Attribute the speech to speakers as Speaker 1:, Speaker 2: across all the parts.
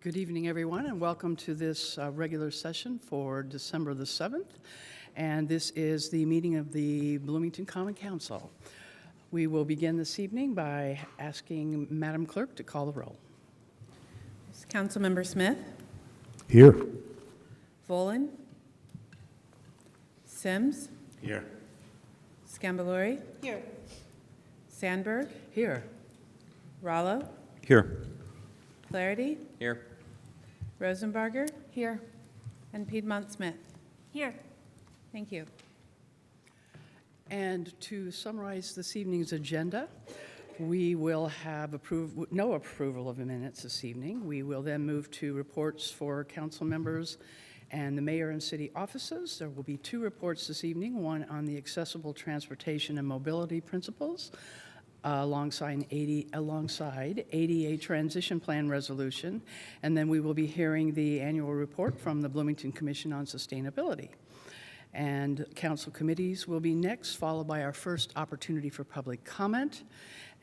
Speaker 1: Good evening, everyone, and welcome to this regular session for December the 7th. And this is the meeting of the Bloomington Common Council. We will begin this evening by asking Madam Clerk to call the roll.
Speaker 2: Councilmember Smith,
Speaker 3: Here.
Speaker 2: Volan, Sims,
Speaker 3: Here.
Speaker 2: Scambalori,
Speaker 4: Here.
Speaker 2: Sandberg,
Speaker 1: Here.
Speaker 2: Rollo,
Speaker 3: Here.
Speaker 2: Flaherty,
Speaker 3: Here.
Speaker 2: Rosenbarger,
Speaker 4: Here.
Speaker 2: and Piedmont Smith.
Speaker 4: Here.
Speaker 2: Thank you.
Speaker 1: And to summarize this evening's agenda, we will have no approval of the minutes this evening. We will then move to reports for council members and the mayor and city offices. There will be two reports this evening, one on the accessible transportation and mobility principles, alongside ADA transition plan resolution, and then we will be hearing the annual report from the Bloomington Commission on Sustainability. And council committees will be next, followed by our first opportunity for public comment,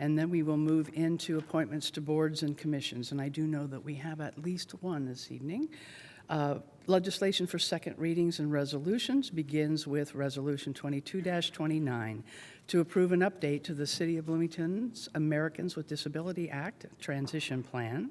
Speaker 1: and then we will move into appointments to boards and commissions, and I do know that we have at least one this evening. Legislation for second readings and resolutions begins with Resolution 22-29 to approve an update to the City of Bloomington's Americans with Disability Act Transition Plan.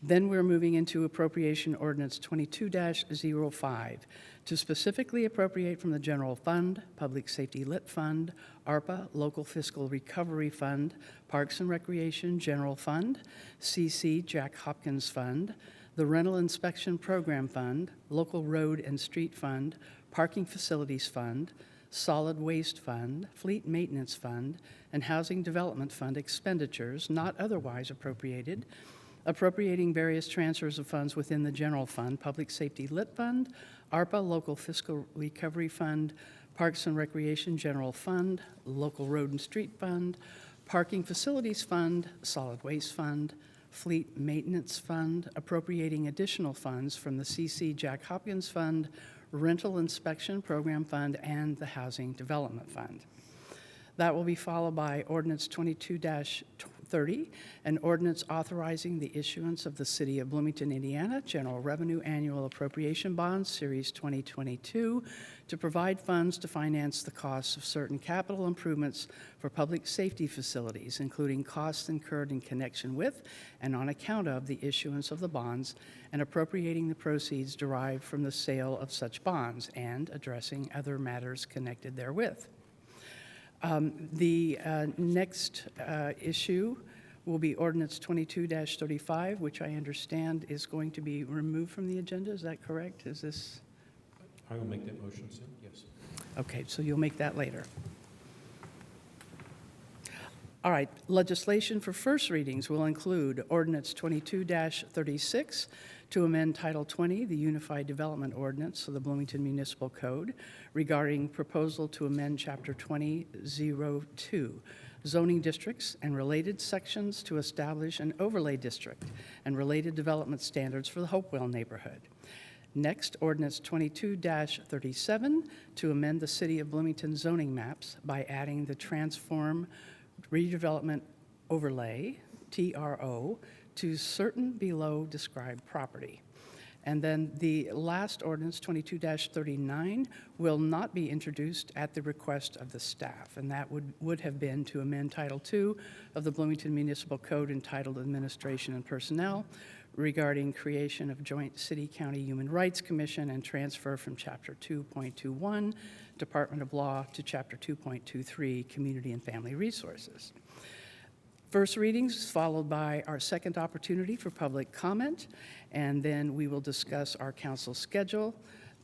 Speaker 1: Then we're moving into Appropriation Ordinance 22-05 to specifically appropriate from the General Fund, Public Safety Lit Fund, ARPA, Local Fiscal Recovery Fund, Parks and Recreation General Fund, CC Jack Hopkins Fund, the Rental Inspection Program Fund, Local Road and Street Fund, Parking Facilities Fund, Solid Waste Fund, Fleet Maintenance Fund, and Housing Development Fund expenditures not otherwise appropriated, appropriating various transfers of funds within the General Fund, Public Safety Lit Fund, ARPA, Local Fiscal Recovery Fund, Parks and Recreation General Fund, Local Road and Street Fund, Parking Facilities Fund, Solid Waste Fund, Fleet Maintenance Fund, appropriating additional funds from the CC Jack Hopkins Fund, Rental Inspection Program Fund, and the Housing Development Fund. That will be followed by Ordinance 22-30, an ordinance authorizing the issuance of the City of Bloomington, Indiana General Revenue Annual Appropriation Bonds, Series 2022, to provide funds to finance the costs of certain capital improvements for public safety facilities, including costs incurred in connection with and on account of the issuance of the bonds, and appropriating the proceeds derived from the sale of such bonds, and addressing other matters connected therewith. The next issue will be Ordinance 22-35, which I understand is going to be removed from the agenda. Is that correct? Is this?
Speaker 3: I will make that motion, Sim. Yes.
Speaker 1: Okay, so you'll make that later. All right, legislation for first readings will include Ordinance 22-36 to amend Title 20, the Unified Development Ordinance of the Bloomington Municipal Code, regarding proposal to amend Chapter 2002, zoning districts and related sections to establish an overlay district and related development standards for the Hopewell neighborhood. Next, Ordinance 22-37 to amend the City of Bloomington zoning maps by adding the Transform Redevelopment Overlay, TRO, to certain below described property. And then the last ordinance, 22-39, will not be introduced at the request of the staff, and that would have been to amend Title II of the Bloomington Municipal Code entitled Administration and Personnel regarding creation of Joint City-County Human Rights Commission and transfer from Chapter 2.21, Department of Law, to Chapter 2.23, Community and Family Resources. First readings followed by our second opportunity for public comment, and then we will discuss our council schedule,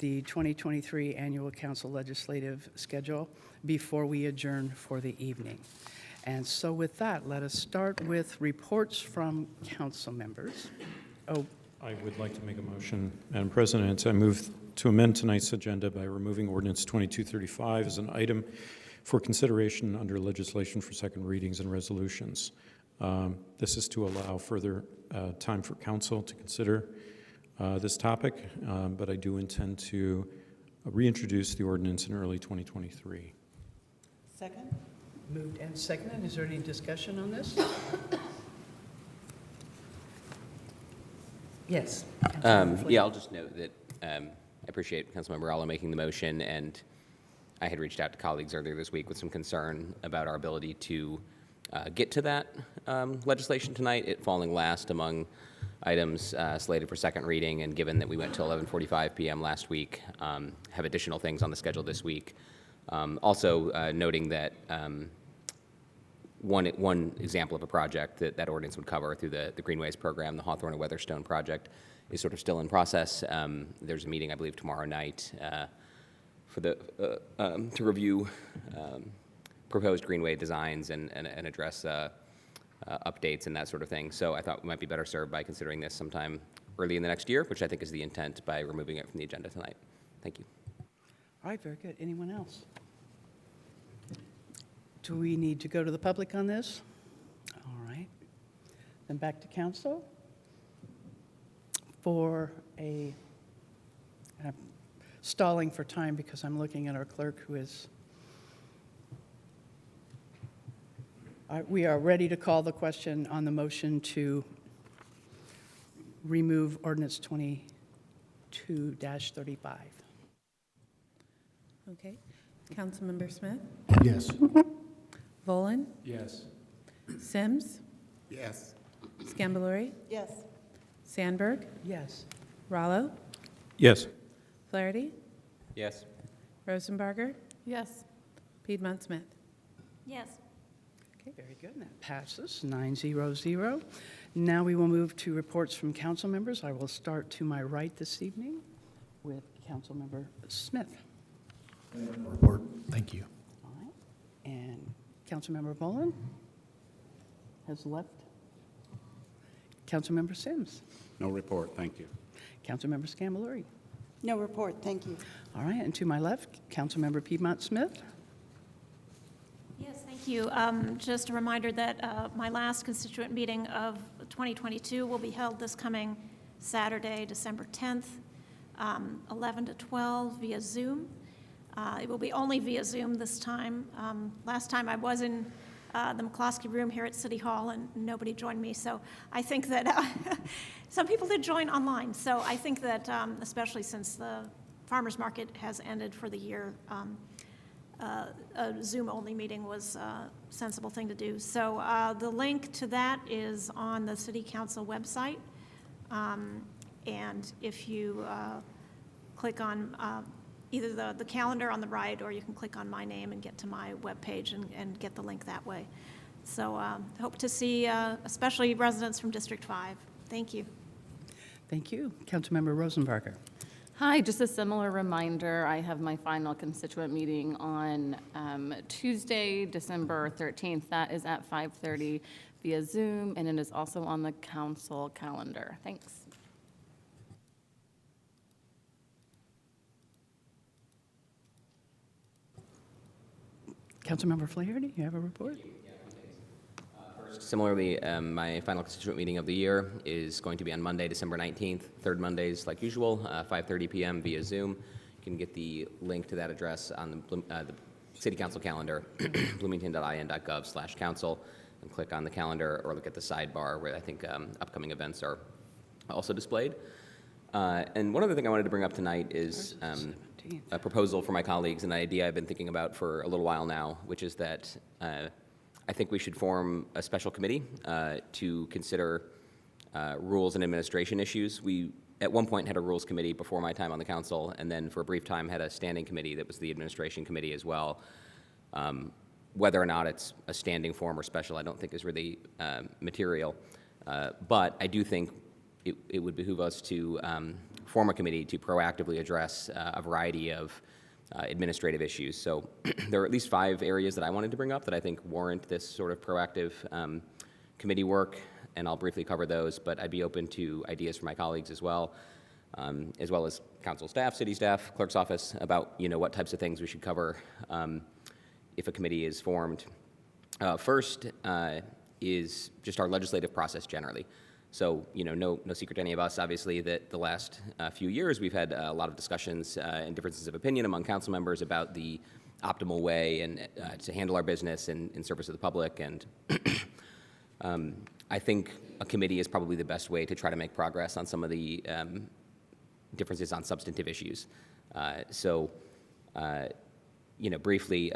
Speaker 1: the 2023 annual council legislative schedule, before we adjourn for the evening. And so with that, let us start with reports from council members. Oh,
Speaker 3: I would like to make a motion, Madam President. I move to amend tonight's agenda by removing Ordinance 2235 as an item for consideration under legislation for second readings and resolutions. This is to allow further time for council to consider this topic, but I do intend to reintroduce the ordinance in early 2023.
Speaker 4: Second?
Speaker 1: moved and seconded. Is there any discussion on this? Yes. Councilmember Flea.
Speaker 5: Yeah, I'll just note that I appreciate Councilmember Alla making the motion, and I had reached out to colleagues earlier this week with some concern about our ability to get to that legislation tonight, it falling last among items slated for second reading, and given that we went till 11:45 p.m. last week, have additional things on the schedule this week. Also noting that one example of a project that ordinance would cover through the Greenways program, the Hawthorne and Weatherstone project, is sort of still in process. There's a meeting, I believe, tomorrow night for to review proposed Greenway designs and address updates and that sort of thing. So I thought we might be better served by considering this sometime early in the next year, which I think is the intent by removing it from the agenda tonight. Thank you.
Speaker 1: All right, very good. Anyone else? Do we need to go to the public on this? All right. Then back to council for a stalling for time because I'm looking at our clerk who is. We are ready to call the question on the motion to remove ordinance 22-35.
Speaker 2: Okay. Councilmember Smith?
Speaker 6: Yes.
Speaker 2: Volin?
Speaker 6: Yes.
Speaker 2: Sims?
Speaker 6: Yes.
Speaker 2: Scambalori?
Speaker 4: Yes.
Speaker 2: Sandberg?
Speaker 1: Yes.
Speaker 2: Rallo?
Speaker 3: Yes.
Speaker 2: Flaherty?
Speaker 5: Yes.
Speaker 2: Rosenbarger?
Speaker 7: Yes.
Speaker 2: Piedmont Smith?
Speaker 4: Yes.
Speaker 1: Okay, very good. And that passes 900. Now we will move to reports from council members. I will start to my right this evening with Councilmember Smith.
Speaker 6: Report. Thank you.
Speaker 1: All right. And Councilmember Boland has left. Councilmember Sims.
Speaker 8: No report, thank you.
Speaker 1: Councilmember Scambalori.
Speaker 4: No report, thank you.
Speaker 1: All right, and to my left, Councilmember Piedmont Smith.
Speaker 4: Yes, thank you. Just a reminder that my last constituent meeting of 2022 will be held this coming Saturday, December 10th, 11 to 12 via Zoom. It will be only via Zoom this time. Last time I was in the McCloskey room here at City Hall and nobody joined me, so I think that some people did join online. So I think that especially since the farmers market has ended for the year, a Zoom-only meeting was a sensible thing to do. So the link to that is on the City Council website. And if you click on either the calendar on the right, or you can click on my name and get to my webpage and get the link that way. So hope to see especially residents from District 5. Thank you.
Speaker 1: Thank you. Councilmember Rosenbarger.
Speaker 7: Hi, just a similar reminder, I have my final constituent meeting on Tuesday, December 13th. That is at 5:30 via Zoom, and it is also on the council calendar. Thanks.
Speaker 1: Councilmember Flaherty, you have a report?
Speaker 5: Similarly, my final constituent meeting of the year is going to be on Monday, December 19th, third Mondays like usual, 5:30 p.m. via Zoom. You can get the link to that address on the City Council calendar, bloomington.in.gov/council, and click on the calendar or look at the sidebar where I think upcoming events are also displayed. And one other thing I wanted to bring up tonight is a proposal for my colleagues, an idea I've been thinking about for a little while now, which is that I think we should form a special committee to consider rules and administration issues. We, at one point, had a rules committee before my time on the council, and then for a brief time had a standing committee that was the administration committee as well. Whether or not it's a standing form or special, I don't think is really material. But I do think it would behoove us to form a committee to proactively address a variety of administrative issues. So there are at least 5 areas that I wanted to bring up that I think warrant this sort of proactive committee work, and I'll briefly cover those, but I'd be open to ideas from my colleagues as well as council staff, city staff, clerk's office, about what types of things we should cover if a committee is formed. First is just our legislative process generally. So, no secret to any of us, obviously, that the last few years we've had a lot of discussions and differences of opinion among council members about the optimal way and to handle our business in service of the public. And I think a committee is probably the best way to try to make progress on some of the differences on substantive issues. Briefly,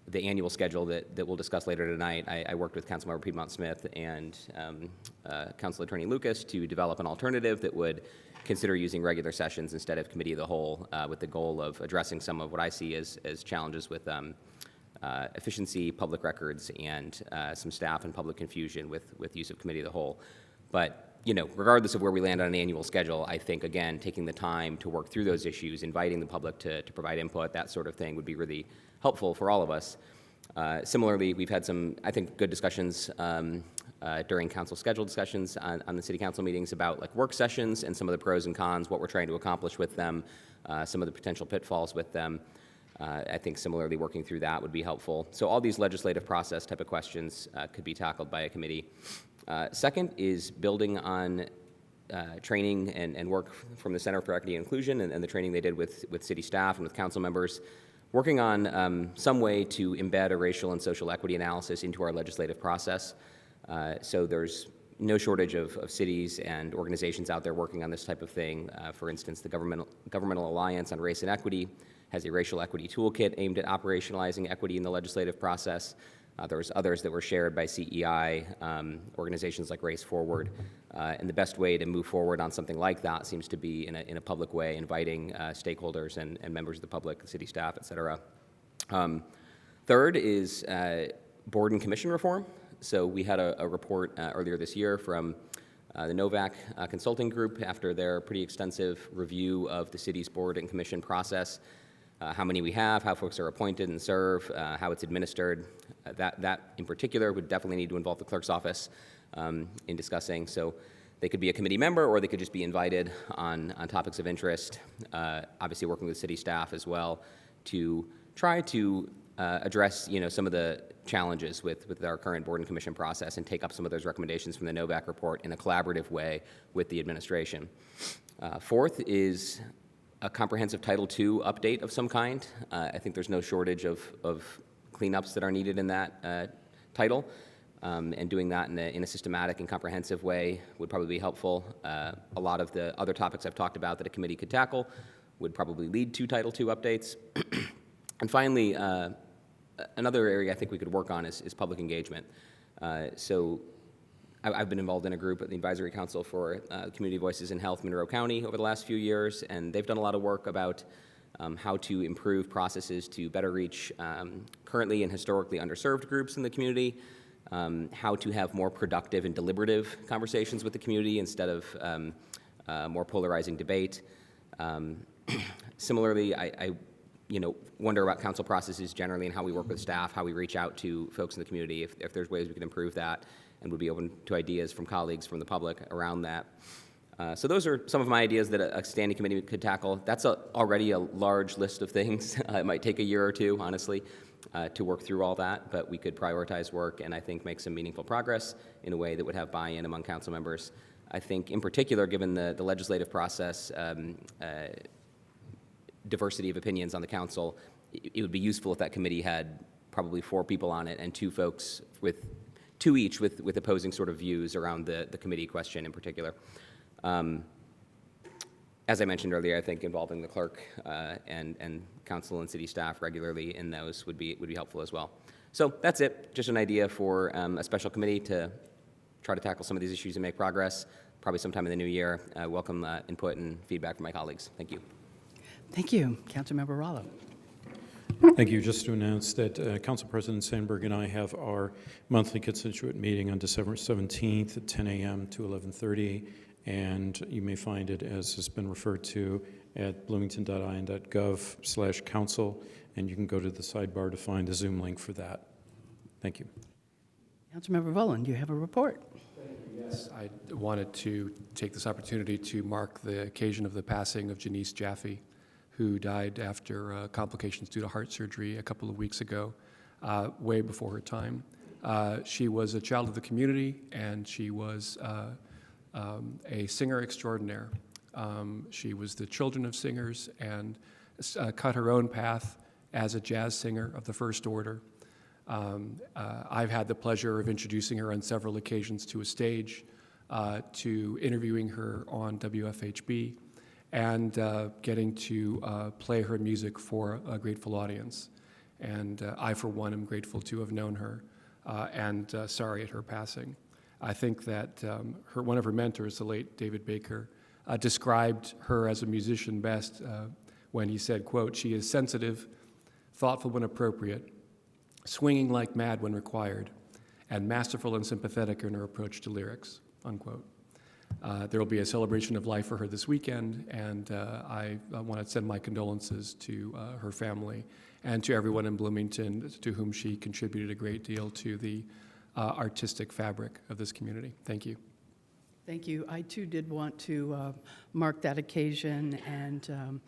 Speaker 5: the annual schedule that we'll discuss later tonight, I worked with Councilmember Piedmont Smith and Council Attorney Lucas to develop an alternative that would consider using regular sessions instead of committee of the whole, with the goal of addressing some of what I see as challenges with efficiency, public records, and some staff and public confusion with use of committee of the whole. But regardless of where we land on an annual schedule, I think, again, taking the time to work through those issues, inviting the public to provide input, that sort of thing would be really helpful for all of us. Similarly, we've had some, I think, good discussions during council schedule discussions on the city council meetings about like work sessions and some of the pros and cons, what we're trying to accomplish with them, some of the potential pitfalls with them. I think similarly working through that would be helpful. So all these legislative process type of questions could be tackled by a committee. Second is building on training and work from the Center for Equity and Inclusion and the training they did with city staff and with council members, working on some way to embed a racial and social equity analysis into our legislative process. So there's no shortage of cities and organizations out there working on this type of thing. For instance, the Governmental Alliance on Race and Equity has a racial equity toolkit aimed at operationalizing equity in the legislative process. There's others that were shared by CEI, organizations like Race Forward. And the best way to move forward on something like that seems to be in a public way, inviting stakeholders and members of the public, city staff, et cetera. Third is board and commission reform. So we had a report earlier this year from the Novak Consulting Group after their pretty extensive review of the city's board and commission process. How many we have, how folks are appointed and serve, how it's administered. That in particular would definitely need to involve the clerk's office in discussing. So they could be a committee member or they could just be invited on topics of interest, obviously working with city staff as well to try to address some of the challenges with our current board and commission process and take up some of those recommendations from the Novak report in a collaborative way with the administration. Fourth is a comprehensive Title II update of some kind. I think there's no shortage of cleanups that are needed in that title, and doing that in a systematic and comprehensive way would probably be helpful. A lot of the other topics I've talked about that a committee could tackle would probably lead to Title II updates. And finally, another area I think we could work on is public engagement. So I've been involved in a group at the Advisory Council for Community Voices in Health, Monroe County, over the last few years, and they've done a lot of work about how to improve processes to better reach currently and historically underserved groups in the community, how to have more productive and deliberative conversations with the community instead of more polarizing debate. Similarly, I wonder about council processes generally and how we work with staff, how we reach out to folks in the community, if there's ways we can improve that, and would be open to ideas from colleagues from the public around that. So those are some of my ideas that a standing committee could tackle. That's already a large list of things. It might take a year or two, honestly, to work through all that, but we could prioritize work and I think make some meaningful progress in a way that would have buy-in among council members. I think in particular, given the legislative process, diversity of opinions on the council, it would be useful if that committee had probably 4 people on it and 2 folks two each with opposing sort of views around the committee question in particular. As I mentioned earlier, I think involving the clerk and council and city staff regularly in those would be helpful as well. So that's it. Just an idea for a special committee to try to tackle some of these issues and make progress. Probably sometime in the new year. Welcome input and feedback from my colleagues. Thank you.
Speaker 1: Thank you. Councilmember Rollo.
Speaker 3: Thank you. Just to announce that Council President Sandberg and I have our monthly constituent meeting on December 17th at 10 a.m. to 11:30, and you may find it, as has been referred to, at bloomington.in.gov/council, and you can go to the sidebar to find the Zoom link for that. Thank you.
Speaker 1: Councilmember Volin, do you have a report?
Speaker 8: Yes, I wanted to take this opportunity to mark the occasion of the passing of Janice Jaffe, who died after complications due to heart surgery a couple of weeks ago, way before her time. She was a child of the community, and she was a singer extraordinaire. She was the children of singers and cut her own path as a jazz singer of the first order. I've had the pleasure of introducing her on several occasions to a stage, to interviewing her on WFHB, and getting to play her music for a grateful audience. And I, for one, am grateful to have known her, and sorry at her passing. I think that one of her mentors, the late David Baker, described her as a musician best when he said, quote, "She is sensitive, thoughtful when appropriate, swinging like mad when required, and masterful and sympathetic in her approach to lyrics," unquote. There will be a celebration of life for her this weekend, and I want to send my condolences to her family and to everyone in Bloomington to whom she contributed a great deal to the artistic fabric of this community. Thank you.
Speaker 1: Thank you. I too did want to mark that occasion, and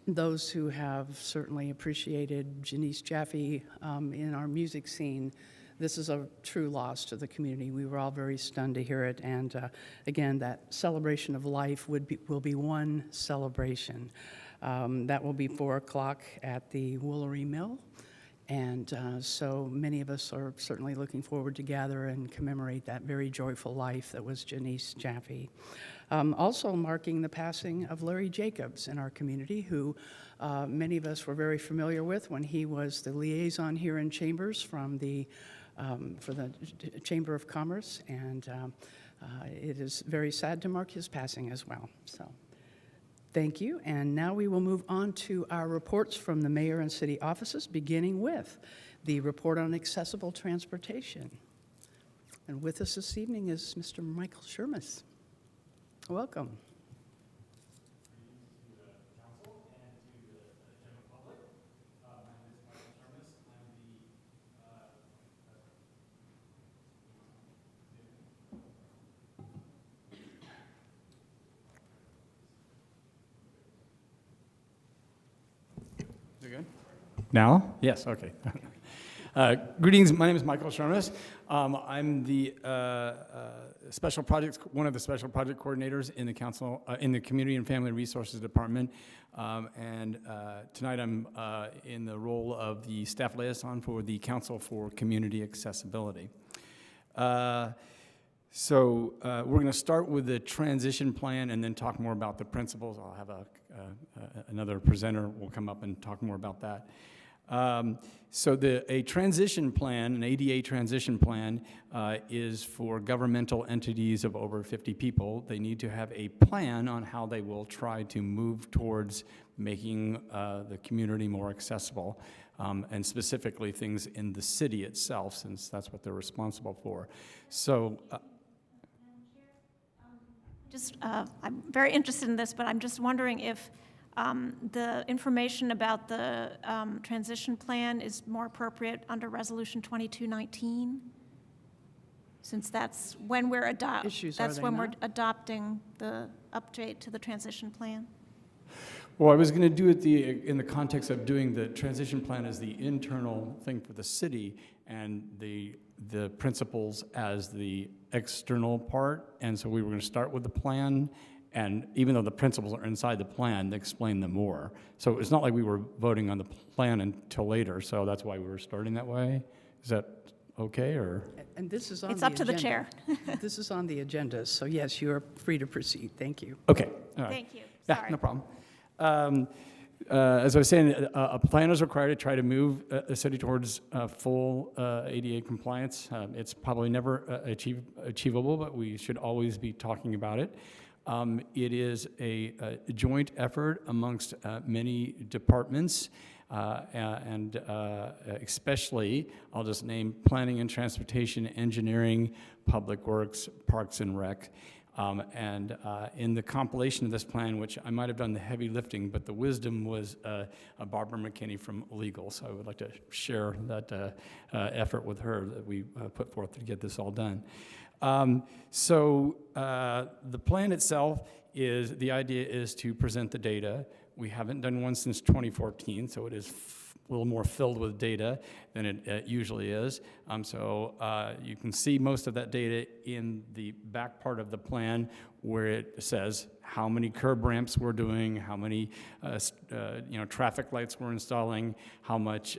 Speaker 1: those who have certainly appreciated Janice Jaffe in our music scene. This is a true loss to the community. We were all very stunned to hear it, and again, that celebration of life will be one celebration. That will be 4 o'clock at the Woolery Mill, and so many of us are certainly looking forward to gather and commemorate that very joyful life that was Janice Jaffe. Also marking the passing of Larry Jacobs in our community, who many of us were very familiar with when he was the liaison here in Chambers for the Chamber of Commerce, and it is very sad to mark his passing as well. So, thank you. And now we will move on to our reports from the mayor and city offices, beginning with the report on accessible transportation. And with us this evening is Mr. Michael Shermis. Welcome.
Speaker 9: Is it good? Now? Yes, okay. Greetings, my name is Michael Shermis. I'm the one of the special project coordinators in the council, in the Community and Family Resources Department. And tonight I'm in the role of the staff liaison for the Council for Community Accessibility. So we're going to start with the transition plan and then talk more about the principles. I'll have another presenter will come up and talk more about that. So a transition plan, an ADA transition plan, is for governmental entities of over 50 people. They need to have a plan on how they will try to move towards making the community more accessible, and specifically things in the city itself, since that's what they're responsible for. So.
Speaker 4: I'm very interested in this, but I'm just wondering if the information about the transition plan is more appropriate under Resolution 2219, since that's when we're adopting the update to the transition plan.
Speaker 9: Well, I was going to do it in the context of doing the transition plan as the internal thing for the city, and the principles as the external part. And so we were going to start with the plan, and even though the principles are inside the plan, they explain them more. So it's not like we were voting on the plan until later, so that's why we were starting that way. Is that okay, or?
Speaker 1: And this is on
Speaker 4: It's
Speaker 1: the
Speaker 4: up to the
Speaker 1: agenda.
Speaker 4: chair.
Speaker 1: This is on the agenda, so yes, you are free to proceed. Thank you.
Speaker 9: Okay, all right.
Speaker 4: Thank you.
Speaker 9: Yeah,
Speaker 4: Sorry.
Speaker 9: no problem. As I was saying, a plan is required to try to move a city towards full ADA compliance. It's probably never achievable, but we should always be talking about it. It is a joint effort amongst many departments, and especially, I'll just name planning and transportation, engineering, public works, parks and rec. In the compilation of this plan, which I might have done the heavy lifting, but the wisdom was Barbara McKinney from Legal, so I would like to share that effort with her that we put forth to get this all done. The plan itself the idea is to present the data. We haven't done one since 2014, so it is little more filled with data than it usually is. So you can see most of that data in the back part of the plan where it says how many curb ramps we're doing, how many traffic lights we're installing, how much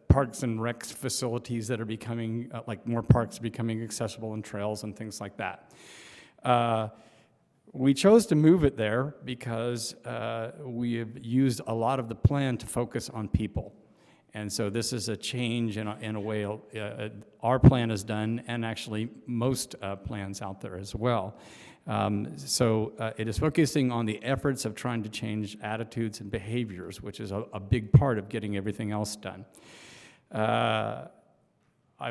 Speaker 9: parks and rec facilities that are becoming, like more parks becoming accessible and trails and things like that. We chose to move it there because we have used a lot of the plan to focus on people. And so this is a change in a way our plan has done, and actually most plans out there as well. So it is focusing on the efforts of trying to change attitudes and behaviors, which is a big part of getting everything else done. I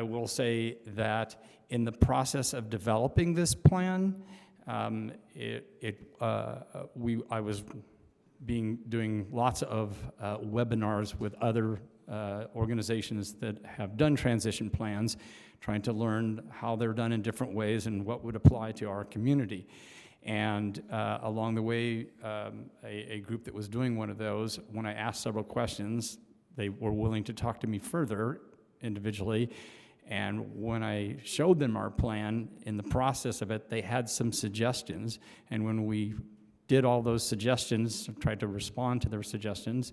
Speaker 9: will say that in the process of developing this plan, I was doing lots of webinars with other organizations that have done transition plans, trying to learn how they're done in different ways and what would apply to our community. And along the way, a group that was doing one of those, when I asked several questions, they were willing to talk to me further individually. And when I showed them our plan, in the process of it, they had some suggestions. And when we did all those suggestions, tried to respond to their suggestions,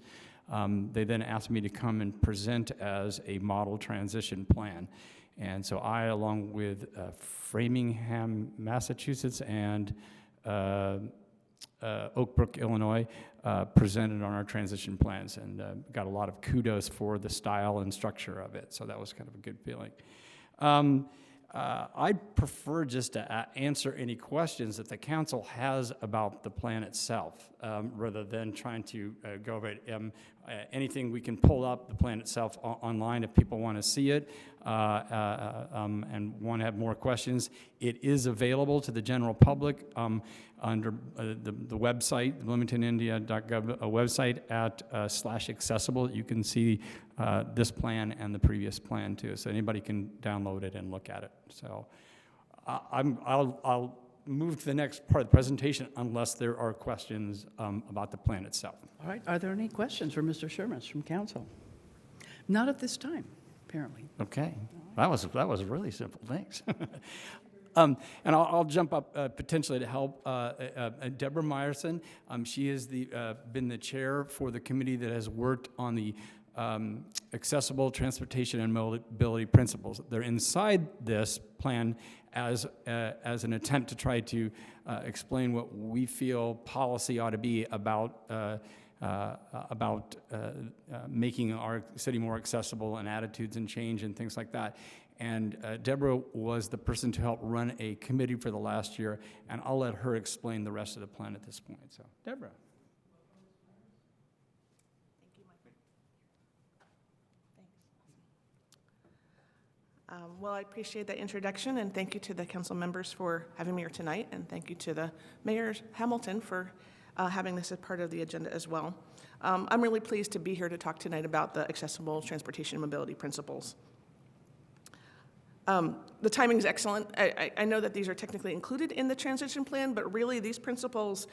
Speaker 9: they then asked me to come and present as a model transition plan. And so I, along with Framingham, Massachusetts, and Oak Brook, Illinois, presented on our transition plans, and got a lot of kudos for the style and structure of it. So that was kind of a good feeling. I'd prefer just to answer any questions that the council has about the plan itself, rather than trying to go over it. Anything we can pull up the plan itself online if people want to see it and want to have more questions. It is available to the general public under the website, the bloomingtonindia.gov website at /accessible. You can see this plan and the previous plan too, so anybody can download it and look at it. So I'll move to the next part of the presentation unless there are questions about the plan itself.
Speaker 1: All right, are there any questions for Mr. Sherman from council? Not at this time, apparently.
Speaker 9: Okay, that was really simple. Thanks. And I'll jump up potentially to help Deborah Meyerson. She has been the chair for the committee that has worked on the accessible transportation and mobility principles. They're inside this plan as an attempt to try to explain what we feel policy ought to be about making our city more accessible and attitudes and change and things like that. And Deborah was the person to help run a committee for the last year, and I'll let her explain the rest of the plan at this point. So, Deborah.
Speaker 10: Well, I appreciate that introduction, and thank you to the council members for having me here tonight, and thank you to the Mayor Hamilton for having this as part of the agenda as well. I'm really pleased to be here to talk tonight about the accessible transportation and mobility principles. The timing is excellent. I know that these are technically included in the transition plan, but really these principles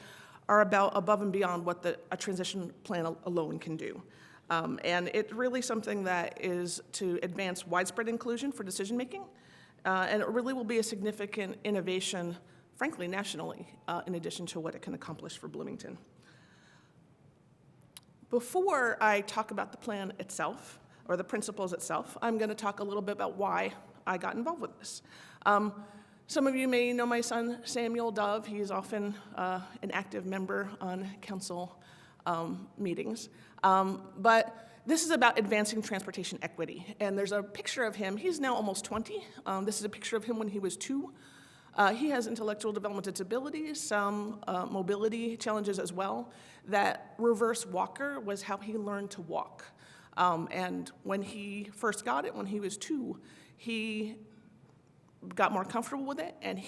Speaker 10: are about above and beyond what a transition plan alone can do. And it's really something that is to advance widespread inclusion for decision making, and it really will be a significant innovation, frankly, nationally, in addition to what it can accomplish for Bloomington. Before I talk about the plan itself, or the principles itself, I'm going to talk a little bit about why I got involved with this. Some of you may know my son, Samuel Dove. He is often an active member on council meetings. But this is about advancing transportation equity. And there's a picture of him. He's now almost 20. This is a picture of him when he was 2. He has intellectual developmental disabilities, some mobility challenges as well. That reverse walker was how he learned to walk. And when he first got it, when he was 2, he got more comfortable with it, and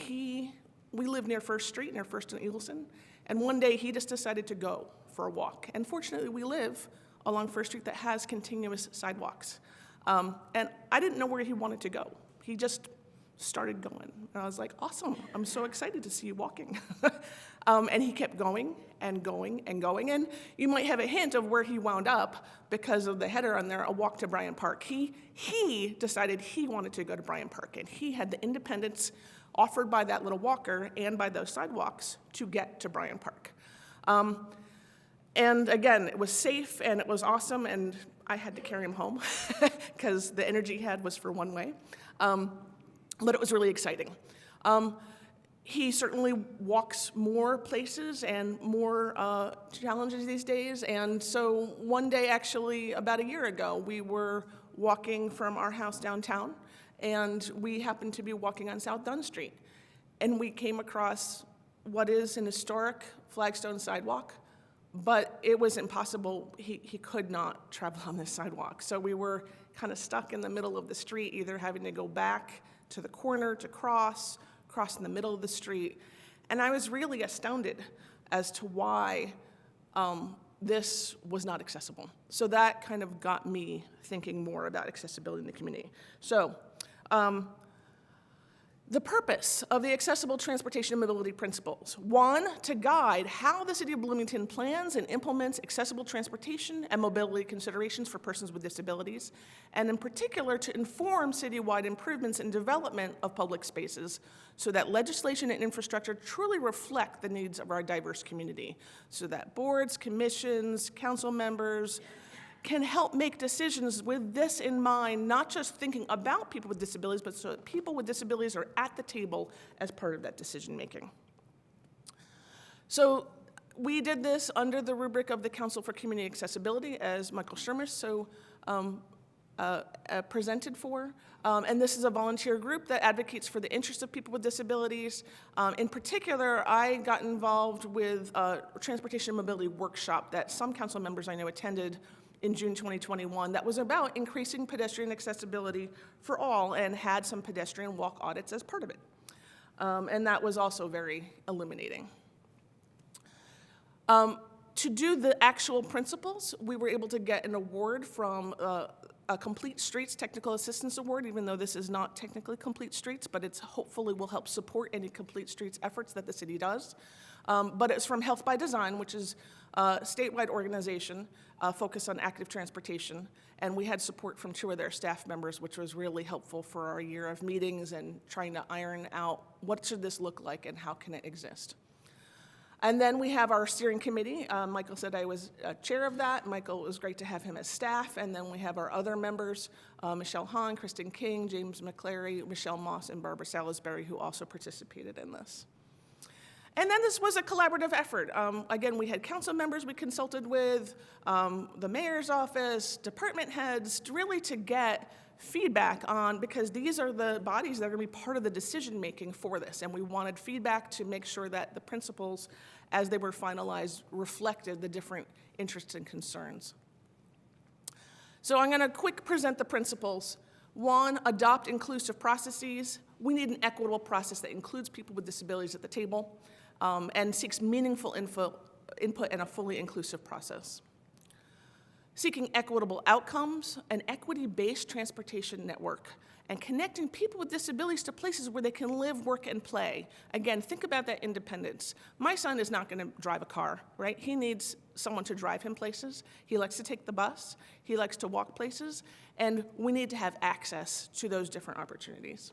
Speaker 10: we live near First Street, near First and Eagleson, and one day he just decided to go for a walk. And fortunately, we live along First Street that has continuous sidewalks. And I didn't know where he wanted to go. He just started going. And I was like, awesome, I'm so excited to see you walking. And he kept going and going and going. And you might have a hint of where he wound up because of the header on there, a walk to Bryant Park. He decided he wanted to go to Bryant Park, and he had the independence offered by that little walker and by those sidewalks to get to Bryant Park. And again, it was safe and it was awesome, and I had to carry him home because the energy he had was for one way. But it was really exciting. He certainly walks more places and more challenges these days. And so one day, actually about a year ago, we were walking from our house downtown, and we happened to be walking on South Dunn Street. And we came across what is an historic flagstone sidewalk, but it was impossible. He could not travel on this sidewalk. So we were kind of stuck in the middle of the street, either having to go back to the corner to cross in the middle of the street. And I was really astounded as to why this was not accessible. So that kind of got me thinking more about accessibility in the community. So the purpose of the Accessible Transportation and Mobility Principles: 1, to guide how the City of Bloomington plans and implements accessible transportation and mobility considerations for persons with disabilities, and in particular to inform citywide improvements and development of public spaces so that legislation and infrastructure truly reflect the needs of our diverse community, so that boards, commissions, council members can help make decisions with this in mind, not just thinking about people with disabilities, but so that people with disabilities are at the table as part of that decision-making. So we did this under the rubric of the Council for Community Accessibility, as Michael Shermish presented for. And this is a volunteer group that advocates for the interests of people with disabilities. In particular, I got involved with a transportation and mobility workshop that some council members I know attended in June 2021 that was about increasing pedestrian accessibility for all, and had some pedestrian walk audits as part of it. And that was also very illuminating. To do the actual principles, we were able to get an award from a Complete Streets Technical Assistance Award, even though this is not technically Complete Streets, but it's hopefully will help support any Complete Streets efforts that the city does. But it's from Health by Design, which is a statewide organization focused on active transportation. And we had support from 2 of their staff members, which was really helpful for our year of meetings and trying to iron out what should this look like and how can it exist. And then we have our steering committee. Michael said I was chair of that. Michael, it was great to have him as staff. And then we have our other members, Michelle Hahn, Kristen King, James McClary, Michelle Moss, and Barbara Salisbury, who also participated in this. And then this was a collaborative effort. Again, we had council members we consulted with, the mayor's office, department heads, really to get feedback on, because these are the bodies that are going to be part of the decision-making for this. And we wanted feedback to make sure that the principles, as they were finalized, reflected the different interests and concerns. So I'm going to quick present the principles. 1, adopt inclusive processes. We need an equitable process that includes people with disabilities at the table and seeks meaningful input in a fully inclusive process. Seeking equitable outcomes, an equity-based transportation network, and connecting people with disabilities to places where they can live, work, and play. Again, think about that independence. My son is not going to drive a car, right? He needs someone to drive him places. He likes to take the bus. He likes to walk places. And we need to have access to those different opportunities.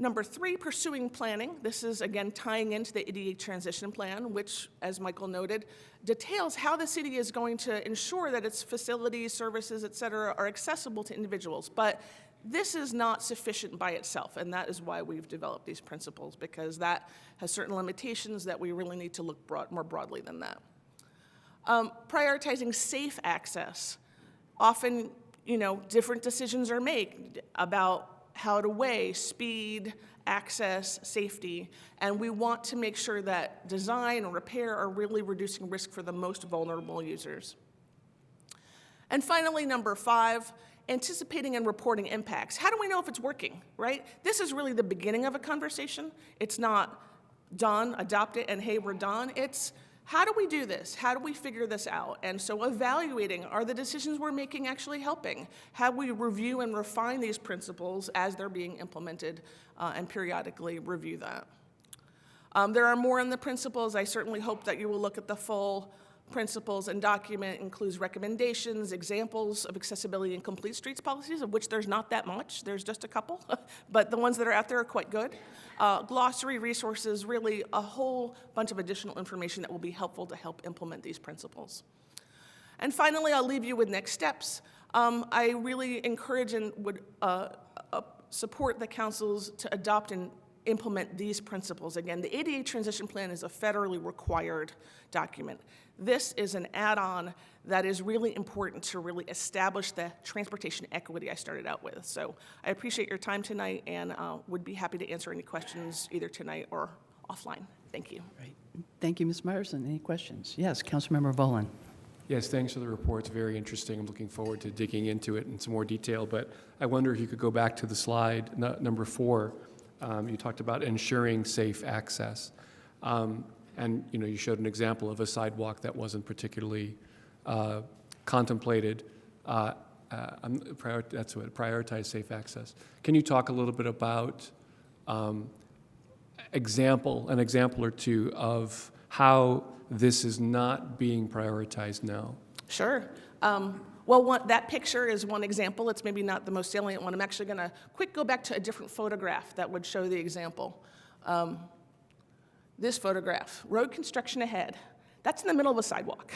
Speaker 10: Number 3, pursuing planning. This is, again, tying into the IDEA transition plan, which, as Michael noted, details how the city is going to ensure that its facilities, services, et cetera, are accessible to individuals. But this is not sufficient by itself, and that is why we've developed these principles, because that has certain limitations that we really need to look more broadly than that. Prioritizing safe access. Often, different decisions are made about how to weigh speed, access, safety, and we want to make sure that design and repair are really reducing risk for the most vulnerable users. And finally, number 5, anticipating and reporting impacts. How do we know if it's working, right? This is really the beginning of a conversation. It's not done, adopt it, and hey, we're done. It's how do we do this? How do we figure this out? And so evaluating, are the decisions we're making actually helping? How we review and refine these principles as they're being implemented and periodically review that. There are more in the principles. I certainly hope that you will look at the full principles and document. Includes recommendations, examples of accessibility and complete streets policies, of which there's not that much. There's just a couple, but the ones that are out there are quite good. Glossary resources, really a whole bunch of additional information that will be helpful to help implement these principles. And finally, I'll leave you with next steps. I really encourage and would support the councils to adopt and implement these principles. Again, the ADA Transition Plan is a federally required document. This is an add-on that is really important to really establish the transportation equity I started out with. So I appreciate your time tonight and would be happy to answer any questions either tonight or offline. Thank you.
Speaker 1: Right. Thank you, Ms. Myerson. Any questions? Yes, Councilmember Volin.
Speaker 8: Yes, thanks for the report. It's very interesting. I'm looking forward to digging into it in some more detail. But I wonder if you could go back to the slide, number 4. You talked about ensuring safe access. And you showed an example of a sidewalk that wasn't particularly contemplated. That's what, prioritize safe access. Can you talk a little bit about an example or two of how this is not being prioritized now?
Speaker 10: Sure. Well, that picture is one example. It's maybe not the most salient one. I'm actually going to go back to a different photograph that would show the example. This photograph, road construction ahead. That's in the middle of a sidewalk.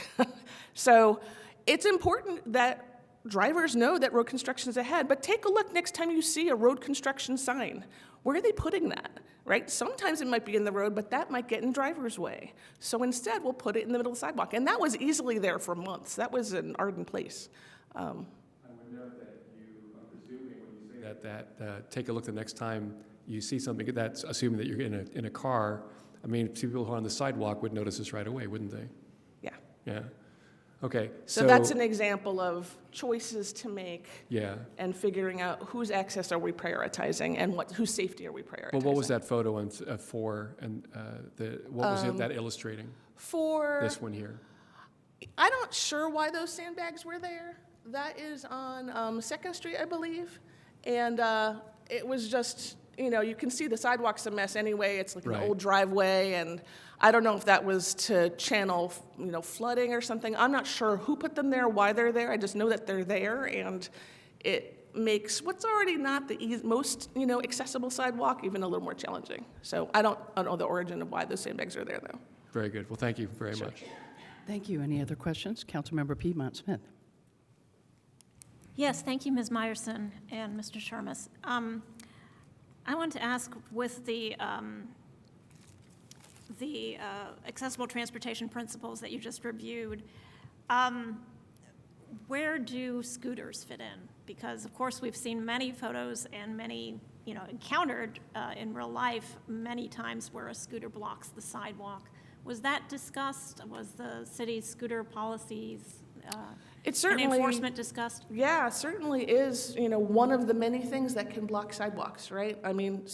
Speaker 10: So it's important that drivers know that road construction is ahead, but take a look next time you see a road construction sign. Where are they putting that, right? Sometimes it might be in the road, but that might get in driver's way. So instead, we'll put it in the middle of the sidewalk. And that was easily there for months. That was an ardent place.
Speaker 8: I would note that I'm presuming when you say that take a look the next time you see something, that's assuming that you're in a car. I mean, people who are on the sidewalk would notice this right away, wouldn't they?
Speaker 10: Yeah.
Speaker 8: Yeah. Okay.
Speaker 10: So that's an example of choices to make.
Speaker 8: Yeah.
Speaker 10: And figuring out whose access are we prioritizing and whose safety are we prioritizing.
Speaker 8: Well, what was that photo on for, and what was it that illustrating?
Speaker 10: For
Speaker 8: this one here.
Speaker 10: I'm not sure why those sandbags were there. That is on 2nd Street, I believe, and it was just. You can see the sidewalk's a mess anyway. It's like an old driveway, and I don't know if that was to channel, flooding or something. I'm not sure who put them there, why they're there. I just know that they're there, and it makes what's already not the most, accessible sidewalk even a little more challenging. So I don't know the origin of why those sandbags are there, though.
Speaker 8: Very good. Well, thank you very much.
Speaker 1: Thank you. Any other questions? Councilmember Piedmont Smith.
Speaker 4: Yes, thank you, Ms. Myerson and Mr. Shermis. I want to ask, with the accessible transportation principles that you just reviewed, where do scooters fit in? Because, of course, we've seen many photos and many, encountered in real life many times where a scooter blocks the sidewalk. Was that discussed? Was the city's scooter policies
Speaker 10: It certainly,
Speaker 4: and enforcement discussed?
Speaker 10: Yeah, it certainly is, one of the many things that can block sidewalks, right? I mean,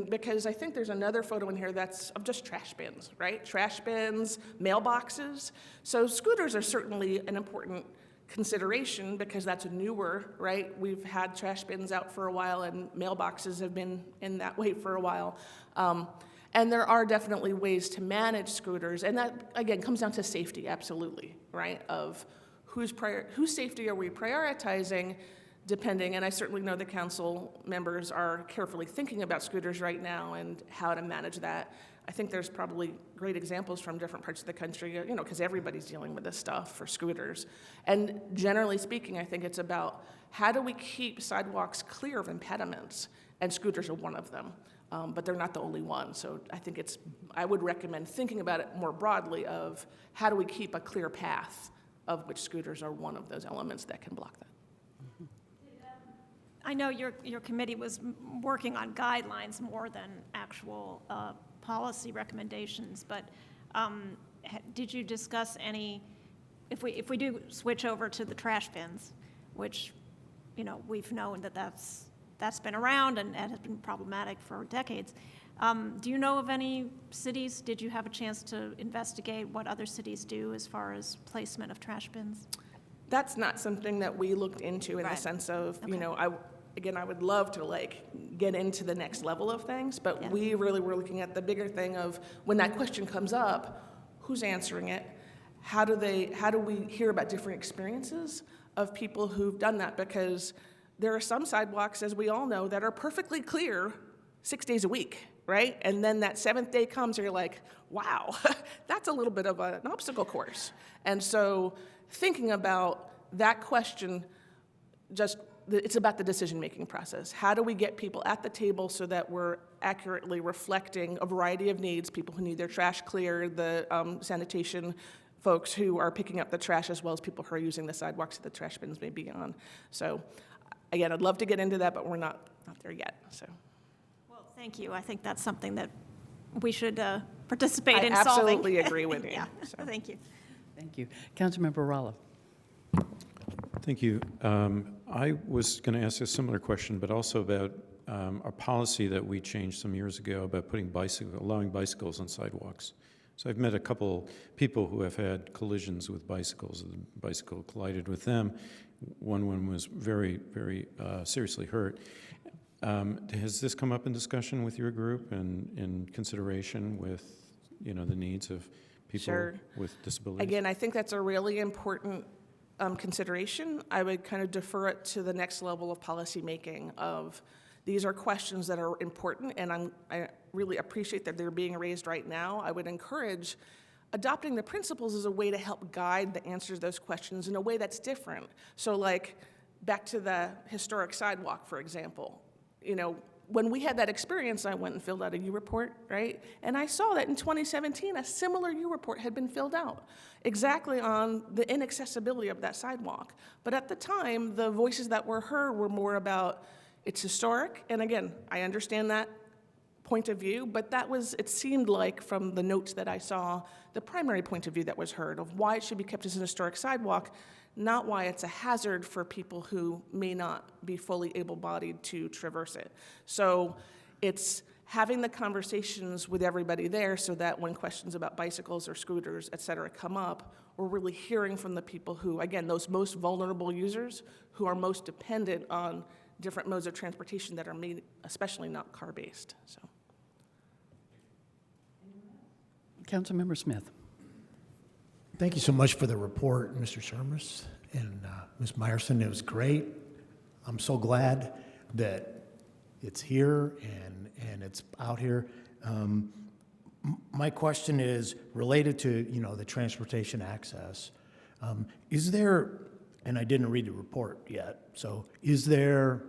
Speaker 10: because I think there's another photo in here that's of just trash bins, right? Trash bins, mailboxes. So scooters are certainly an important consideration because that's newer, right? We've had trash bins out for a while and mailboxes have been in that way for a while. And there are definitely ways to manage scooters. And that, again, comes down to safety, absolutely, right? Of whose safety are we prioritizing, depending, and I certainly know the council members are carefully thinking about scooters right now and how to manage that. I think there's probably great examples from different parts of the country, because everybody's dealing with this stuff for scooters. And generally speaking, I think it's about how do we keep sidewalks clear of impediments, and scooters are one of them. But they're not the only one. So I think I would recommend thinking about it more broadly of how do we keep a clear path, of which scooters are one of those elements that can block that.
Speaker 4: I know your committee was working on guidelines more than actual policy recommendations, but did you discuss any, if we do switch over to the trash bins, which, we've known that that's that's been around and has been problematic for decades. Do you know of any cities? Did you have a chance to investigate what other cities do as far as placement of trash bins?
Speaker 10: That's not something that we looked into in the
Speaker 4: Right.
Speaker 10: sense of,
Speaker 4: Okay.
Speaker 10: you know, I would love to like get into the next level of things, but
Speaker 4: Yeah.
Speaker 10: we really were looking at the bigger thing of when that question comes up, who's answering it? How do we hear about different experiences of people who've done that? Because there are some sidewalks, as we all know, that are perfectly clear 6 days a week, right? And then that seventh day comes and you're like, wow, that's a little bit of an obstacle course. And so thinking about that question, it's about the decision-making process. How do we get people at the table so that we're accurately reflecting a variety of needs, people who need their trash cleared, the sanitation folks who are picking up the trash, as well as people who are using the sidewalks that the trash bins may be on. So again, I'd love to get into that, but we're not there yet, so.
Speaker 4: Well, thank you. I think that's something that we should participate
Speaker 10: I
Speaker 4: in solving.
Speaker 10: absolutely agree with you.
Speaker 4: Yeah,
Speaker 10: So.
Speaker 4: thank you.
Speaker 1: Thank you. Councilmember Rallo.
Speaker 3: Thank you. I was going to ask a similar question, but also about a policy that we changed some years ago about allowing bicycles on sidewalks. So I've met a couple people who have had collisions with bicycles. The bicycle collided with them. One was very, very seriously hurt. Has this come up in discussion with your group and in consideration with, the needs of people
Speaker 10: Sure.
Speaker 3: with disabilities?
Speaker 10: Again, I think that's a really important consideration. I would kind of defer it to the next level of policy making of these are questions that are important, and I really appreciate that they're being raised right now. I would encourage adopting the principles as a way to help guide the answers to those questions in a way that's different. So like back to the historic sidewalk, for example, when we had that experience, I went and filled out a U report, right? And I saw that in 2017, a similar U report had been filled out exactly on the inaccessibility of that sidewalk. But at the time, the voices that were heard were more about it's historic. And again, I understand that point of view, but it seemed like from the notes that I saw, the primary point of view that was heard of why it should be kept as an historic sidewalk, not why it's a hazard for people who may not be fully able-bodied to traverse it. So it's having the conversations with everybody there so that when questions about bicycles or scooters, et cetera, come up, we're really hearing from the people who, again, those most vulnerable users who are most dependent on different modes of transportation that are made, especially not car-based. So.
Speaker 1: Councilmember Smith.
Speaker 6: Thank you so much for the report, Mr. Shermas and Ms. Meyerson. It was great. I'm so glad that it's here and it's out here. My question is related to, the transportation access. Is there, and I didn't read the report yet, so is there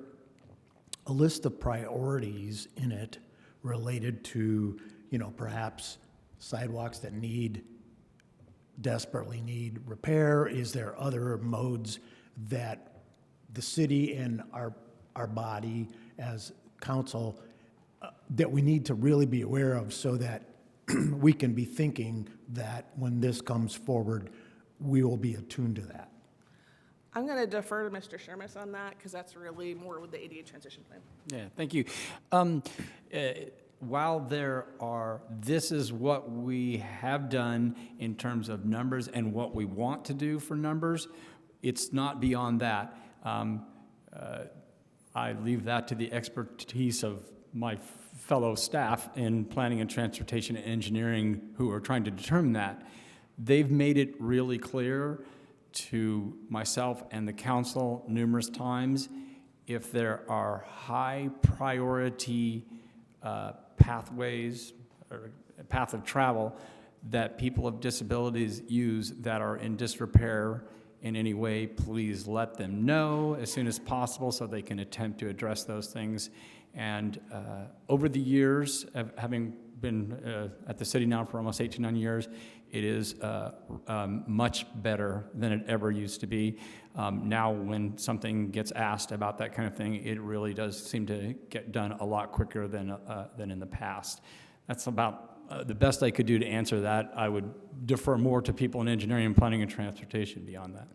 Speaker 6: a list of priorities in it related to, perhaps sidewalks that desperately need repair? Is there other modes that the city and our body as council that we need to really be aware of so that we can be thinking that when this comes forward, we will be attuned to that?
Speaker 10: I'm going to defer to Mr. Shermas on that because that's really more with the ADA transition plan.
Speaker 9: Yeah, thank you. While this is what we have done in terms of numbers and what we want to do for numbers, it's not beyond that. I leave that to the expertise of my fellow staff in planning and transportation and engineering who are trying to determine that. They've made it really clear to myself and the council numerous times if there are high priority pathways or path of travel that people of disabilities use that are in disrepair in any way, please let them know as soon as possible so they can attempt to address those things. And over the years of having been at the city now for almost 8 to 9 years, it is much better than it ever used to be. Now when something gets asked about that kind of thing, it really does seem to get done a lot quicker than in the past. That's about the best I could do to answer that. I would defer more to people in engineering and planning and transportation beyond that.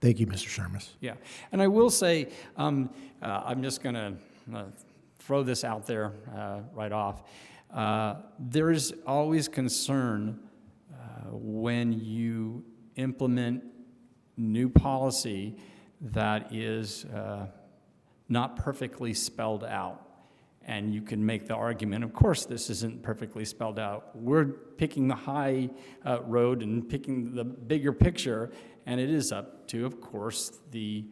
Speaker 6: Thank you, Mr. Shermis.
Speaker 9: Yeah, and I will say, I'm just going to throw this out there right off. There is always concern when you implement new policy that is not perfectly spelled out. And you can make the argument, of course, this isn't perfectly spelled out. We're picking the high road and picking the bigger picture, and it is up to, of course, the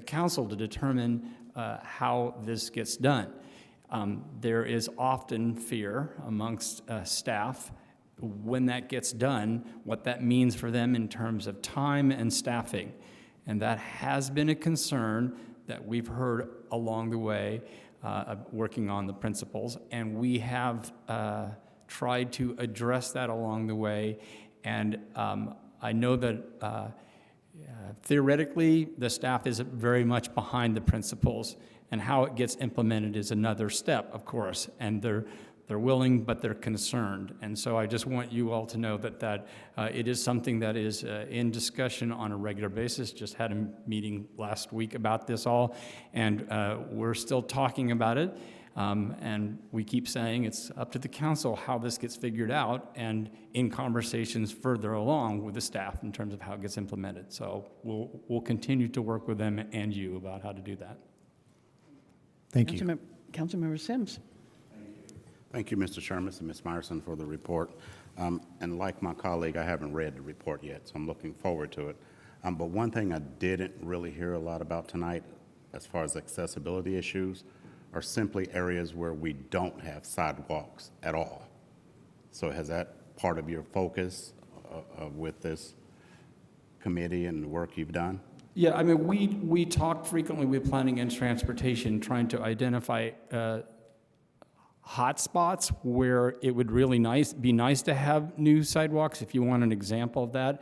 Speaker 9: council to determine how this gets done. There is often fear amongst staff when that gets done, what that means for them in terms of time and staffing. And that has been a concern that we've heard along the way working on the principles, and we have tried to address that along the way. And I know that theoretically, the staff is very much behind the principles, and how it gets implemented is another step, of course. And they're willing, but they're concerned. And so I just want you all to know that it is something that is in discussion on a regular basis. Just had a meeting last week about this all, and we're still talking about it. And we keep saying it's up to the council how this gets figured out, and in conversations further along with the staff in terms of how it gets implemented. So we'll continue to work with them and you about how to do that.
Speaker 6: Thank you.
Speaker 1: Councilmember Sims.
Speaker 11: Thank you, Mr. Shermis and Ms. Myerson, for the report. And like my colleague, I haven't read the report yet, so I'm looking forward to it. But one thing I didn't really hear a lot about tonight, as far as accessibility issues, are simply areas where we don't have sidewalks at all. So has that part of your focus with this committee and the work you've done?
Speaker 9: Yeah, I mean, we talk frequently with planning and transportation, trying to identify hot spots where it would really be nice to have new sidewalks. If you want an example of that,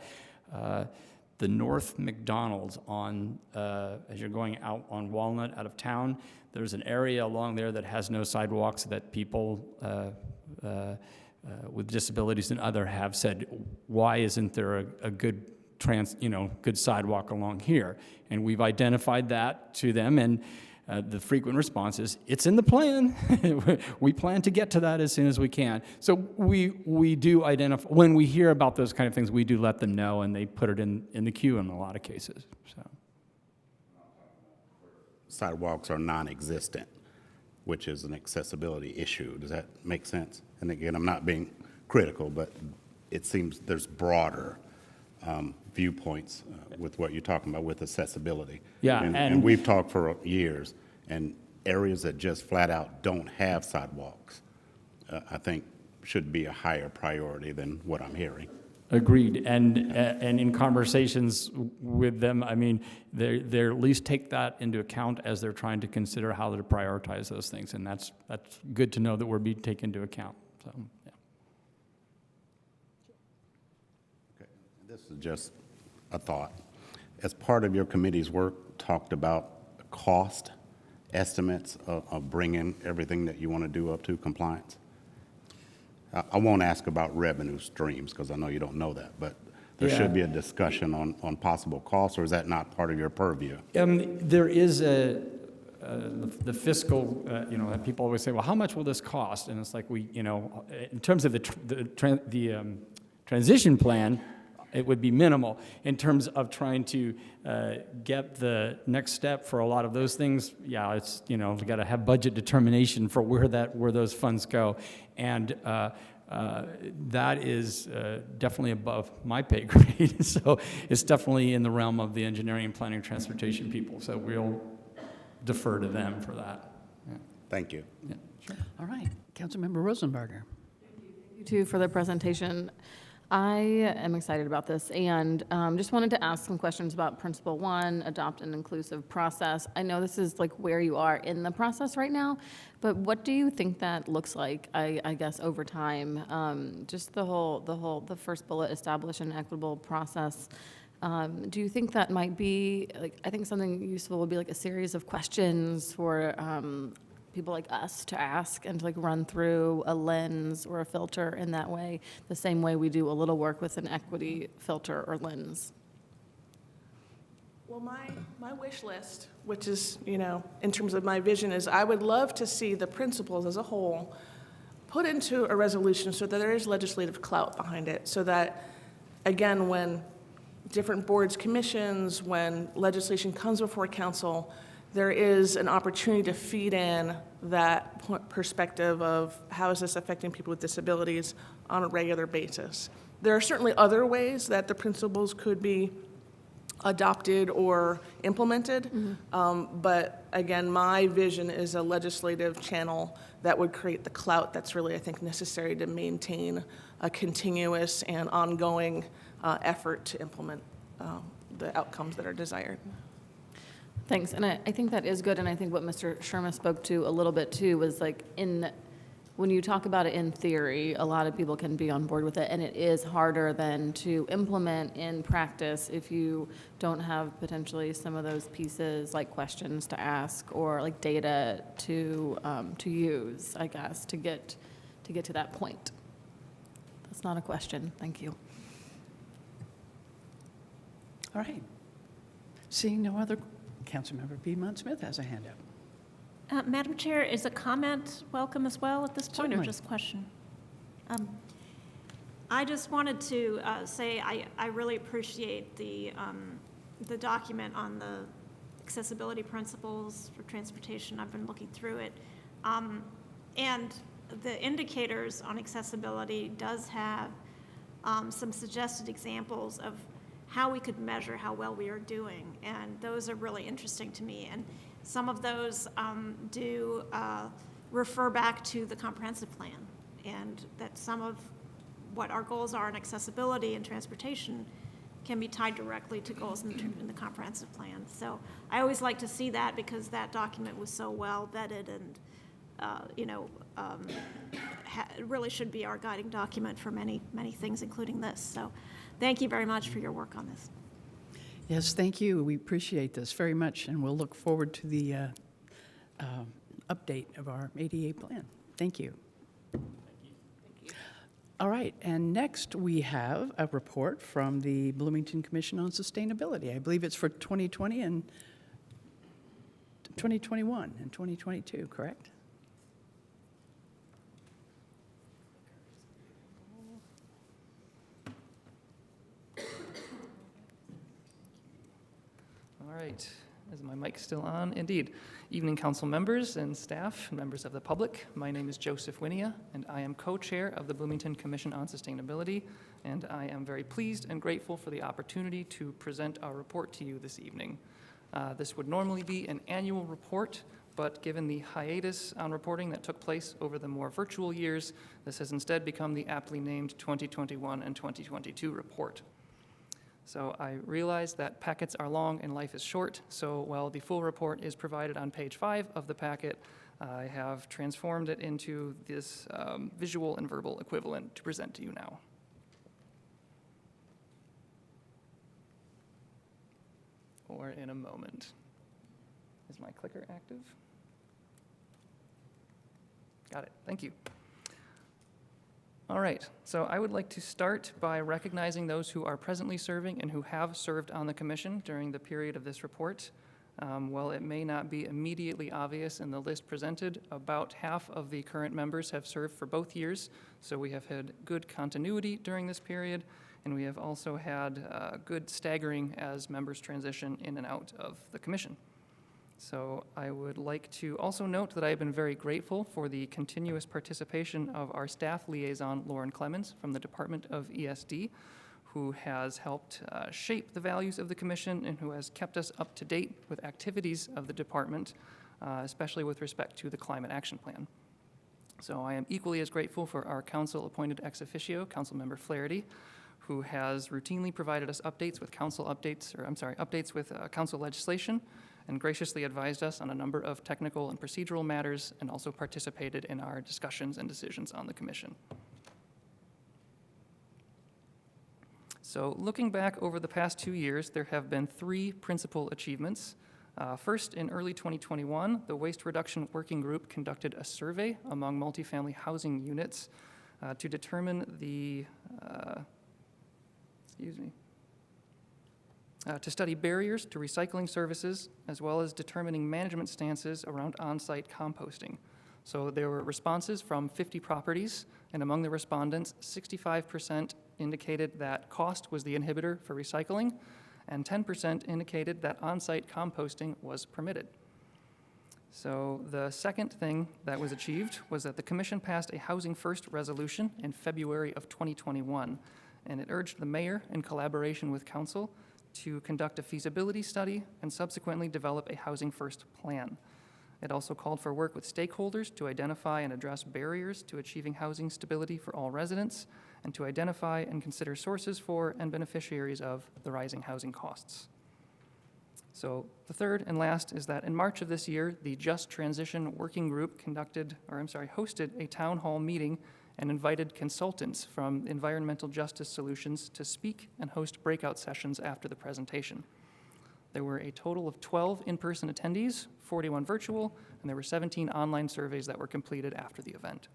Speaker 9: the North McDonald's on, as you're going out on Walnut out of town, there's an area along there that has no sidewalks that people with disabilities and other have said, why isn't there a good good sidewalk along here? And we've identified that to them, and the frequent response is, it's in the plan. We plan to get to that as soon as we can. So we do identify, when we hear about those kind of things, we do let them know, and they put it in the queue in a lot of cases. So
Speaker 11: Sidewalks are non-existent, which is an accessibility issue. Does that make sense? And again, I'm not being critical, but it seems there's broader viewpoints with what you're talking about with accessibility.
Speaker 9: Yeah,
Speaker 11: and we've talked for years, and areas that just flat out don't have sidewalks, I think should be a higher priority than what I'm hearing.
Speaker 9: Agreed, and in conversations with them, I mean, they at least take that into account as they're trying to consider how to prioritize those things, and that's good to know that we're being taken into account. So, yeah.
Speaker 11: Okay. This is just a thought. As part of your committee's work, talked about cost estimates of bringing everything that you want to do up to compliance. I won't ask about revenue streams because I know you don't know that, but there should be a discussion on possible costs, or is that not part of your purview?
Speaker 9: There is the fiscal, people always say, well, how much will this cost? And it's like in terms of the transition plan, it would be minimal. In terms of trying to get the next step for a lot of those things, yeah, it's, we got to have budget determination for where those funds go. And that is definitely above my pay grade. So it's definitely in the realm of the engineering, planning, transportation people. So we'll defer to them for that. Yeah.
Speaker 11: Thank you.
Speaker 9: Yeah, sure.
Speaker 1: All right, Councilmember Rosenbarger.
Speaker 7: Thank you, too, for the presentation. I am excited about this, and just wanted to ask some questions about Principle 1, adopt an inclusive process. I know this is like where you are in the process right now, but what do you think that looks like, I guess, over time? Just the first bullet, establish an equitable process. Do you think that might be, I think something useful would be like a series of questions for people like us to ask and to run through a lens or a filter in that way, the same way we do a little work with an equity filter or lens.
Speaker 10: Well, my wish list, which is, in terms of my vision, is I would love to see the principals as a whole put into a resolution so that there is legislative clout behind it, so that, again, when different boards, commissions, when legislation comes before council, there is an opportunity to feed in that perspective of how is this affecting people with disabilities on a regular basis. There are certainly other ways that the principles could be adopted or implemented. But again, my vision is a legislative channel that would create the clout that's really, I think, necessary to maintain a continuous and ongoing effort to implement the outcomes that are desired.
Speaker 7: Thanks, and I think that is good, and I think what Mr. Sherma spoke to a little bit too was like when you talk about it in theory, a lot of people can be on board with it, and it is harder than to implement in practice if you don't have potentially some of those pieces like questions to ask or like data to use, I guess, to get to that point. That's not a question. Thank you.
Speaker 1: All right. Seeing no other, Councilmember Piedmont Smith has a hand up.
Speaker 4: Madam Chair, is a comment welcome as well at this point,
Speaker 1: Certainly.
Speaker 4: or just question? I just wanted to say I really appreciate the document on the accessibility principles for transportation. I've been looking through it. And the indicators on accessibility does have some suggested examples of how we could measure how well we are doing, and those are really interesting to me. And some of those do refer back to the comprehensive plan, and that some of what our goals are in accessibility and transportation can be tied directly to goals in the comprehensive plan. So I always like to see that because that document was so well vetted and it really should be our guiding document for many, many things, including this. So thank you very much for your work on this.
Speaker 1: Yes, thank you. We appreciate this very much, and we'll look forward to the update of our ADA plan. Thank you. All right, and next we have a report from the Bloomington Commission on Sustainability. I believe it's for 2020 and 2021 and 2022, correct?
Speaker 12: All right, is my mic still on? Indeed. Evening council members and staff, members of the public. My name is Joseph Winia, and I am co-chair of the Bloomington Commission on Sustainability, and I am very pleased and grateful for the opportunity to present our report to you this evening. This would normally be an annual report, but given the hiatus on reporting that took place over the more virtual years, this has instead become the aptly named 2021 and 2022 report. So I realize that packets are long and life is short, so while the full report is provided on page 5 of the packet, I have transformed it into this visual and verbal equivalent to present to you now. Or in a moment. Is my clicker active? Got it, thank you. All right, so I would like to start by recognizing those who are presently serving and who have served on the commission during the period of this report. While it may not be immediately obvious in the list presented, about half of the current members have served for both years, so we have had good continuity during this period, and we have also had good staggering as members transition in and out of the commission. So I would like to also note that I have been very grateful for the continuous participation of our staff liaison, Lauren Clemens, from the Department of ESD, who has helped shape the values of the commission and who has kept us up to date with activities of the department, especially with respect to the Climate Action Plan. So I am equally as grateful for our council-appointed ex officio, Councilmember Flaherty, who has routinely provided us updates with updates with council legislation, and graciously advised us on a number of technical and procedural matters, and also participated in our discussions and decisions on the commission. So looking back over the past 2 years, there have been 3 principal achievements. First, in early 2021, the Waste Reduction Working Group conducted a survey among multifamily housing units to determine the, to study barriers to recycling services, as well as determining management stances around on-site composting. So there were responses from 50 properties, and among the respondents, 65% indicated that cost was the inhibitor for recycling, and 10% indicated that on-site composting was permitted. So the second thing that was achieved was that the commission passed a Housing First resolution in February of 2021, and it urged the mayor, in collaboration with council, to conduct a feasibility study and subsequently develop a Housing First plan. It also called for work with stakeholders to identify and address barriers to achieving housing stability for all residents, and to identify and consider sources for and beneficiaries of the rising housing costs. So the third and last is that in March of this year, the Just Transition Working Group hosted a town hall meeting and invited consultants from Environmental Justice Solutions to speak and host breakout sessions after the presentation. There were a total of 12 in-person attendees, 41 virtual, and there were 17 online surveys that were completed after the event.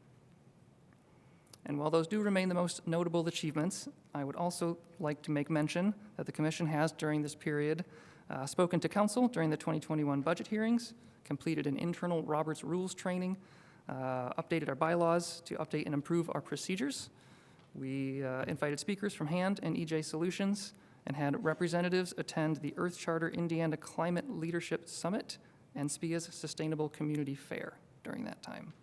Speaker 12: And while those do remain the most notable achievements, I would also like to make mention that the Commission has, during this period, spoken to Council during the 2021 budget hearings, completed an internal Roberts Rules training, updated our bylaws to update and improve our procedures. We invited speakers from HAND and EJ Solutions, and had representatives attend the Earth Charter Indiana Climate Leadership Summit and SPIA's Sustainable Community Fair during that time.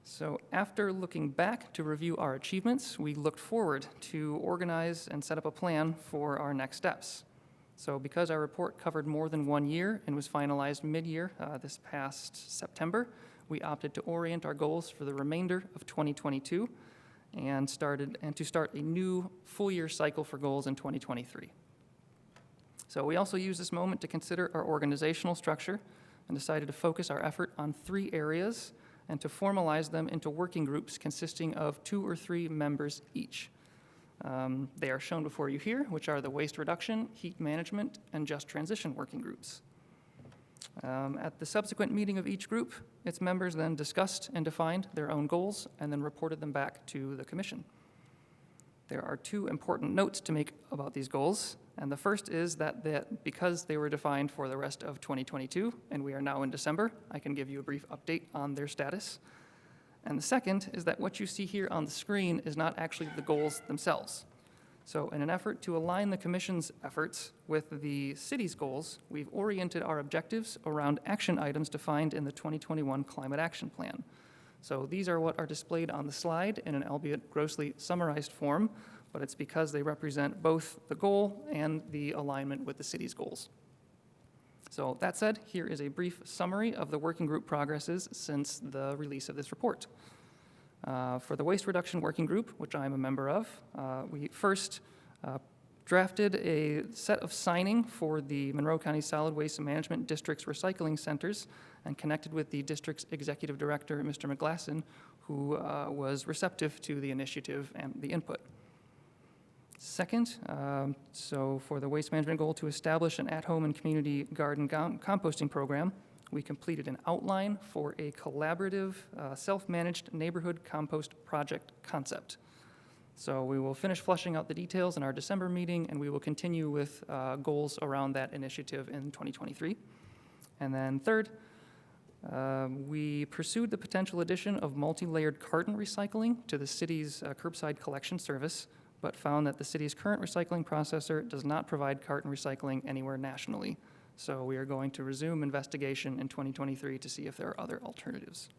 Speaker 12: So after looking back to review our achievements, we looked forward to organize and set up a plan for our next steps. So because our report covered more than 1 year and was finalized mid-year this past September, we opted to orient our goals for the remainder of 2022 and to start a new full-year cycle for goals in 2023. So we also used this moment to consider our organizational structure and decided to focus our effort on 3 areas and to formalize them into working groups consisting of 2 or 3 members each. They are shown before you here, which are the waste reduction, heat management, and just transition working groups. At the subsequent meeting of each group, its members then discussed and defined their own goals and then reported them back to the Commission. There are 2 important notes to make about these goals, and the first is that because they were defined for the rest of 2022, and we are now in December, I can give you a brief update on their status. And the second is that what you see here on the screen is not actually the goals themselves. So in an effort to align the Commission's efforts with the city's goals, we've oriented our objectives around action items defined in the 2021 Climate Action Plan. So these are what are displayed on the slide in an albeit grossly summarized form, but it's because they represent both the goal and the alignment with the city's goals. So that said, here is a brief summary of the working group progresses since the release of this report. For the Waste Reduction Working Group, which I'm a member of, we first drafted a set of signing for the Monroe County Solid Waste Management District's recycling centers and connected with the district's executive director, Mr. McGlasson, who was receptive to the initiative and the input. Second, so for the waste management goal to establish an at-home and community garden composting program, we completed an outline for a collaborative, self-managed neighborhood compost project concept. So we will finish fleshing out the details in our December meeting, and we will continue with goals around that initiative in 2023. And then third, we pursued the potential addition of multi-layered carton recycling to the city's curbside collection service, but found that the city's current recycling processor does not provide carton recycling anywhere nationally. So we are going to resume investigation in 2023 to see if there are other alternatives.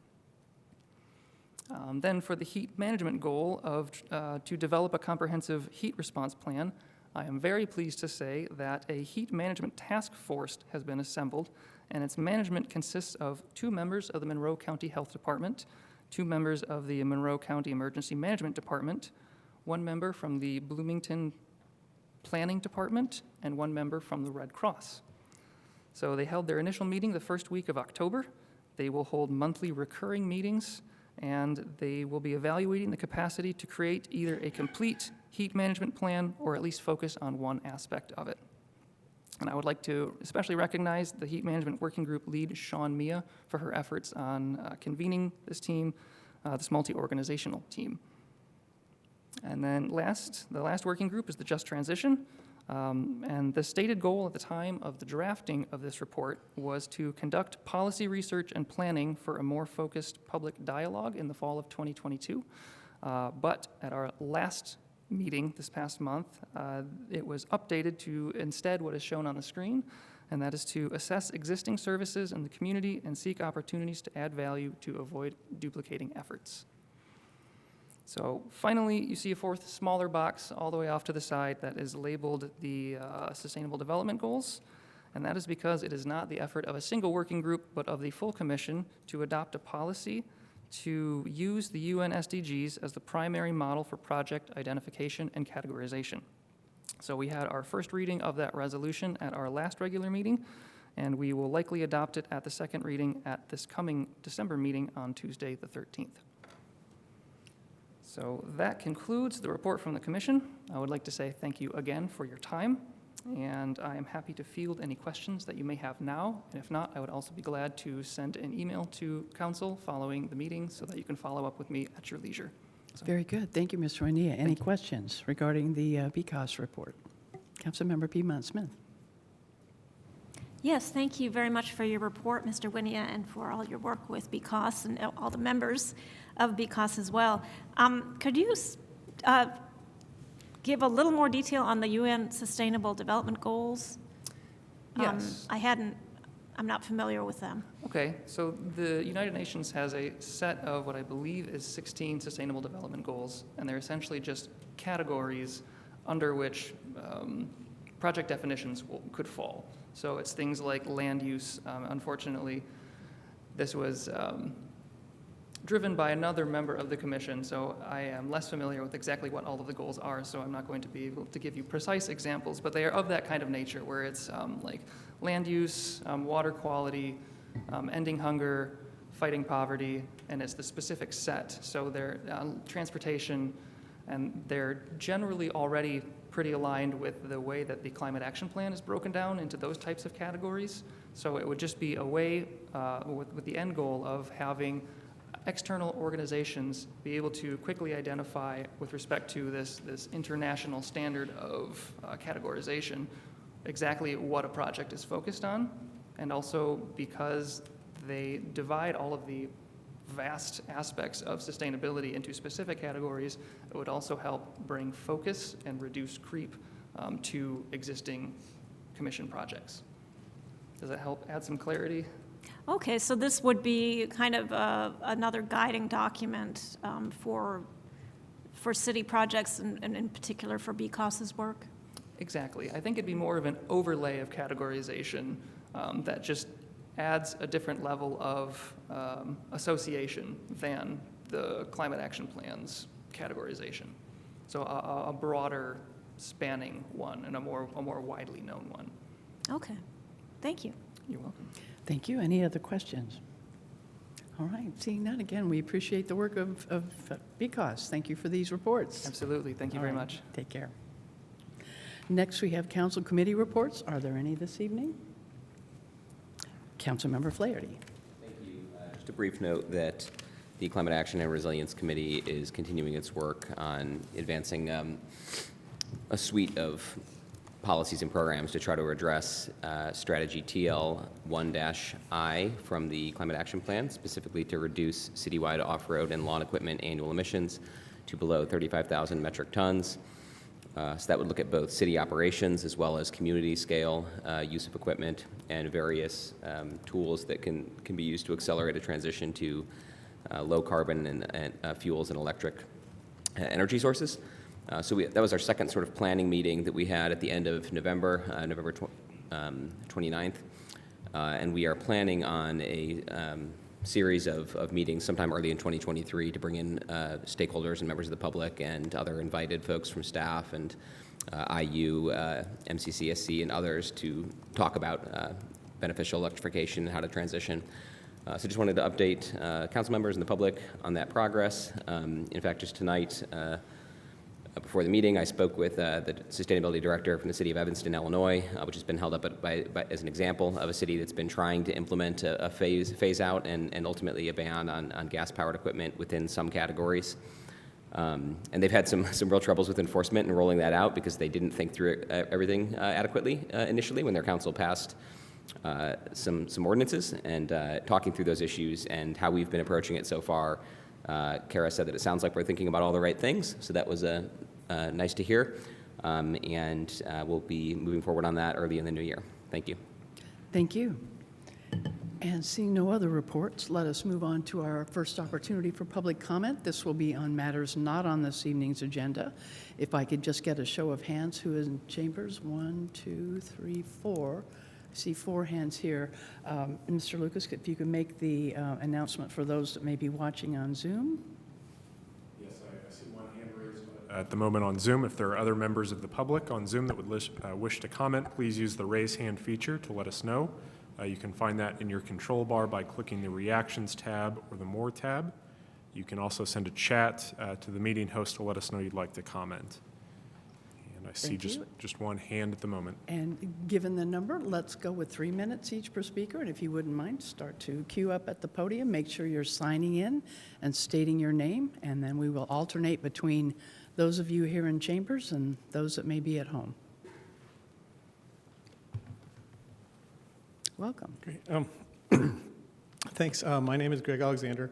Speaker 12: Then for the heat management goal of to develop a comprehensive heat response plan, I am very pleased to say that a heat management task force has been assembled, and its management consists of 2 members of the Monroe County Health Department, 2 members of the Monroe County Emergency Management Department, 1 member from the Bloomington Planning Department, and 1 member from the Red Cross. So they held their initial meeting the first week of October. They will hold monthly recurring meetings, and they will be evaluating the capacity to create either a complete heat management plan or at least focus on one aspect of it. And I would like to especially recognize the Heat Management Working Group lead, Sean Mia, for her efforts on convening this team, this multi-organizational team. And then the last working group is the Just Transition. And the stated goal at the time of the drafting of this report was to conduct policy research and planning for a more focused public dialogue in the fall of 2022. But at our last meeting this past month, it was updated to instead what is shown on the screen, and that is to assess existing services in the community and seek opportunities to add value to avoid duplicating efforts. So finally, you see a fourth smaller box all the way off to the side that is labeled the Sustainable Development Goals, and that is because it is not the effort of a single working group, but of the full commission to adopt a policy to use the UN SDGs as the primary model for project identification and categorization. So we had our first reading of that resolution at our last regular meeting, and we will likely adopt it at the second reading at this coming December meeting on Tuesday, the 13th. So that concludes the report from the commission. I would like to say thank you again for your time, and I am happy to field any questions that you may have now. And if not, I would also be glad to send an email to council following the meeting so that you can follow up with me at your leisure. So,
Speaker 1: Very good. Thank you, Mr. Renilla. Any questions regarding the BCOS report? Councilmember Piedmont Smith.
Speaker 4: Yes, thank you very much for your report, Mr. Winia, and for all your work with BCOS and all the members of BCOS as well. Could you give a little more detail on the UN Sustainable Development Goals?
Speaker 12: Yes.
Speaker 4: I'm not familiar with them.
Speaker 12: Okay, so the United Nations has a set of what I believe is 16 Sustainable Development Goals, and they're essentially just categories under which project definitions could fall. So it's things like land use. Unfortunately, this was driven by another member of the commission, so I am less familiar with exactly what all of the goals are, so I'm not going to be able to give you precise examples, but they are of that kind of nature, where it's like land use, water quality, ending hunger, fighting poverty, and it's the specific set. So they're transportation, and they're generally already pretty aligned with the way that the Climate Action Plan is broken down into those types of categories. So it would just be a way with the end goal of having external organizations be able to quickly identify, with respect to this international standard of categorization, exactly what a project is focused on. And also because they divide all of the vast aspects of sustainability into specific categories, it would also help bring focus and reduce creep to existing commission projects. Does that help add some clarity?
Speaker 4: Okay, so this would be kind of another guiding document for city projects and in particular for BCOS's work?
Speaker 12: Exactly. I think it'd be more of an overlay of categorization that just adds a different level of association than the Climate Action Plan's categorization. So a broader spanning one and a more widely known one.
Speaker 4: Okay, thank you.
Speaker 12: You're welcome.
Speaker 1: Thank you. Any other questions? All right, seeing none, again, we appreciate the work of BCOS. Thank you for these reports.
Speaker 12: Absolutely. Thank you
Speaker 1: All
Speaker 12: very
Speaker 1: right,
Speaker 12: much.
Speaker 1: Take care. Next, we have council committee reports. Are there any this evening? Councilmember Flaherty.
Speaker 5: Thank you. Just a brief note that the Climate Action and Resilience Committee is continuing its work on advancing a suite of policies and programs to try to address strategy TL1-I from the Climate Action Plan, specifically to reduce citywide off-road and lawn equipment annual emissions to below 35,000 metric tons. So that would look at both city operations as well as community scale use of equipment and various tools that can be used to accelerate a transition to low carbon and fuels and electric energy sources. So that was our second sort of planning meeting that we had at the end of November, November 29th. And we are planning on a series of meetings sometime early in 2023 to bring in stakeholders and members of the public and other invited folks from staff and IU, MCCSC, and others to talk about beneficial electrification and how to transition. So just wanted to update council members and the public on that progress. In fact, just tonight, before the meeting, I spoke with the sustainability director from the city of Evanston, Illinois, which has been held up as an example of a city that's been trying to implement a phase out and ultimately a ban on gas-powered equipment within some categories. And they've had some real troubles with enforcement and rolling that out because they didn't think through everything adequately initially when their council passed some ordinances. And talking through those issues and how we've been approaching it so far, Kara said that it sounds like we're thinking about all the right things, so that was nice to hear. And we'll be moving forward on that early in the new year. Thank you.
Speaker 1: Thank you. And seeing no other reports, let us move on to our first opportunity for public comment. This will be on matters not on this evening's agenda. If I could just get a show of hands, who is in chambers? 1, 2, 3, 4. I see 4 hands here. Mr. Lucas, if you could make the announcement for those that may be watching on Zoom.
Speaker 13: Yes, I see one hand raised at the moment on Zoom. If there are other members of the public on Zoom that would wish to comment, please use the raise hand feature to let us know. You can find that in your control bar by clicking the Reactions tab or the More tab. You can also send a chat to the meeting host to let us know you'd like to comment. And I see just one hand at the moment.
Speaker 1: And given the number, let's go with 3 minutes each per speaker. And if you wouldn't mind, start to queue up at the podium. Make sure you're signing in and stating your name. And then we will alternate between those of you here in chambers and those that may be at home. Welcome.
Speaker 14: Great. Thanks. My name is Greg Alexander.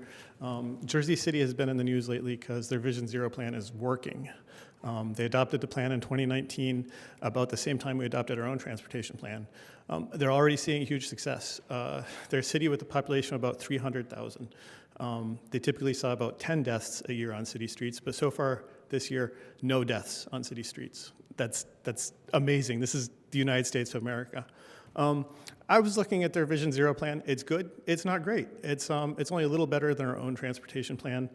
Speaker 14: Jersey City has been in the news lately because their Vision Zero plan is working. They adopted the plan in 2019, about the same time we adopted our own transportation plan. They're already seeing huge success. They're a city with a population of about 300,000. They typically saw about 10 deaths a year on city streets, but so far this year, no deaths on city streets. That's amazing. This is the United States of America. I was looking at their Vision Zero plan. It's good. It's not great. It's only a little better than our own transportation plan.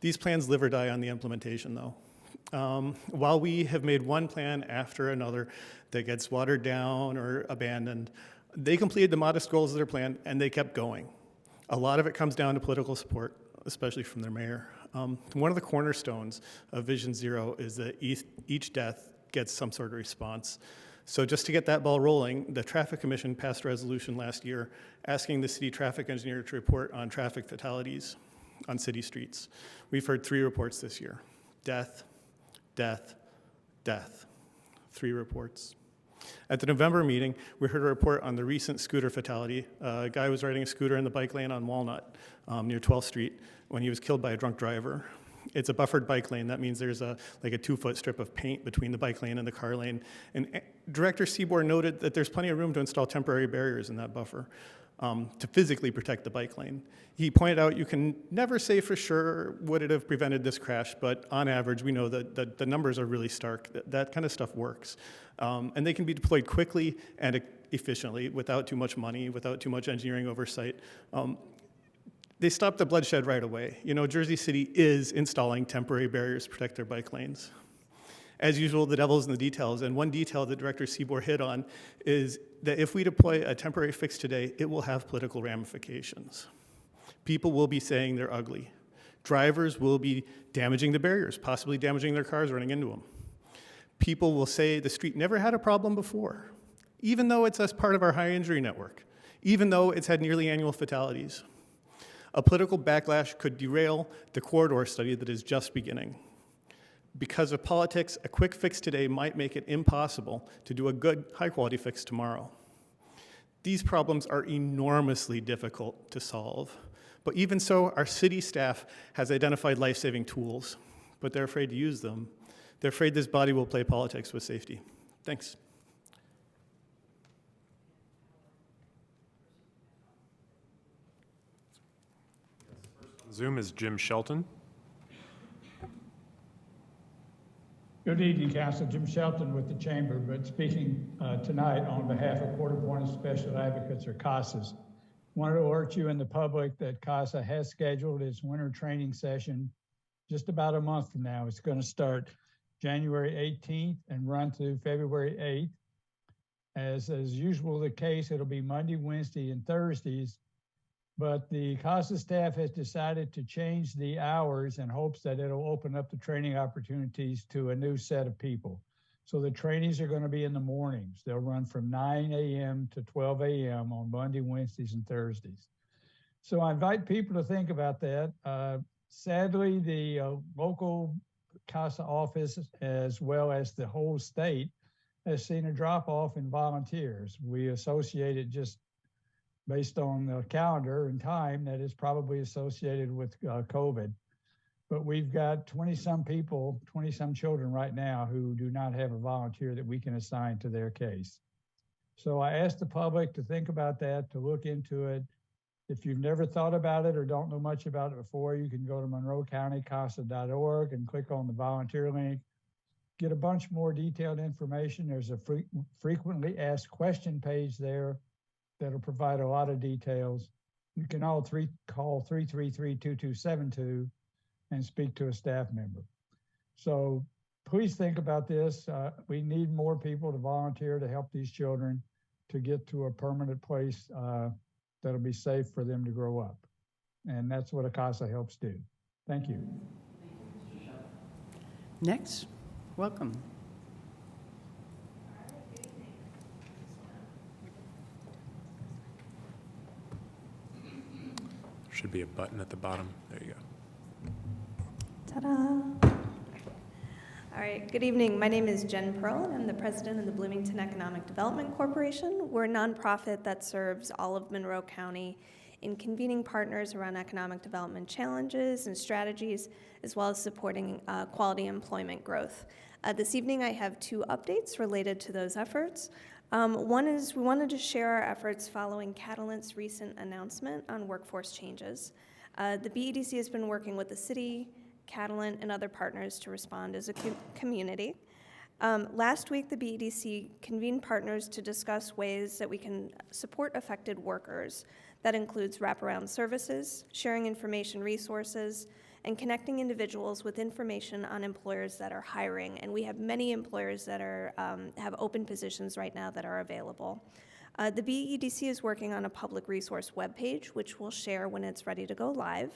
Speaker 14: These plans live or die on the implementation, though. While we have made one plan after another that gets watered down or abandoned, they completed the modest goals of their plan, and they kept going. A lot of it comes down to political support, especially from their mayor. One of the cornerstones of Vision Zero is that each death gets some sort of response. So just to get that ball rolling, the Traffic Commission passed a resolution last year asking the city traffic engineer to report on traffic fatalities on city streets. We've heard 3 reports this year. Death, death, death. 3 reports. At the November meeting, we heard a report on the recent scooter fatality. A guy was riding a scooter in the bike lane on Walnut near 12th Street when he was killed by a drunk driver. It's a buffered bike lane. That means there's like a 2-foot strip of paint between the bike lane and the car lane. And Director Seaborn noted that there's plenty of room to install temporary barriers in that buffer to physically protect the bike lane. He pointed out you can never say for sure would it have prevented this crash, but on average, we know that the numbers are really stark. That kind of stuff works. And they can be deployed quickly and efficiently without too much money, without too much engineering oversight. They stopped the bloodshed right away. You know, Jersey City is installing temporary barriers to protect their bike lanes. As usual, the devil's in the details, and one detail that Director Seaborn hit on is that if we deploy a temporary fix today, it will have political ramifications. People will be saying they're ugly. Drivers will be damaging the barriers, possibly damaging their cars running into them. People will say the street never had a problem before, even though it's as part of our high injury network, even though it's had nearly annual fatalities. A political backlash could derail the corridor study that is just beginning. Because of politics, a quick fix today might make it impossible to do a good, high-quality fix tomorrow. These problems are enormously difficult to solve. But even so, our city staff has identified life-saving tools, but they're afraid to use them. They're afraid this body will play politics with safety. Thanks.
Speaker 13: Zoom is Jim Shelton.
Speaker 15: Good evening, Council. Jim Shelton with the Chamber, but speaking tonight on behalf of Court-Appointed Special Advocates, or CASAs. Wanted to alert you and the public that CASA has scheduled its winter training session just about a month from now. It's going to start January 18th and run through February 8th. As is usual the case, it'll be Monday, Wednesday, and Thursdays. But the CASA staff has decided to change the hours in hopes that it'll open up the training opportunities to a new set of people. So the trainings are going to be in the mornings. They'll run from 9 a.m. to 12 a.m. on Monday, Wednesdays, and Thursdays. So I invite people to think about that. Sadly, the local CASA office, as well as the whole state, has seen a drop off in volunteers. We associate it just based on the calendar and time that is probably associated with COVID. But we've got 20-some people, 20-some children right now who do not have a volunteer that we can assign to their case. So I asked the public to think about that, to look into it. If you've never thought about it or don't know much about it before, you can go to monroecountycasa.org and click on the volunteer link. Get a bunch more detailed information. There's a frequently asked question page there that'll provide a lot of details. You can call 333-2272 and speak to a staff member. So please think about this. We need more people to volunteer to help these children to get to a permanent place that'll be safe for them to grow up. And that's what CASA helps do. Thank you.
Speaker 1: Next, welcome.
Speaker 13: Should be a button at the bottom. There you go.
Speaker 16: Ta-da! All right, good evening. My name is Jen Pearl, and I'm the president of the Bloomington Economic Development Corporation. We're a nonprofit that serves all of Monroe County in convening partners around economic development challenges and strategies, as well as supporting quality employment growth. This evening, I have two updates related to those efforts. One is we wanted to share our efforts following Catalent's recent announcement on workforce changes. The BEDC has been working with the city, Catalent, and other partners to respond as a community. Last week, the BEDC convened partners to discuss ways that we can support affected workers. That includes wraparound services, sharing information resources, and connecting individuals with information on employers that are hiring. And we have many employers that are have open positions right now that are available. The BEDC is working on a public resource webpage, which we'll share when it's ready to go live.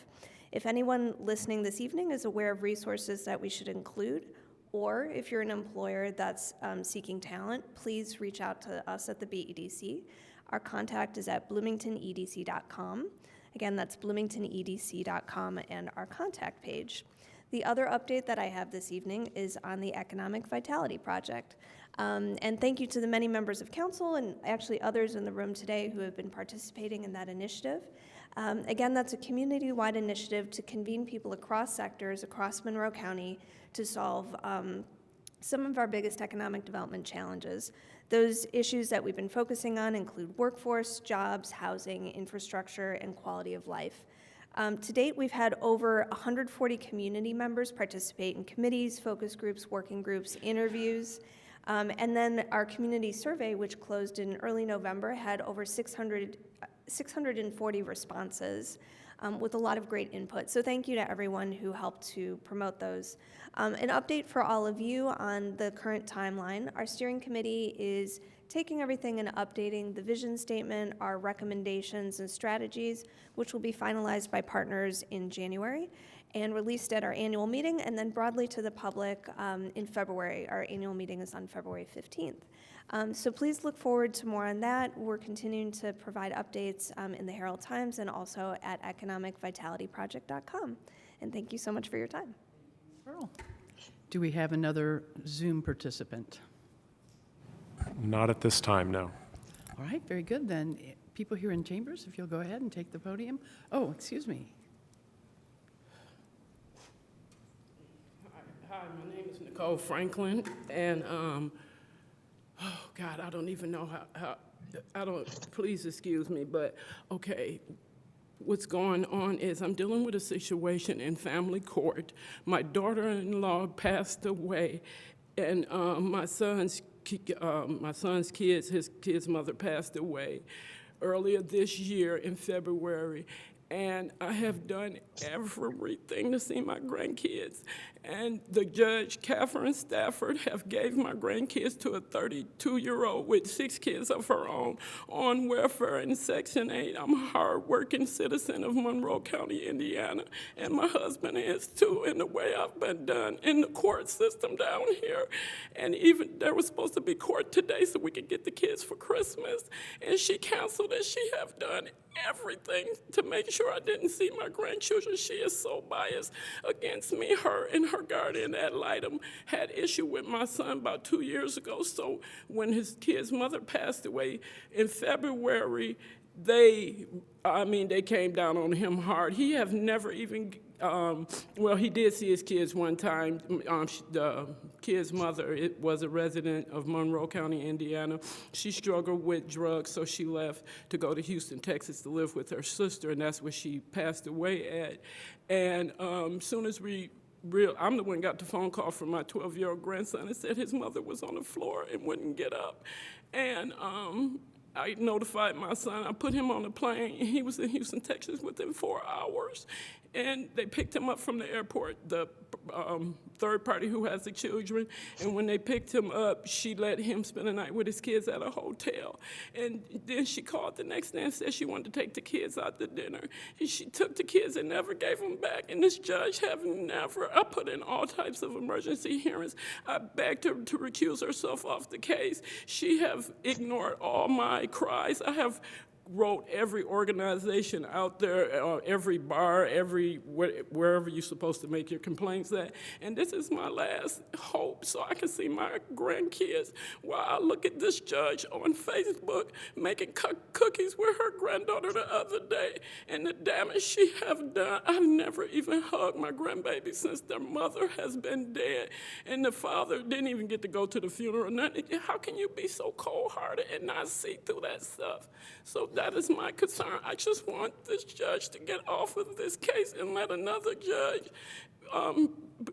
Speaker 16: If anyone listening this evening is aware of resources that we should include, or if you're an employer that's seeking talent, please reach out to us at the BEDC. Our contact is at bloomingtonedc.com. Again, that's bloomingtonedc.com and our contact page. The other update that I have this evening is on the Economic Vitality Project. And thank you to the many members of council and actually others in the room today who have been participating in that initiative. Again, that's a community-wide initiative to convene people across sectors, across Monroe County, to solve some of our biggest economic development challenges. Those issues that we've been focusing on include workforce, jobs, housing, infrastructure, and quality of life. To date, we've had over 140 community members participate in committees, focus groups, working groups, interviews. And then our community survey, which closed in early November, had over 640 responses with a lot of great input. So thank you to everyone who helped to promote those. An update for all of you on the current timeline. Our steering committee is taking everything and updating the vision statement, our recommendations and strategies, which will be finalized by partners in January and released at our annual meeting, and then broadly to the public in February. Our annual meeting is on February 15th. So please look forward to more on that. We're continuing to provide updates in the Herald Times and also at economicvitalityproject.com. And thank you so much for your time.
Speaker 1: Do we have another Zoom participant?
Speaker 13: Not at this time, no.
Speaker 1: All right, very good. Then people here in chambers, if you'll go ahead and take the podium. Oh, excuse me.
Speaker 17: Hi, my name is Nicole Franklin, and oh God, I don't even know how please excuse me, but okay, what's going on is I'm dealing with a situation in family court. My daughter-in-law passed away, and my son's kids, his kid's mother passed away earlier this year in February. And I have done everything to see my grandkids. And the judge, Catherine Stafford, have gave my grandkids to a 32-year-old with 6 kids of her own on welfare in Section 8. I'm a hard-working citizen of Monroe County, Indiana, and my husband is too, in the way I've been done in the court system down here. And even there was supposed to be court today so we could get the kids for Christmas. And she canceled it. She have done everything to make sure sure I didn't see my grandchildren. She is so biased against me. Her and her guardian ad litem had issue with my son about 2 years ago. So when his kid's mother passed away in February, they came down on him hard. He have never even, well, he did see his kids one time. The kid's mother was a resident of Monroe County, Indiana. She struggled with drugs, so she left to go to Houston, Texas to live with her sister, and that's where she passed away at. And soon as I'm the one who got the phone call from my 12-year-old grandson and said his mother was on the floor and wouldn't get up. And I notified my son. I put him on a plane, and he was in Houston, Texas within 4 hours. And they picked him up from the airport, the third party who has the children. And when they picked him up, she let him spend the night with his kids at a hotel. And then she called the next day and said she wanted to take the kids out to dinner. And she took the kids and never gave them back. And this judge have never, I put in all types of emergency hearings. I begged her to recuse herself off the case. She have ignored all my cries. I have wrote every organization out there, every bar, wherever you're supposed to make your complaints at. And this is my last hope so I can see my grandkids while I look at this judge on Facebook making cookies with her granddaughter the other day. And the damage she have done, I've never even hugged my grandbaby since their mother has been dead. And the father didn't even get to go to the funeral. How can you be so cold-hearted and not see through that stuff? So that is my concern. I just want this judge to get off of this case and let another judge,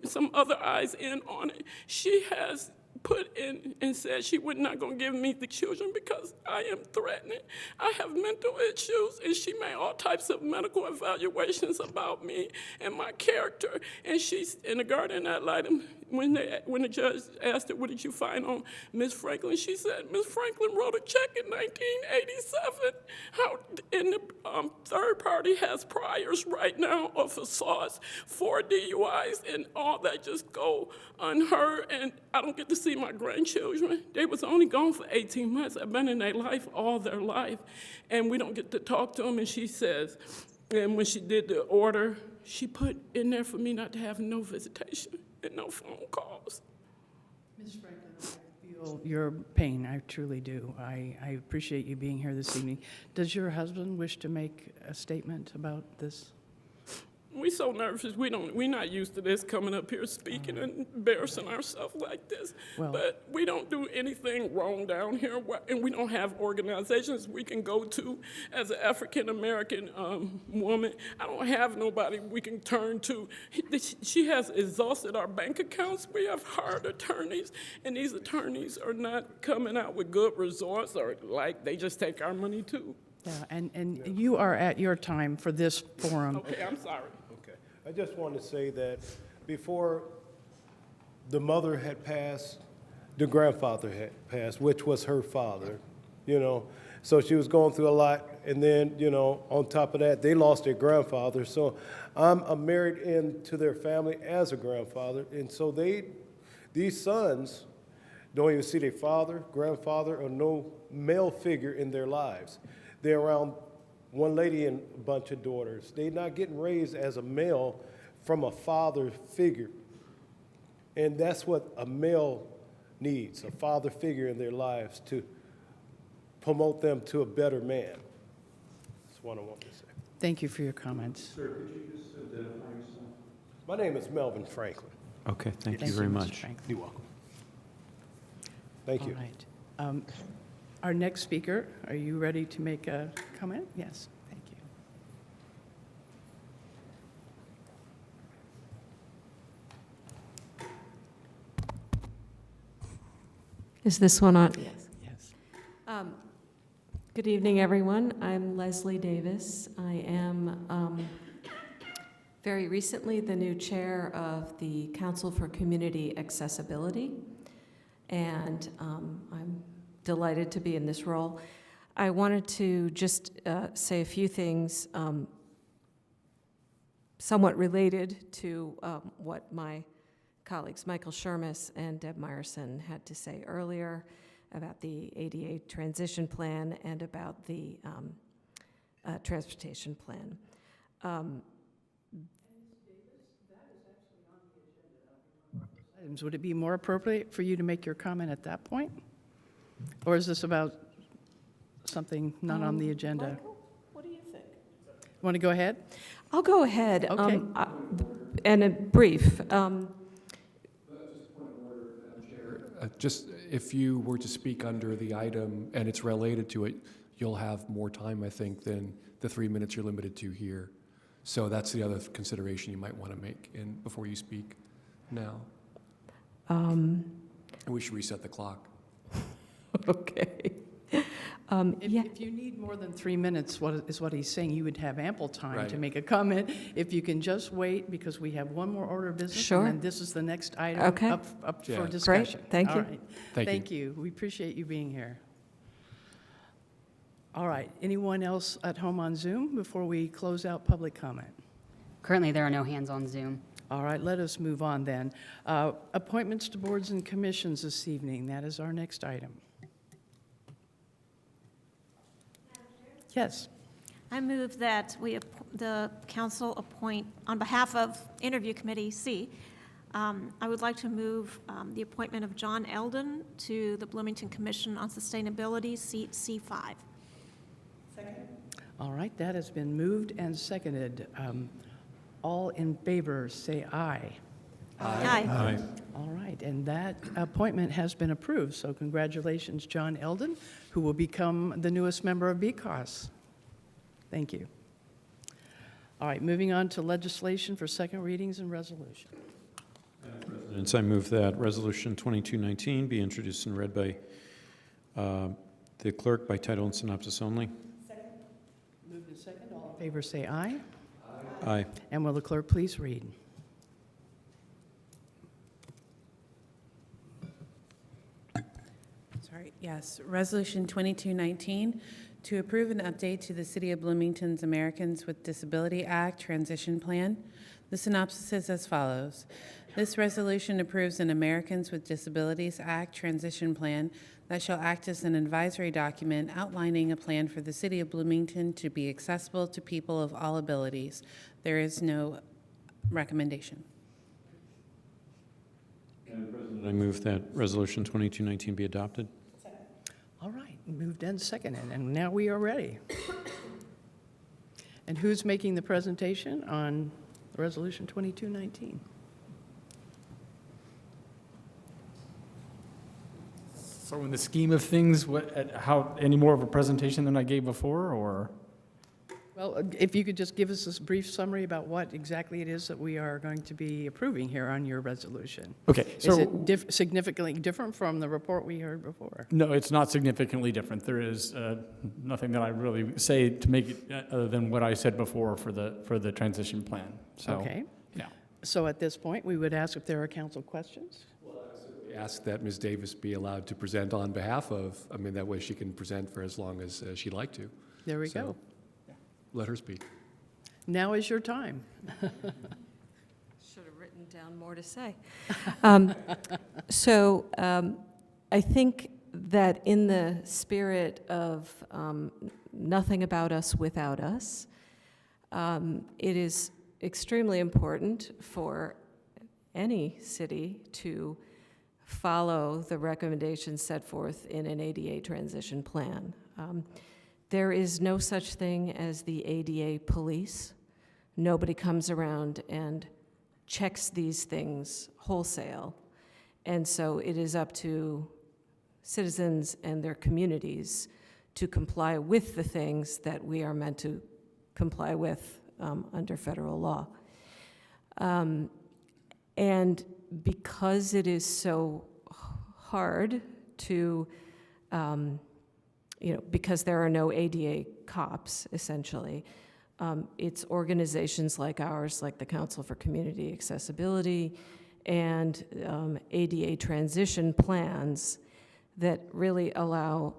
Speaker 17: some other eyes in on it. She has put in and said she was not going to give me the children because I am threatening. I have mental issues, and she made all types of medical evaluations about me and my character. And she's in the guardian ad litem. When the judge asked her, what did you find on Miss Franklin? She said, Miss Franklin wrote a check in 1987. And the third party has priors right now of assaults, 4 DUIs, and all that just go unheard. And I don't get to see my grandchildren. They was only gone for 18 months. I've been in their life all their life. And we don't get to talk to them. And she says, and when she did the order, she put in there for me not to have no visitation and no phone calls.
Speaker 1: Ms. Franklin, I feel your pain. I truly do. I appreciate you being here this evening. Does your husband wish to make a statement about this?
Speaker 17: We so nervous. We're not used to this, coming up here speaking and embarrassing ourselves like this.
Speaker 1: Well,
Speaker 17: but we don't do anything wrong down here, and we don't have organizations we can go to as an African-American woman. I don't have nobody we can turn to. She has exhausted our bank accounts. We have hired attorneys, and these attorneys are not coming out with good results, or like they just take our money too.
Speaker 1: Yeah, and you are at your time for this forum.
Speaker 17: Okay, I'm sorry.
Speaker 18: Okay. I just want to say that before the mother had passed, the grandfather had passed, which was her father, you know. So she was going through a lot. And then, you know, on top of that, they lost their grandfather. So I'm married into their family as a grandfather. And so these sons don't even see their father, grandfather, or no male figure in their lives. They're around one lady and a bunch of daughters. They're not getting raised as a male from a father figure. And that's what a male needs, a father figure in their lives to promote them to a better man. That's what I want to say.
Speaker 1: Thank you for your comments.
Speaker 3: Sir, could you just identify yourself?
Speaker 18: My name is Melvin Franklin.
Speaker 3: Okay, thank you very
Speaker 1: Mr.
Speaker 3: much.
Speaker 1: Franklin.
Speaker 18: You're welcome. Thank you.
Speaker 1: All right. Our next speaker, are you ready to make a comment? Yes, thank you.
Speaker 19: Is this one on?
Speaker 1: Yes. Yes.
Speaker 19: Good evening, everyone. I'm Leslie Davis. I am very recently the new chair of the Council for Community Accessibility, and I'm delighted to be in this role. I wanted to just say a few things somewhat related to what my colleagues Michael Shermis and Deb Meyerson had to say earlier about the ADA transition plan and about the transportation plan.
Speaker 1: items. Would it be more appropriate for you to make your comment at that point? Or is this about something not on the agenda?
Speaker 19: Michael, what do you think?
Speaker 1: Want to go ahead?
Speaker 19: I'll go ahead.
Speaker 1: Okay.
Speaker 19: And a brief.
Speaker 8: Just if you were to speak under the item and it's related to it, you'll have more time, I think, than the 3 minutes you're limited to here. So that's the other consideration you might want to make before you speak now. And we should reset the clock.
Speaker 19: Okay.
Speaker 1: If you need more than 3 minutes, what he's saying, you would have ample time
Speaker 8: Right.
Speaker 1: to make a comment. If you can just wait, because we have one more order of business.
Speaker 19: Sure.
Speaker 1: And then this is the next item
Speaker 19: Okay.
Speaker 1: up
Speaker 8: Yeah.
Speaker 1: for
Speaker 8: Great.
Speaker 1: discussion.
Speaker 19: Thank
Speaker 1: All
Speaker 19: you.
Speaker 1: right.
Speaker 8: Thank you.
Speaker 1: Thank you. We appreciate you being here. All right. Anyone else at home on Zoom before we close out public comment?
Speaker 20: Currently, there are no hands on Zoom.
Speaker 1: All right, let us move on then. Appointments to boards and commissions this evening. That is our next item. Yes.
Speaker 4: I move that the council appoint, on behalf of Interview Committee C, I would like to move the appointment of John Eldon to the Bloomington Commission on Sustainability, seat C5.
Speaker 1: All right, that has been moved and seconded. All in favor, say aye.
Speaker 4: Aye.
Speaker 1: All right, and that appointment has been approved, so congratulations, John Eldon, who will become the newest member of BCOS. Thank you. All right, moving on to legislation for second readings and resolution.
Speaker 3: I move that Resolution 2219 be introduced and read by the clerk by title and synopsis only.
Speaker 1: Moved and second, all in favor, say aye.
Speaker 3: Aye.
Speaker 1: And will the clerk please read?
Speaker 2: Sorry, yes. Resolution 2219, to approve an update to the City of Bloomington's Americans with Disability Act Transition Plan. The synopsis is as follows. This resolution approves an Americans with Disabilities Act Transition Plan that shall act as an advisory document outlining a plan for the City of Bloomington to be accessible to people of all abilities. There is no recommendation.
Speaker 3: I move that Resolution 2219 be adopted.
Speaker 1: All right, moved and seconded, and now we are ready. And who's making the presentation on Resolution 2219?
Speaker 9: So in the scheme of things, how, any more of a presentation than I gave before, or?
Speaker 1: Well, if you could just give us a brief summary about what exactly it is that we are going to be approving here on your resolution.
Speaker 9: Okay, so.
Speaker 1: Is it significantly different from the report we heard before?
Speaker 9: No, it's not significantly different. There is nothing that I really say to make it other than what I said before for the transition plan. So,
Speaker 1: Okay.
Speaker 9: yeah.
Speaker 1: So at this point, we would ask if there are council questions.
Speaker 8: Ask that Ms. Davis be allowed to present on behalf of, that way she can present for as long as she'd like to.
Speaker 1: There we
Speaker 8: So,
Speaker 1: go.
Speaker 8: Let her speak.
Speaker 1: Now is your time.
Speaker 19: Should have written down more to say. I think that in the spirit of nothing about us without us, it is extremely important for any city to follow the recommendations set forth in an ADA transition plan. There is no such thing as the ADA police. Nobody comes around and checks these things wholesale. And so it is up to citizens and their communities to comply with the things that we are meant to comply with under federal law. And because it is so hard to, because there are no ADA cops, essentially, it's organizations like ours, like the Council for Community Accessibility and ADA transition plans that really allow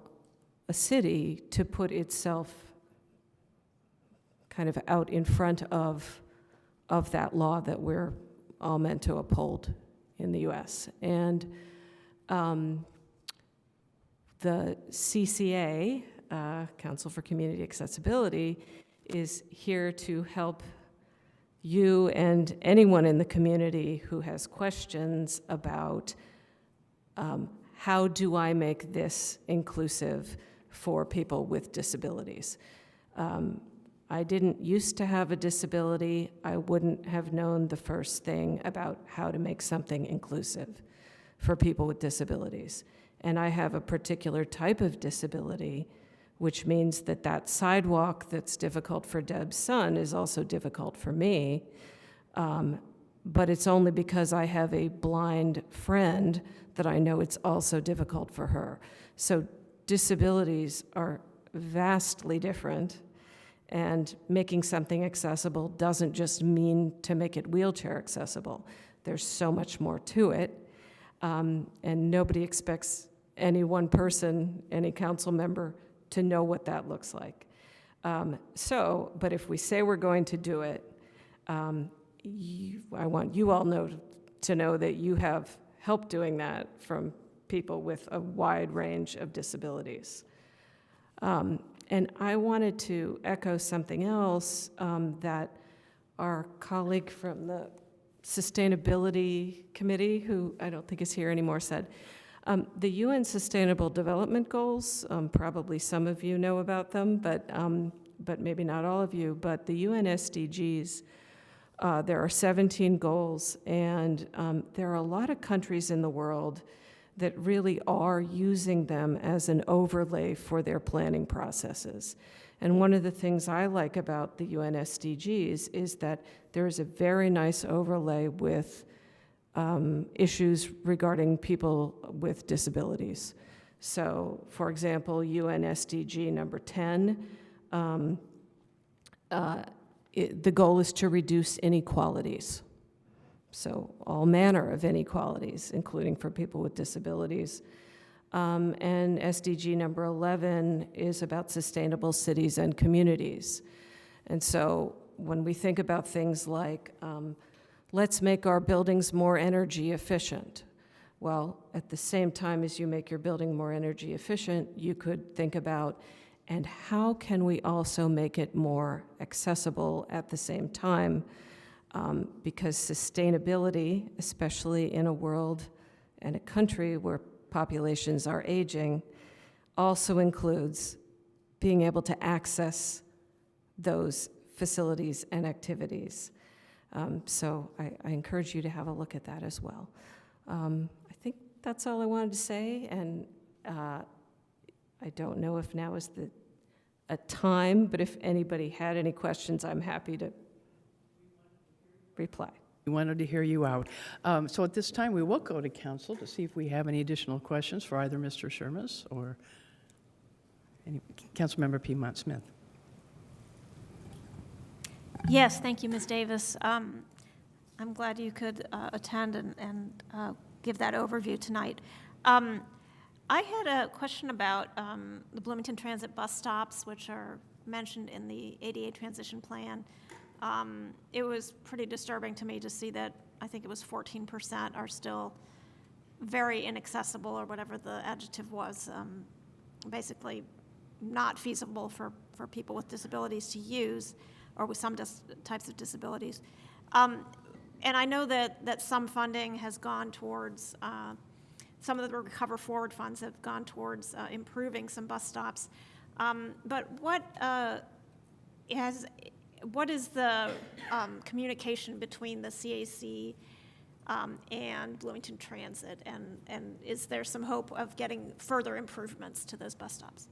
Speaker 19: a city to put itself kind of out in front of that law that we're all meant to uphold in the U.S. And the CCA, Council for Community Accessibility, is here to help you and anyone in the community who has questions about how do I make this inclusive for people with disabilities. I didn't used to have a disability. I wouldn't have known the first thing about how to make something inclusive for people with disabilities. And I have a particular type of disability, which means that that sidewalk that's difficult for Deb's son is also difficult for me. But it's only because I have a blind friend that I know it's also difficult for her. So disabilities are vastly different, and making something accessible doesn't just mean to make it wheelchair accessible. There's so much more to it, and nobody expects any one person, any council member, to know what that looks like. But if we say we're going to do it, I want you all to know that you have help doing that from people with a wide range of disabilities. And I wanted to echo something else that our colleague from the Sustainability Committee, who I don't think is here anymore, said. The UN Sustainable Development Goals, probably some of you know about them, but maybe not all of you, but the UN SDGs, there are 17 goals, and there are a lot of countries in the world that really are using them as an overlay for their planning processes. And one of the things I like about the UN SDGs is that there is a very nice overlay with issues regarding people with disabilities. So, for example, UN SDG number 10, the goal is to reduce inequalities. So all manner of inequalities, including for people with disabilities. And SDG number 11 is about sustainable cities and communities. And so when we think about things like, let's make our buildings more energy efficient. Well, at the same time as you make your building more energy efficient, you could think about, and how can we also make it more accessible at the same time? Because sustainability, especially in a world and a country where populations are aging, also includes being able to access those facilities and activities. So I encourage you to have a look at that as well. I think that's all I wanted to say, and I don't know if now is a time, but if anybody had any questions, I'm happy to reply.
Speaker 1: We wanted to hear you out. So at this time, we will go to council to see if we have any additional questions for either Mr. Shermis or any Councilmember Piedmont Smith.
Speaker 4: Yes, thank you, Ms. Davis. I'm glad you could attend and give that overview tonight. I had a question about the Bloomington Transit bus stops, which are mentioned in the ADA transition plan. It was pretty disturbing to me to see that I think it was 14% are still very inaccessible, or whatever the adjective was, basically not feasible for people with disabilities to use, or with some types of disabilities. And I know that some funding has gone towards, some of the Recover Forward funds have gone towards improving some bus stops. But what is the communication between the CAC and Bloomington Transit, and is there some hope of getting further improvements to those bus stops?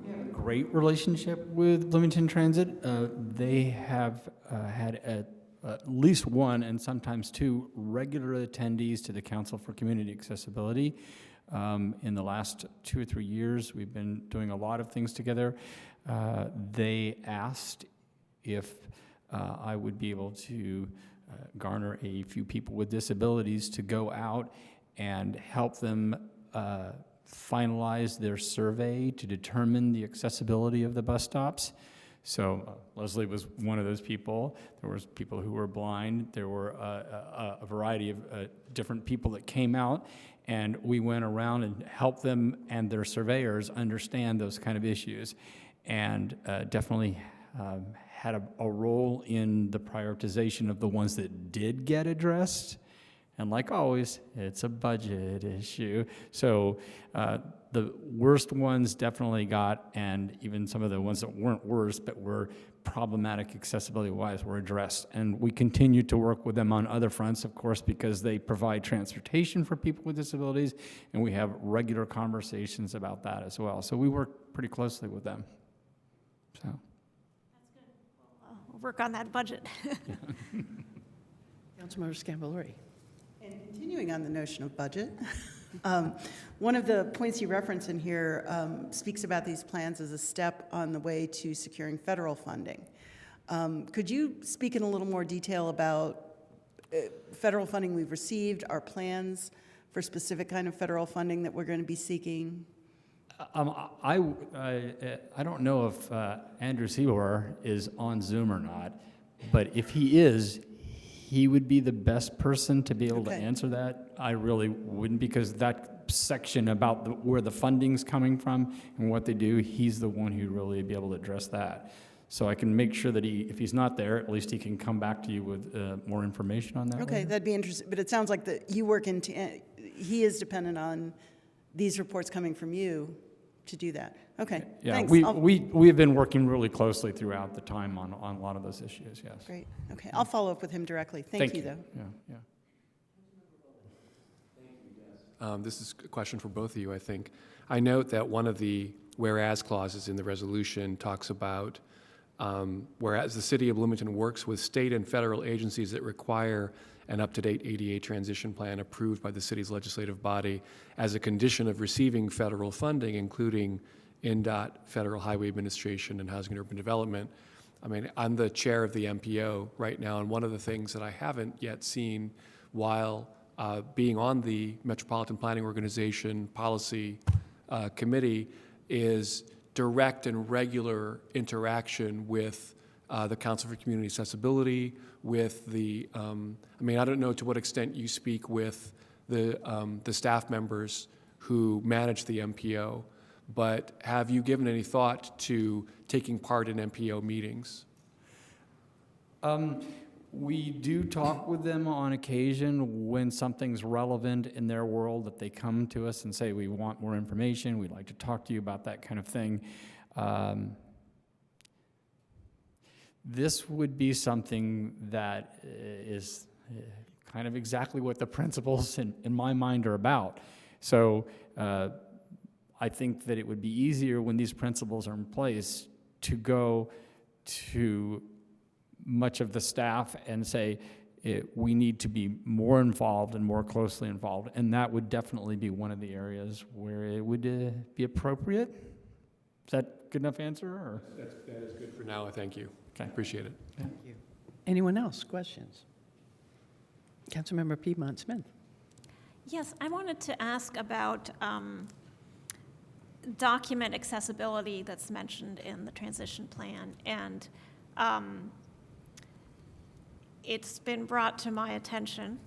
Speaker 9: We have a great relationship with Bloomington Transit. They have had at least one and sometimes two regular attendees to the Council for Community Accessibility. In the last 2 or 3 years, we've been doing a lot of things together. They asked if I would be able to garner a few people with disabilities to go out and help them finalize their survey to determine the accessibility of the bus stops. So Leslie was one of those people. There was people who were blind. There were a variety of different people that came out, and we went around and helped them and their surveyors understand those kind of issues. and definitely had a role in the prioritization of the ones that did get addressed. And like always, it's a budget issue. So the worst ones definitely got, and even some of the ones that weren't worst but were problematic accessibility-wise were addressed. And we continue to work with them on other fronts, of course, because they provide transportation for people with disabilities, and we have regular conversations about that as well. So we work pretty closely with them. So.
Speaker 4: We'll work on that budget.
Speaker 1: Councilmember Scambolari.
Speaker 21: And continuing on the notion of budget, one of the points you reference in here speaks about these plans as a step on the way to securing federal funding. Could you speak in a little more detail about federal funding we've received, our plans for specific kind of federal funding that we're going to be seeking?
Speaker 9: I don't know if Andrew Seibor is on Zoom or not, but if he is, he would be the best person to be able to answer that. I really wouldn't, because that section about where the funding's coming from and what they do, he's the one who'd really be able to address that. So I can make sure that if he's not there, at least he can come back to you with more information on that.
Speaker 21: Okay, later. That'd be interesting. But it sounds like that you work in, he is dependent on these reports coming from you to do that. Okay,
Speaker 9: yeah,
Speaker 21: thanks.
Speaker 9: we have been working really closely throughout the time on a lot of those issues, yes.
Speaker 21: Great, okay. I'll follow up with him directly. Thank you, though.
Speaker 9: Yeah.
Speaker 8: This is a question for both of you, I think. I note that one of the whereas clauses in the resolution talks about whereas the City of Bloomington works with state and federal agencies that require an up-to-date ADA transition plan approved by the city's legislative body as a condition of receiving federal funding, including NDOT, Federal Highway Administration, and Housing and Urban Development. I mean, I'm the chair of the MPO right now, and one of the things that I haven't yet seen while being on the Metropolitan Planning Organization Policy Committee is direct and regular interaction with the Council for Community Accessibility, with the, I mean, I don't know to what extent you speak with the staff members who manage the MPO, but have you given any thought to taking part in MPO meetings?
Speaker 9: We do talk with them on occasion when something's relevant in their world, that they come to us and say, we want more information, we'd like to talk to you about that kind of thing. This would be something that is kind of exactly what the principles in my mind are about. So I think that it would be easier when these principles are in place to go to much of the staff and say, we need to be more involved and more closely involved. And that would definitely be one of the areas where it would be appropriate. Is that a good enough answer? Or?
Speaker 8: That is good for now, thank you.
Speaker 9: Okay.
Speaker 8: Appreciate it.
Speaker 1: Thank you. Anyone else? Questions? Councilmember Piedmont Smith.
Speaker 4: Yes, I wanted to ask about document accessibility that's mentioned in the transition plan. And it's been brought to my attention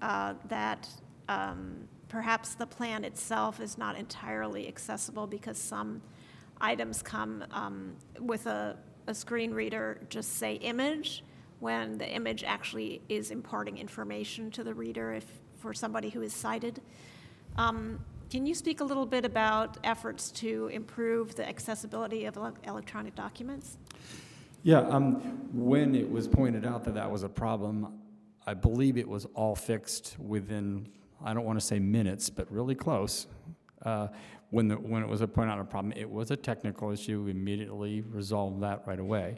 Speaker 4: that perhaps the plan itself is not entirely accessible because some items come with a screen reader, just say image, when the image actually is imparting information to the reader for somebody who is sighted. Can you speak a little bit about efforts to improve the accessibility of electronic documents?
Speaker 9: Yeah, when it was pointed out that that was a problem, I believe it was all fixed within, I don't want to say minutes, but really close. When it was pointed out a problem, it was a technical issue. We immediately resolved that right away.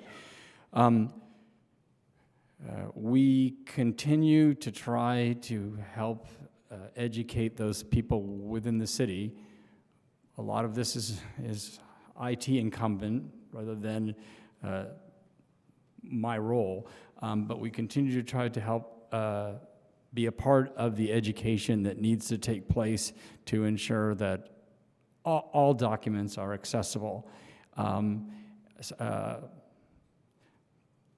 Speaker 9: We continue to try to help educate those people within the city. A lot of this is IT incumbent rather than my role, but we continue to try to help be a part of the education that needs to take place to ensure that all documents are accessible.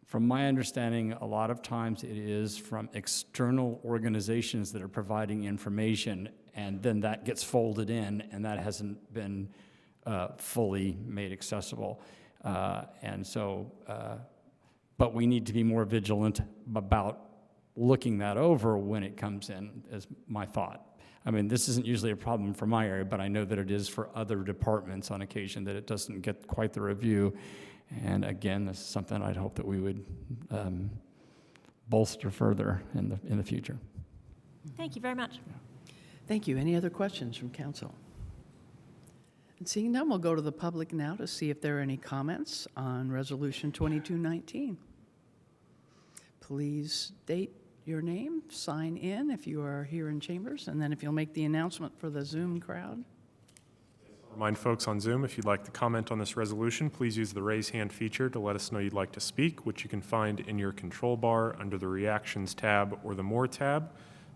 Speaker 9: From my understanding, a lot of times it is from external organizations that are providing information, and then that gets folded in, and that hasn't been fully made accessible. And so, but we need to be more vigilant about looking that over when it comes in, is my thought. I mean, this isn't usually a problem for my area, but I know that it is for other departments on occasion, that it doesn't get quite the review. And again, this is something I'd hope that we would bolster further in the future.
Speaker 4: Thank you very much.
Speaker 1: Thank you. Any other questions from council? And seeing none, we'll go to the public now to see if there are any comments on Resolution 2219. Please state your name, sign in if you are here in chambers, and then if you'll make the announcement for the Zoom crowd.
Speaker 13: Remind folks on Zoom, if you'd like to comment on this resolution, please use the raise hand feature to let us know you'd like to speak, which you can find in your control bar under the Reactions tab or the More tab.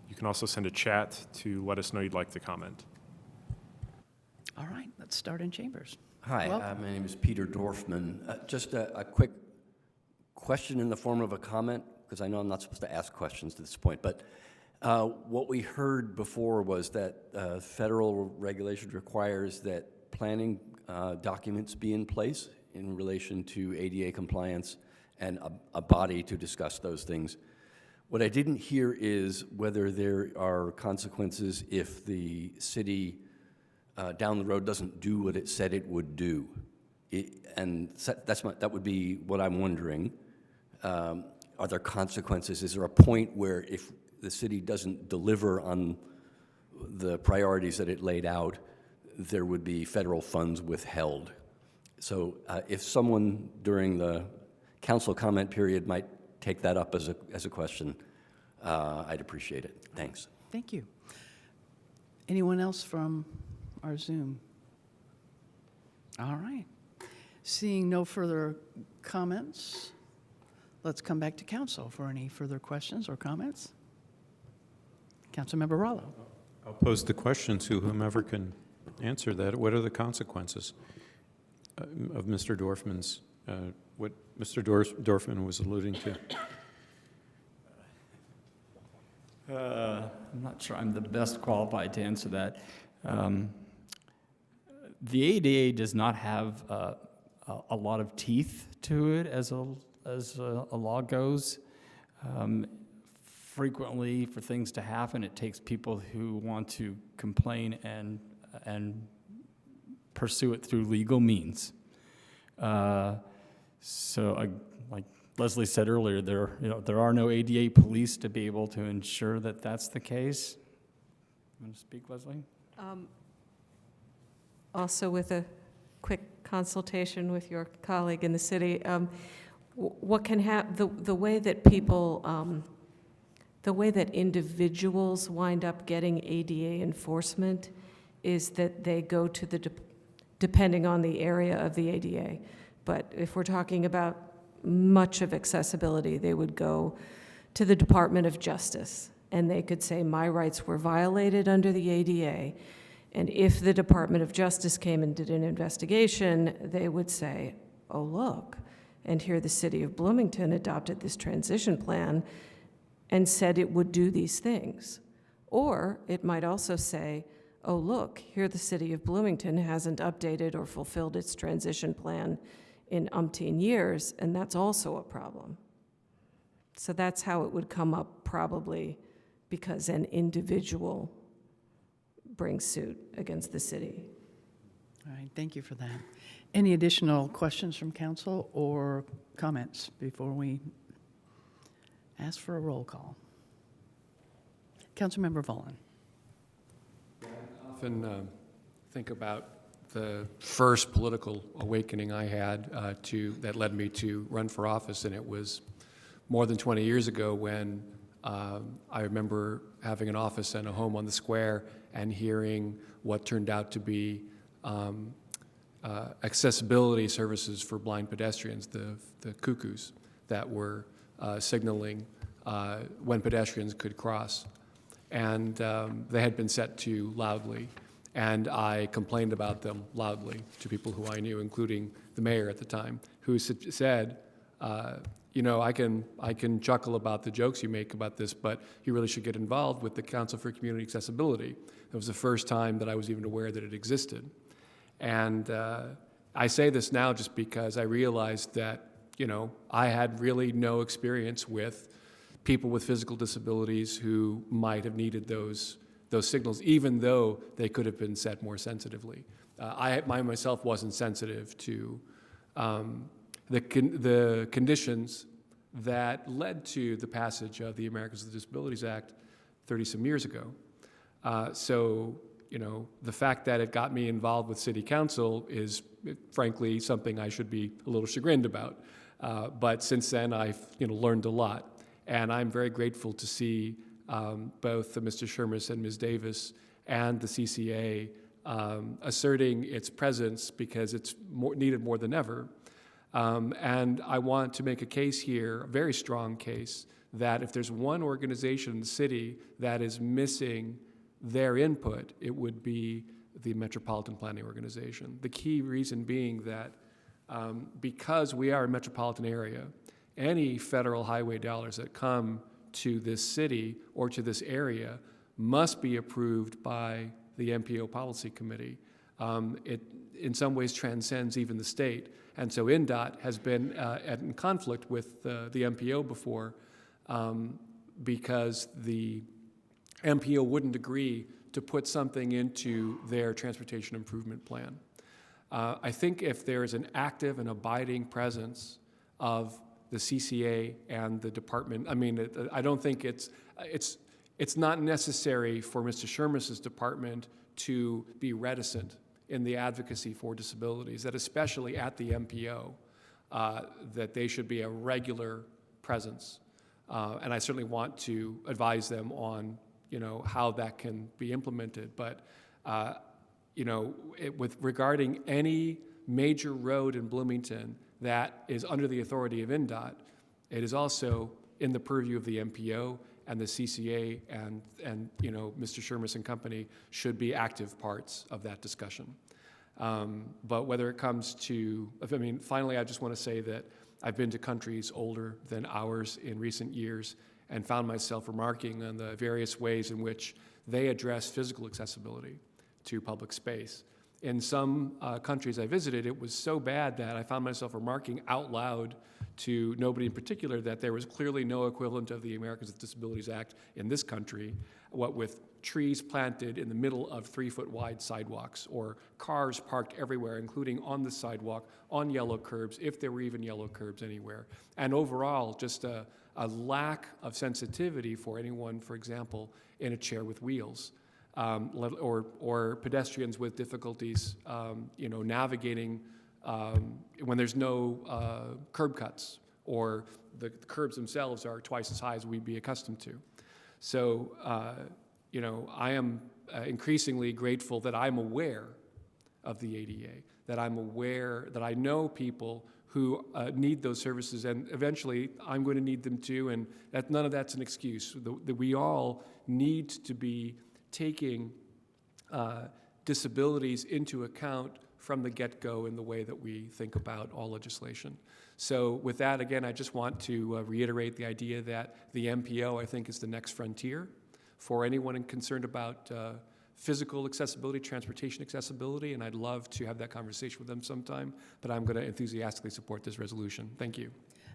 Speaker 13: You can also send a chat to let us know you'd like to comment.
Speaker 1: All right, let's start in chambers.
Speaker 6: Hi,
Speaker 1: Welcome.
Speaker 6: my name is Peter Dorfman. Just a quick question in the form of a comment, because I know I'm not supposed to ask questions to this point, but what we heard before was that federal regulation requires that planning documents be in place in relation to ADA compliance and a body to discuss those things. What I didn't hear is whether there are consequences if the city down the road doesn't do what it said it would do. That would be what I'm wondering. Are there consequences? Is there a point where if the city doesn't deliver on the priorities that it laid out, there would be federal funds withheld? So if someone during the council comment period might take that up as a question, I'd appreciate it. Thanks.
Speaker 1: Thank you. Anyone else from our Zoom? All right. Seeing no further comments, let's come back to council for any further questions or comments. Councilmember Rollo.
Speaker 3: I'll pose the question to whomever can answer that. What are the consequences of Mr. Dorfman's, what Mr. Dorfman was alluding to?
Speaker 9: I'm not sure I'm the best qualified to answer that. The ADA does not have a lot of teeth to it as a law goes. Frequently, for things to happen, it takes people who want to complain and pursue it through legal means. Like Leslie said earlier, there are no ADA police to be able to ensure that that's the case. You want to speak, Leslie?
Speaker 19: Also, with a quick consultation with your colleague in the city, what can happen, the way that people, the way that individuals wind up getting ADA enforcement is that they go to depending on the area of the ADA. But if we're talking about much of accessibility, they would go to the Department of Justice, and they could say, my rights were violated under the ADA. And if the Department of Justice came and did an investigation, they would say, oh, look, and here the city of Bloomington adopted this transition plan and said it would do these things. Or it might also say, oh, look, here the city of Bloomington hasn't updated or fulfilled its transition plan in umpteen years, and that's also a problem. So that's how it would come up, probably because an individual brings suit against the city.
Speaker 1: All right, thank you for that. Any additional questions from council or comments before we ask for a roll call? Councilmember Volin.
Speaker 8: I often think about the first political awakening I had that led me to run for office, and it was more than 20 years ago when I remember having an office and a home on the square and hearing what turned out to be accessibility services for blind pedestrians, the cuckoos that were signaling when pedestrians could cross. And they had been set to loudly. And I complained about them loudly to people who I knew, including the mayor at the time, who said, you know, I can chuckle about the jokes you make about this, but you really should get involved with the Council for Community Accessibility. It was the first time that I was even aware that it existed. And I say this now just because I realized that, I had really no experience with people with physical disabilities who might have needed those signals, even though they could have been set more sensitively. I myself wasn't sensitive to the conditions that led to the passage of the Americans with Disabilities Act 30-some years ago. So, the fact that it got me involved with City Council is, frankly, something I should be a little chagrined about. But since then, I've learned a lot. And I'm very grateful to see both Mr. Shermis and Ms. Davis and the CCA asserting its presence because it's needed more than ever. And I want to make a case here, a very strong case, that if there's one organization in the city that is missing their input, it would be the Metropolitan Planning Organization. The key reason being that because we are a metropolitan area, any federal highway dollars that come to this city or to this area must be approved by the MPO Policy Committee. It in some ways transcends even the state. And so INDOT has been in conflict with the MPO before because the MPO wouldn't agree to put something into their transportation improvement plan. I think if there is an active and abiding presence of the CCA and the department, I don't think it's not necessary for Mr. Shermis's department to be reticent in the advocacy for disabilities, that especially at the MPO, that they should be a regular presence. And I certainly want to advise them on, how that can be implemented. But, with regarding any major road in Bloomington that is under the authority of INDOT, it is also in the purview of the MPO, and the CCA and Mr. Shermis and company should be active parts of that discussion. But whether it comes to, finally, I just want to say that I've been to countries older than ours in recent years and found myself remarking on the various ways in which they address physical accessibility to public space. In some countries I visited, it was so bad that I found myself remarking out loud to nobody in particular that there was clearly no equivalent of the Americans with Disabilities Act in this country, what with trees planted in the middle of 3-foot wide sidewalks, or cars parked everywhere, including on the sidewalk, on yellow curbs, if there were even yellow curbs anywhere. And overall, just a lack of sensitivity for anyone, for example, in a chair with wheels. Or pedestrians with difficulties, navigating when there's no curb cuts, or the curbs themselves are twice as high as we'd be accustomed to. So, I am increasingly grateful that I'm aware of the ADA, that I'm aware that I know people who need those services, and eventually I'm going to need them too, and none of that's an excuse. That we all need to be taking disabilities into account from the get-go in the way that we think about all legislation. So with that, again, I just want to reiterate the idea that the MPO, I think, is the next frontier for anyone concerned about physical accessibility, transportation accessibility, and I'd love to have that conversation with them sometime, but I'm going to enthusiastically support this resolution. Thank you.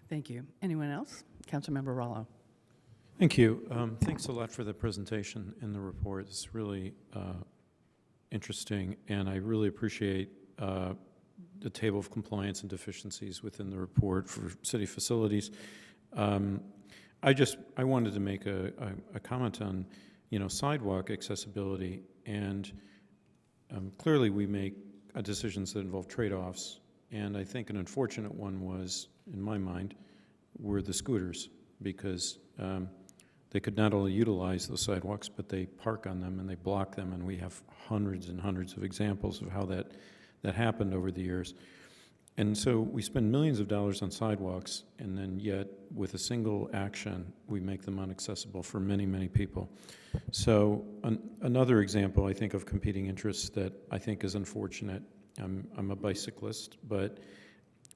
Speaker 1: Thank you. Anyone else? Councilmember Rollo.
Speaker 3: Thank you. Thanks a lot for the presentation and the report. It's really interesting, and I really appreciate the table of compliance and deficiencies within the report for city facilities. I wanted to make a comment on, sidewalk accessibility, and clearly we make decisions that involve trade-offs, and I think an unfortunate one was, in my mind, were the scooters, because they could not only utilize the sidewalks, but they park on them and they block them, and we have hundreds and hundreds of examples of how that happened over the years. And so we spend millions of dollars on sidewalks, and then yet with a single action, we make them inaccessible for many, many people. So another example, I think, of competing interests that I think is unfortunate, I'm a bicyclist, but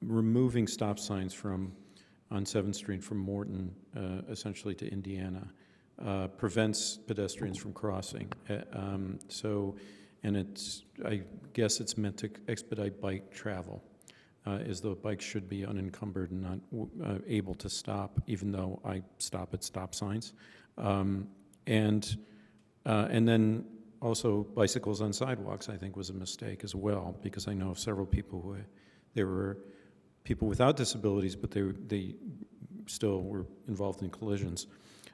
Speaker 3: removing stop signs on 7th Street from Morton, essentially to Indiana, prevents pedestrians from crossing. So and I guess it's meant to expedite bike travel, as though bikes should be unencumbered and not able to stop, even though I stop at stop signs. And then also bicycles on sidewalks, I think, was a mistake as well, because I know of several people who, there were people without disabilities, but they still were involved in collisions.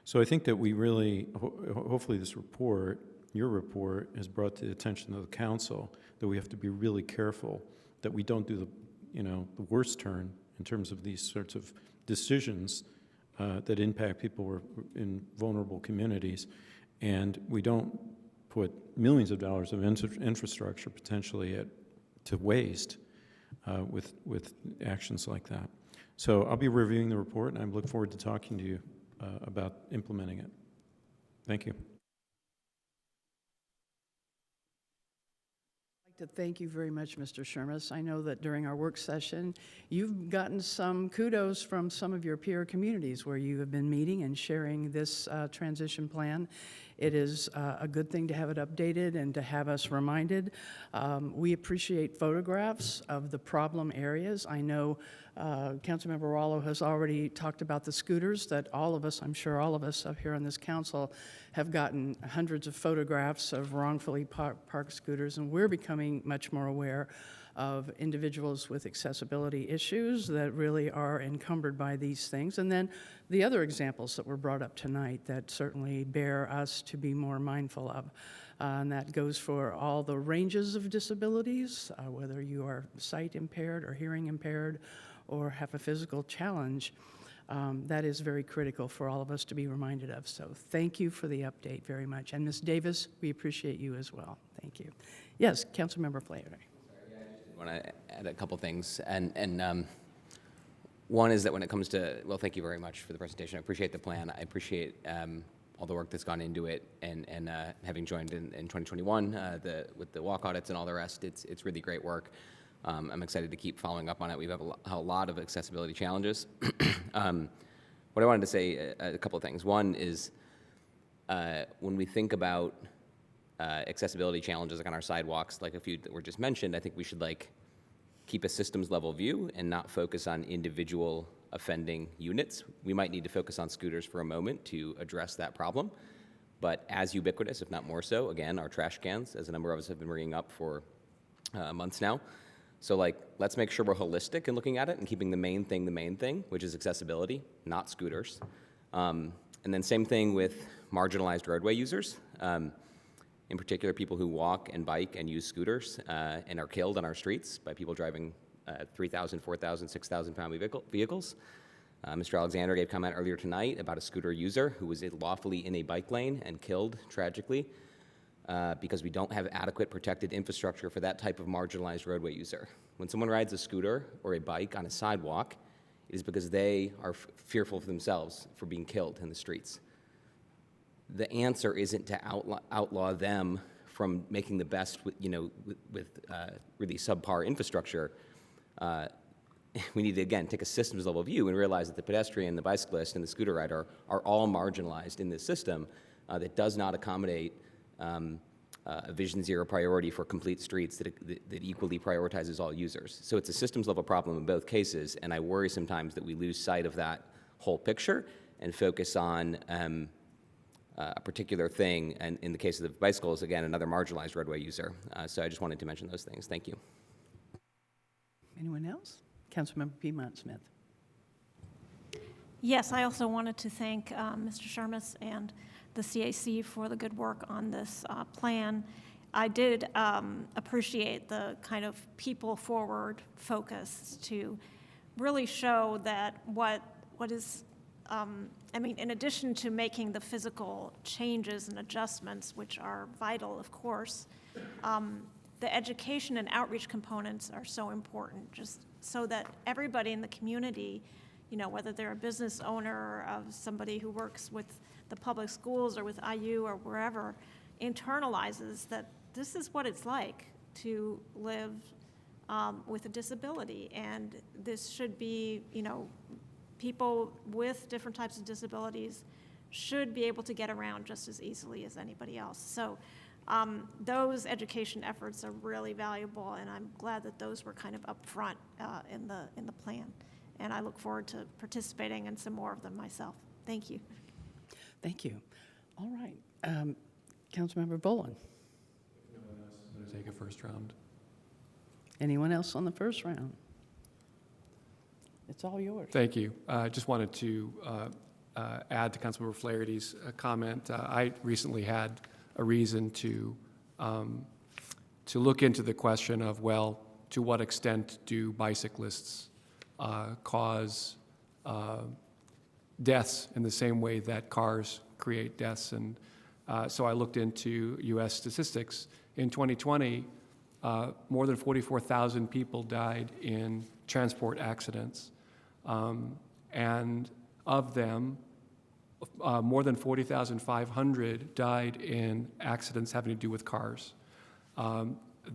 Speaker 3: So I think that we really, hopefully this report, your report, has brought to the attention of the council that we have to be really careful that we don't do the worst turn in terms of these sorts of decisions that impact people who are in vulnerable communities, and we don't put millions of dollars of infrastructure potentially to waste with actions like that. So I'll be reviewing the report, and I look forward to talking to you about implementing it. Thank you.
Speaker 1: To thank you very much, Mr. Shermis. I know that during our work session, you've gotten some kudos from some of your peer communities where you have been meeting and sharing this transition plan. It is a good thing to have it updated and to have us reminded. We appreciate photographs of the problem areas. I know Councilmember Rallo has already talked about the scooters that all of us, I'm sure all of us up here on this council, have gotten hundreds of photographs of wrongfully parked scooters, and we're becoming much more aware of individuals with accessibility issues that really are encumbered by these things. And then the other examples that were brought up tonight that certainly bear us to be more mindful of. And that goes for all the ranges of disabilities, whether you are sight impaired or hearing impaired or have a physical challenge. That is very critical for all of us to be reminded of. So thank you for the update very much. And Ms. Davis, we appreciate you as well. Thank you. Yes, Councilmember Flaherty.
Speaker 5: I want to add a couple things. And one is that when it comes to, well, thank you very much for the presentation. I appreciate the plan. I appreciate all the work that's gone into it. And having joined in 2021 with the walk audits and all the rest, it's really great work. I'm excited to keep following up on it. We have a lot of accessibility challenges. What I wanted to say, a couple of things. One is when we think about accessibility challenges like on our sidewalks, like a few that were just mentioned, I think we should keep a systems level view and not focus on individual offending units. We might need to focus on scooters for a moment to address that problem, but as ubiquitous, if not more so, again, our trash cans, as a number of us have been bringing up for months now. So let's make sure we're holistic in looking at it and keeping the main thing, which is accessibility, not scooters. And then same thing with marginalized roadway users. In particular, people who walk and bike and use scooters and are killed on our streets by people driving 3,000, 4,000, 6,000 pound vehicles. Mr. Alexander gave comment earlier tonight about a scooter user who was lawfully in a bike lane and killed tragically because we don't have adequate protected infrastructure for that type of marginalized roadway user. When someone rides a scooter or a bike on a sidewalk, it is because they are fearful for themselves for being killed in the streets. The answer isn't to outlaw them from making the best with really subpar infrastructure. We need to, again, take a systems level view and realize that the pedestrian, the bicyclist, and the scooter rider are all marginalized in this system that does not accommodate a Vision Zero priority for complete streets that equally prioritizes all users. So it's a systems level problem in both cases, and I worry sometimes that we lose sight of that whole picture and focus on a particular thing, and in the case of the bicycles, again, another marginalized roadway user. So I just wanted to mention those things. Thank you.
Speaker 1: Anyone else? Councilmember Piedmont Smith.
Speaker 4: Yes, I also wanted to thank Mr. Shermis and the CAC for the good work on this plan. I did appreciate the kind of people-forward focus to really show that what is in addition to making the physical changes and adjustments, which are vital, of course, the education and outreach components are so important, just so that everybody in the community, whether they're a business owner or somebody who works with the public schools or with IU or wherever, internalizes that this is what it's like to live with a disability. And this should be, people with different types of disabilities should be able to get around just as easily as anybody else. So Those education efforts are really valuable, and I'm glad that those were kind of upfront in the plan. And I look forward to participating in some more of them myself. Thank you.
Speaker 1: Thank you. All right. Councilmember Bolin.
Speaker 8: No one else is going to take a first round.
Speaker 1: Anyone else on the first round? It's all yours.
Speaker 8: Thank you. I just wanted to add to Councilmember Flaherty's comment. I recently had a reason to look into the question of, well, to what extent do bicyclists cause deaths in the same way that cars create deaths? And so I looked into U.S. statistics. In 2020, more than 44,000 people died in transport accidents. And of them, more than 40,500 died in accidents having to do with cars.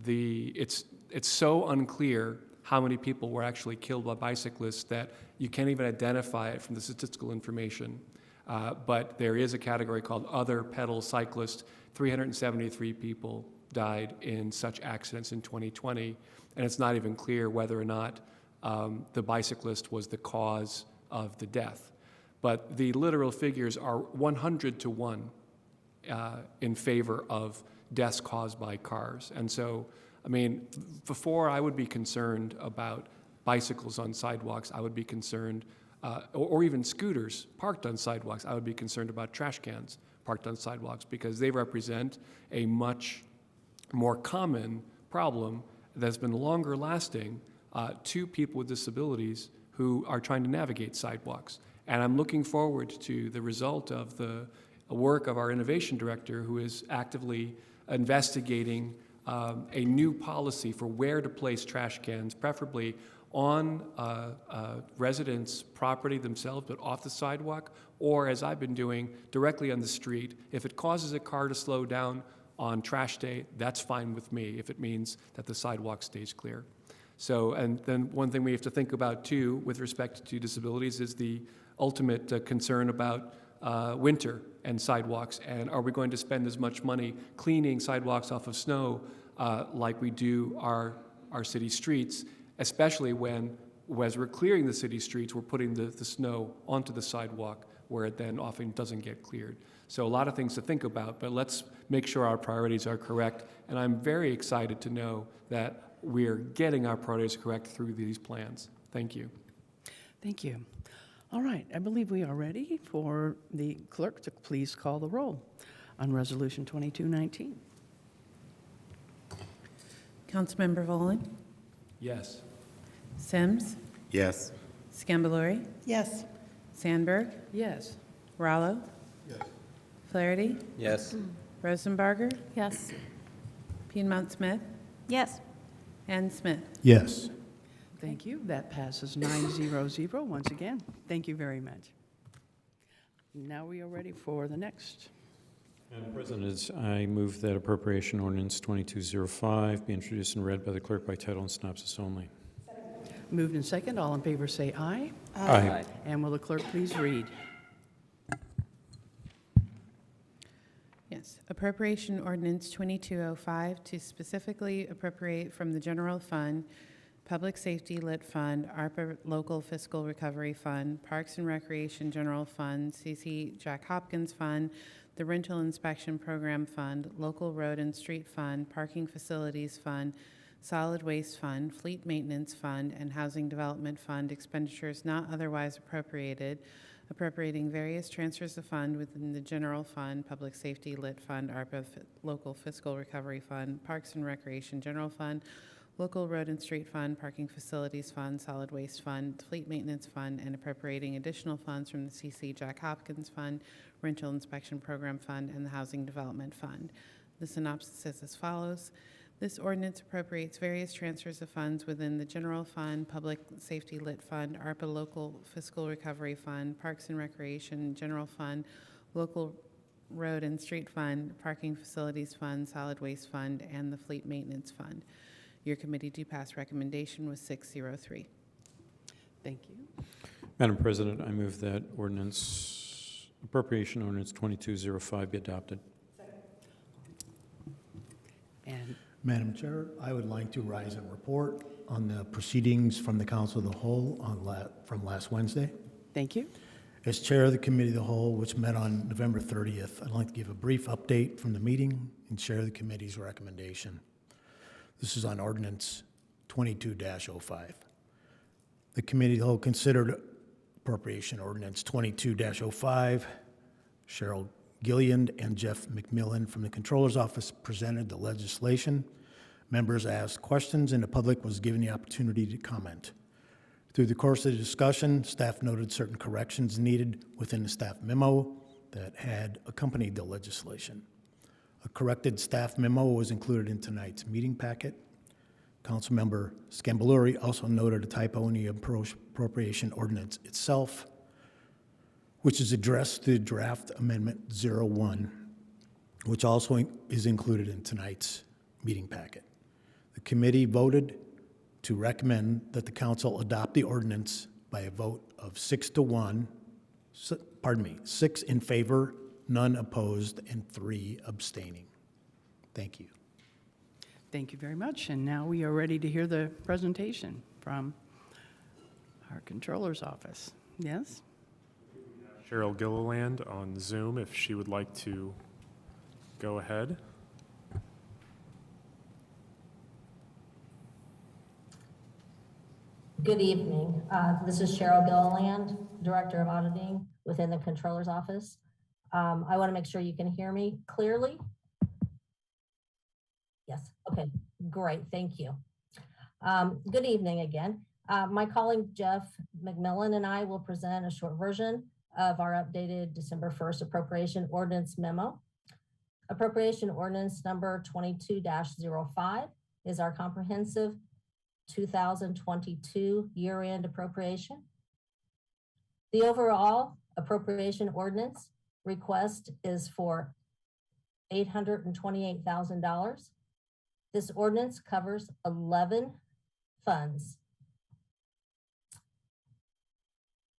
Speaker 8: It's so unclear how many people were actually killed by bicyclists that you can't even identify it from the statistical information. But there is a category called other pedal cyclists. 373 people died in such accidents in 2020, and it's not even clear whether or not the bicyclist was the cause of the death. But the literal figures are 100 to 1 in favor of deaths caused by cars. And so, I mean, before I would be concerned about bicycles on sidewalks, I would be concerned, or even scooters parked on sidewalks, I would be concerned about trash cans parked on sidewalks, because they represent a much more common problem that's been longer lasting to people with disabilities who are trying to navigate sidewalks. And I'm looking forward to the result of the work of our innovation director, who is actively investigating a new policy for where to place trash cans, preferably on residents' property themselves, but off the sidewalk, or, as I've been doing, directly on the street. If it causes a car to slow down on trash day, that's fine with me, if it means that the sidewalk stays clear. So, and then one thing we have to think about too, with respect to disabilities, is the ultimate concern about winter and sidewalks. And are we going to spend as much money cleaning sidewalks off of snow like we do our city streets, especially when, as we're clearing the city streets, we're putting the snow onto the sidewalk, where it then often doesn't get cleared. So a lot of things to think about, but let's make sure our priorities are correct. And I'm very excited to know that we're getting our priorities correct through these plans. Thank you.
Speaker 1: Thank you. All right, I believe we are ready for the clerk to please call the roll on Resolution 2219.
Speaker 2: Councilmember Volin?
Speaker 8: Yes.
Speaker 2: Sims?
Speaker 11: Yes.
Speaker 2: Scambalori?
Speaker 21: Yes.
Speaker 2: Sandberg?
Speaker 1: Yes.
Speaker 2: Rallo?
Speaker 11: Yes.
Speaker 2: Flaherty?
Speaker 5: Yes.
Speaker 2: Rosenbarger?
Speaker 7: Yes.
Speaker 2: Piedmont Smith?
Speaker 4: Yes.
Speaker 2: And Smith?
Speaker 11: Yes.
Speaker 1: Thank you. That passes 900 once again. Thank you very much. Now we are ready for the next.
Speaker 3: Madam President, I move that appropriation ordinance 2205 be introduced and read by the clerk by title and synopsis only.
Speaker 1: Moved in second. All in favor say aye.
Speaker 3: Aye.
Speaker 1: And will the clerk please read?
Speaker 2: Yes. Appropriation Ordinance 2205 to specifically appropriate from the General Fund, Public Safety Lit Fund, ARPA Local Fiscal Recovery Fund, Parks and Recreation General Fund, CC Jack Hopkins Fund, the Rental Inspection Program Fund, Local Road and Street Fund, Parking Facilities Fund, Solid Waste Fund, Fleet Maintenance Fund, and Housing Development Fund expenditures not otherwise appropriated, appropriating various transfers of fund within the General Fund, Public Safety Lit Fund, ARPA Local Fiscal Recovery Fund, Parks and Recreation General Fund, Local Road and Street Fund, Parking Facilities Fund, Solid Waste Fund, Fleet Maintenance Fund, and appropriating additional funds from the CC Jack Hopkins Fund, Rental Inspection Program Fund, and the Housing Development Fund. The synopsis is as follows. This ordinance appropriates various transfers of funds within the General Fund, Public Safety Lit Fund, ARPA Local Fiscal Recovery Fund, Parks and Recreation General Fund, Local Road and Street Fund, Parking Facilities Fund, Solid Waste Fund, and the Fleet Maintenance Fund. Your committee do pass recommendation was 603.
Speaker 1: Thank you.
Speaker 3: Madam President, I move that appropriation ordinance 2205 be adopted.
Speaker 1: And
Speaker 11: Madam Chair, I would like to rise and report on the proceedings from the Council of the Whole from last Wednesday.
Speaker 1: thank you.
Speaker 11: As Chair of the Committee of the Whole, which met on November 30th, I'd like to give a brief update from the meeting and share the committee's recommendation. This is on Ordinance 22-05. The Committee of the Whole considered Appropriation Ordinance 22-05. Cheryl Gilliand and Jeff McMillan from the Controller's Office presented the legislation. Members asked questions, and the public was given the opportunity to comment. Through the course of the discussion, staff noted certain corrections needed within the staff memo that had accompanied the legislation. A corrected staff memo was included in tonight's meeting packet. Councilmember Scambaluri also noted a typo in the appropriation ordinance itself, which is addressed to draft amendment 01, which also is included in tonight's meeting packet. The committee voted to recommend that the council adopt the ordinance by a vote of 6 in favor, none opposed, and 3 abstaining. Thank you.
Speaker 1: Thank you very much. And now we are ready to hear the presentation from our Controller's Office. Yes?
Speaker 13: Cheryl Gilliland on Zoom, if she would like to go ahead.
Speaker 22: Good evening. This is Cheryl Gilliland, Director of Auditing within the Controller's Office. I want to make sure you can hear me clearly. Yes, okay, great, thank you. Good evening again. My colleague Jeff McMillan and I will present a short version of our updated December 1st appropriation ordinance memo. Appropriation ordinance number 22-05 is our comprehensive 2022 year-end appropriation. The overall appropriation ordinance request is for $828,000. This ordinance covers 11 funds.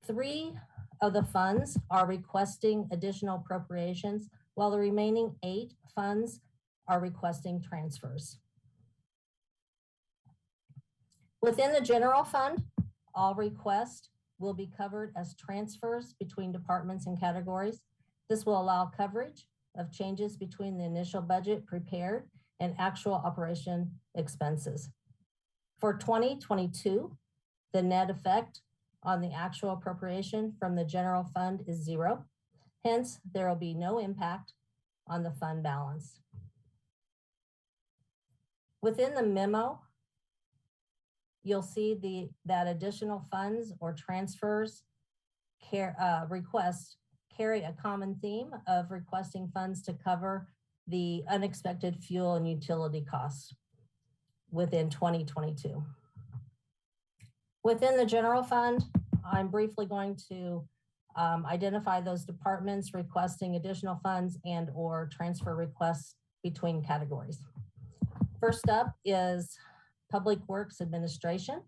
Speaker 22: 3 of the funds are requesting additional appropriations, while the remaining 8 funds are requesting transfers. Within the general fund, all requests will be covered as transfers between departments and categories. This will allow coverage of changes between the initial budget prepared and actual operation expenses. For 2022, the net effect on the actual appropriation from the general fund is 0. Hence, there will be no impact on the fund balance. Within the memo, you'll see that additional funds or transfers requests carry a common theme of requesting funds to cover the unexpected fuel and utility costs within 2022. Within the general fund, I'm briefly going to identify those departments requesting additional funds and or transfer requests between categories. First up is Public Works Administration.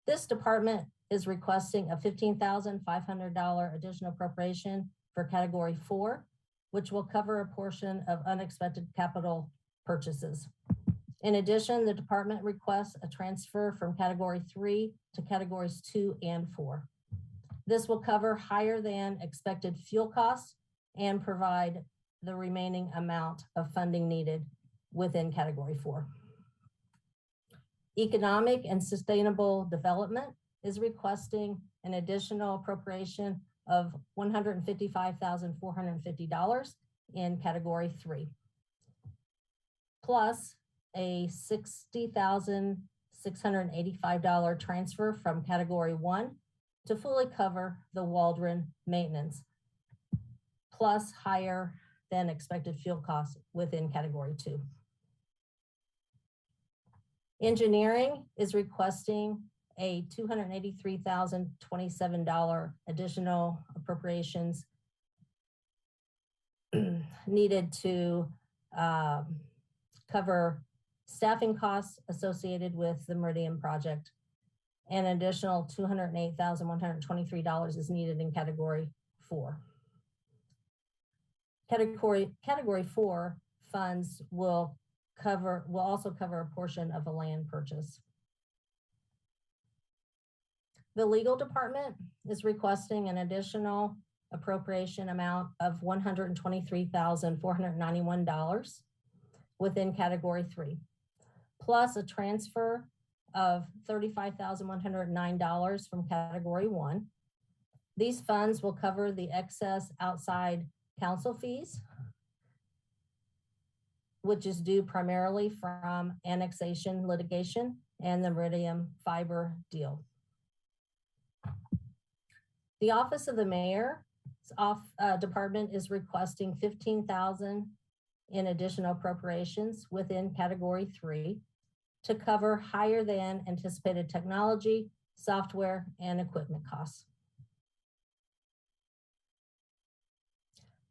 Speaker 22: This department is requesting a $15,500 additional appropriation for category 4, which will cover a portion of unexpected capital purchases. In addition, the department requests a transfer from category 3 to categories 2 and 4. This will cover higher than expected fuel costs and provide the remaining amount of funding needed within category 4. Economic and Sustainable Development is requesting an additional appropriation of $155,450 in category 3, plus a $60,685 transfer from category 1 to fully cover the Waldron maintenance, plus higher than expected fuel costs within category 2. Engineering is requesting a $283,027 additional appropriations needed to cover staffing costs associated with the Meridian project. An additional $208,123 is needed in category 4. Category 4 funds will will also cover a portion of a land purchase. The legal department is requesting an additional appropriation amount of $123,491 within category 3, plus a transfer of $35,109 from category 1. These funds will cover the excess outside counsel fees, which is due primarily from annexation litigation and the Meridian Fiber deal. The Office of the Mayor's department is requesting $15,000 in additional appropriations within category 3 to cover higher than anticipated technology, software, and equipment costs.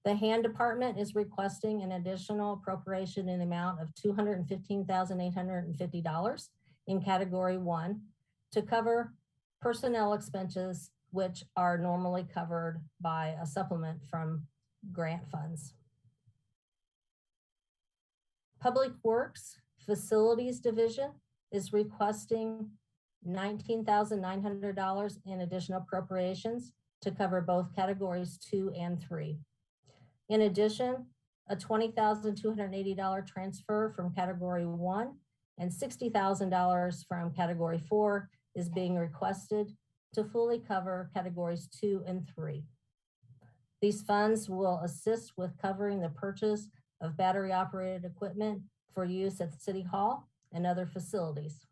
Speaker 22: The hand department is requesting an additional appropriation in the amount of $215,850 in category 1 to cover personnel expenses, which are normally covered by a supplement from grant funds. Public Works Facilities Division is requesting $19,900 in additional appropriations to cover both categories 2 and 3. In addition, a $20,280 transfer from category 1 and $60,000 from category 4 is being requested to fully cover categories 2 and 3. These funds will assist with covering the purchase of battery-operated equipment for use at City Hall and other facilities,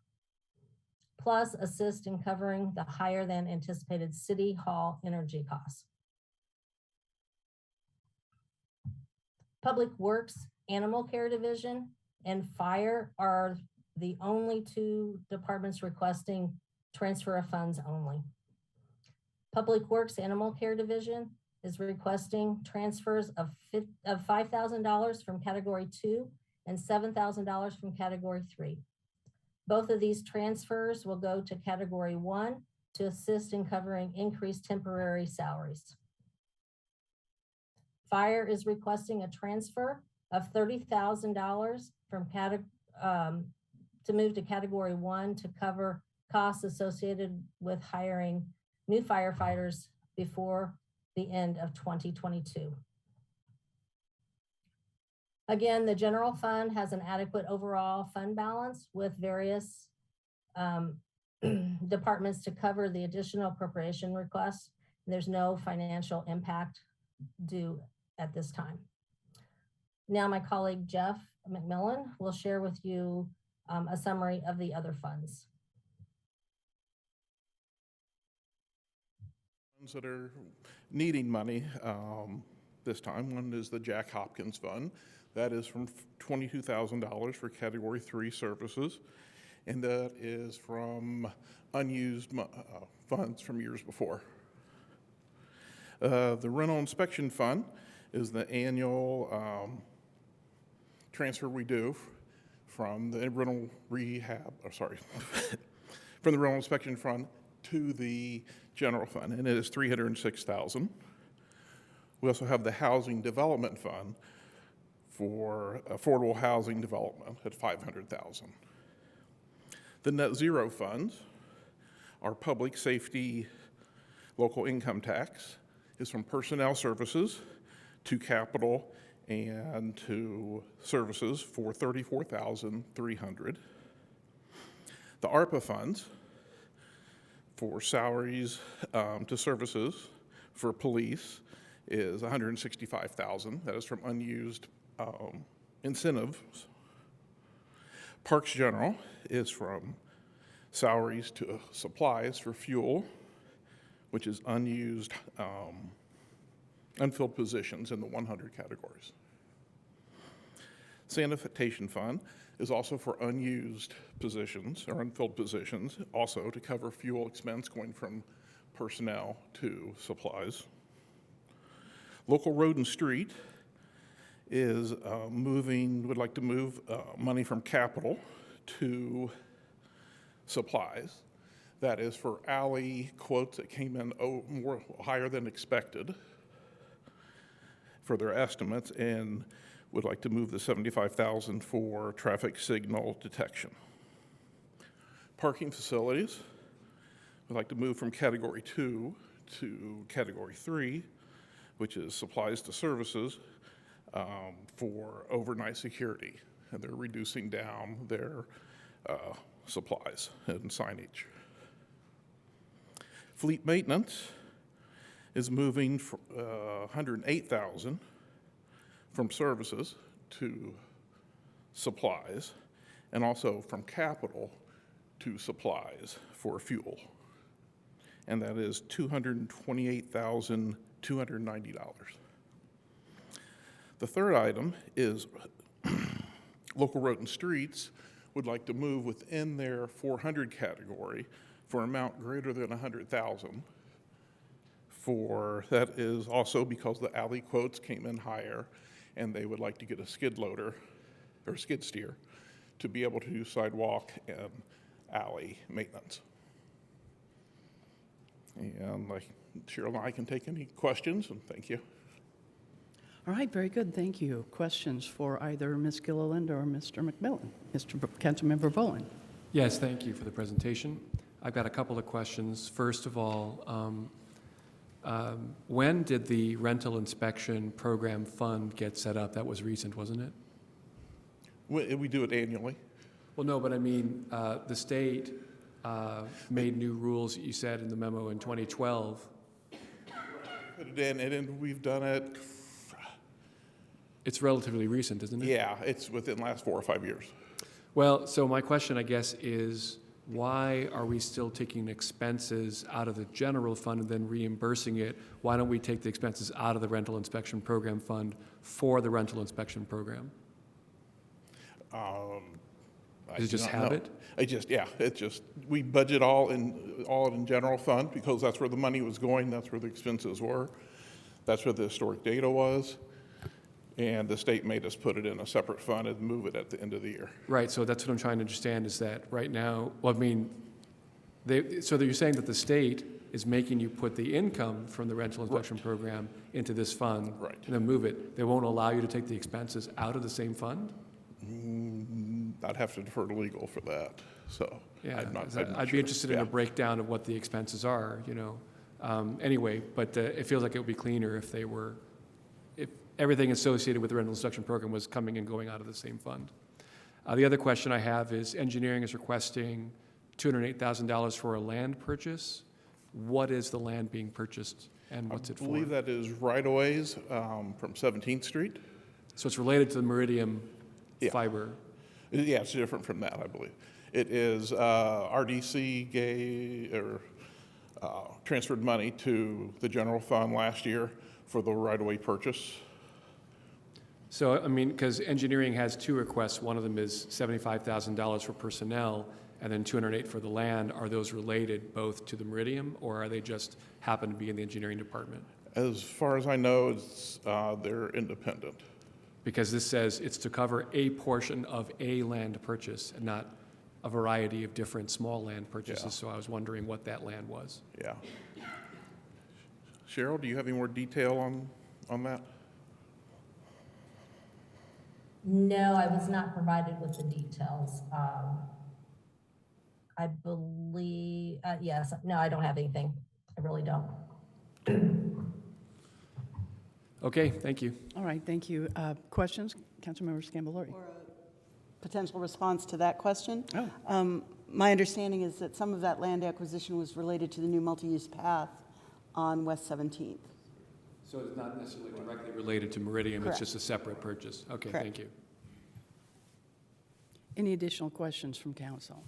Speaker 22: plus assist in covering the higher than anticipated City Hall energy costs. Public Works, Animal Care Division, and Fire are the only two departments requesting transfer of funds only. Public Works Animal Care Division is requesting transfers of $5,000 from category 2 and $7,000 from category 3. Both of these transfers will go to category 1 to assist in covering increased temporary salaries. Fire is requesting a transfer of $30,000 from to move to category 1 to cover costs associated with hiring new firefighters before the end of 2022. Again, the general fund has an adequate overall fund balance with various departments to cover the additional appropriation requests. There's no financial impact due at this time. Now my colleague Jeff McMillan will share with you a summary of the other funds.
Speaker 10: That are needing money this time. One is the Jack Hopkins Fund. That is from $22,000 for Category 3 services, and that is from unused funds from years before. The Rental Inspection Fund is the annual transfer we do from the rental rehab, from the Rental Inspection Fund to the general fund, and it is $306,000. We also have the Housing Development Fund for affordable housing development at $500,000. The Net Zero funds are public safety, local income tax, is from personnel services to capital and to services for $34,300. The ARPA funds for salaries to services for police is $165,000. That is from unused incentives. Parks General is from salaries to supplies for fuel, which is unused, unfilled positions in the 100 categories. Sanitation Fund is also for unused positions or unfilled positions, also to cover fuel expense going from personnel to supplies. Local Road and Street is would like to move money from capital to supplies. That is for alley quotes that came in higher than expected for their estimates, and would like to move the $75,000 for traffic signal detection. Parking facilities, we'd like to move from Category 2 to Category 3, which is supplies to services for overnight security. And they're reducing down their supplies and signage. Fleet maintenance is moving $108,000 from services to supplies, and also from capital to supplies for fuel. And that is $228,290. The third item is local road and streets would like to move within their 400 category for an amount greater than $100,000. That is also because the alley quotes came in higher, and they would like to get a skid loader or skid steer to be able to do sidewalk and alley maintenance. And Cheryl and I can take any questions, and thank you.
Speaker 1: All right, very good, thank you. Questions for either Ms. Gilliland or Mr. McMillan? Councilmember Bowen.
Speaker 8: Yes, thank you for the presentation. I've got a couple of questions. First of all, when did the rental inspection program fund get set up? That was recent, wasn't it?
Speaker 10: We do it annually.
Speaker 8: Well, no, but I mean, the state made new rules, you said in the memo in 2012.
Speaker 10: Put it in, and then we've done it.
Speaker 8: It's relatively recent, isn't it?
Speaker 10: Yeah, it's within the last 4 or 5 years.
Speaker 8: Well, so my question, I guess, is why are we still taking expenses out of the general fund and then reimbursing it? Why don't we take the expenses out of the rental inspection program fund for the rental inspection program? Is it just habit?
Speaker 10: We budget all in general fund because that's where the money was going, that's where the expenses were, that's where the historic data was, and the state made us put it in a separate fund and move it at the end of the year.
Speaker 8: Right, so that's what I'm trying to understand is that right now, well, I mean, so you're saying that the state is making you put the income from the rental inspection program into this fund
Speaker 10: right.
Speaker 8: And then move it. They won't allow you to take the expenses out of the same fund?
Speaker 10: I'd have to defer to legal for that, so
Speaker 8: yeah,
Speaker 10: I'm
Speaker 8: I'd be interested in a breakdown of what the expenses are, you know. Anyway, but it feels like it would be cleaner if everything associated with the rental inspection program was coming and going out of the same fund. The other question I have is engineering is requesting $208,000 for a land purchase. What is the land being purchased and what's it for?
Speaker 10: I believe that is right-of-ways from 17th Street.
Speaker 8: So it's related to the Meridian fiber?
Speaker 10: Yeah, it's different from that, I believe. It is RDC transferred money to the general fund last year for the right-of-way purchase.
Speaker 8: So, I mean, because engineering has two requests. One of them is $75,000 for personnel and then $208,000 for the land. Are those related both to the Meridian or are they just happen to be in the engineering department?
Speaker 10: As far as I know, they're independent.
Speaker 8: Because this says it's to cover a portion of a land purchase and not a variety of different small land purchases. Yeah. So I was wondering what that land was.
Speaker 10: Yeah. Cheryl, do you have any more detail on that?
Speaker 22: No, I was not provided with the details. I believe, yes, no, I don't have anything. I really don't.
Speaker 8: Okay, thank you.
Speaker 1: All right, thank you. Questions? Councilmember Scambolari.
Speaker 21: Or a potential response to that question.
Speaker 1: Oh.
Speaker 21: My understanding is that some of that land acquisition was related to the new multi-use path on West 17th.
Speaker 8: So it's not necessarily directly related to Meridian,
Speaker 21: Correct.
Speaker 8: It's just a separate purchase. Okay,
Speaker 21: Correct.
Speaker 8: Thank you.
Speaker 1: Any additional questions from council?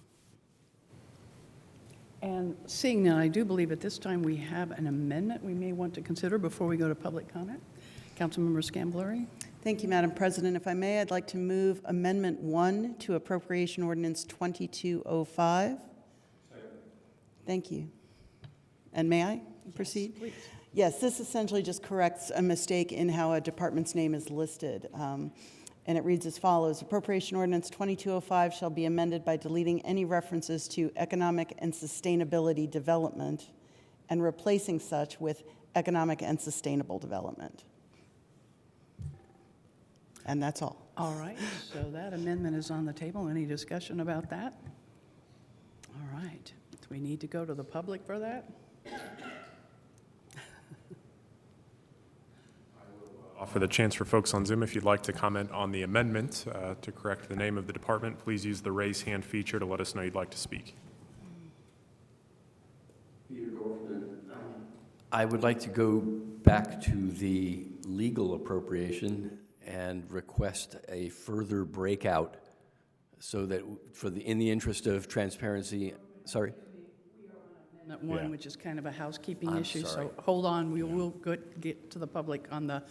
Speaker 1: And seeing none, I do believe at this time we have an amendment we may want to consider before we go to public comment. Councilmember Scambolari.
Speaker 21: Thank you, Madam President. If I may, I'd like to move Amendment 1 to Appropriation Ordinance 2205. Thank you. And may I proceed?
Speaker 1: Yes, please.
Speaker 21: Yes, this essentially just corrects a mistake in how a department's name is listed. And it reads as follows. Appropriation Ordinance 2205 shall be amended by deleting any references to economic and sustainability development and replacing such with economic and sustainable development. And that's all.
Speaker 1: All right, so that amendment is on the table. Any discussion about that? All right. Do we need to go to the public for that?
Speaker 13: Offer the chance for folks on Zoom, if you'd like to comment on the amendment to correct the name of the department, please use the raise hand feature to let us know you'd like to speak.
Speaker 6: I would like to go back to the legal appropriation and request a further breakout so that in the interest of transparency, sorry?
Speaker 1: Amendment 1, which is kind of a housekeeping
Speaker 6: I'm
Speaker 1: issue,
Speaker 6: sorry.
Speaker 1: so hold on. We will get to the public on the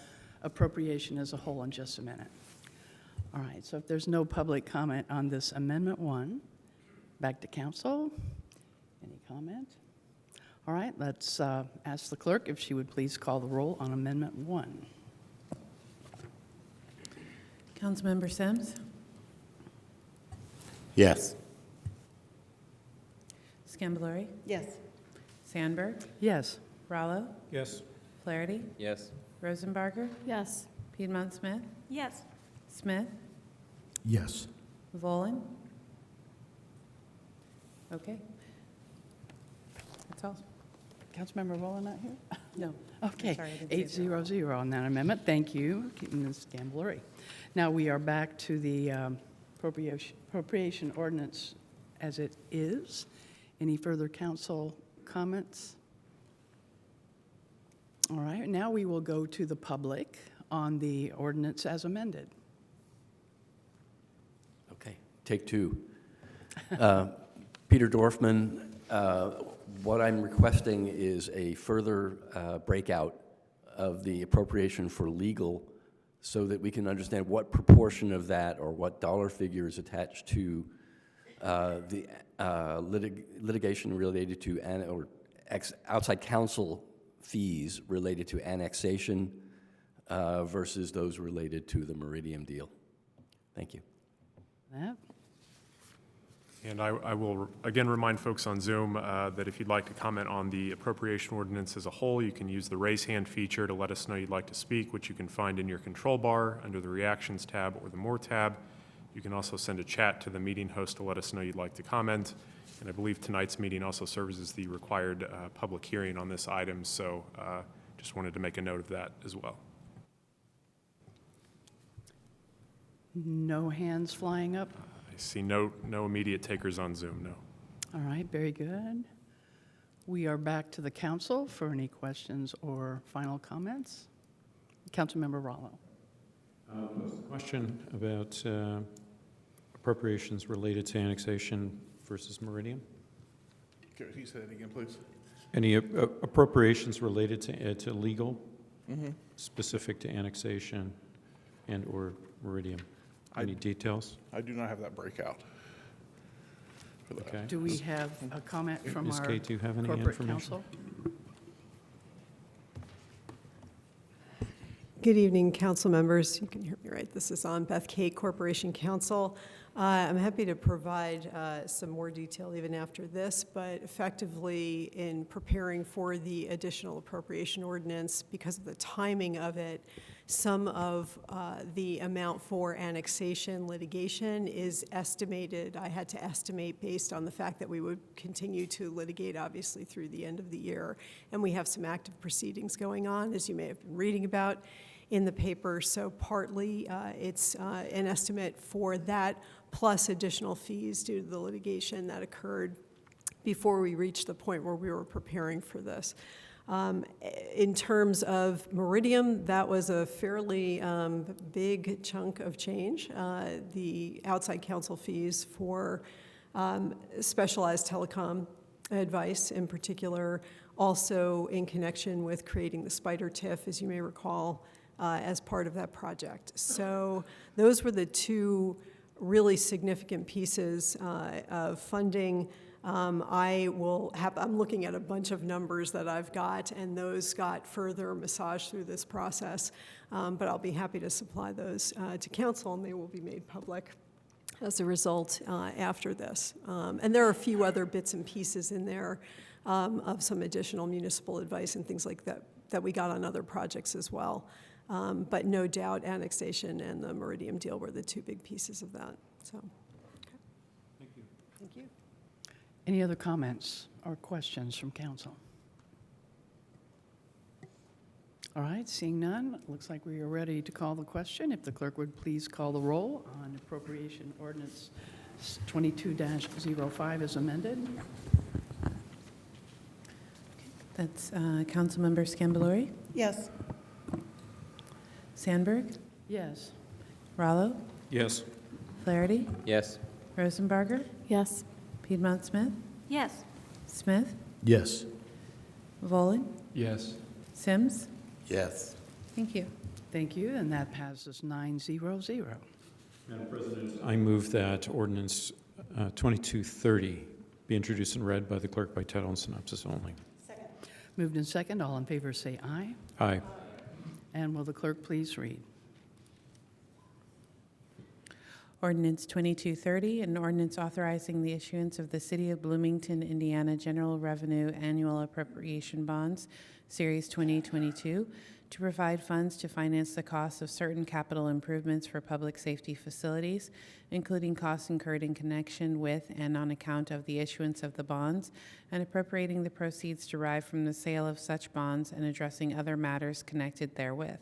Speaker 1: appropriation as a whole in just a minute. All right, so if there's no public comment on this Amendment 1, back to council. Any comment? All right, let's ask the clerk if she would please call the roll on Amendment 1.
Speaker 2: Councilmember Sims,
Speaker 18: Yes.
Speaker 2: Scambalori,
Speaker 21: Yes.
Speaker 2: Sandberg,
Speaker 1: Yes.
Speaker 2: Rallo,
Speaker 3: Yes.
Speaker 2: Flaherty,
Speaker 5: Yes.
Speaker 2: Rosenbarger,
Speaker 7: Yes.
Speaker 2: Piedmont Smith,
Speaker 4: Yes.
Speaker 2: Smith,
Speaker 11: Yes.
Speaker 2: Volin. Okay. That's all.
Speaker 1: Councilmember Rowland not here?
Speaker 2: No.
Speaker 1: Okay,
Speaker 2: Sorry, I didn't see it.
Speaker 1: 800 on that amendment. Thank you, Ms. Gamblary. Now we are back to the appropriation ordinance as it is. Any further council comments? All right, now we will go to the public on the ordinance as amended.
Speaker 6: Okay, take two. Peter Dorfman, what I'm requesting is a further breakout of the appropriation for legal so that we can understand what proportion of that or what dollar figure is attached to the litigation related to outside counsel fees related to annexation versus those related to the Meridian deal. Thank you.
Speaker 1: That.
Speaker 13: And I will again remind folks on Zoom that if you'd like to comment on the appropriation ordinance as a whole, you can use the raise hand feature to let us know you'd like to speak, which you can find in your control bar under the Reactions tab or the More tab. You can also send a chat to the meeting host to let us know you'd like to comment. And I believe tonight's meeting also serves as the required public hearing on this item, so just wanted to make a note of that as well.
Speaker 1: No hands flying up?
Speaker 13: I see no immediate takers on Zoom, no.
Speaker 1: All right, very good. We are back to the council for any questions or final comments. Councilmember Rollo.
Speaker 3: Question about appropriations related to annexation versus Meridian.
Speaker 10: Can you say that again, please?
Speaker 3: Any appropriations related to legal,
Speaker 10: Mm-hmm.
Speaker 3: specific to annexation and/or Meridian? Any details?
Speaker 10: I do not have that breakout for that.
Speaker 3: Okay.
Speaker 1: Do we have a comment from
Speaker 3: Ms.
Speaker 1: our
Speaker 3: Kate, do you have any
Speaker 1: corporate
Speaker 3: information?
Speaker 1: counsel?
Speaker 12: Good evening, council members. You can hear me right. This is on Beth Kate, Corporation Counsel. I'm happy to provide some more detail even after this, but effectively in preparing for the additional appropriation ordinance, because of the timing of it, some of the amount for annexation litigation is estimated. I had to estimate based on the fact that we would continue to litigate, obviously, through the end of the year. And we have some active proceedings going on, as you may have been reading about in the paper. So partly it's an estimate for that, plus additional fees due to the litigation that occurred before we reached the point where we were preparing for this. In terms of Meridian, that was a fairly big chunk of change. The outside counsel fees for specialized telecom advice in particular, also in connection with creating the Spider TIF, as you may recall, as part of that project. So those were the two really significant pieces of funding. I'm looking at a bunch of numbers that I've got, and those got further massaged through this process, but I'll be happy to supply those to council, and they will be made public as a result after this. And there are a few other bits and pieces in there of some additional municipal advice and things like that that we got on other projects as well. But no doubt annexation and the Meridian deal were the two big pieces of that, so.
Speaker 1: Thank you. Any other comments or questions from council? All right, seeing none, looks like we are ready to call the question. If the clerk would please call the roll on appropriation ordinance 22-05 as amended.
Speaker 2: That's Councilmember Scambalori,
Speaker 21: Yes.
Speaker 2: Sandberg,
Speaker 1: Yes.
Speaker 2: Rallo,
Speaker 3: Yes.
Speaker 2: Flaherty,
Speaker 5: Yes.
Speaker 2: Rosenbarger,
Speaker 7: Yes.
Speaker 2: Piedmont Smith,
Speaker 4: Yes.
Speaker 2: Smith,
Speaker 11: Yes.
Speaker 2: Volin,
Speaker 8: Yes.
Speaker 2: Sims.
Speaker 6: Yes.
Speaker 2: Thank you.
Speaker 1: Thank you, and that passes 900.
Speaker 3: Madam President, I move that ordinance 2230 be introduced and read by the clerk by title and synopsis only.
Speaker 1: Moved in second, all in favor say aye.
Speaker 3: Aye.
Speaker 1: And will the clerk please read?
Speaker 2: Ordinance 2230, an ordinance authorizing the issuance of the City of Bloomington, Indiana General Revenue Annual Appropriation Bonds, Series 2022, to provide funds to finance the cost of certain capital improvements for public safety facilities, including costs incurred in connection with and on account of the issuance of the bonds, and appropriating the proceeds derived from the sale of such bonds and addressing other matters connected therewith.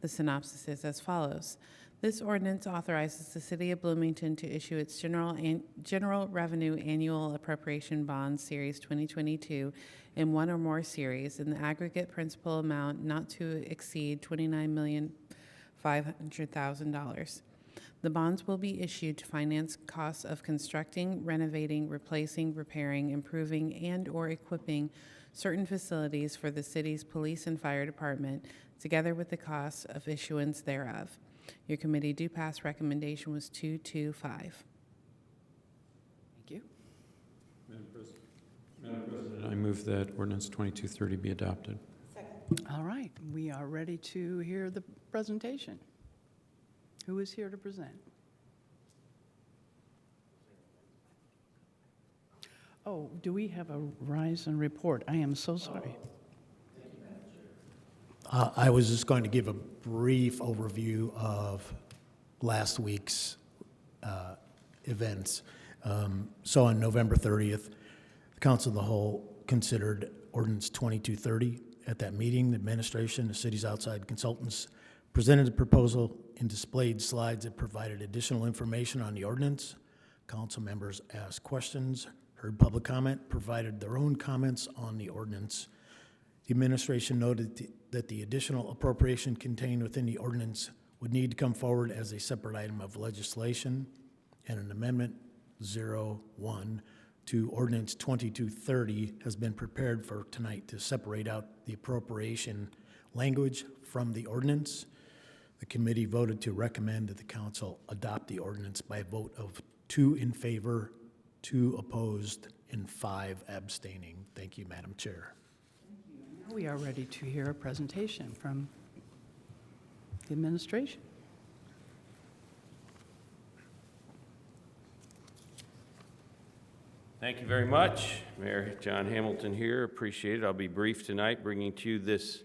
Speaker 2: The synopsis is as follows. This ordinance authorizes the City of Bloomington to issue its General Revenue Annual Appropriation Bonds Series 2022 in one or more series in the aggregate principal amount not to exceed $29,500,000. The bonds will be issued to finance costs of constructing, renovating, replacing, repairing, improving, and/or equipping certain facilities for the city's police and fire department, together with the costs of issuance thereof. Your committee do pass recommendation was 225.
Speaker 1: Thank you.
Speaker 3: Madam President, I move that ordinance 2230 be adopted.
Speaker 1: All right, we are ready to hear the presentation. Who is here to present? Oh, do we have a rise and report? I am so sorry.
Speaker 11: I was just going to give a brief overview of last week's events. So on November 30th, the Council of the Whole considered Ordinance 2230. At that meeting, the administration, the city's outside consultants, presented a proposal and displayed slides that provided additional information on the ordinance. Council members asked questions, heard public comment, provided their own comments on the ordinance. The administration noted that the additional appropriation contained within the ordinance would need to come forward as a separate item of legislation, and an amendment 01 to Ordinance 2230 has been prepared for tonight to separate out the appropriation language from the ordinance. The committee voted to recommend that the council adopt the ordinance by a vote of 2 in favor, 2 opposed, and 5 abstaining. Thank you, Madam Chair.
Speaker 1: We are ready to hear a presentation from the administration.
Speaker 14: Thank you very much. Mayor John Hamilton here. Appreciate it. I'll be brief tonight, bringing to you this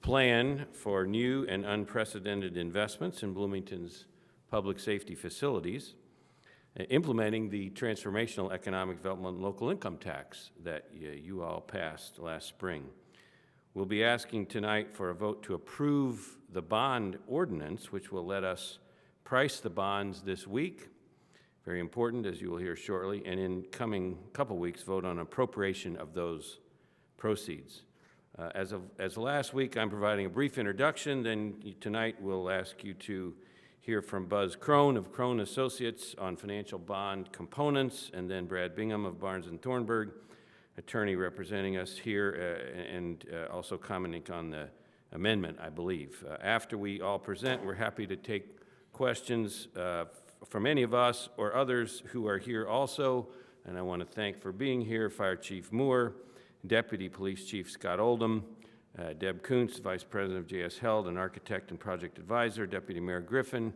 Speaker 14: plan for new and unprecedented investments in Bloomington's public safety facilities, implementing the transformational economic development local income tax that you all passed last spring. We'll be asking tonight for a vote to approve the bond ordinance, which will let us price the bonds this week. Very important, as you will hear shortly, and in coming couple weeks, vote on appropriation of those proceeds. As last week, I'm providing a brief introduction. Then tonight, we'll ask you to hear from Buzz Crone of Crone Associates on financial bond components, and then Brad Bingham of Barnes & Thornburg, attorney representing us here, and also commenting on the amendment, I believe. After we all present, we're happy to take questions from any of us or others who are here also, and I want to thank for being here Fire Chief Moore, Deputy Police Chief Scott Oldham, Deb Kuntz, Vice President of J.S. Held, and Architect and Project Advisor, Deputy Mayor Griffin,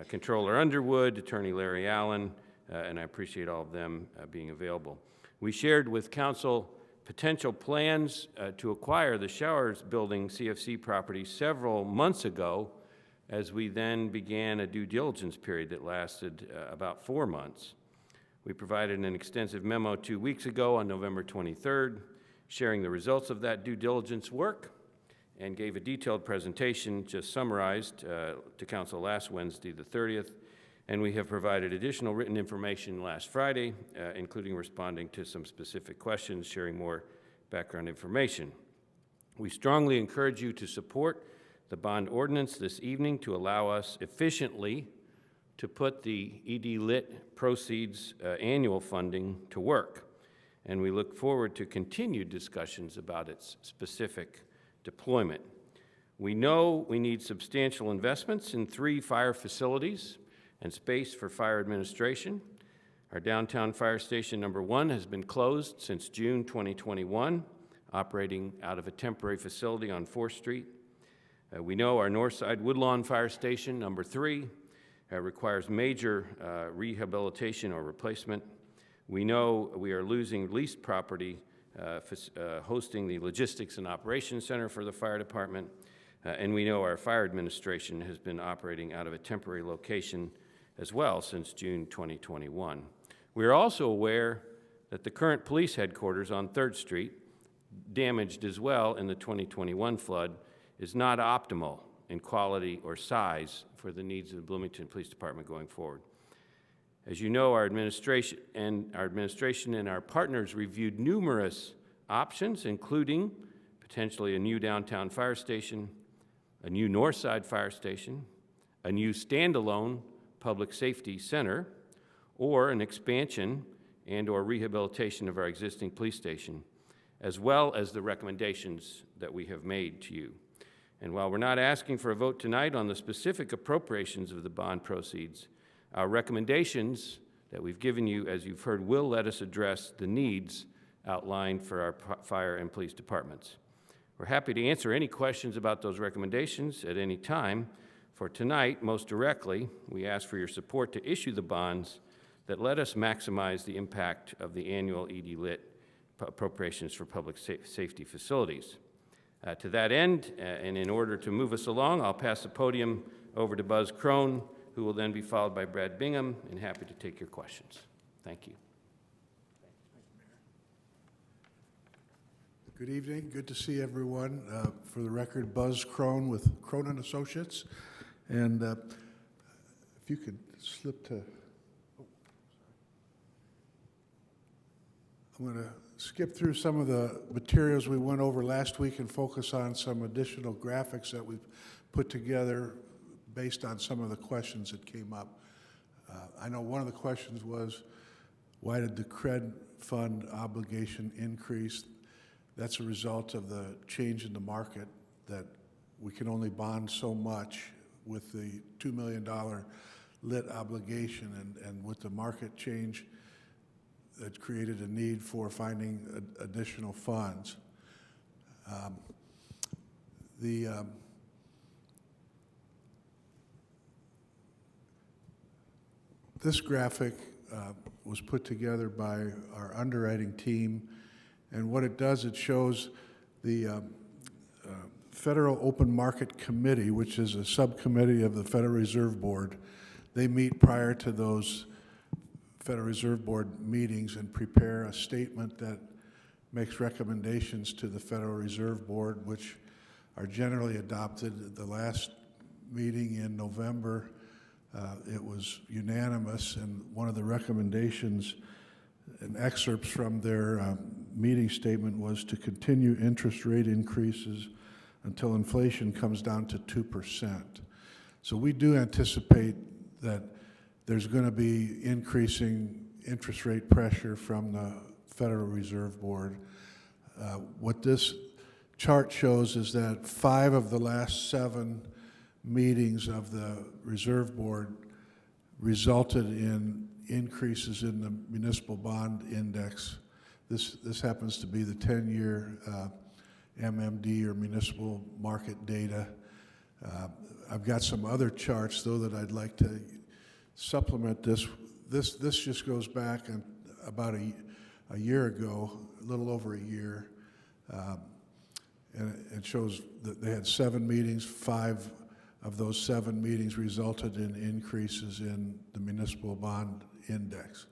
Speaker 14: Controller Underwood, Attorney Larry Allen, and I appreciate all of them being available. We shared with Council potential plans to acquire the Showers Building CFC property several months ago, as we then began a due diligence period that lasted about 4 months. We provided an extensive memo 2 weeks ago on November 23rd, sharing the results of that due diligence work, and gave a detailed presentation just summarized to Council last Wednesday, the 30th, and we have provided additional written information last Friday, including responding to some specific questions, sharing more background information. We strongly encourage you to support the bond ordinance this evening to allow us efficiently to put the ED Lit proceeds annual funding to work. And we look forward to continued discussions about its specific deployment. We know we need substantial investments in 3 fire facilities and space for fire administration. Our downtown fire station number 1 has been closed since June 2021, operating out of a temporary facility on 4th Street. We know our Northside Woodlawn Fire Station number 3 requires major rehabilitation or replacement. We know we are losing leased property hosting the Logistics and Operations Center for the fire department, and we know our fire administration has been operating out of a temporary location as well since June 2021. We are also aware that the current police headquarters on 3rd Street, damaged as well in the 2021 flood, is not optimal in quality or size for the needs of the Bloomington Police Department going forward. As you know, our administration and our partners reviewed numerous options, including potentially a new downtown fire station, a new Northside fire station, a new standalone public safety center, or an expansion and or rehabilitation of our existing police station, as well as the recommendations that we have made to you. And while we're not asking for a vote tonight on the specific appropriations of the bond proceeds, our recommendations that we've given you, as you've heard, will let us address the needs outlined for our fire and police departments. We're happy to answer any questions about those recommendations at any time. For tonight, most directly, we ask for your support to issue the bonds that let us maximize the impact of the annual ED Lit appropriations for public safety facilities. To that end, and in order to move us along, I'll pass the podium over to Buzz Crone, who will then be followed by Brad Bingham, and happy to take your questions. Thank you.
Speaker 15: Good evening. Good to see everyone. For the record, Buzz Crone with Crone & Associates. And if you could slip to... I'm going to skip through some of the materials we went over last week and focus on some additional graphics that we've put together based on some of the questions that came up. I know one of the questions was, why did the CRED fund obligation increase? That's a result of the change in the market, that we can only bond so much with the $2 million lit obligation, and with the market change, that created a need for finding additional funds. This graphic was put together by our underwriting team, and what it does, it shows the Federal Open Market Committee, which is a subcommittee of the Federal Reserve Board. They meet prior to those Federal Reserve Board meetings and prepare a statement that makes recommendations to the Federal Reserve Board, which are generally adopted. At the last meeting in November, it was unanimous, and one of the recommendations and excerpts from their meeting statement was to continue interest rate increases until inflation comes down to 2%. So we do anticipate that there's going to be increasing interest rate pressure from the Federal Reserve Board. What this chart shows is that 5 of the last 7 meetings of the Reserve Board resulted in increases in the municipal bond index. This happens to be the 10-year MMD, or municipal market data. I've got some other charts, though, that I'd like to supplement this. This just goes back about a year ago, a little over a year. And it shows that they had 7 meetings. 5 of those 7 meetings resulted in increases in the municipal bond index.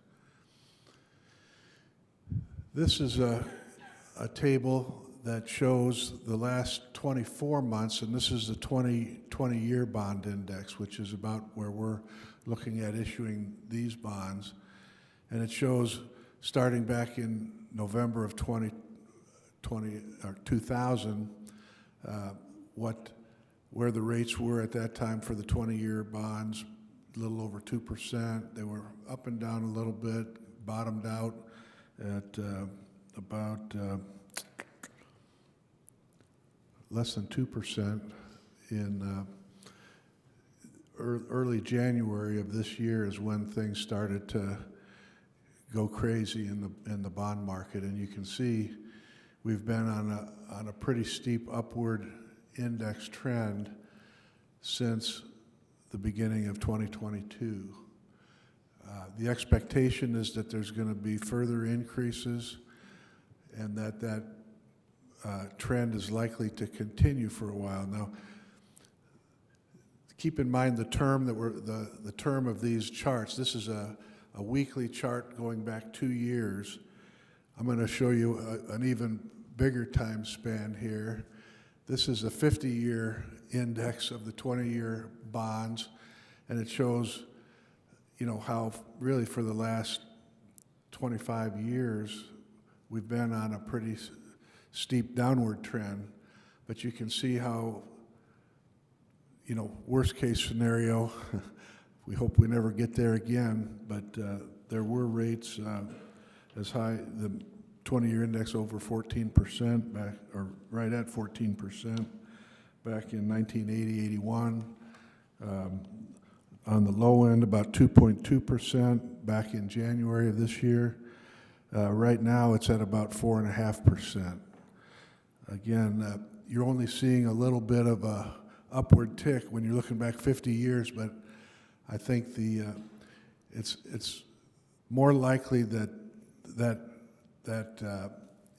Speaker 15: This is a table that shows the last 24 months, and this is the 20-year bond index, which is about where we're looking at issuing these bonds. And it shows, starting back in November of 2000, where the rates were at that time for the 20-year bonds, a little over 2%. They were up and down a little bit, bottomed out at about less than 2% in early January of this year is when things started to go crazy in the bond market. And you can see we've been on a pretty steep upward index trend since the beginning of 2022. The expectation is that there's going to be further increases, and that trend is likely to continue for a while. Now, keep in mind the term the term of these charts. This is a weekly chart going back 2 years. I'm going to show you an even bigger time span here. This is a 50-year index of the 20-year bonds, and it shows, you know, how really for the last 25 years we've been on a pretty steep downward trend. But you can see how, you know, worst case scenario, we hope we never get there again, but there were rates as high, the 20-year index over 14% back, or right at 14% back in 1980, 81. On the low end, about 2.2% back in January of this year. Right now, it's at about 4.5%. Again, you're only seeing a little bit of a upward tick when you're looking back 50 years, but I think it's more likely that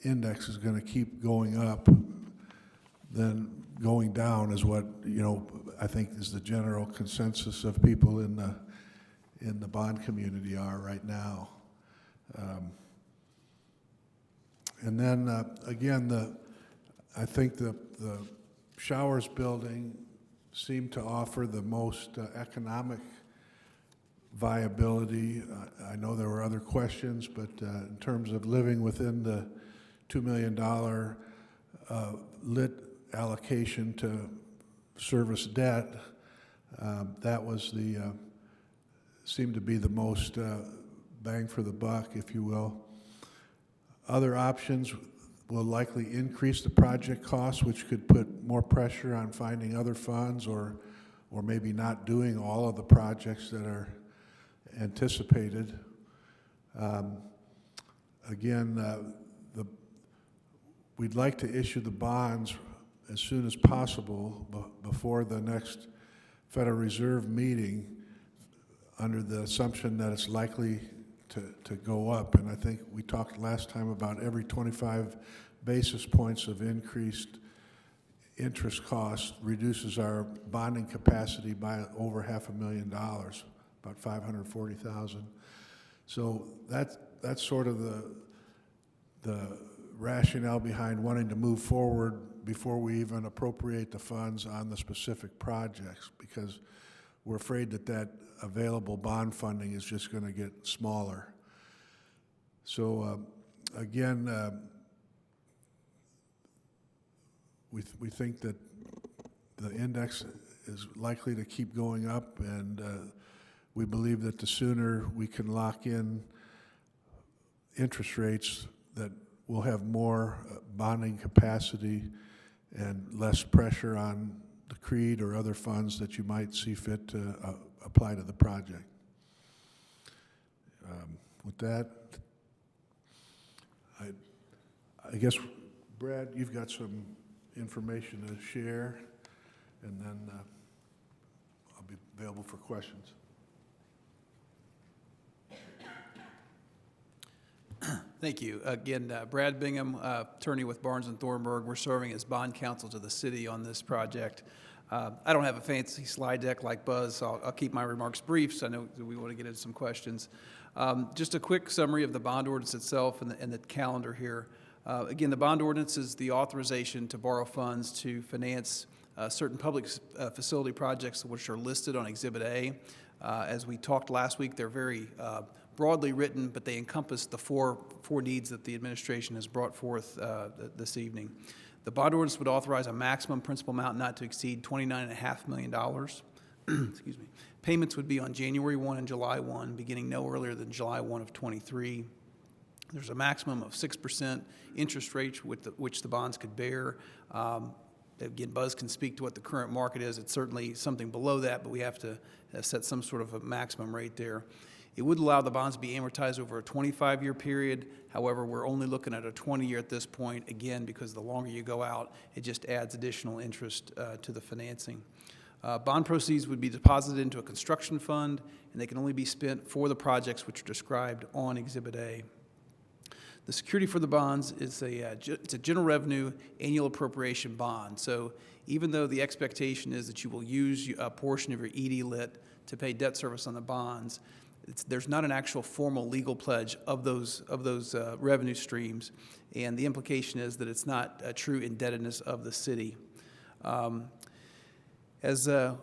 Speaker 15: index is going to keep going up than going down, is what, you know, I think is the general consensus of people in the bond community are right now. And then again, I think the Showers building seemed to offer the most economic viability. I know there were other questions, but in terms of living within the $2 million lit allocation to service debt, that was seemed to be the most bang for the buck, if you will. Other options will likely increase the project costs, which could put more pressure on finding other funds, or maybe not doing all of the projects that are anticipated. Again, we'd like to issue the bonds as soon as possible before the next Federal Reserve meeting, under the assumption that it's likely to go up. And I think we talked last time about every 25 basis points of increased interest costs reduces our bonding capacity by over $500,000, about $540,000. So that's sort of the rationale behind wanting to move forward before we even appropriate the funds on the specific projects, because we're afraid that available bond funding is just going to get smaller. So again, we think that the index is likely to keep going up, and we believe that the sooner we can lock in interest rates, that we'll have more bonding capacity and less pressure on the CREED or other funds that you might see fit to apply to the project. With that, I guess, Brad, you've got some information to share, and then I'll be available for questions.
Speaker 16: Thank you. Again, Brad Bingham, attorney with Barnes & Thornburg. We're serving as bond counsel to the city on this project. I don't have a fancy slide deck like Buzz, so I'll keep my remarks brief, so I know that we want to get into some questions. Just a quick summary of the bond ordinance itself and the calendar here. Again, the bond ordinance is the authorization to borrow funds to finance certain public facility projects which are listed on Exhibit A. As we talked last week, they're very broadly written, but they encompass the four needs that the administration has brought forth this evening. The bond ordinance would authorize a maximum principal amount not to exceed $29.5 million. Excuse me. Payments would be on January 1 and July 1, beginning no earlier than July 1 of 23. There's a maximum of 6% interest rate which the bonds could bear. Again, Buzz can speak to what the current market is. It's certainly something below that, but we have to set some sort of a maximum rate there. It would allow the bonds to be amortized over a 25-year period. However, we're only looking at a 20-year at this point, again, because the longer you go out, it just adds additional interest to the financing. Bond proceeds would be deposited into a construction fund, and they can only be spent for the projects which are described on Exhibit A. The security for the bonds is it's a general revenue annual appropriation bond. So even though the expectation is that you will use a portion of your ED-lit to pay debt service on the bonds, there's not an actual formal legal pledge of those revenue streams, and the implication is that it's not a true indebtedness of the city. And the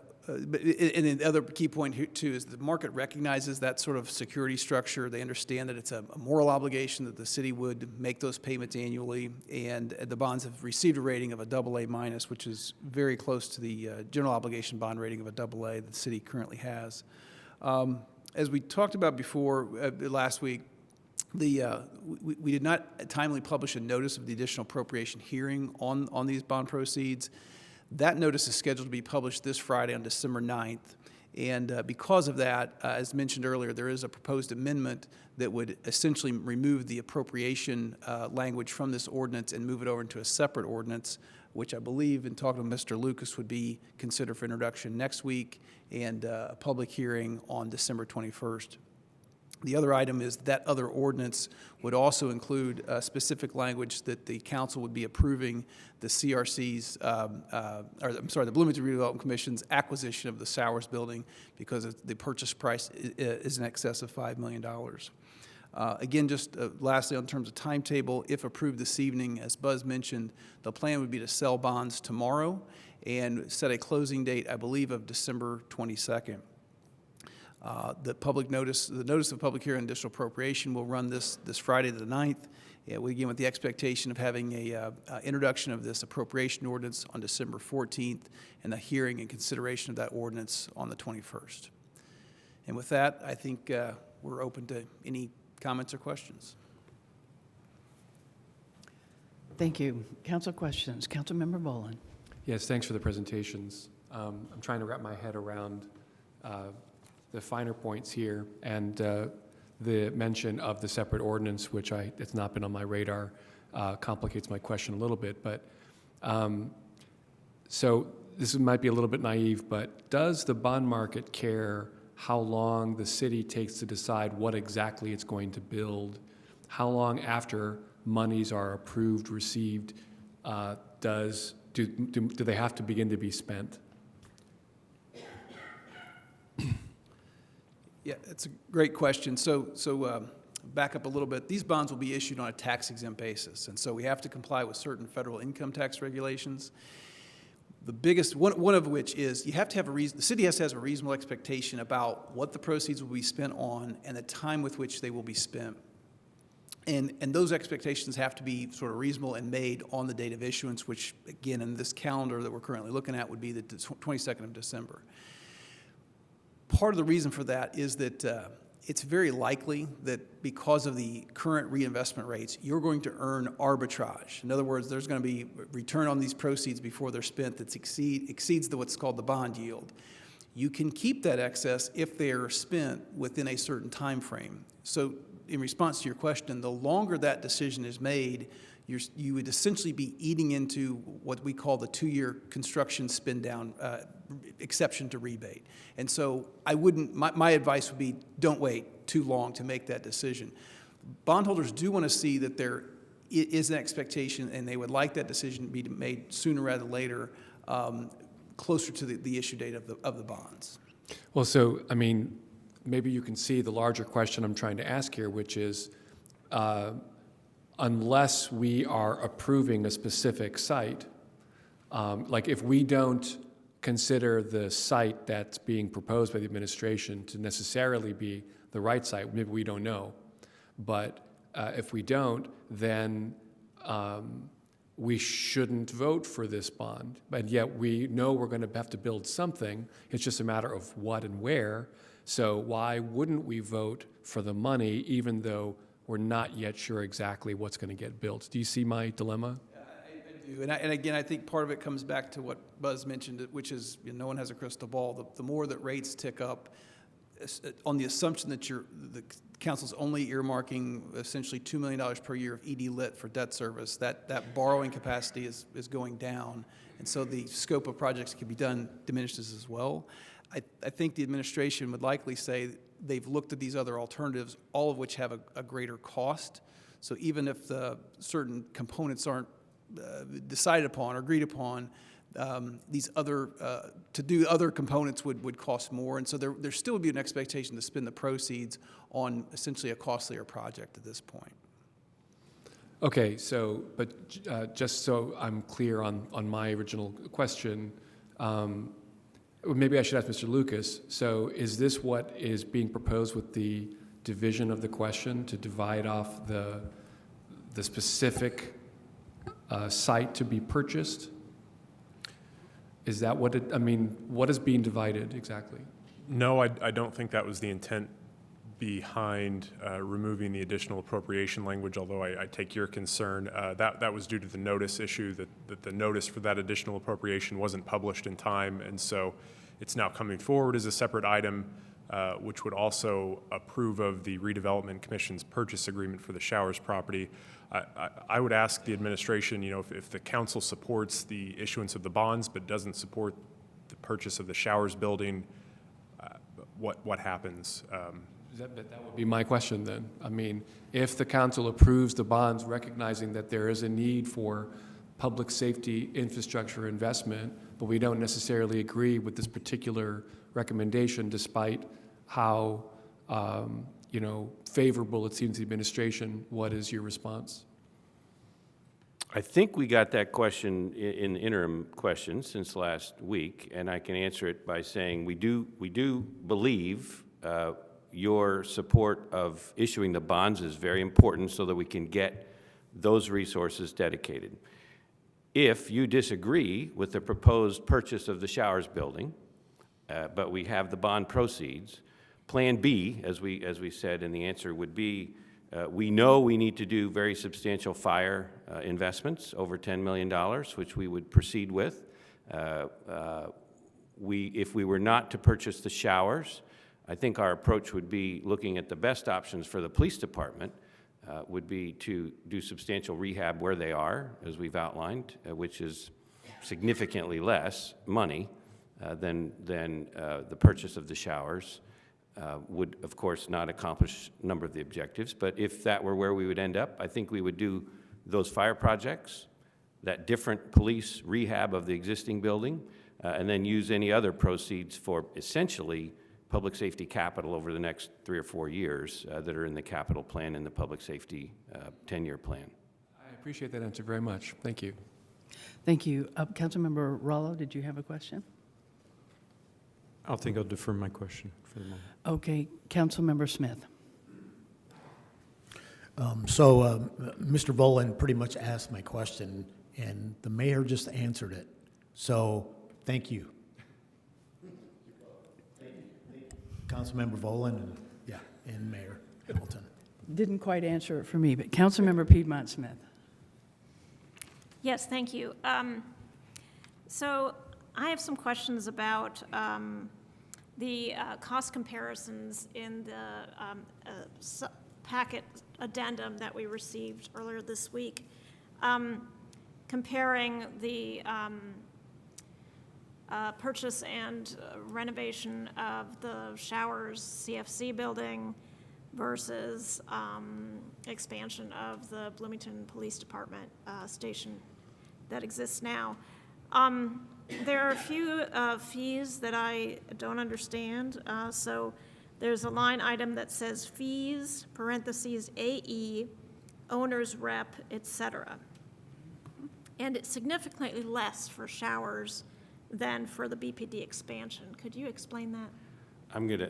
Speaker 16: other key point here too is the market recognizes that sort of security structure. They understand that it's a moral obligation that the city would make those payments annually, and the bonds have received a rating of a AA-, which is very close to the general obligation bond rating of a AA that the city currently has. As we talked about before last week, we did not timely publish a notice of the additional appropriation hearing on these bond proceeds. That notice is scheduled to be published this Friday on December 9th. And because of that, as mentioned earlier, there is a proposed amendment that would essentially remove the appropriation language from this ordinance and move it over into a separate ordinance, which I believe, in talking to Mr. Lucas, would be considered for introduction next week and a public hearing on December 21st. The other item is that other ordinance would also include specific language that the council would be approving the CRC's, the Bloomington Redevelopment Commission's acquisition of the Sowers building because the purchase price is in excess of $5 million. Again, just lastly, in terms of timetable, if approved this evening, as Buzz mentioned, the plan would be to sell bonds tomorrow and set a closing date, I believe, of December 22nd. The notice of public hearing and additional appropriation will run this Friday the 9th. We begin with the expectation of having a introduction of this appropriation ordinance on December 14th and the hearing and consideration of that ordinance on the 21st. And with that, I think we're open to any comments or questions.
Speaker 1: Thank you. Council questions. Councilmember Bolin.
Speaker 8: Yes, thanks for the presentations. I'm trying to wrap my head around the finer points here and the mention of the separate ordinance, which it's not been on my radar, complicates my question a little bit. But so this might be a little bit naive, but does the bond market care how long the city takes to decide what exactly it's going to build? How long after monies are approved, received, do they have to begin to be spent?
Speaker 16: Yeah, it's a great question. So back up a little bit. These bonds will be issued on a tax-exempt basis, and so we have to comply with certain federal income tax regulations. The biggest one of which is you have to have the city has to have a reasonable expectation about what the proceeds will be spent on and the time with which they will be spent. And those expectations have to be sort of reasonable and made on the date of issuance, which, again, in this calendar that we're currently looking at would be the 22nd of December. Part of the reason for that is that it's very likely that because of the current reinvestment rates, you're going to earn arbitrage. In other words, there's going to be return on these proceeds before they're spent that exceeds what's called the bond yield. You can keep that excess if they are spent within a certain time frame. So in response to your question, the longer that decision is made, you would essentially be eating into what we call the 2-year construction spin down exception to rebate. And so my advice would be don't wait too long to make that decision. bondholders do want to see that there is an expectation, and they would like that decision to be made sooner rather than later, closer to the issue date of the bonds.
Speaker 8: Well, so, I mean, maybe you can see the larger question I'm trying to ask here, which is, unless we are approving a specific site, like if we don't consider the site that's being proposed by the administration to necessarily be the right site, maybe we don't know. But if we don't, then we shouldn't vote for this bond. And yet we know we're going to have to build something. It's just a matter of what and where. So why wouldn't we vote for the money even though we're not yet sure exactly what's going to get built? Do you see my dilemma?
Speaker 16: I do. And again, I think part of it comes back to what Buzz mentioned, which is, you know, no one has a crystal ball. The more that rates tick up, on the assumption that the council's only earmarking essentially $2 million per year of ED lit for debt service, that borrowing capacity is going down. And so the scope of projects that can be done diminishes as well. I think the administration would likely say they've looked at these other alternatives, all of which have a greater cost. So even if the certain components aren't decided upon or agreed upon, these other, to do other components would cost more. And so there still would be an expectation to spend the proceeds on essentially a costlier project at this point.
Speaker 8: Okay, so, but just so I'm clear on my original question, maybe I should ask Mr. Lucas. So is this what is being proposed with the division of the question, to divide off the specific site to be purchased? Is that what it, I mean, what is being divided exactly?
Speaker 13: No, I don't think that was the intent behind removing the additional appropriation language, although I take your concern. That was due to the notice issue, that the notice for that additional appropriation wasn't published in time, and so it's now coming forward as a separate item, which would also approve of the Redevelopment Commission's purchase agreement for the Showers property. I would ask the administration, you know, if the council supports the issuance of the bonds but doesn't support the purchase of the Showers building, what happens?
Speaker 8: That would be my question then. I mean, if the council approves the bonds, recognizing that there is a need for public safety infrastructure investment, but we don't necessarily agree with this particular recommendation, despite how you know, favorable it seems to the administration, what is your response?
Speaker 14: I think we got that question in interim questions since last week, and I can answer it by saying we do believe your support of issuing the bonds is very important so that we can get those resources dedicated. If you disagree with the proposed purchase of the Showers building, but we have the bond proceeds, Plan B, as we said in the answer, would be we know we need to do very substantial fire investments, over $10 million, which we would proceed with. If we were not to purchase the Showers, I think our approach would be looking at the best options for the police department, would be to do substantial rehab where they are, as we've outlined, which is significantly less money than the purchase of the Showers. Would, of course, not accomplish a number of the objectives, but if that were where we would end up, I think we would do those fire projects, that different police rehab of the existing building, and then use any other proceeds for essentially public safety capital over the next 3 or 4 years that are in the capital plan and the public safety 10-year plan.
Speaker 8: I appreciate that answer very much. Thank you.
Speaker 1: Thank you. Councilmember Rollo, did you have a question?
Speaker 3: I'll defer my question for the moment.
Speaker 1: Okay, Councilmember Smith.
Speaker 11: Mr. Volin pretty much asked my question, and the mayor just answered it. So, thank you. Councilmember Volin and Mayor Hamilton.
Speaker 1: Didn't quite answer it for me, but Councilmember Piedmont Smith.
Speaker 4: Yes, thank you. So I have some questions about the cost comparisons in the packet addendum that we received earlier this week, comparing the purchase and renovation of the Showers CFC building versus expansion of the Bloomington Police Department station that exists now. There are a few fees that I don't understand. So there's a line item that says fees, parentheses, AE, owner's rep, et cetera. And it's significantly less for showers than for the BPD expansion. Could you explain that?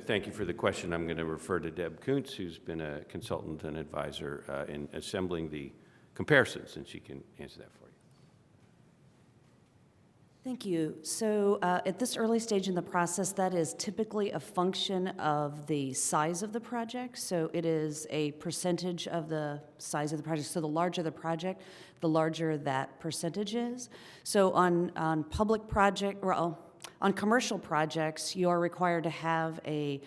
Speaker 14: Thank you for the question. I'm going to refer to Deb Kuntz, who's been a consultant and advisor in assembling the comparisons, and she can answer that for you.
Speaker 17: Thank you. So at this early stage in the process, that is typically a function of the size of the project. So it is a percentage of the size of the project. So the larger the project, the larger that percentage is. So on public project, well, on commercial projects, you are required to have a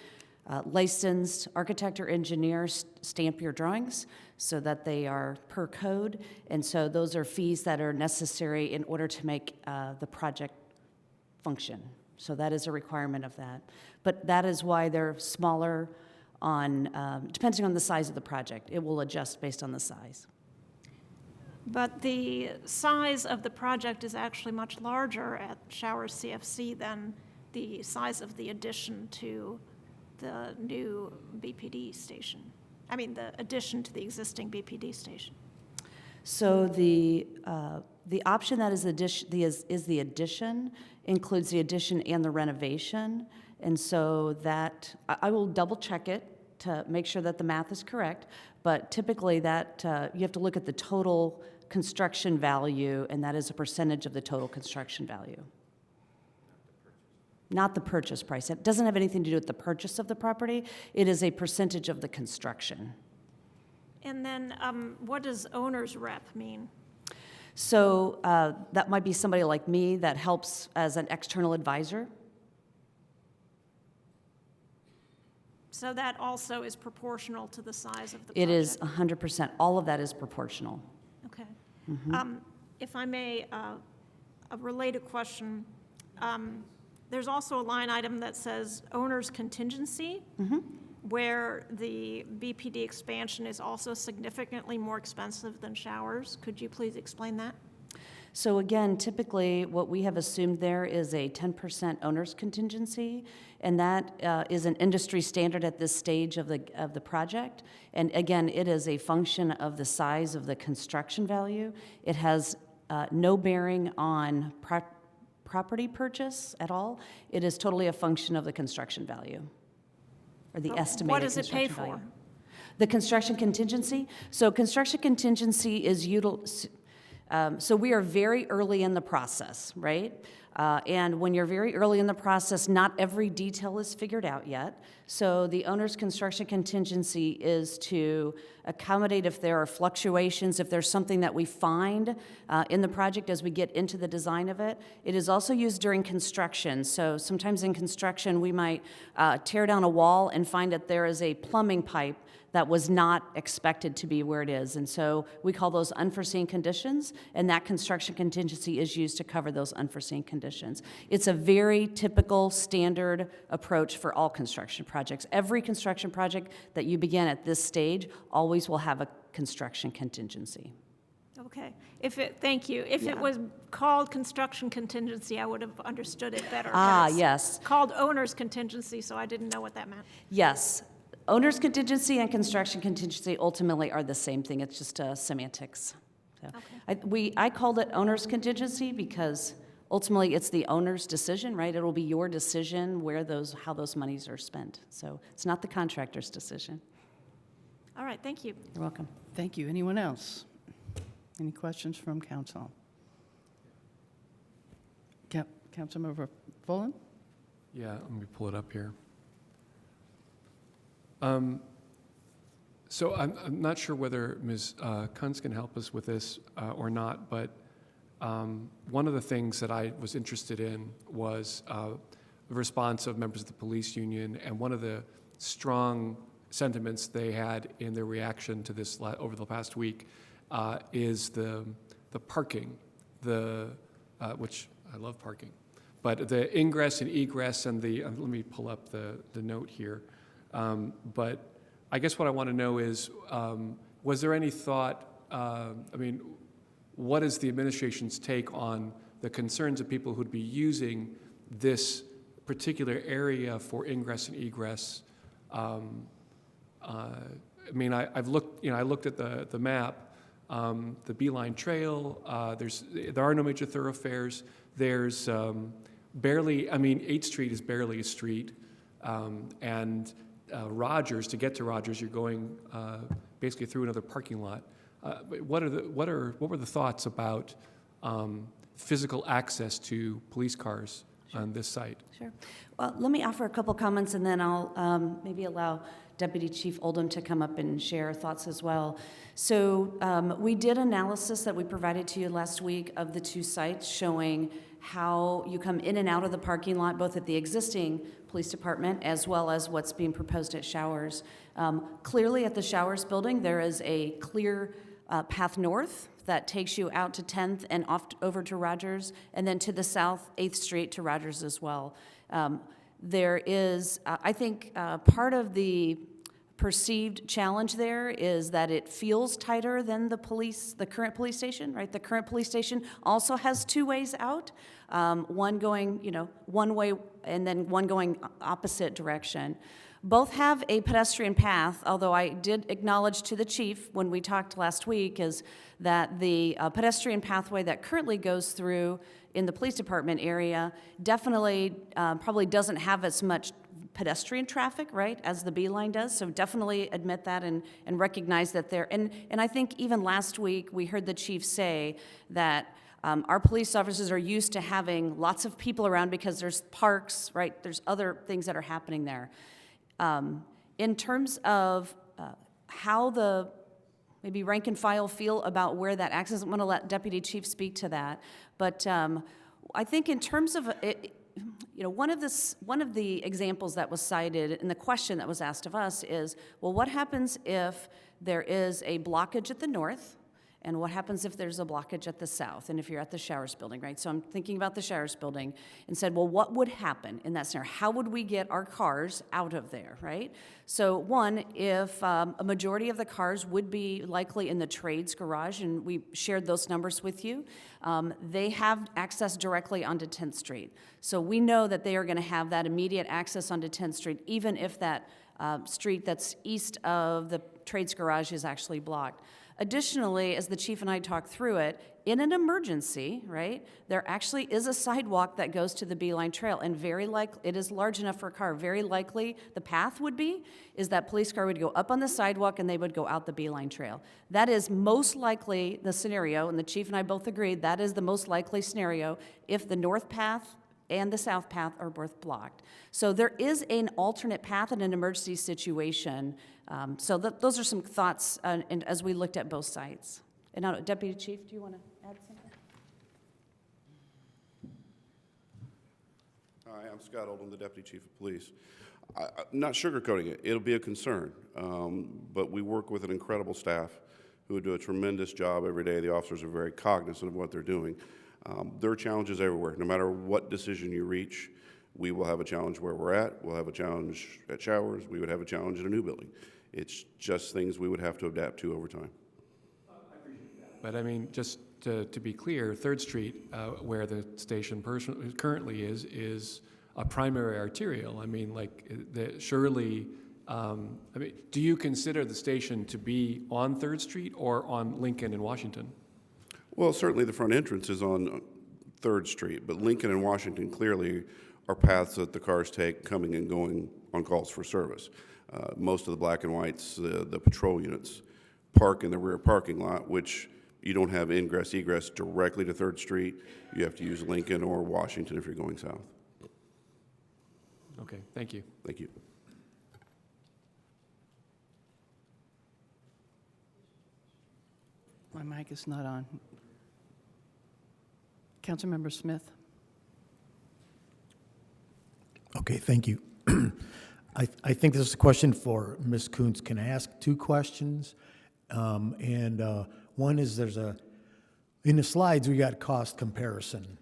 Speaker 17: licensed architect or engineer stamp your drawings so that they are per code. And so those are fees that are necessary in order to make the project function. So that is a requirement of that. But that is why they're smaller on, depending on the size of the project. It will adjust based on the size.
Speaker 4: But the size of the project is actually much larger at Showers CFC than the size of the addition to the new BPD station. I mean, the addition to the existing BPD station.
Speaker 17: So the option that is the addition includes the addition and the renovation. And so that, I will double check it to make sure that the math is correct, but typically that, you have to look at the total construction value, and that is a percentage of the total construction value. Not the purchase price. It doesn't have anything to do with the purchase of the property. It is a percentage of the construction.
Speaker 4: And then what does owner's rep mean?
Speaker 17: So that might be somebody like me that helps as an external advisor.
Speaker 4: So that also is proportional to the size of the project?
Speaker 17: It is 100%. All of that is proportional.
Speaker 4: Okay.
Speaker 17: Mm-hmm.
Speaker 4: If I may, a related question. There's also a line item that says owner's contingency,
Speaker 17: Mm-hmm.
Speaker 4: where the BPD expansion is also significantly more expensive than Showers. Could you please explain that?
Speaker 17: So again, typically what we have assumed there is a 10% owner's contingency, and that is an industry standard at this stage of the project. And again, it is a function of the size of the construction value. It has no bearing on property purchase at all. It is totally a function of the construction value, or the estimated
Speaker 4: What does it pay
Speaker 17: construction
Speaker 4: for?
Speaker 17: value. The construction contingency. So construction contingency is so we are very early in the process, right? And when you're very early in the process, not every detail is figured out yet. So the owner's construction contingency is to accommodate if there are fluctuations, if there's something that we find in the project as we get into the design of it. It is also used during construction. So sometimes in construction, we might tear down a wall and find that there is a plumbing pipe that was not expected to be where it is. And so we call those unforeseen conditions, and that construction contingency is used to cover those unforeseen conditions. It's a very typical standard approach for all construction projects. Every construction project that you begin at this stage always will have a construction contingency.
Speaker 4: Okay. Thank you. If it was called construction contingency, I would have understood it better.
Speaker 17: Ah,
Speaker 4: But it's
Speaker 17: yes.
Speaker 4: called owner's contingency, so I didn't know what that meant.
Speaker 17: Yes. Owner's contingency and construction contingency ultimately are the same thing. It's just semantics. So I called it owner's contingency because ultimately it's the owner's decision, right? It'll be your decision how those monies are spent. So it's not the contractor's decision.
Speaker 4: All right, thank you.
Speaker 17: You're welcome.
Speaker 1: Thank you. Anyone else? Any questions from council? Councilmember Fullen?
Speaker 8: Yeah, let me pull it up here. So I'm not sure whether Ms. Kunz can help us with this or not, but one of the things that I was interested in was the response of members of the police union, and one of the strong sentiments they had in their reaction to this over the past week is the parking, which I love parking, but the ingress and egress and let me pull up the note here. But I guess what I want to know is, was there any thought, what is the administration's take on the concerns of people who'd be using this particular area for ingress and egress? I've looked, I looked at the map, the Beeline Trail. There are no major thoroughfares. There's barely, 8th Street is barely a street, and Rogers, to get to Rogers, you're going basically through another parking lot. What were the thoughts about physical access to police cars on this site?
Speaker 17: Sure. Well, let me offer a couple comments, and then I'll maybe allow Deputy Chief Oldham to come up and share thoughts as well. So we did analysis that we provided to you last week of the two sites, showing how you come in and out of the parking lot, both at the existing police department as well as what's being proposed at Showers. Clearly at the Showers building, there is a clear path north that takes you out to 10th and off over to Rogers, and then to the south, 8th Street to Rogers as well. There is, I think, part of the perceived challenge there is that it feels tighter than the current police station, right? The current police station also has two ways out, one going, one way, and then one going opposite direction. Both have a pedestrian path, although I did acknowledge to the chief when we talked last week is that the pedestrian pathway that currently goes through in the police department area definitely probably doesn't have as much pedestrian traffic, right, as the Beeline does. So definitely admit that and recognize that there. And I think even last week we heard the chief say that our police officers are used to having lots of people around because there's parks, right? There's other things that are happening there. In terms of how the maybe rank and file feel about where that access, I'm going to let Deputy Chief speak to that. But I think in terms of one of the examples that was cited and the question that was asked of us is, well, what happens if there is a blockage at the north? And what happens if there's a blockage at the south, and if you're at the Showers building, right? So I'm thinking about the Showers building and said, well, what would happen in that scenario? How would we get our cars out of there, right? So one, if a majority of the cars would be likely in the trades garage, and we shared those numbers with you, they have access directly onto 10th Street. So we know that they are going to have that immediate access onto 10th Street, even if that street that's east of the trades garage is actually blocked. Additionally, as the chief and I talked through it, in an emergency, right, there actually is a sidewalk that goes to the Beeline Trail, and very likely, it is large enough for a car, very likely the path would be, is that police car would go up on the sidewalk and they would go out the Beeline Trail. That is most likely the scenario, and the chief and I both agreed that is the most likely scenario if the north path and the south path are both blocked. So there is an alternate path in an emergency situation. So those are some thoughts and as we looked at both sites. And now, Deputy Chief, do you want to add something?
Speaker 9: Hi, I'm Scott Oldham, the Deputy Chief of Police. I'm not sugarcoating it. It'll be a concern, but we work with an incredible staff who do a tremendous job every day. The officers are very cognizant of what they're doing. There are challenges everywhere. No matter what decision you reach, we will have a challenge where we're at. We'll have a challenge at Showers. We would have a challenge in a new building. It's just things we would have to adapt to over time.
Speaker 8: But just to be clear, 3rd Street, where the station currently is a primary arterial. Surely, do you consider the station to be on 3rd Street or on Lincoln and Washington?
Speaker 9: Well, certainly the front entrance is on 3rd Street, but Lincoln and Washington clearly are paths that the cars take coming and going on calls for service. Most of the black and whites, the patrol units, park in the rear parking lot, which you don't have ingress, egress directly to 3rd Street. You have to use Lincoln or Washington if you're going south.
Speaker 8: Okay, thank you.
Speaker 9: Thank you.
Speaker 1: My mic is not on. Councilmember Smith.
Speaker 11: Okay, thank you. I think this is a question for Ms. Coons. Can I ask two questions? One is in the slides, we got cost comparison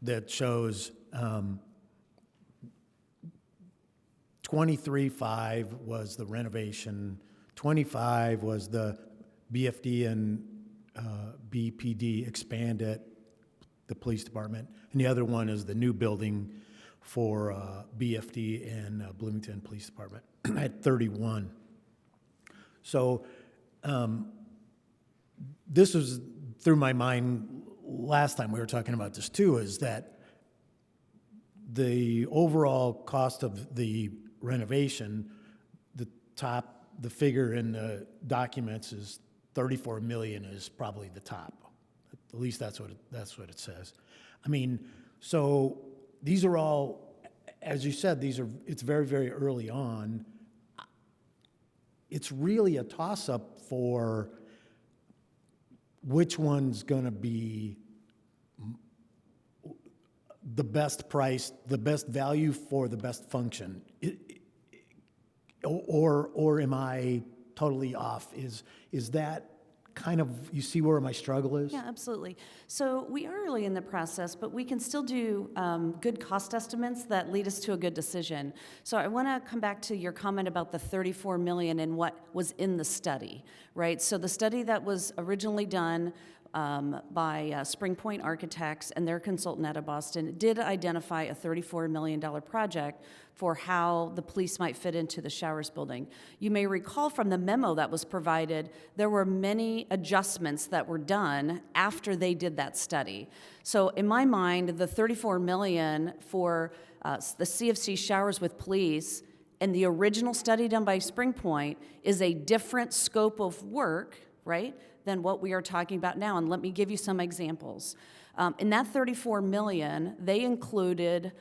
Speaker 11: that shows 23.5 was the renovation, 25 was the BFD and BPD expand at the police department, and the other one is the new building for BFD and Bloomington Police Department at 31. So this was through my mind last time we were talking about this too, is that the overall cost of the renovation, the figure in the documents is 34 million is probably the top. At least that's what it says. I mean, so these are all, as you said, it's very, very early on. It's really a toss-up for which one's going to be the best price, the best value for the best function. Or am I totally off? Is that kind of, you see where my struggle is?
Speaker 17: Yeah, absolutely. So we are early in the process, but we can still do good cost estimates that lead us to a good decision. So I want to come back to your comment about the 34 million and what was in the study, right? So the study that was originally done by Spring Point Architects and their consultant out of Boston did identify a $34 million project for how the police might fit into the Showers building. You may recall from the memo that was provided, there were many adjustments that were done after they did that study. So in my mind, the $34 million for the CFC Showers with Police and the original study done by Spring Point is a different scope of work, right, than what we are talking about now. And let me give you some examples. In that $34 million, they included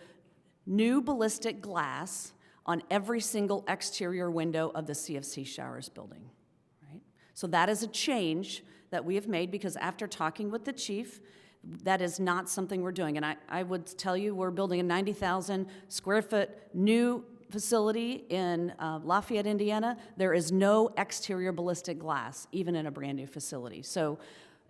Speaker 17: new ballistic glass on every single exterior window of the CFC Showers building, right? So that is a change that we have made because after talking with the chief, that is not something we're doing. And I would tell you we're building a 90,000 square foot new facility in Lafayette, Indiana. There is no exterior ballistic glass, even in a brand new facility. So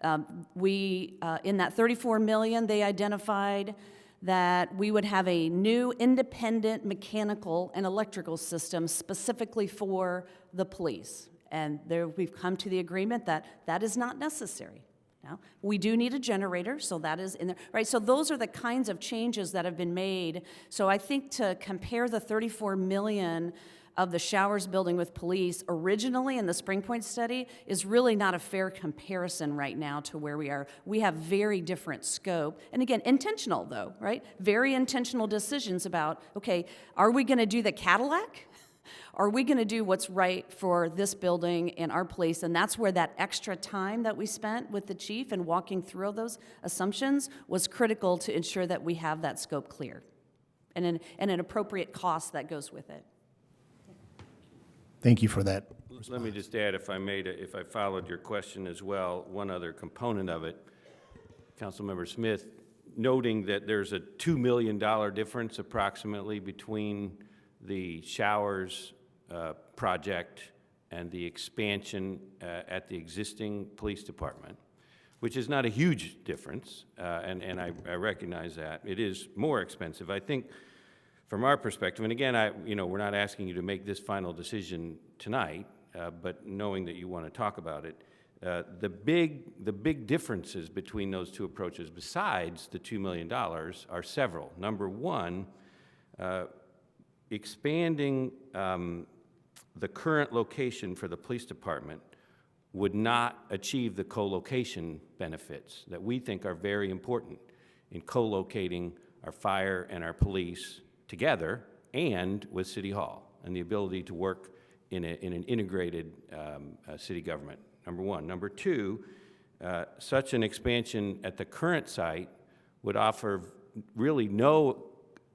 Speaker 17: in that 34 million, they identified that we would have a new independent mechanical and electrical system specifically for the police. And we've come to the agreement that that is not necessary. Now, we do need a generator, so that is in there, right? So those are the kinds of changes that have been made. So I think to compare the 34 million of the Showers building with police originally in the Spring Point study is really not a fair comparison right now to where we are. We have very different scope. And again, intentional though, right? Very intentional decisions about, okay, are we gonna do the Cadillac? Are we gonna do what's right for this building and our place? And that's where that extra time that we spent with the chief and walking through all those assumptions was critical to ensure that we have that scope clear and an appropriate cost that goes with it.
Speaker 11: Thank you for that.
Speaker 14: Let me just add, if I followed your question as well, one other component of it, Councilmember Smith, noting that there's a $2 million difference approximately between the Showers project and the expansion at the existing police department, which is not a huge difference, and I recognize that. It is more expensive. I think from our perspective, and again, we're not asking you to make this final decision tonight, but knowing that you want to talk about it, the big differences between those two approaches, besides the $2 million, are several. Number one, expanding the current location for the police department would not achieve the co-location benefits that we think are very important in co-locating our fire and our police together and with City Hall and the ability to work in an integrated city government, number one. Number two, such an expansion at the current site would offer really no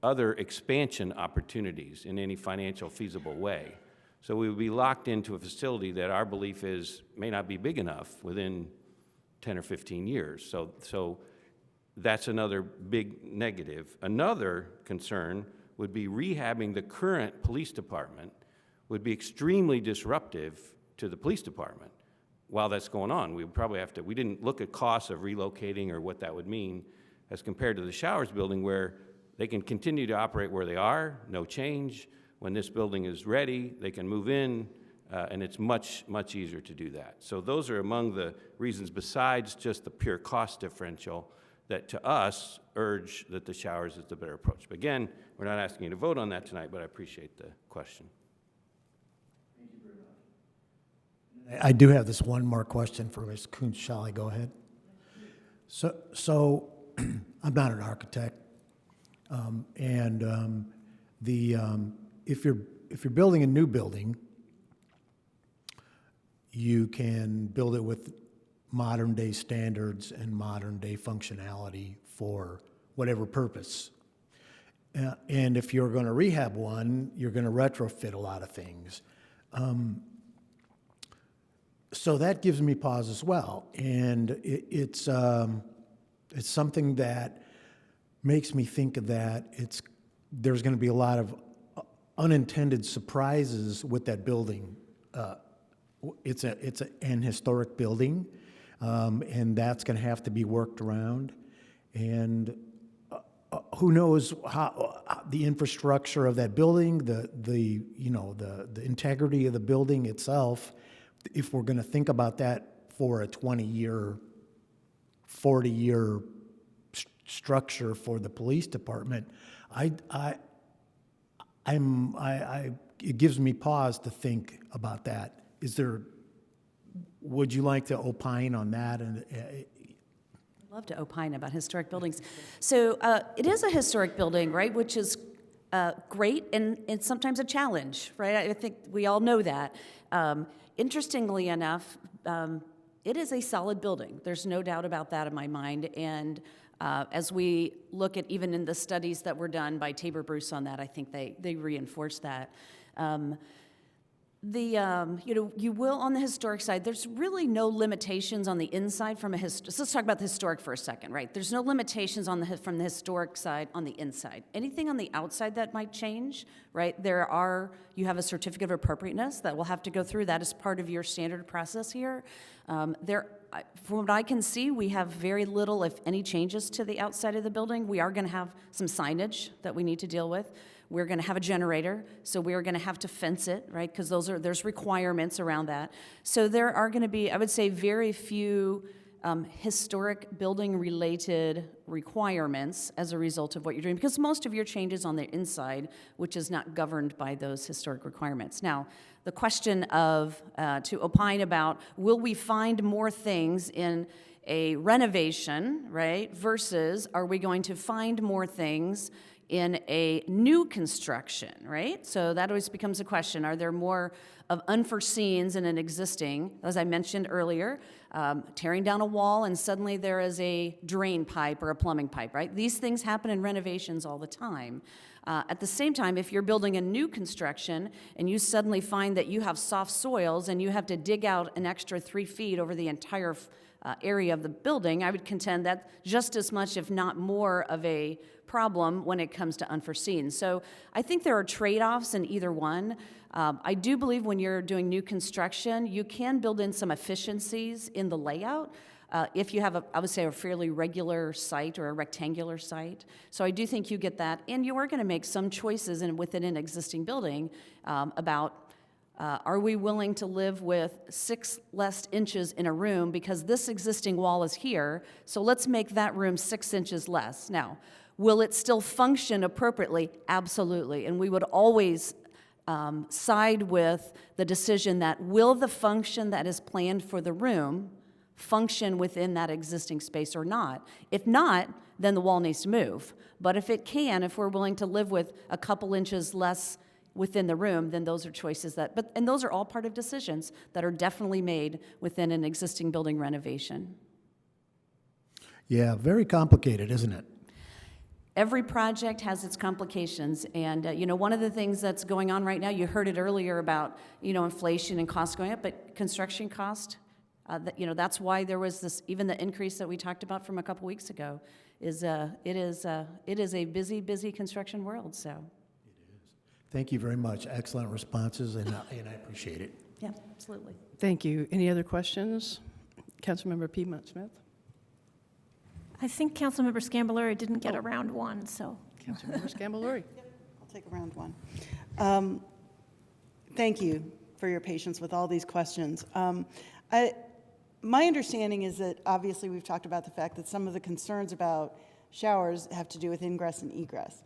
Speaker 14: other expansion opportunities in any financial feasible way. So we would be locked into a facility that our belief is may not be big enough within 10 or 15 years. So that's another big negative. Another concern would be rehabbing the current police department would be extremely disruptive to the police department. While that's going on, we would probably have to, we didn't look at costs of relocating or what that would mean as compared to the Showers building where they can continue to operate where they are, no change, when this building is ready, they can move in, and it's much, much easier to do that. So those are among the reasons, besides just the pure cost differential, that to us urge that the showers is the better approach. But again, we're not asking you to vote on that tonight, but I appreciate the question.
Speaker 11: I do have this one more question for Ms. Kuntz. Shall I go ahead? So I'm not an architect, if you're building a new building, you can build it with modern day standards and modern day functionality for whatever purpose. And if you're going to rehab one, you're going to retrofit a lot of things. So that gives me pause as well, and it's something that makes me think that there's going to be a lot of unintended surprises with that building. It's an historic building, and that's going to have to be worked around, and who knows how the infrastructure of that building, the integrity of the building itself. If we're going to think about that for a 20-year, 40-year structure for the police department, it gives me pause to think about that. Would you like to opine on that?
Speaker 17: I'd love to opine about historic buildings. So it is a historic building, right, which is great and sometimes a challenge, right? I think we all know that. Interestingly enough, it is a solid building. There's no doubt about that in my mind. And as we look at even in the studies that were done by Tabor Bruce on that, I think they reinforce that. You will on the historic side, there's really no limitations on the inside from so let's talk about the historic for a second, right? There's no limitations from the historic side on the inside. Anything on the outside that might change, right? You have a certificate of appropriateness that will have to go through. That is part of your standard process here. From what I can see, we have very little, if any, changes to the outside of the building. We are going to have some signage that we need to deal with. We're going to have a generator, so we are going to have to fence it, right? Because there's requirements around that. So there are going to be, I would say, very few historic building-related requirements as a result of what you're doing, because most of your changes on the inside, which is not governed by those historic requirements. Now, the question of to opine about, will we find more things in a renovation, right, versus are we going to find more things in a new construction, right? So that always becomes a question. Are there more of unforeseens in an existing, as I mentioned earlier, tearing down a wall and suddenly there is a drain pipe or a plumbing pipe, right? These things happen in renovations all the time. At the same time, if you're building a new construction and you suddenly find that you have soft soils and you have to dig out an extra 3 feet over the entire area of the building, I would contend that just as much, if not more, of a problem when it comes to unforeseen. So I think there are trade-offs in either one. I do believe when you're doing new construction, you can build in some efficiencies in the layout if you have, I would say, a fairly regular site or a rectangular site. So I do think you get that. And you are going to make some choices within an existing building about are we willing to live with 6 less inches in a room because this existing wall is here, so let's make that room 6 inches less. Now, will it still function appropriately? Absolutely. And we would always side with the decision that will the function that is planned for the room function within that existing space or not? If not, then the wall needs to move. But if it can, if we're willing to live with a couple inches less within the room, then those are choices and those are all part of decisions that are definitely made within an existing building renovation.
Speaker 11: Yeah, very complicated, isn't it?
Speaker 17: Every project has its complications, and one of the things that's going on right now, you heard it earlier about inflation and costs going up, but construction cost, that's why there was this, even the increase that we talked about from a couple weeks ago, it is a busy construction world. So.
Speaker 11: Thank you very much. Excellent responses, and I appreciate it.
Speaker 17: Yeah, absolutely.
Speaker 1: Thank you. Any other questions? Councilmember Piedmont Smith?
Speaker 4: I think Councilmember Scambolari didn't get a round one, so.
Speaker 1: Councilmember Scambolari.
Speaker 21: I'll take a round one. Thank you for your patience with all these questions. My understanding is that obviously we've talked about the fact that some of the concerns about showers have to do with ingress and egress.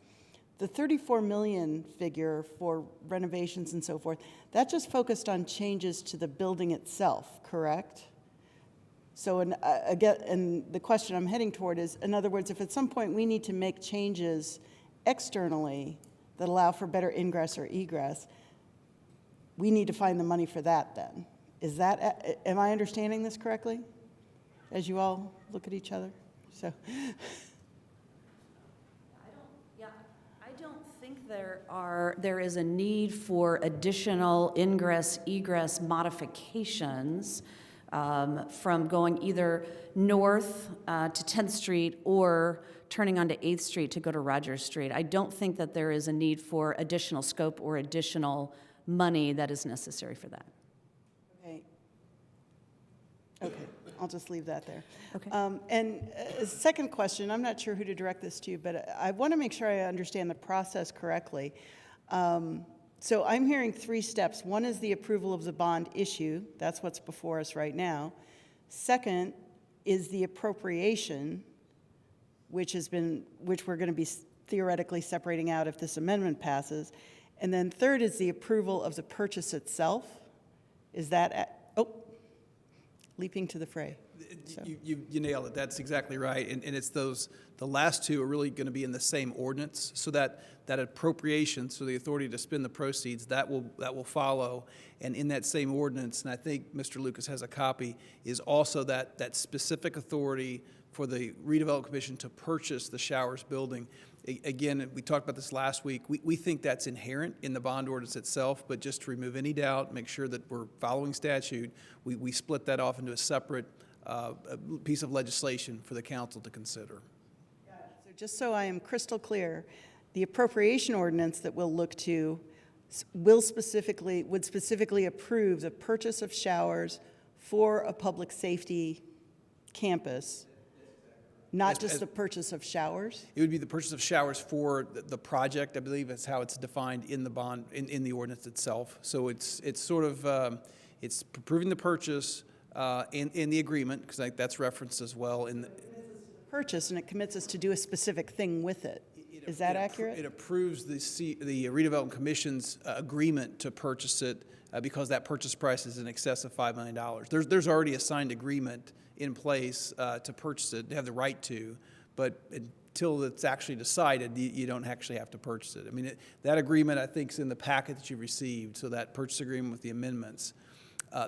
Speaker 21: The 34 million figure for renovations and so forth, that just focused on changes to the building itself, correct? So, and the question I'm heading toward is, in other words, if at some point we need to make changes externally that allow for better ingress or egress, we need to find the money for that then. Is that, am I understanding this correctly? As you all look at each other? So.
Speaker 17: I don't think there is a need for additional ingress, egress modifications from going either north to 10th Street or turning onto 8th Street to go to Rogers Street. I don't think that there is a need for additional scope or additional money that is necessary for that.
Speaker 21: Okay, I'll just leave that there.
Speaker 17: Okay.
Speaker 21: And a second question, I'm not sure who to direct this to, but I want to make sure I understand the process correctly. So I'm hearing 3 steps. One is the approval of the bond issue. That's what's before us right now. Second is the appropriation, which we're going to be theoretically separating out if this amendment passes. And then third is the approval of the purchase itself. Is that, leaping to the fray. So.
Speaker 16: You nailed it. That's exactly right. And it's the last 2 are really going to be in the same ordinance. So that appropriation, so the authority to spend the proceeds, that will follow. And in that same ordinance, and I think Mr. Lucas has a copy, is also that specific authority for the redevelopment commission to purchase the Showers building. Again, we talked about this last week. We think that's inherent in the bond ordinance itself, but just to remove any doubt, make sure that we're following statute, we split that off into a separate piece of legislation for the council to consider.
Speaker 21: So just so I am crystal clear, the appropriation ordinance that we'll look to would specifically approve the purchase of showers for a public safety campus. Not just the purchase of showers?
Speaker 16: It would be the purchase of showers for the project, I believe that's how it's defined in the bond, in the ordinance itself. So it's sort of, it's approving the purchase in the agreement, because I think that's referenced as well. In the
Speaker 21: purchase, and it commits us to do a specific thing with it. Is that accurate?
Speaker 16: It approves the redevelopment commission's agreement to purchase it because that purchase price is in excess of $5 million. There's already a signed agreement in place to purchase it. They have the right to, but until it's actually decided, you don't actually have to purchase it. I mean, that agreement, I think, is in the packet that you received, so that purchase agreement with the amendments,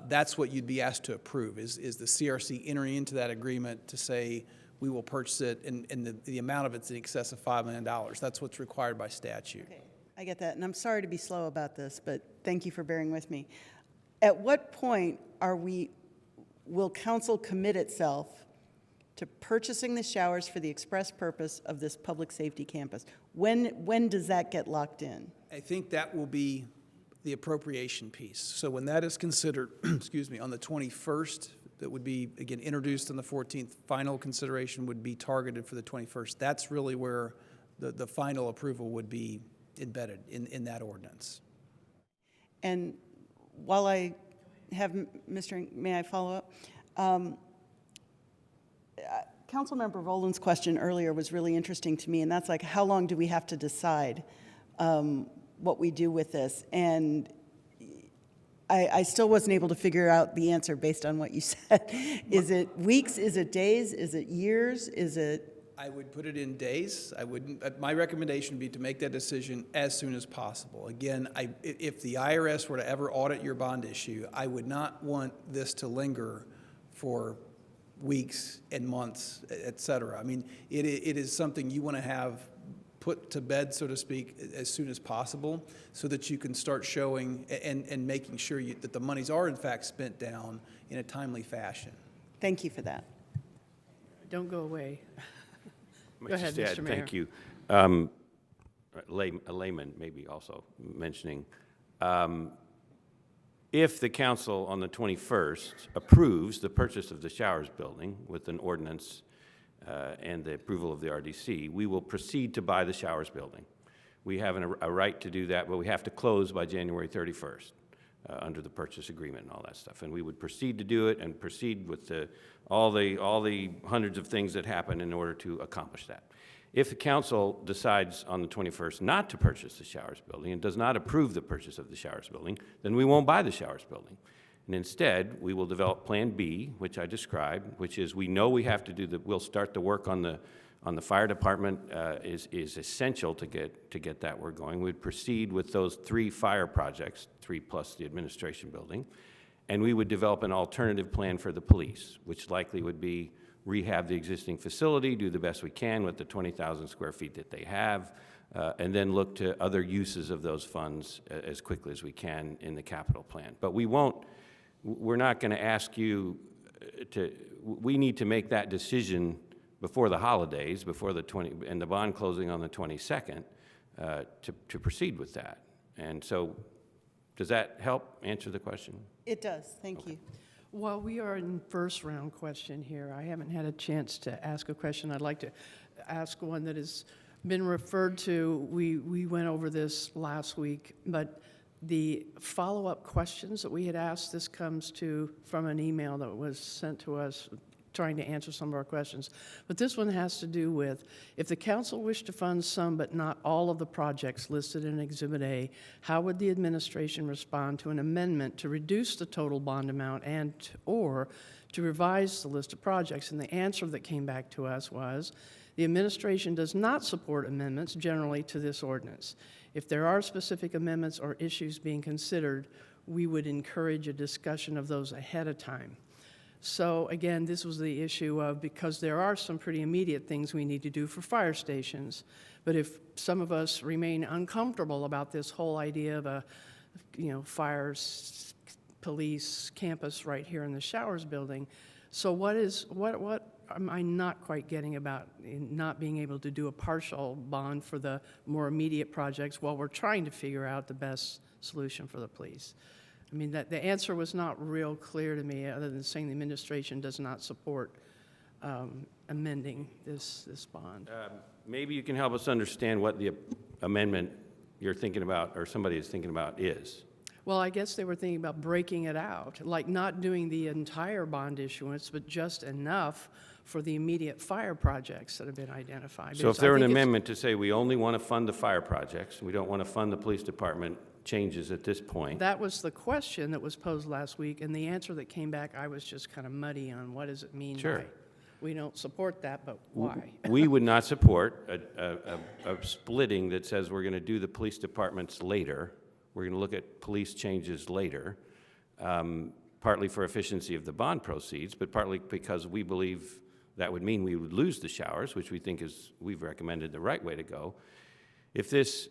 Speaker 16: that's what you'd be asked to approve, is the CRC entering into that agreement to say, we will purchase it, and the amount of it's in excess of $5 million. That's what's required by statute.
Speaker 21: Okay, I get that, and I'm sorry to be slow about this, but thank you for bearing with me. At what point will council commit itself to purchasing the showers for the express purpose of this public safety campus? When does that get locked in?
Speaker 16: I think that will be the appropriation piece. So when that is considered, excuse me, on the 21st, that would be, again, introduced on the 14th, final consideration would be targeted for the 21st. That's really where the final approval would be embedded in that ordinance.
Speaker 21: And while I have may I follow up? Councilmember Volan's question earlier was really interesting to me, and that's like, how long do we have to decide what we do with this? And I still wasn't able to figure out the answer based on what you said. Is it weeks? Is it days? Is it years? Is it?
Speaker 16: I would put it in days. I wouldn't. My recommendation would be to make that decision as soon as possible. Again, if the IRS were to ever audit your bond issue, I would not want this to linger for weeks and months, et cetera. I mean, it is something you want to have put to bed, so to speak, as soon as possible, so that you can start showing and making sure that the monies are in fact spent down in a timely fashion.
Speaker 21: Thank you for that.
Speaker 1: Don't go away.
Speaker 14: Go ahead, Mr. Mayor. Thank you. A layman maybe also mentioning, if the council on the 21st approves the purchase of the Showers building with an ordinance and the approval of the RDC, we will proceed to buy the Showers building. we have a right to do that, but we have to close by January 31st under the purchase agreement and all that stuff. And we would proceed to do it and proceed with all the hundreds of things that happen in order to accomplish that. If the council decides on the 21st not to purchase the Showers building and does not approve the purchase of the Showers building, then we won't buy the Showers building. And instead, we will develop Plan B, which I described, which is we know we have to do we'll start the work on the fire department is essential to get that work going. We'd proceed with those 3 fire projects, 3 plus the administration building, and we would develop an alternative plan for the police, which likely would be rehab the existing facility, do the best we can with the 20,000 square feet that they have, and then look to other uses of those funds as quickly as we can in the capital plan. But we're not going to ask you we need to make that decision before the holidays, before and the bond closing on the 22nd, to proceed with that. And so, does that help answer the question?
Speaker 21: It does, thank you.
Speaker 1: While we are in first round question here, I haven't had a chance to ask a question. I'd like to ask one that has been referred to. We went over this last week, but the follow-up questions that we had asked, this comes from an email that was sent to us trying to answer some of our questions. But this one has to do with, if the council wished to fund some but not all of the projects listed in Exhibit A, how would the administration respond to an amendment to reduce the total bond amount or to revise the list of projects? And the answer that came back to us was, the administration does not support amendments generally to this ordinance. If there are specific amendments or issues being considered, we would encourage a discussion of those ahead of time. So again, this was the issue of, because there are some pretty immediate things we need to do for fire stations, but if some of us remain uncomfortable about this whole idea of a, fire police campus right here in the Showers building, so what am I not quite getting about not being able to do a partial bond for the more immediate projects while we're trying to figure out the best solution for the police? I mean, the answer was not real clear to me, other than saying the administration does not support amending this bond.
Speaker 14: Maybe you can help us understand what the amendment you're thinking about, or somebody is thinking about, is.
Speaker 1: Well, I guess they were thinking about breaking it out, like not doing the entire bond issuance, but just enough for the immediate fire projects that have been identified.
Speaker 14: So if there were an amendment to say we only want to fund the fire projects, we don't want to fund the police department changes at this point.
Speaker 1: That was the question that was posed last week, and the answer that came back, I was just kind of muddy on what does it mean by, we don't support that, but why?
Speaker 14: We would not support a splitting that says we're going to do the police departments later. We're going to look at police changes later, partly for efficiency of the bond proceeds, but partly because we believe that would mean we would lose the Showers, which we think we've recommended the right way to go. If this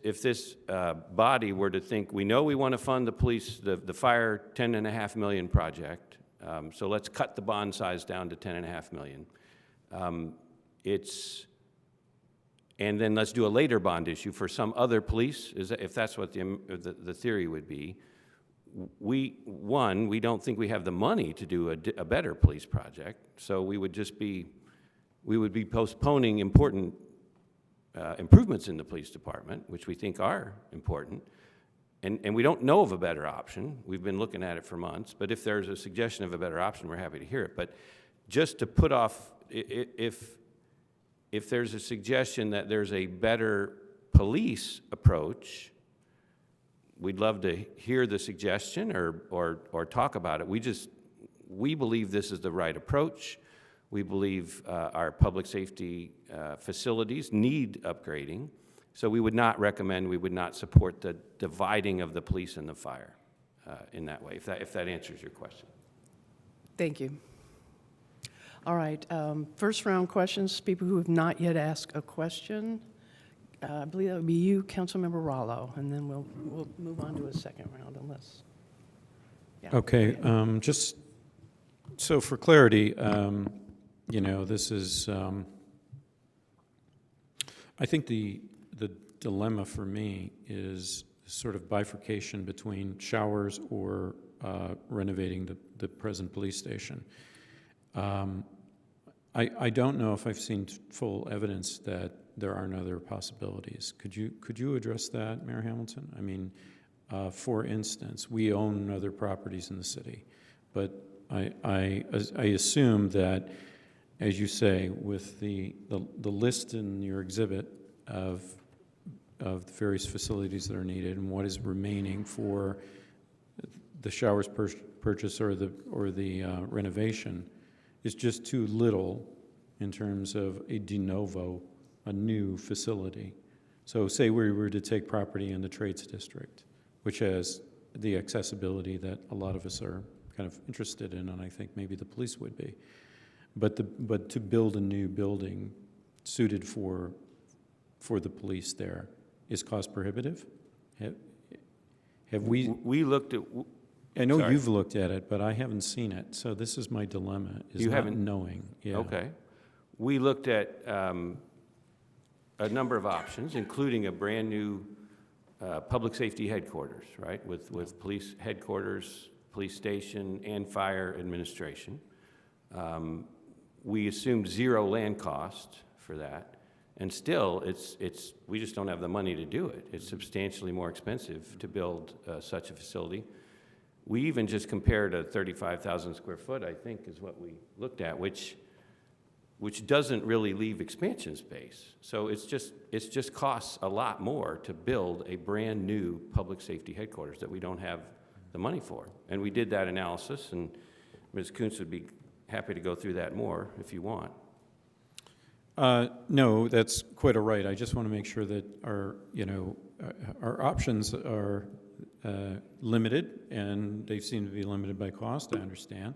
Speaker 14: body were to think, we know we want to fund the police, the fire $10.5 million project, so let's cut the bond size down to $10.5 million. And then let's do a later bond issue for some other police, if that's what the theory would be. We don't think we have the money to do a better police project, so we would be postponing important improvements in the police department, which we think are important, and we don't know of a better option. We've been looking at it for months, but if there's a suggestion of a better option, we're happy to hear it. But just to put off, if there's a suggestion that there's a better police approach, we'd love to hear the suggestion or talk about it. We believe this is the right approach. We believe our public safety facilities need upgrading, so we would not support the dividing of the police and the fire in that way, if that answers your question.
Speaker 1: Thank you. All right, first round questions, people who have not yet asked a question. I believe that would be you, Councilmember Rollo, and then we'll move on to a second round unless. Yeah.
Speaker 3: Okay, just so for clarity, this is, I think the dilemma for me is sort of bifurcation between Showers or renovating the present police station. I don't know if I've seen full evidence that there aren't other possibilities. Could you address that, Mayor Hamilton? I mean, for instance, we own other properties in the city, but I assume that, as you say, with the list in your exhibit of the various facilities that are needed and what is remaining for the showers purchase or the renovation is just too little in terms of a de novo, a new facility. So say we were to take property in the Trades District, which has the accessibility that a lot of us are kind of interested in, and I think maybe the police would be. But to build a new building suited for the police there is cost prohibitive? Have we?
Speaker 14: We looked at.
Speaker 3: I know
Speaker 14: Sorry.
Speaker 3: you've looked at it, but I haven't seen it. So this is my dilemma: is
Speaker 14: You
Speaker 3: not
Speaker 14: haven't?
Speaker 3: knowing. Yeah.
Speaker 14: Okay. We looked at a number of options, including a brand-new public safety headquarters, right, with police headquarters, police station, and fire administration. We assumed zero land cost for that, and still, we just don't have the money to do it. It's substantially more expensive to build such a facility. We even just compared a 35,000 square foot, I think, is what we looked at, which doesn't really leave expansion space. So it's just costs a lot more to build a brand new public safety headquarters that we don't have the money for. And we did that analysis, and Ms. Kuntz would be happy to go through that more if you want.
Speaker 3: No, that's quite all right. I just want to make sure that our options are limited, and they seem to be limited by cost, I understand.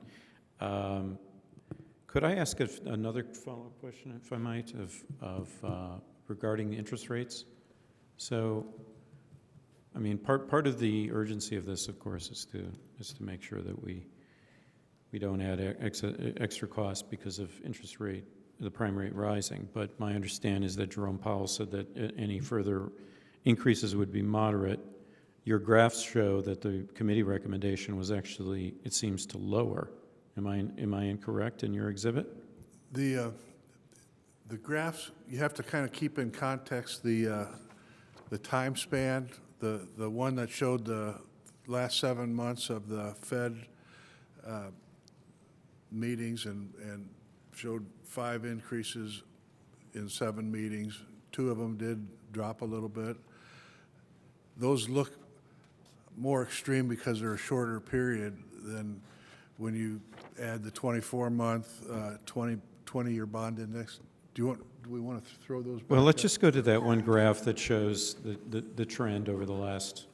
Speaker 3: Could I ask another follow-up question, if I might, regarding the interest rates? So, I mean, part of the urgency of this, of course, is to make sure that we don't add extra costs because of interest rate, the prime rate rising. But my understanding is that Jerome Powell said that any further increases would be moderate. Your graphs show that the committee recommendation was actually, it seems, to lower. Am I incorrect in your exhibit?
Speaker 15: The graphs, you have to kind of keep in context the time span. The one that showed the last 7 months of the Fed meetings and showed 5 increases in 7 meetings. 2 of them did drop a little bit. Those look more extreme because they're a shorter period than when you add the 24-month, 20-year bond index. Do we want to throw those back?
Speaker 3: Well, let's just go to that one graph that shows the trend over the last,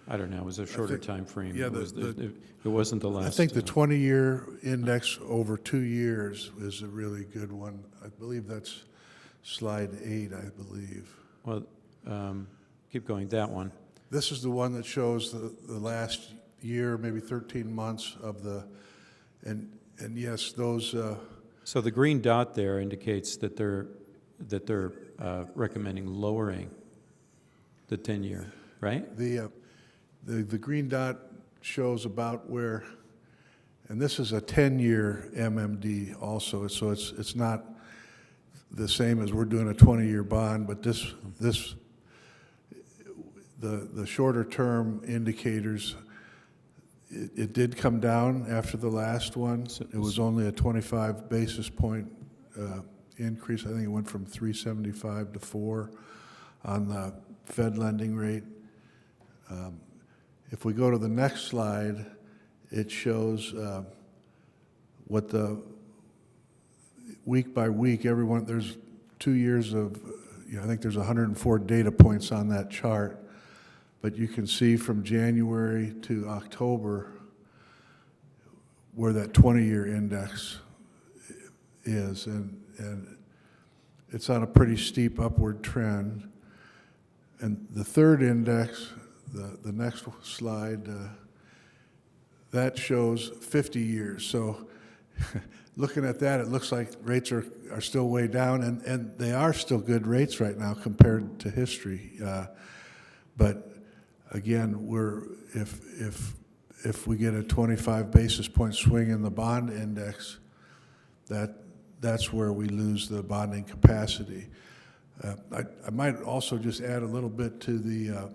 Speaker 3: I don't know, it was a shorter time frame.
Speaker 15: Yeah,
Speaker 3: it wasn't the last.
Speaker 15: I think the 20-year index over 2 years is a really good one. I believe that's slide 8, I believe.
Speaker 3: Well, keep going, that one.
Speaker 15: This is the one that shows the last year, maybe 13 months of the, and yes, those.
Speaker 3: So the green dot there indicates that they're recommending lowering the 10-year, right?
Speaker 15: The green dot shows about where, and this is a 10-year MMD also, so it's not the same as we're doing a 20-year bond, but the shorter term indicators, it did come down after the last one. It was only a 25 basis point increase. I think it went from 375 to 4 on the Fed lending rate. If we go to the next slide, it shows what the week by week, there's 2 years of, I think there's 104 data points on that chart. But you can see from January to October where that 20-year index is, and it's on a pretty steep upward trend. And the third index, the next slide, that shows 50 years. So looking at that, it looks like rates are still way down, and they are still good rates right now compared to history. But again, if we get a 25 basis point swing in the bond index, that's where we lose the bonding capacity. I might also just add a little bit to the,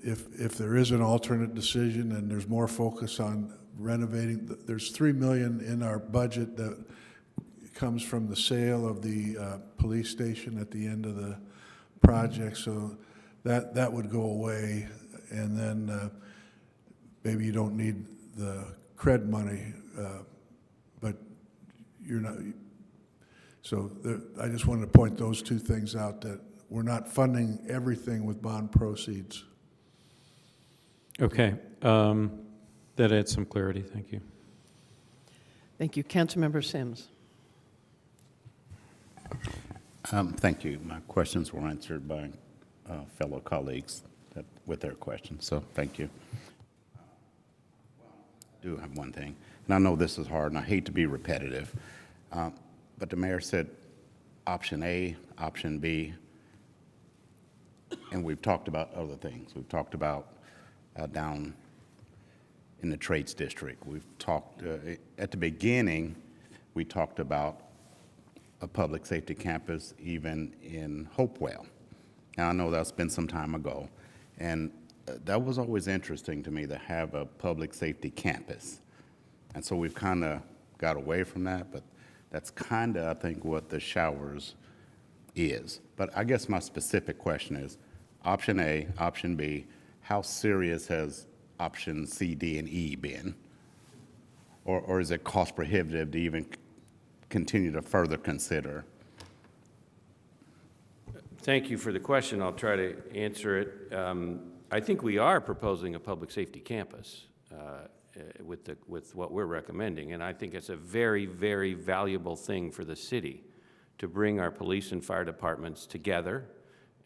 Speaker 15: if there is an alternate decision and there's more focus on renovating, there's $3 million in our budget that comes from the sale of the police station at the end of the project, so that would go away, and then maybe you don't need the cred money, but you're not. So I just wanted to point those two things out, that we're not funding everything with bond proceeds.
Speaker 3: Okay. That adds some clarity. Thank you.
Speaker 1: Thank you. Councilmember Sims.
Speaker 19: Thank you. My questions were answered by fellow colleagues with their questions, so thank you. I do have one thing, and I know this is hard, and I hate to be repetitive, but the mayor said option A, option B, and we've talked about other things. We've talked about down in the Trades District. We've talked, at the beginning, we talked about a public safety campus even in Hopewell. Now, I know that's been some time ago, and that was always interesting to me, to have a public safety campus. And so we've kind of got away from that, but that's kind of, I think, what the showers is. But I guess my specific question is, option A, option B, how serious has option C, D, and E been? Or is it cost prohibitive to even continue to further consider?
Speaker 14: Thank you for the question. I'll try to answer it. I think we are proposing a public safety campus with what we're recommending, and I think it's a very, very valuable thing for the city to bring our police and fire departments together,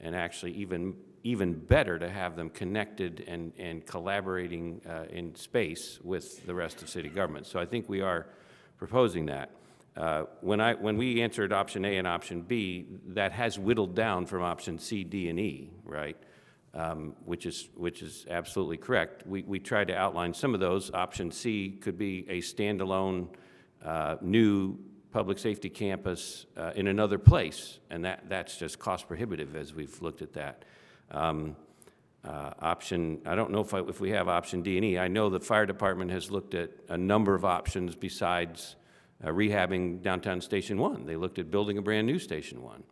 Speaker 14: and actually even better to have them connected and collaborating in space with the rest of city government. So I think we are proposing that. When we answered option A and option B, that has whittled down from option C, D, and E, right? Which is absolutely correct. We tried to outline some of those. Option C could be a standalone new public safety campus in another place, and that's just cost prohibitive as we've looked at that. I don't know if we have option D and E. I know the fire department has looked at a number of options besides rehabbing downtown Station 1. They looked at building a brand new Station 1.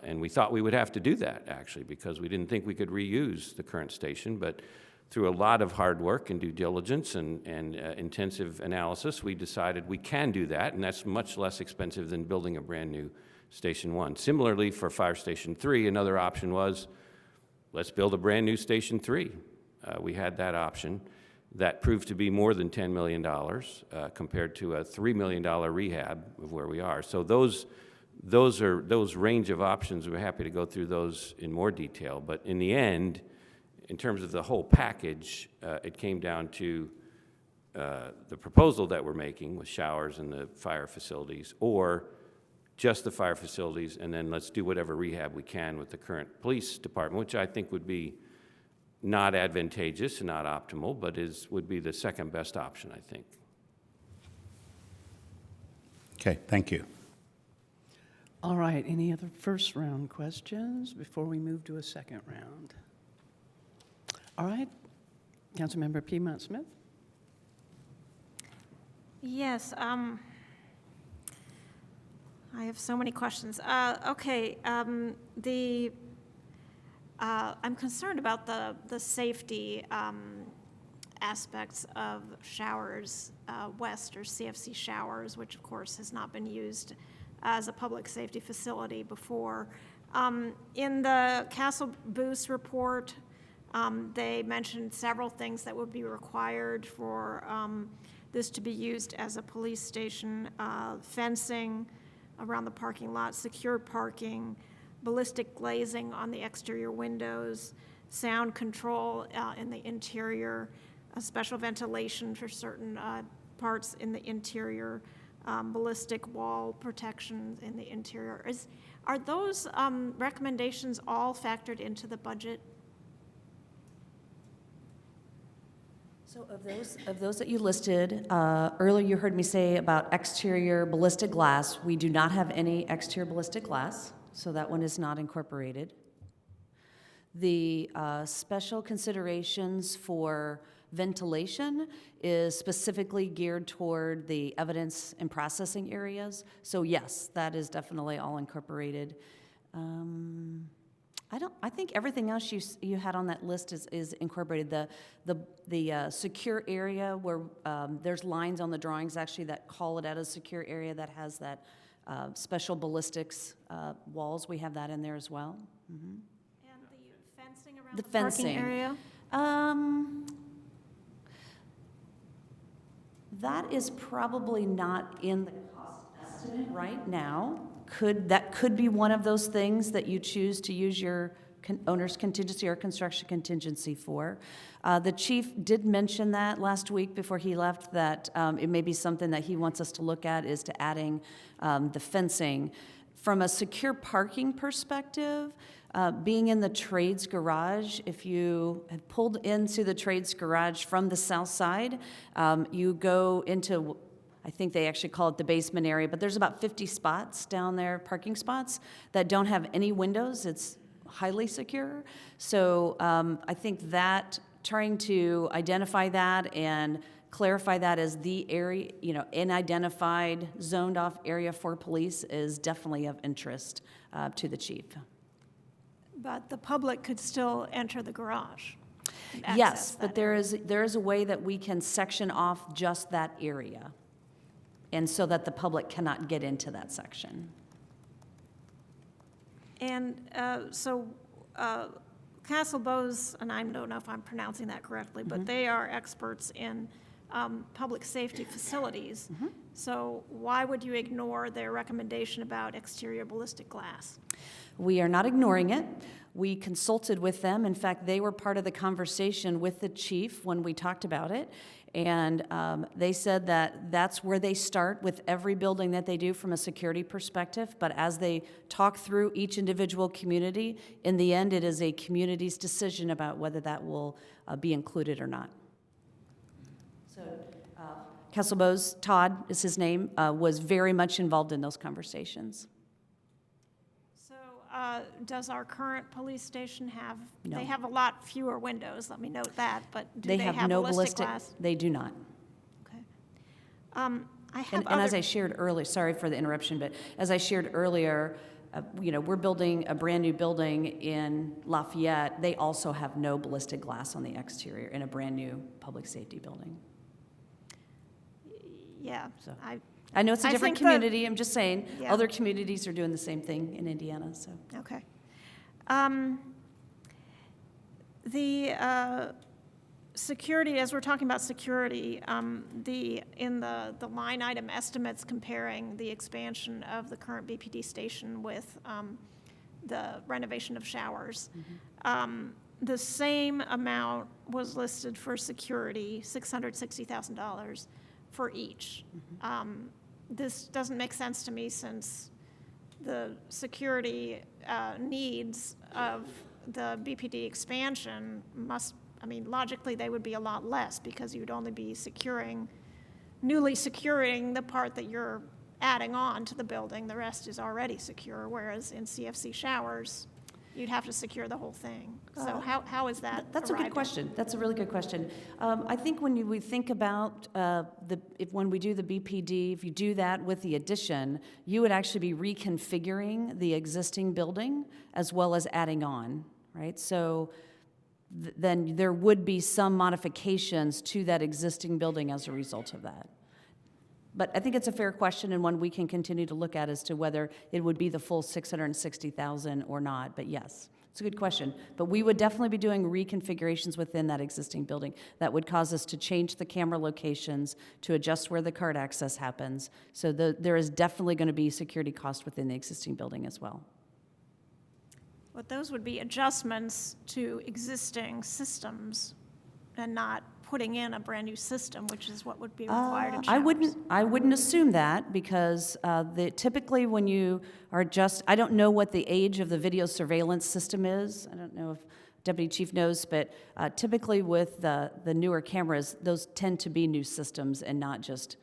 Speaker 14: And we thought we would have to do that, actually, because we didn't think we could reuse the current station. But through a lot of hard work and due diligence and intensive analysis, we decided we can do that, and that's much less expensive than building a brand new Station 1. Similarly, for Fire Station 3, another option was, let's build a brand new Station 3. We had that option. That proved to be more than $10 million compared to a $3 million rehab of where we are. So those range of options. We're happy to go through those in more detail. But in the end, in terms of the whole package, it came down to the proposal that we're making with showers and the fire facilities, or just the fire facilities, and then let's do whatever rehab we can with the current police department, which I think would be not advantageous and not optimal, but would be the second best option, I think.
Speaker 19: Okay, thank you.
Speaker 1: All right, any other first round questions before we move to a second round? All right, Councilmember Piedmont Smith.
Speaker 4: Yes, I have so many questions. Okay, I'm concerned about the safety aspects of showers west, or CFC showers, which of course has not been used as a public safety facility before. In the Castle Booth report, they mentioned several things that would be required for this to be used as a police station: fencing around the parking lot, secured parking, ballistic glazing on the exterior windows, sound control in the interior, special ventilation for certain parts in the interior, ballistic wall protection in the interior. Are those recommendations all factored into the budget?
Speaker 17: So of those that you listed, earlier you heard me say about exterior ballistic glass. We do not have any exterior ballistic glass. so that one is not incorporated. The special considerations for ventilation is specifically geared toward the evidence and processing areas. So yes, that is definitely all incorporated. I think everything else you had on that list is incorporated. The secure area where there's lines on the drawings actually that call it out as secure area that has that special ballistics walls. We have that in there as well. Mm-hmm.
Speaker 4: And the fencing around
Speaker 17: The
Speaker 4: the parking
Speaker 17: fencing.
Speaker 4: area?
Speaker 17: That is probably not in the cost estimate right now. That could be one of those things that you choose to use your owner's contingency or construction contingency for. The chief did mention that last week before he left, that it may be something that he wants us to look at, is to adding the fencing. From a secure parking perspective, being in the trades garage, if you have pulled into the trades garage from the south side, you go into, I think they actually call it the basement area, but there's about 50 spots down there, parking spots, that don't have any windows. It's highly secure. So I think that trying to identify that and clarify that as the area, an identified, zoned off area for police is definitely of interest to the chief.
Speaker 4: But the public could still enter the garage. And
Speaker 17: Yes,
Speaker 4: access
Speaker 17: but
Speaker 4: that
Speaker 17: there is a way that we can section off just that area, and so that the public cannot get into that section.
Speaker 4: And Castle Bose, and I don't know if I'm pronouncing that correctly, but they are experts in public safety facilities. So why would you ignore their recommendation about exterior ballistic glass?
Speaker 17: We are not ignoring it. We consulted with them. In fact, they were part of the conversation with the chief when we talked about it. And they said that that's where they start with every building that they do from a security perspective. But as they talk through each individual community, in the end, it is a community's decision about whether that will be included or not. So Castle Bose, Todd is his name, was very much involved in those conversations.
Speaker 4: Does our current police station have,
Speaker 17: No.
Speaker 4: they have a lot fewer windows, let me note that, but do
Speaker 17: They
Speaker 4: they
Speaker 17: have
Speaker 4: have
Speaker 17: no
Speaker 4: ballistic glass?
Speaker 17: They do not.
Speaker 4: Okay. I have
Speaker 17: And as
Speaker 4: other-
Speaker 17: I shared earlier, sorry for the interruption, but as I shared earlier, we're building a brand-new building in Lafayette. They also have no ballistic glass on the exterior in a brand-new public safety building.
Speaker 4: Yeah,
Speaker 17: So I know it's a different
Speaker 4: think that-
Speaker 17: community, I'm just saying,
Speaker 4: Yeah.
Speaker 17: other communities are doing the same thing in Indiana, so.
Speaker 4: Okay. The security, as we're talking about security, in the line item estimates comparing the expansion of the current BPD station with the renovation of showers, the same amount was listed for security, $660,000 for each. This doesn't make sense to me, since the security needs of the BPD expansion logically they would be a lot less, because you'd only be newly securing the part that you're adding on to the building. The rest is already secure, whereas in CFC showers, you'd have to secure the whole thing. So how is that
Speaker 17: That's a good
Speaker 4: arrived at?
Speaker 17: question. That's a really good question. I think when we think about when we do the BPD, if you do that with the addition, you would actually be reconfiguring the existing building as well as adding on, right? So then there would be some modifications to that existing building as a result of that. But I think it's a fair question, and one we can continue to look at as to whether it would be the full $660,000 or not. But yes, it's a good question. But we would definitely be doing reconfigurations within that existing building that would cause us to change the camera locations, to adjust where the card access happens. So there is definitely going to be security cost within the existing building as well.
Speaker 4: But those would be adjustments to existing systems and not putting in a brand-new system, which is what would be required in showers.
Speaker 17: I wouldn't assume that, because typically when you are I don't know what the age of the video surveillance system is. I don't know if Deputy Chief knows, but typically with the newer cameras, those tend to be new systems and not just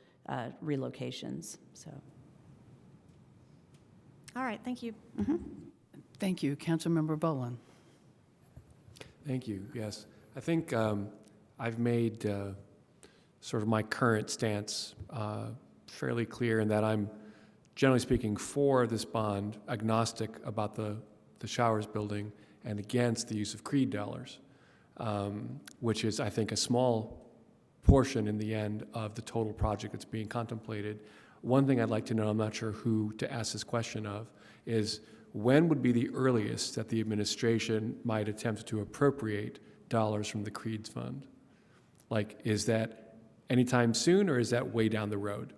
Speaker 17: relocations, so.
Speaker 4: All right, thank you.
Speaker 1: Thank you. Councilmember Boland.
Speaker 8: Thank you. Yes. I think I've made sort of my current stance fairly clear in that I'm, generally speaking, for this bond, agnostic about the Showers building, and against the use of CREED dollars, which is, I think, a small portion in the end of the total project that's being contemplated. One thing I'd like to know, I'm not sure who to ask this question of, is when would be the earliest that the administration might attempt to appropriate dollars from the CREED fund? Like, is that anytime soon, or is that way down the road?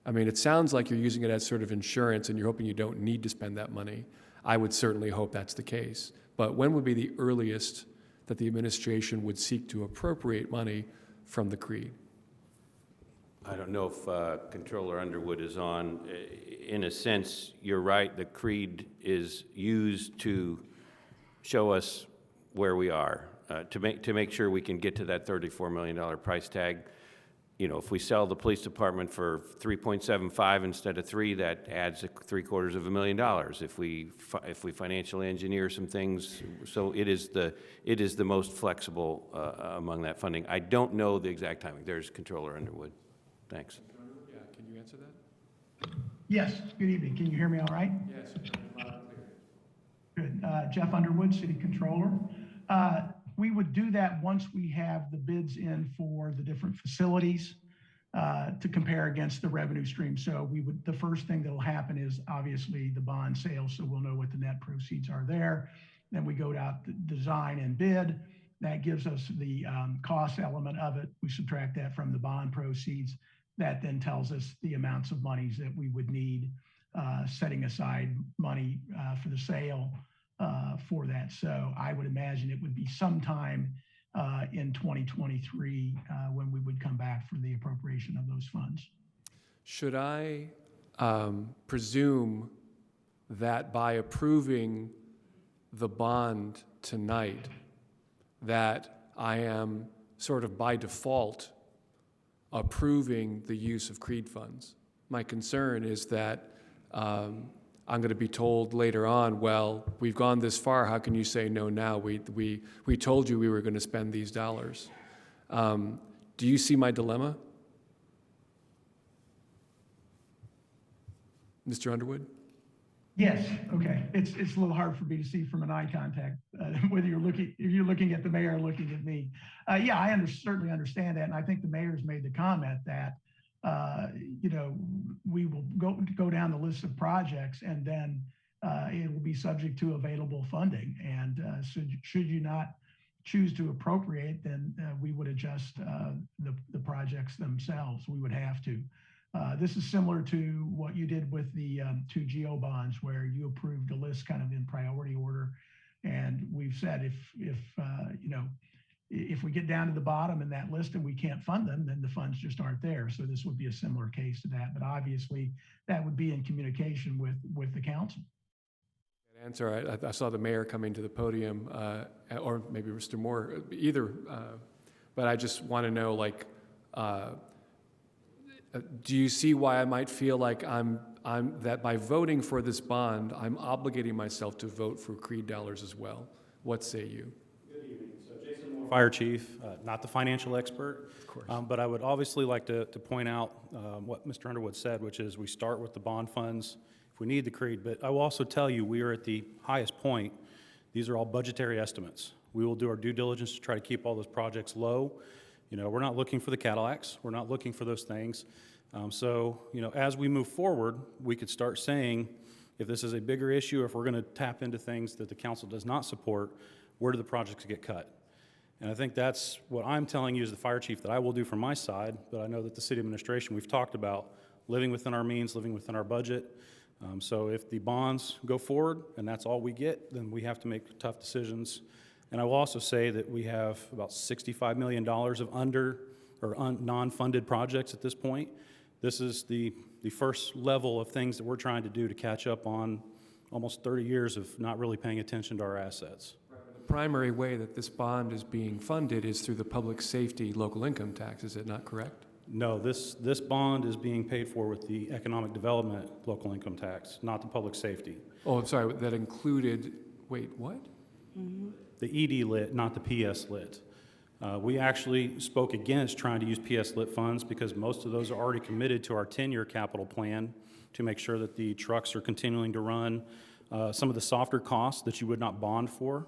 Speaker 8: I mean, it sounds like you're using it as sort of insurance and you're hoping you don't need to spend that money. I would certainly hope that's the case. But when would be the earliest that the administration would seek to appropriate money from the CREED?
Speaker 14: I don't know if Controller Underwood is on. In a sense, you're right. The CREED is used to show us where we are, to make sure we can get to that $34 million price tag. You know, if we sell the police department for 3.75 instead of 3, that adds $750,000. If we financially engineer some things, so it is the most flexible among that funding. I don't know the exact timing. There's Controller Underwood. Thanks.
Speaker 8: Yeah, can you answer that?
Speaker 20: Yes, good evening. Can you hear me all right?
Speaker 8: Yes, loud and clear.
Speaker 20: Good. Jeff Underwood, City Controller. We would do that once we have the bids in for the different facilities to compare against the revenue stream. So the first thing that will happen is obviously the bond sales, so we'll know what the net proceeds are there. Then we go out to design and bid. That gives us the cost element of it. We subtract that from the bond proceeds. That then tells us the amounts of monies that we would need, setting aside money for the sale for that. So I would imagine it would be sometime in 2023 when we would come back for the appropriation of those funds.
Speaker 8: Should I presume that by approving the bond tonight, that I am sort of by default approving the use of CREED funds? My concern is that I'm going to be told later on, well, we've gone this far, how can you say no now? We told you we were going to spend these dollars. Do you see my dilemma? Mr. Underwood?
Speaker 20: Yes, okay. It's a little hard for me to see from an eye contact, whether if you're looking at the mayor or looking at me. Yeah, I certainly understand that, and I think the mayor's made the comment that we will go down the list of projects, and then it will be subject to available funding. And so should you not choose to appropriate, then we would adjust the projects themselves. We would have to. This is similar to what you did with the 2 GO bonds, where you approved a list kind of in priority order. And we've said if we get down to the bottom in that list and we can't fund them, then the funds just aren't there. So this would be a similar case to that. But obviously, that would be in communication with the council.
Speaker 8: Answer. I saw the mayor coming to the podium, or maybe Mr. Moore, either. But I just want to know, like, do you see why I might feel like that by voting for this bond, I'm obligating myself to vote for CREED dollars as well? What say you?
Speaker 22: Good evening. So Jason Moore, Fire Chief, not the financial expert,
Speaker 8: of course.
Speaker 22: But I would obviously like to point out what Mr. Underwood said, which is we start with the bond funds if we need the CREED. But I will also tell you we are at the highest point. These are all budgetary estimates. We will do our due diligence to try to keep all those projects low. We're not looking for the Cadillacs. We're not looking for those things. As we move forward, we could start saying, if this is a bigger issue, if we're going to tap into things that the council does not support, where do the projects get cut? And I think that's what I'm telling you as the fire chief that I will do from my side, but I know that the city administration, we've talked about living within our means, living within our budget. So if the bonds go forward and that's all we get, then we have to make tough decisions. And I will also say that we have about $65 million of non-funded projects at this point. This is the first level of things that we're trying to do to catch up on almost 30 years of not really paying attention to our assets.
Speaker 8: The primary way that this bond is being funded is through the public safety local income tax, is it not correct?
Speaker 22: No, this bond is being paid for with the economic development local income tax, not the public safety.
Speaker 8: Oh, I'm sorry, that included, wait, what?
Speaker 22: The ED lit, not the PS lit. We actually spoke against trying to use PS lit funds because most of those are already committed to our 10-year capital plan to make sure that the trucks are continuing to run. Some of the softer costs that you would not bond for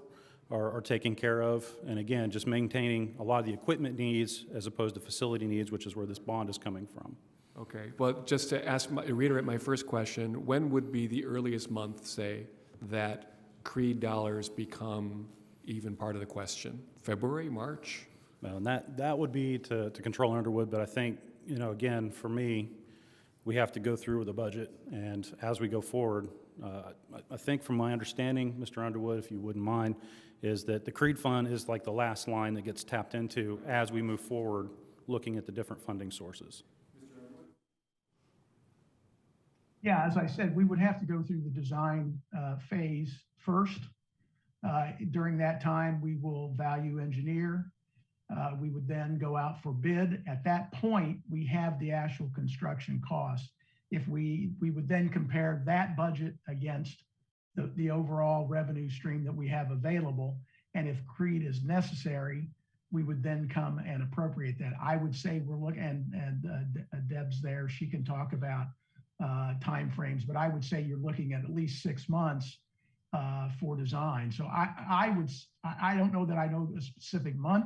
Speaker 22: are taken care of. And again, just maintaining a lot of the equipment needs as opposed to facility needs, which is where this bond is coming from.
Speaker 8: Okay, well, just to reiterate my first question, when would be the earliest month, say, that CREED dollars become even part of the question? February, March?
Speaker 22: Well, and that would be to Controller Underwood, but I think, again, for me, we have to go through with the budget, and as we go forward, I think from my understanding, Mr. Underwood, if you wouldn't mind, is that the CREED fund is like the last line that gets tapped into as we move forward, looking at the different funding sources.
Speaker 20: Yeah, as I said, we would have to go through the design phase first. During that time, we will value engineer. We would then go out for bid. At that point, we have the actual construction cost. If we would then compare that budget against the overall revenue stream that we have available, and if CREED is necessary, we would then come and appropriate that. I would say we're looking, and Deb's there, she can talk about timeframes, but I would say you're looking at least 6 months for design. So I don't know that I know a specific month.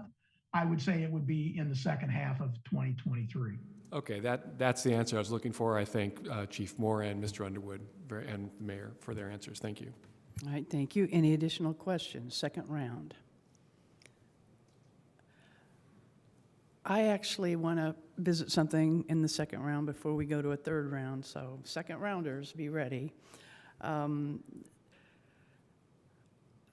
Speaker 20: I would say it would be in the second half of 2023.
Speaker 8: Okay, that's the answer I was looking for. I thank Chief Moore and Mr. Underwood and the Mayor for their answers. Thank you.
Speaker 1: All right, thank you. Any additional questions? Second round. I actually want to visit something in the second round before we go to a third round, so second rounders, be ready.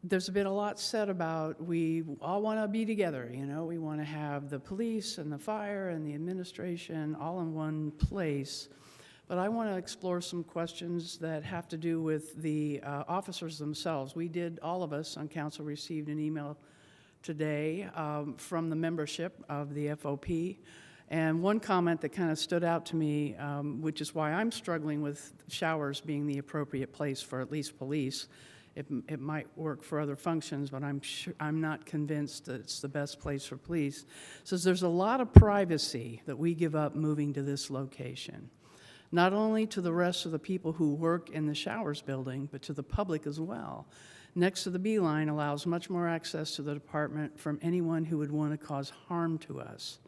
Speaker 1: There's been a lot said about we all want to be together, we want to have the police and the fire and the administration all in one place. But I want to explore some questions that have to do with the officers themselves. All of us on council received an email today from the membership of the FOP. And one comment that kind of stood out to me, which is why I'm struggling with showers being the appropriate place for at least police. It might work for other functions, but I'm not convinced that it's the best place for police. So there's a lot of privacy that we give up moving to this location, not only to the rest of the people who work in the showers building, but to the public as well. Next to the B line allows much more access to the department from anyone who would want to cause harm to us.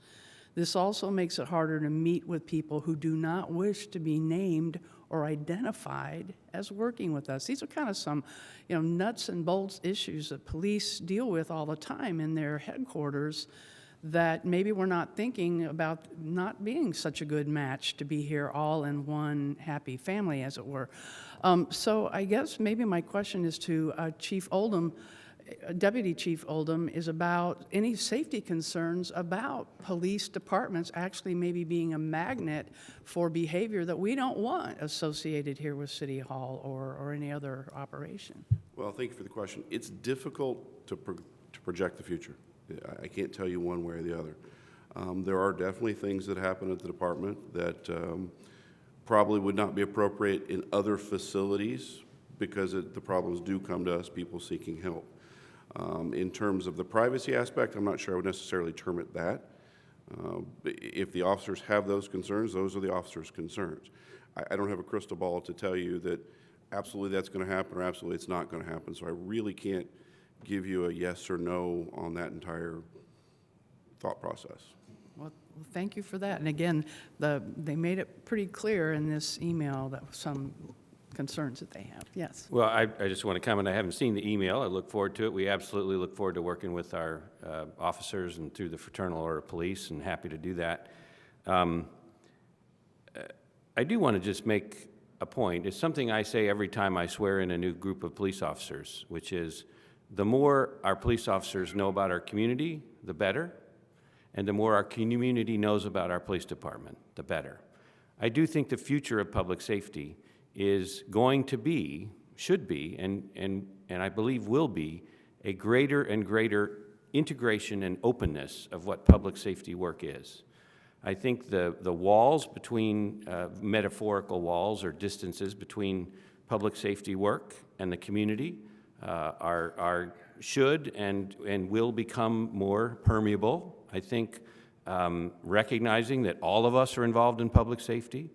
Speaker 1: This also makes it harder to meet with people who do not wish to be named or identified as working with us. These are kind of some, nuts and bolts issues that police deal with all the time in their headquarters that maybe we're not thinking about not being such a good match to be here all in one happy family, as it were. So I guess maybe my question is to Chief Oldham, Deputy Chief Oldham, is about any safety concerns about police departments actually maybe being a magnet for behavior that we don't want associated here with City Hall or any other operation.
Speaker 9: Well, thank you for the question. It's difficult to project the future. I can't tell you one way or the other. There are definitely things that happen at the department that probably would not be appropriate in other facilities because the problems do come to us, people seeking help. In terms of the privacy aspect, I'm not sure I would necessarily term it that. If the officers have those concerns, those are the officers' concerns. I don't have a crystal ball to tell you that absolutely that's going to happen or absolutely it's not going to happen, so I really can't give you a yes or no on that entire thought process.
Speaker 1: Well, thank you for that. And again, they made it pretty clear in this email that some concerns that they have. Yes.
Speaker 14: Well, I just want to comment. I haven't seen the email. I look forward to it. We absolutely look forward to working with our officers and through the Fraternal Order of Police, and happy to do that. I do want to just make a point. It's something I say every time I swear in a new group of police officers, which is the more our police officers know about our community, the better, and the more our community knows about our police department, the better. I do think the future of public safety is going to be, should be, and I believe will be, a greater and greater integration and openness of what public safety work is. I think the walls between, metaphorical walls or distances between public safety work and the community should and will become more permeable. I think recognizing that all of us are involved in public safety,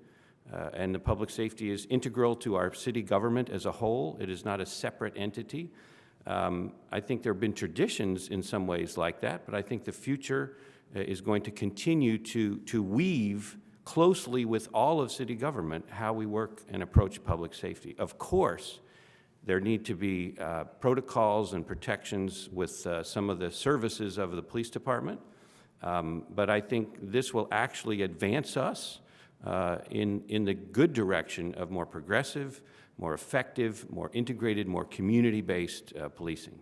Speaker 14: and the public safety is integral to our city government as a whole. It is not a separate entity. I think there have been traditions in some ways like that, but I think the future is going to continue to weave closely with all of city government how we work and approach public safety. Of course, there need to be protocols and protections with some of the services of the police department, but I think this will actually advance us in the good direction of more progressive, more effective, more integrated, more community-based policing.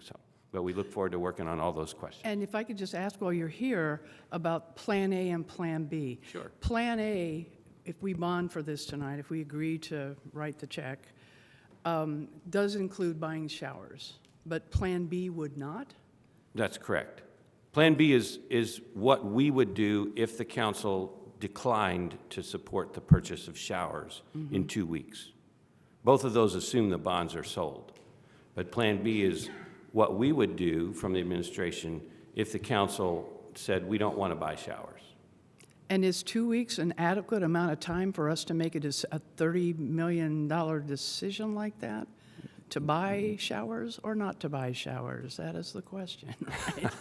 Speaker 14: But we look forward to working on all those questions.
Speaker 1: And if I could just ask while you're here about Plan A and Plan B.
Speaker 14: Sure.
Speaker 1: Plan A, if we bond for this tonight, if we agree to write the check, does include buying showers, but Plan B would not?
Speaker 14: That's correct. Plan B is what we would do if the council declined to support the purchase of showers in 2 weeks. Both of those assume the bonds are sold. But Plan B is what we would do from the administration if the council said we don't want to buy showers.
Speaker 1: And is 2 weeks an adequate amount of time for us to make a $30 million decision like that? To buy showers or not to buy showers? That is the question, right?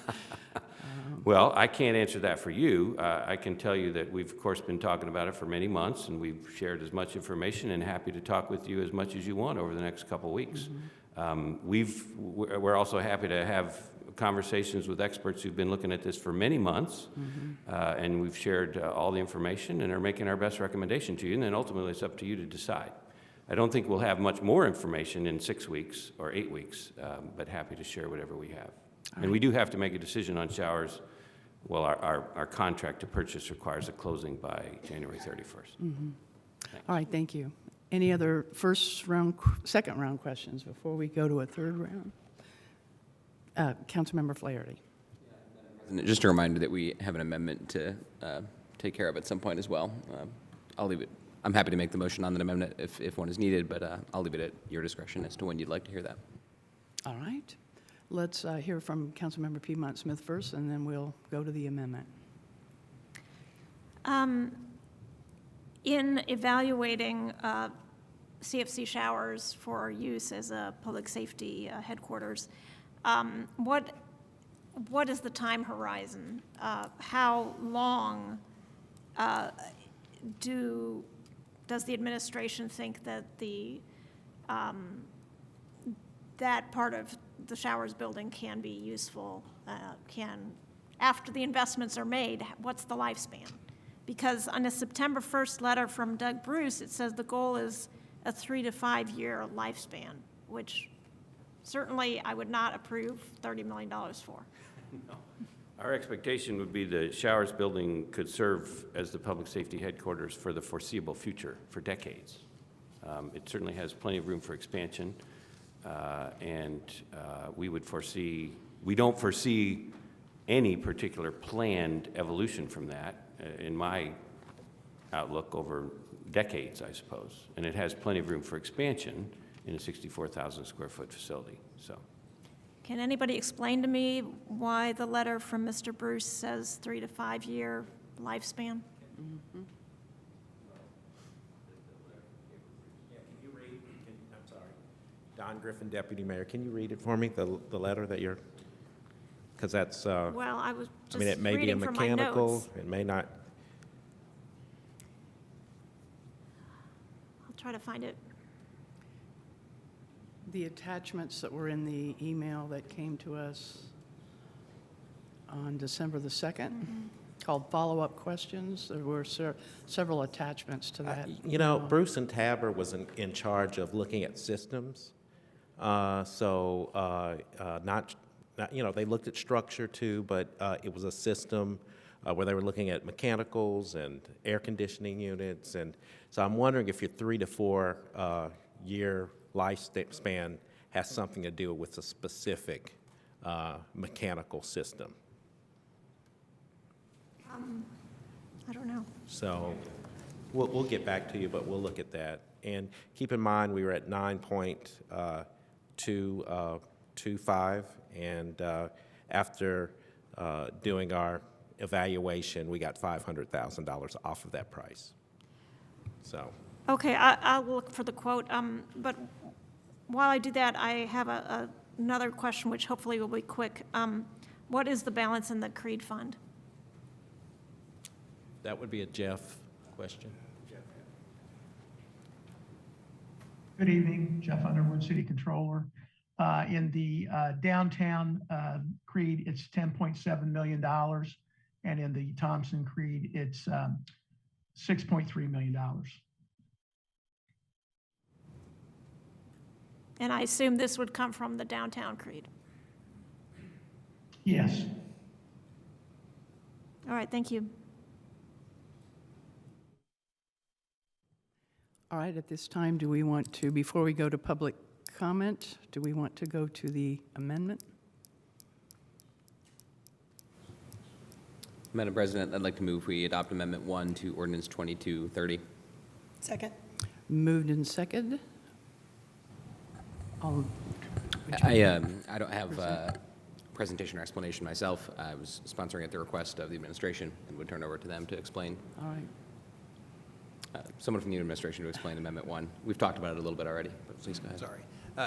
Speaker 14: Well, I can't answer that for you. I can tell you that we've, of course, been talking about it for many months, and we've shared as much information and happy to talk with you as much as you want over the next couple weeks. We're also happy to have conversations with experts who've been looking at this for many months, and we've shared all the information and are making our best recommendation to you, and then ultimately it's up to you to decide. I don't think we'll have much more information in 6 weeks or 8 weeks, but happy to share whatever we have. And we do have to make a decision on showers. Well, our contract to purchase requires a closing by January 31st.
Speaker 1: All right, thank you. Any other second round questions before we go to a third round? Councilmember Flaherty.
Speaker 5: And just a reminder that we have an amendment to take care of at some point as well. I'll leave it. I'm happy to make the motion on that amendment if one is needed, but I'll leave it at your discretion as to when you'd like to hear that.
Speaker 1: All right. Let's hear from Councilmember Piedmont Smith first, and then we'll go to the amendment.
Speaker 4: In evaluating CFC showers for use as a public safety headquarters, what is the time horizon? How long does the administration think that that part of the showers building can be useful? After the investments are made, what's the lifespan? Because on a September 1st letter from Doug Bruce, it says the goal is a 3 to 5 year lifespan, which certainly I would not approve $30 million for.
Speaker 14: No. Our expectation would be the showers building could serve as the public safety headquarters for the foreseeable future, for decades. It certainly has plenty of room for expansion, and we don't foresee any particular planned evolution from that in my outlook over decades, I suppose. And it has plenty of room for expansion in a 64,000 square foot facility. So.
Speaker 4: Can anybody explain to me why the letter from Mr. Bruce says 3 to 5 year lifespan?
Speaker 10: I'm sorry. Don Griffin, Deputy Mayor. Can you read it for me, the letter that you're, because that's,
Speaker 4: well, I was just
Speaker 10: it may be a
Speaker 4: reading from my
Speaker 10: mechanical,
Speaker 4: notes.
Speaker 10: it may not.
Speaker 4: I'll try to find it.
Speaker 1: The attachments that were in the email that came to us on December the 2nd, called follow-up questions. There were several attachments to that.
Speaker 10: You know, Bruce and Tabor was in charge of looking at systems. Not, you know, they looked at structure too, but it was a system where they were looking at mechanicals and air conditioning units. And so I'm wondering if your 3 to 4 year lifespan has something to do with a specific mechanical system.
Speaker 4: I don't know.
Speaker 10: So we'll get back to you, but we'll look at that. And keep in mind, we were at 9.225, and after doing our evaluation, we got $500,000 off of that price. So.
Speaker 4: Okay, I'll look for the quote, but while I do that, I have another question, which hopefully will be quick. What is the balance in the Creed Fund?
Speaker 10: That would be a Jeff question.
Speaker 20: Good evening, Jeff Underwood, City Controller. In the downtown Creed, it's $10.7 million, and in the Thompson Creed, it's $6.3 million.
Speaker 4: And I assume this would come from the downtown Creed.
Speaker 20: Yes.
Speaker 4: All right, thank you.
Speaker 1: All right, at this time, do we want to, before we go to public comment, do we want to go to the amendment?
Speaker 5: Madam President, I'd like to move we adopt Amendment 1 to Ordinance 2230.
Speaker 21: Second.
Speaker 1: Moved and second.
Speaker 5: I don't have a presentation or explanation myself. I was sponsoring at the request of the administration and would turn over to them to explain.
Speaker 1: All right.
Speaker 5: Someone from the administration to explain Amendment 1. We've talked about it a little bit already, but please go ahead.
Speaker 16: Sorry.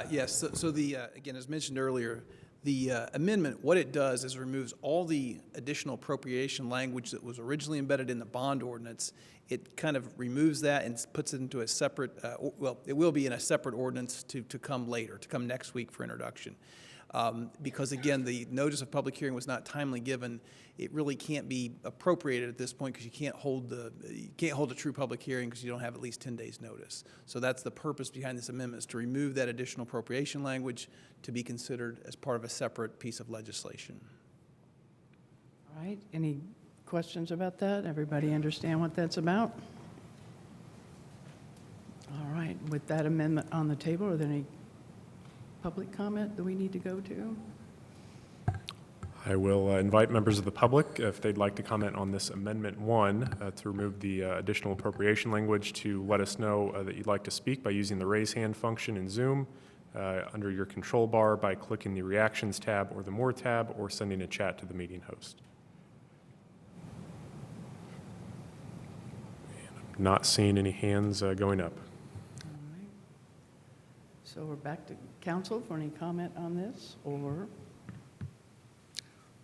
Speaker 16: Yes, so the, again, as mentioned earlier, the amendment, what it does is removes all the additional appropriation language that was originally embedded in the bond ordinance. It kind of removes that and puts it into a separate, well, it will be in a separate ordinance to come later, to come next week for introduction. Because again, the notice of public hearing was not timely given, it really can't be appropriated at this point because you can't hold a true public hearing because you don't have at least 10 days notice. So that's the purpose behind this amendment, is to remove that additional appropriation language to be considered as part of a separate piece of legislation.
Speaker 1: All right, any questions about that? Everybody understand what that's about? All right, with that amendment on the table, are there any public comment that we need to go to?
Speaker 13: I will invite members of the public, if they'd like to comment on this Amendment 1, to remove the additional appropriation language, to let us know that you'd like to speak by using the raise hand function in Zoom under your control bar by clicking the Reactions tab or the More tab, or sending a chat to the meeting host. And I'm not seeing any hands going up.
Speaker 1: All right. So we're back to council for any comment on this, or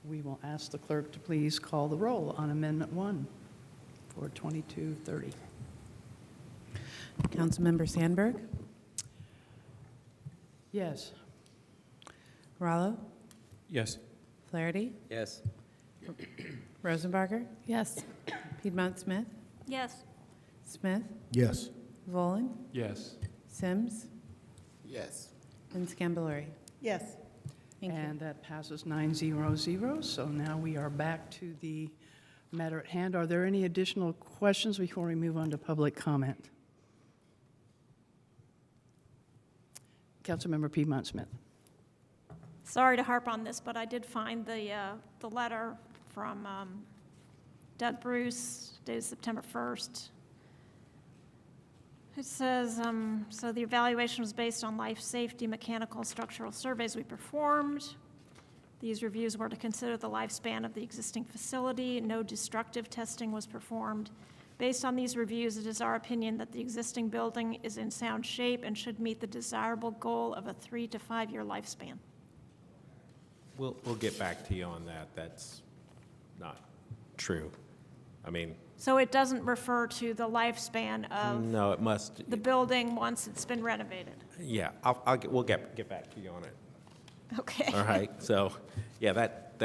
Speaker 1: we will ask the clerk to please call the roll on Amendment 1 for 2230.
Speaker 2: Councilmember Sandberg,
Speaker 1: Yes.
Speaker 2: Rallo,
Speaker 3: Yes.
Speaker 2: Flaherty,
Speaker 5: Yes.
Speaker 2: Rosenbarger,
Speaker 7: Yes.
Speaker 2: Piedmont Smith,
Speaker 4: Yes.
Speaker 2: Smith,
Speaker 11: Yes.
Speaker 2: Volin,
Speaker 13: Yes.
Speaker 2: Sims,
Speaker 19: Yes.
Speaker 2: and Scambalori.
Speaker 21: Yes.
Speaker 2: Thank you.
Speaker 1: And that passes 900. So now we are back to the matter at hand. Are there any additional questions before we move on to public comment? Councilmember Piedmont Smith.
Speaker 4: Sorry to harp on this, but I did find the letter from Doug Bruce, dated September 1st. It says, so the evaluation was based on life safety, mechanical, and structural surveys we performed. These reviews were to consider the lifespan of the existing facility. No destructive testing was performed. Based on these reviews, it is our opinion that the existing building is in sound shape and should meet the desirable goal of a 3 to 5 year lifespan.
Speaker 10: We'll get back to you on that. That's not true. I mean,
Speaker 4: So it doesn't refer to the lifespan of
Speaker 10: no, it must.
Speaker 4: the building once it's been renovated.
Speaker 10: Yeah, we'll get back to you on it.
Speaker 4: Okay.
Speaker 10: All right. So, yeah, that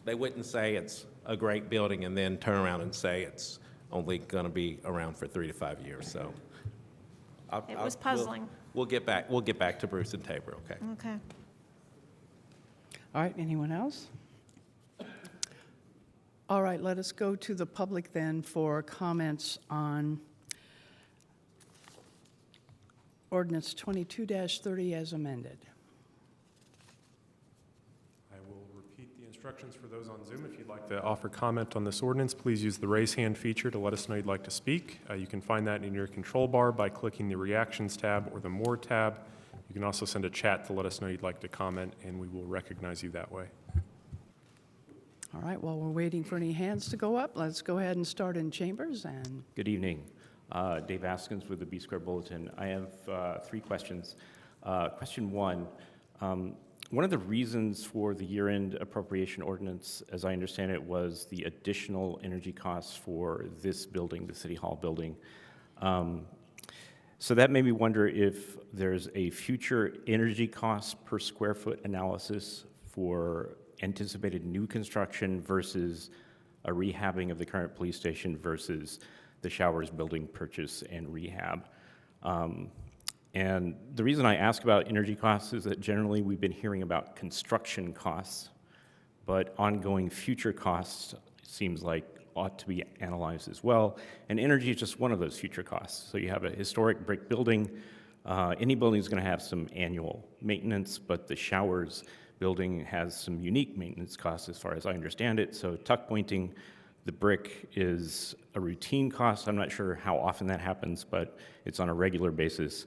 Speaker 10: they wouldn't say it's a great building and then turn around and say it's only going to be around for 3 to 5 years. So,
Speaker 4: It was puzzling.
Speaker 10: We'll get back to Bruce and Tabor. Okay.
Speaker 4: Okay.
Speaker 1: All right, anyone else? All right, let us go to the public then for comments on ordinance 22-30 as amended.
Speaker 13: I will repeat the instructions for those on Zoom. If you'd like to offer comment on this ordinance, please use the raise hand feature to let us know you'd like to speak. You can find that in your control bar by clicking the Reactions tab or the More tab. You can also send a chat to let us know you'd like to comment, and we will recognize you that way.
Speaker 1: All right, while we're waiting for any hands to go up, let's go ahead and start in chambers. And
Speaker 12: good evening. Dave Askins with the B Square Bulletin. I have 3 questions. Question 1, one of the reasons for the year-end appropriation ordinance, as I understand it, was the additional energy costs for this building, the City Hall building. So that made me wonder if there's a future energy cost per square foot analysis for anticipated new construction versus a rehabbing of the current police station versus the showers building purchase and rehab. And the reason I ask about energy costs is that generally we've been hearing about construction costs, but ongoing future costs seems like ought to be analyzed as well. And energy is just one of those future costs. So you have a historic brick building. Any building is going to have some annual maintenance, but the showers building has some unique maintenance costs as far as I understand it. So tuck pointing the brick is a routine cost. I'm not sure how often that happens, but it's on a regular basis.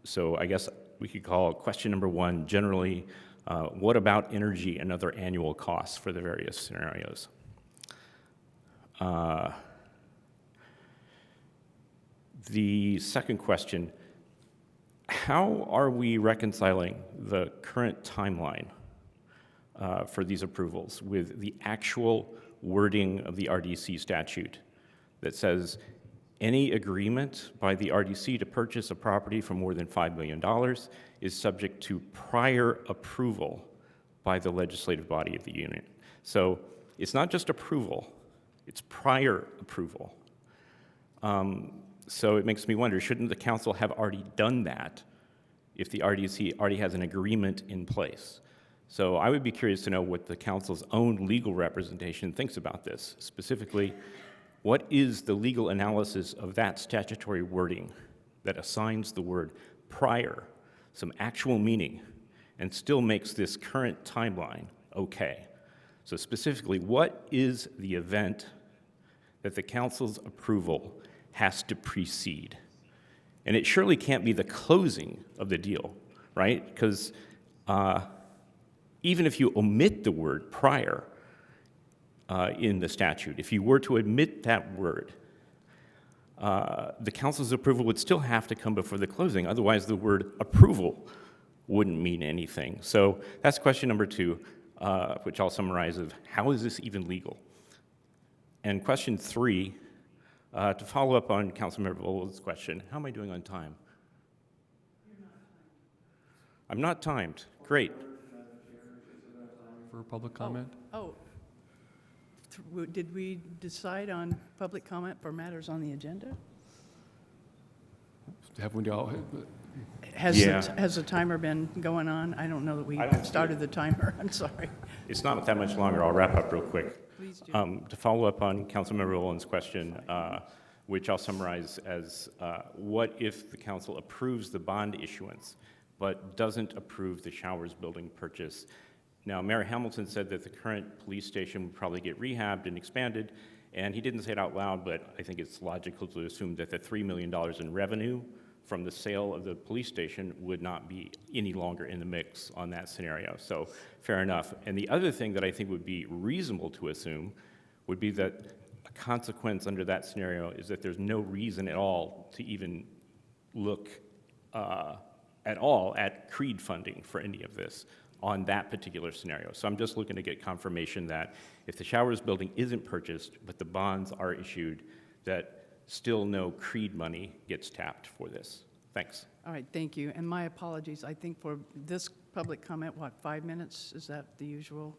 Speaker 12: So I guess we could call question number 1 generally, what about energy and other annual costs for the various scenarios? The second question, how are we reconciling the current timeline for these approvals with the actual wording of the RDC statute that says any agreement by the RDC to purchase a property for more than $5 million is subject to prior approval by the legislative body of the union? So it's not just approval, it's prior approval. So it makes me wonder, shouldn't the council have already done that if the RDC already has an agreement in place? So I would be curious to know what the council's own legal representation thinks about this. Specifically, what is the legal analysis of that statutory wording that assigns the word prior some actual meaning and still makes this current timeline okay? So specifically, what is the event that the council's approval has to precede? And it surely can't be the closing of the deal, right? Because even if you omit the word prior in the statute, if you were to omit that word, the council's approval would still have to come before the closing. Otherwise, the word approval wouldn't mean anything. So that's question number 2, which I'll summarize of how is this even legal? And question 3, to follow up on Councilmember Vol's question, how am I doing on time? I'm not timed. Great.
Speaker 8: For public comment?
Speaker 1: Did we decide on public comment for matters on the agenda?
Speaker 8: Have we all?
Speaker 1: Has the timer been going on? I don't know that we started the timer. I'm sorry.
Speaker 12: It's not that much longer. I'll wrap up real quick.
Speaker 1: Please do.
Speaker 12: To follow up on Councilmember Rowland's question, which I'll summarize as what if the council approves the bond issuance but doesn't approve the showers building purchase? Now, Mayor Hamilton said that the current police station would probably get rehabbed and expanded, and he didn't say it out loud, but I think it's logical to assume that the $3 million in revenue from the sale of the police station would not be any longer in the mix on that scenario. So fair enough. And the other thing that I think would be reasonable to assume would be that a consequence under that scenario is that there's no reason at all to even look at all at CREED funding for any of this on that particular scenario. So I'm just looking to get confirmation that if the showers building isn't purchased, but the bonds are issued, that still no CREED money gets tapped for this. Thanks.
Speaker 1: All right, thank you. And my apologies. I think for this public comment, 5 minutes? Is that the usual?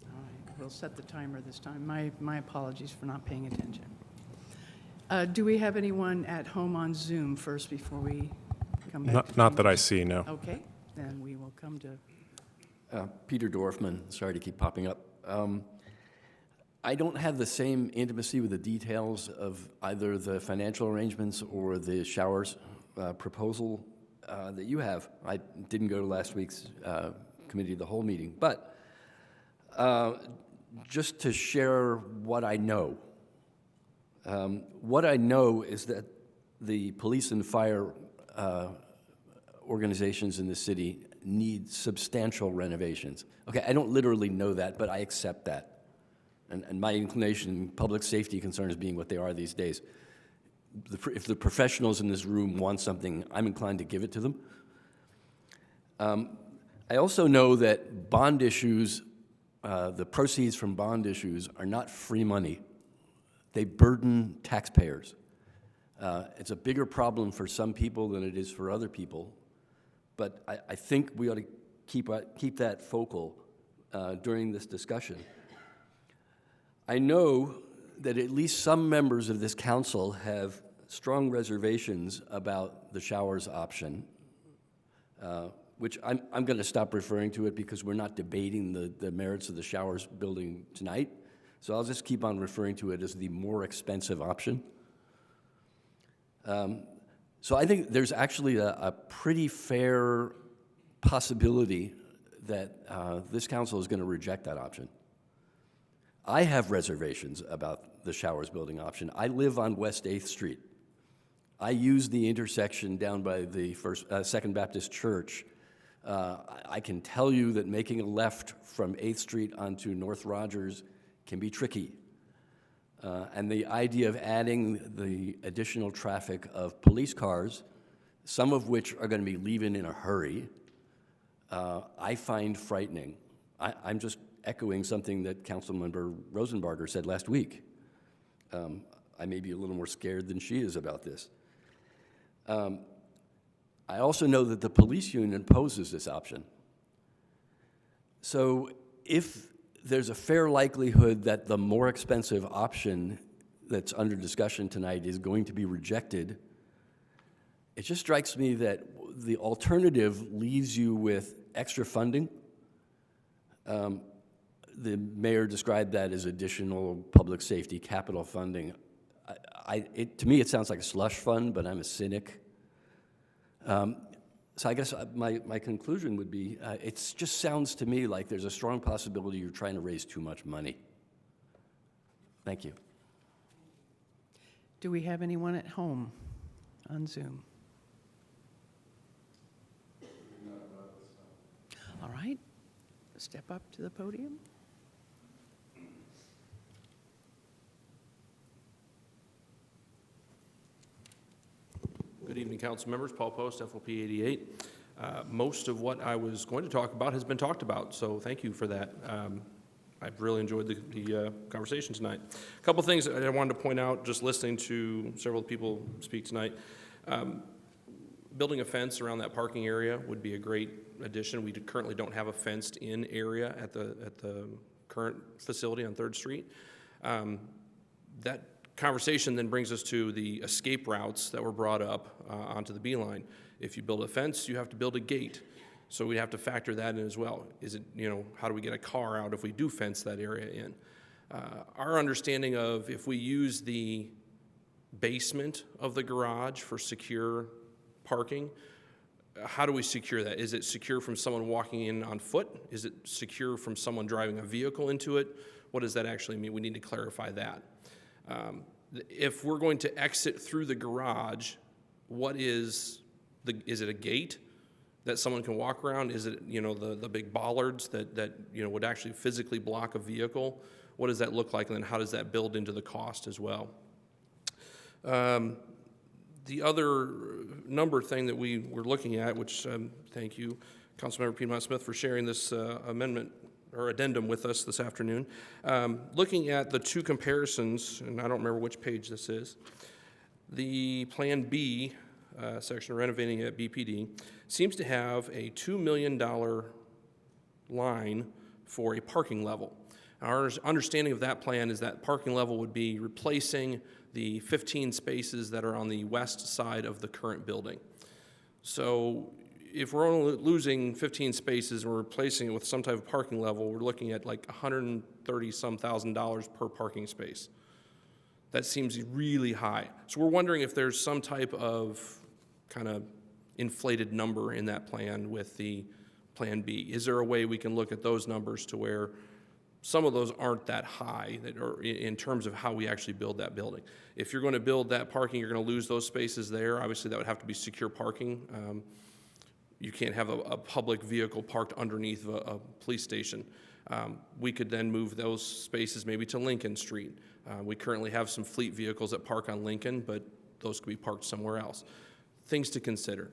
Speaker 1: All right, we'll set the timer this time. My apologies for not paying attention. Do we have anyone at home on Zoom first before we come back?
Speaker 13: Not that I see, no.
Speaker 1: Okay, then we will come to...
Speaker 6: Peter Dorfman, sorry to keep popping up. I don't have the same intimacy with the details of either the financial arrangements or the showers proposal that you have. I didn't go to last week's committee of the whole meeting, but Just to share what I know. What I know is that the police and fire organizations in the city need substantial renovations. Okay, I don't literally know that, but I accept that. And my inclination, public safety concerns being what they are these days, if the professionals in this room want something, I'm inclined to give it to them. I also know that bond issues, the proceeds from bond issues are not free money. They burden taxpayers. It's a bigger problem for some people than it is for other people, but I think we ought to keep that focal during this discussion. I know that at least some members of this council have strong reservations about the showers option, which I'm going to stop referring to it because we're not debating the merits of the showers building tonight. So I'll just keep on referring to it as the more expensive option. So I think there's actually a pretty fair possibility that this council is going to reject that option. I have reservations about the showers building option. I live on West 8th Street. I use the intersection down by the Second Baptist Church. I can tell you that making a left from 8th Street onto North Rogers can be tricky. And the idea of adding the additional traffic of police cars, some of which are going to be leaving in a hurry, I find frightening. I'm just echoing something that Councilmember Rosenbarger said last week. I may be a little more scared than she is about this. I also know that the police union opposes this option. So if there's a fair likelihood that the more expensive option that's under discussion tonight is going to be rejected, it just strikes me that the alternative leaves you with extra funding. The mayor described that as additional public safety capital funding. To me, it sounds like a slush fund, but I'm a cynic. So I guess my conclusion would be, it just sounds to me like there's a strong possibility you're trying to raise too much money. Thank you.
Speaker 1: Do we have anyone at home on Zoom? All right, step up to the podium.
Speaker 15: Good evening, council members. Paul Post, FLP 88. Most of what I was going to talk about has been talked about, so thank you for that. I've really enjoyed the conversation tonight. A couple things that I wanted to point out, just listening to several people speak tonight. Building a fence around that parking area would be a great addition. We currently don't have a fenced-in area at the current facility on 3rd Street. That conversation then brings us to the escape routes that were brought up onto the Beeline. If you build a fence, you have to build a gate. So we have to factor that in as well. Is it, how do we get a car out if we do fence that area in? Our understanding of if we use the basement of the garage for secure parking, how do we secure that? Is it secure from someone walking in on foot? Is it secure from someone driving a vehicle into it? What does that actually mean? We need to clarify that. If we're going to exit through the garage, is it a gate that someone can walk around? Is it, the big bollards that would actually physically block a vehicle? What does that look like? And then how does that build into the cost as well? The other number thing that we were looking at, which thank you, Councilmember Piedmont Smith, for sharing this amendment or addendum with us this afternoon. Looking at the two comparisons, and I don't remember which page this is, the Plan B section, renovating at BPD, seems to have a $2 million line for a parking level. Our understanding of that plan is that parking level would be replacing the 15 spaces that are on the west side of the current building. So if we're only losing 15 spaces and we're replacing it with some type of parking level, we're looking at like $130-some thousand per parking space. That seems really high. So we're wondering if there's some type of kind of inflated number in that plan with the Plan B. Is there a way we can look at those numbers to where some of those aren't that high that are in terms of how we actually build that building. If you're going to build that parking, you're going to lose those spaces there. Obviously, that would have to be secure parking. You can't have a public vehicle parked underneath a police station. We could then move those spaces maybe to Lincoln Street. We currently have some fleet vehicles that park on Lincoln, but those could be parked somewhere else. Things to consider.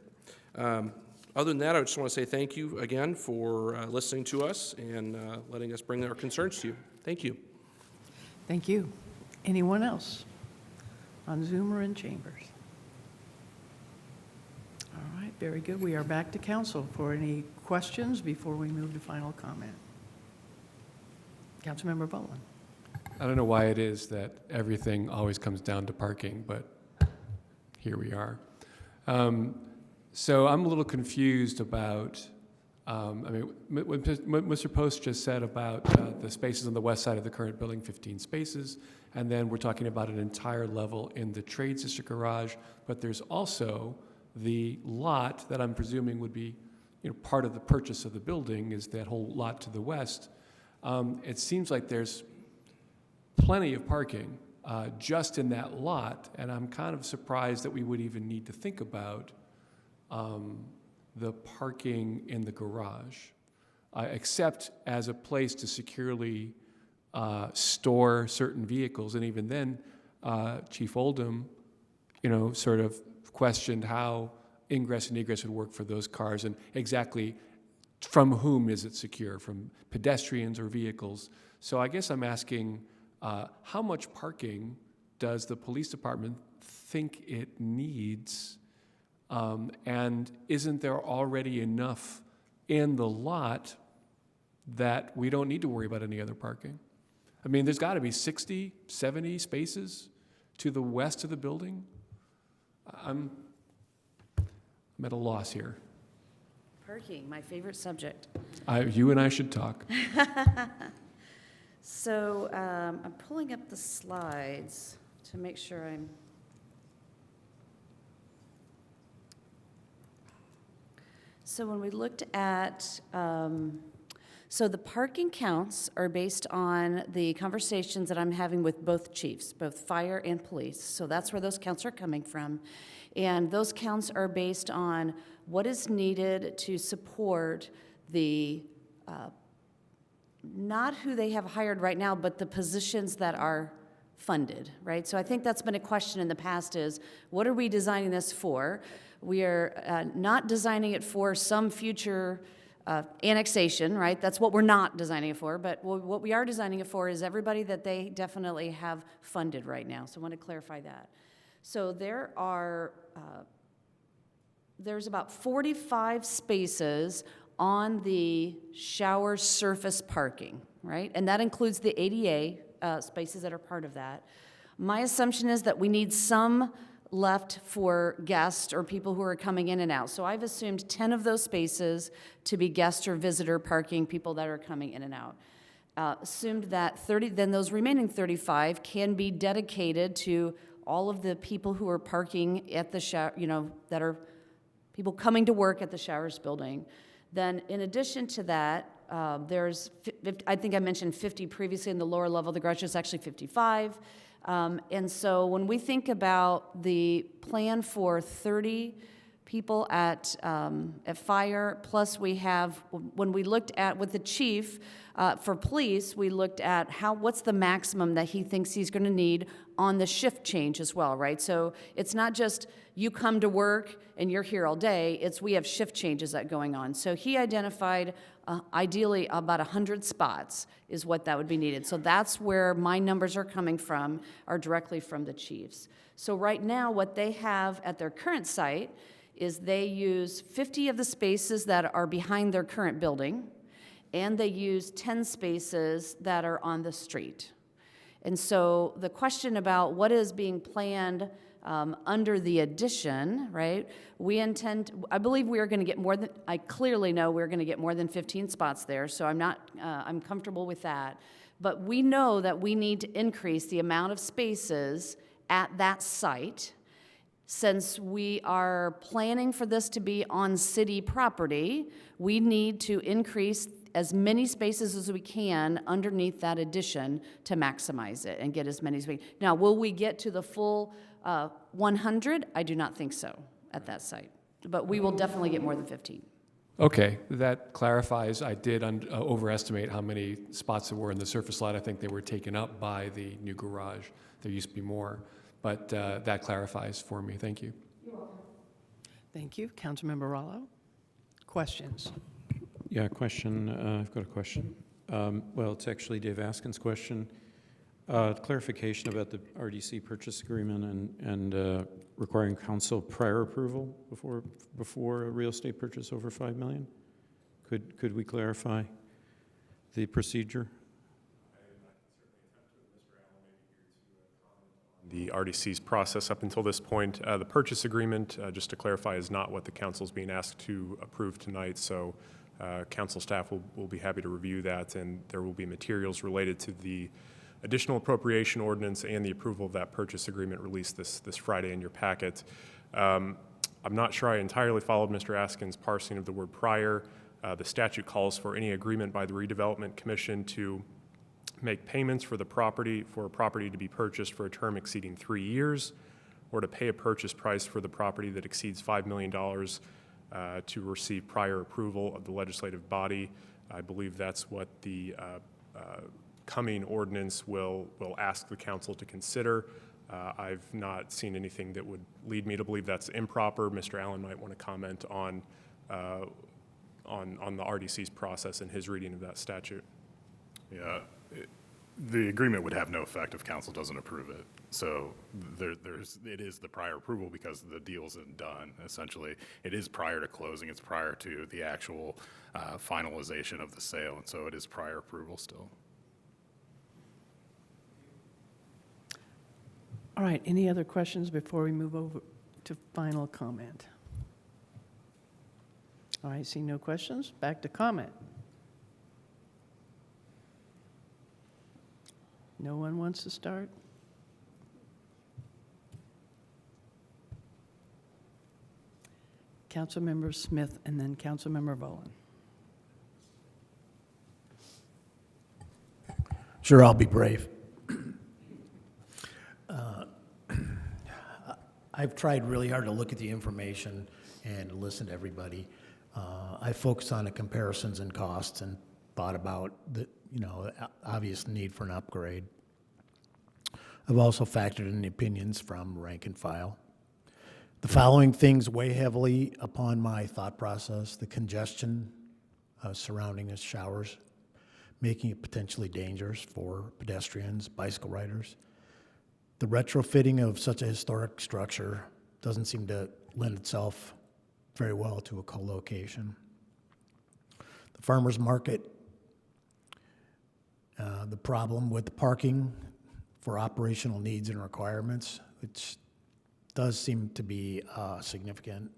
Speaker 15: Other than that, I just want to say thank you again for listening to us and letting us bring our concerns to you. Thank you.
Speaker 1: Thank you. Anyone else on Zoom or in chambers? All right, very good. We are back to council for any questions before we move to final comment. Councilmember Boland.
Speaker 8: I don't know why it is that everything always comes down to parking, but here we are. So I'm a little confused about, what Mr. Post just said about the spaces on the west side of the current building, 15 spaces, and then we're talking about an entire level in the Trades District garage, but there's also the lot that I'm presuming would be, part of the purchase of the building is that whole lot to the west. It seems like there's plenty of parking just in that lot, and I'm kind of surprised that we would even need to think about the parking in the garage, except as a place to securely store certain vehicles. And even then, Chief Oldham, sort of questioned how ingress and egress would work for those cars and exactly from whom is it secure, from pedestrians or vehicles. So I guess I'm asking, how much parking does the police department think it needs? And isn't there already enough in the lot that we don't need to worry about any other parking? I mean, there's got to be 60, 70 spaces to the west of the building. I'm at a loss here.
Speaker 17: Parking, my favorite subject.
Speaker 8: You and I should talk.
Speaker 17: So I'm pulling up the slides to make sure I'm... So when we looked at, so the parking counts are based on the conversations that I'm having with both chiefs, both fire and police. So that's where those counts are coming from. And those counts are based on what is needed to support the, not who they have hired right now, but the positions that are funded, right? So I think that's been a question in the past is, what are we designing this for? We are not designing it for some future annexation, right? That's what we're not designing it for, but what we are designing it for is everybody that they definitely have funded right now. So I want to clarify that. So there are, there's about 45 spaces on the shower surface parking, right? And that includes the ADA spaces that are part of that. My assumption is that we need some left for guests or people who are coming in and out. So I've assumed 10 of those spaces to be guest or visitor parking, people that are coming in and out. Assumed that 30, then those remaining 35 can be dedicated to all of the people who are parking at the shower, that are people coming to work at the Showers building. Then in addition to that, there's, I think I mentioned 50 previously in the lower level. The garage is actually 55. And so when we think about the plan for 30 people at fire, plus we have, when we looked at with the chief for police, we looked at what's the maximum that he thinks he's going to need on the shift change as well, right? So it's not just you come to work and you're here all day, it's we have shift changes that going on. So he identified ideally about 100 spots is what that would be needed. So that's where my numbers are coming from, are directly from the chiefs. So right now what they have at their current site is they use 50 of the spaces that are behind their current building, and they use 10 spaces that are on the street. And so the question about what is being planned under the addition, right? I believe we are going to get more than, I clearly know we're going to get more than 15 spots there, so I'm comfortable with that. But we know that we need to increase the amount of spaces at that site. Since we are planning for this to be on city property, we need to increase as many spaces as we can underneath that addition to maximize it and get as many as we. Now, will we get to the full 100? I do not think so at that site, but we will definitely get more than 15.
Speaker 8: Okay, that clarifies. I did overestimate how many spots there were in the surface lot. I think they were taken up by the new garage. There used to be more, but that clarifies for me. Thank you.
Speaker 1: Thank you. Councilmember Rallo. Questions?
Speaker 3: Yeah, question. I've got a question. Well, it's actually Dave Askin's question. Clarification about the RDC purchase agreement and requiring council prior approval before a real estate purchase over $5 million. Could we clarify the procedure?
Speaker 13: The RDC's process up until this point. The purchase agreement, just to clarify, is not what the council's being asked to approve tonight, so council staff will be happy to review that, and there will be materials related to the additional appropriation ordinance and the approval of that purchase agreement released this Friday in your packet. I'm not sure I entirely followed Mr. Askin's parsing of the word prior. The statute calls for any agreement by the Redevelopment Commission to make payments for a property to be purchased for a term exceeding 3 years, or to pay a purchase price for the property that exceeds $5 million to receive prior approval of the legislative body. I believe that's what the coming ordinance will ask the council to consider. I've not seen anything that would lead me to believe that's improper. Mr. Allen might want to comment on the RDC's process and his reading of that statute.
Speaker 18: Yeah, the agreement would have no effect if council doesn't approve it. So it is the prior approval because the deal isn't done, essentially. It is prior to closing. It's prior to the actual finalization of the sale, and so it is prior approval still.
Speaker 1: All right, any other questions before we move over to final comment? All right, see no questions, back to comment. No one wants to start? Councilmember Smith and then Councilmember Bowen.
Speaker 11: Sure, I'll be brave. I've tried really hard to look at the information and listen to everybody. I focused on the comparisons and costs and thought about the obvious need for an upgrade. I've also factored in the opinions from rank and file. The following things weigh heavily upon my thought process: the congestion surrounding the showers, making it potentially dangerous for pedestrians, bicycle riders. The retrofitting of such a historic structure doesn't seem to lend itself very well to a co-location. The farmers market, the problem with the parking for operational needs and requirements, which does seem to be significant.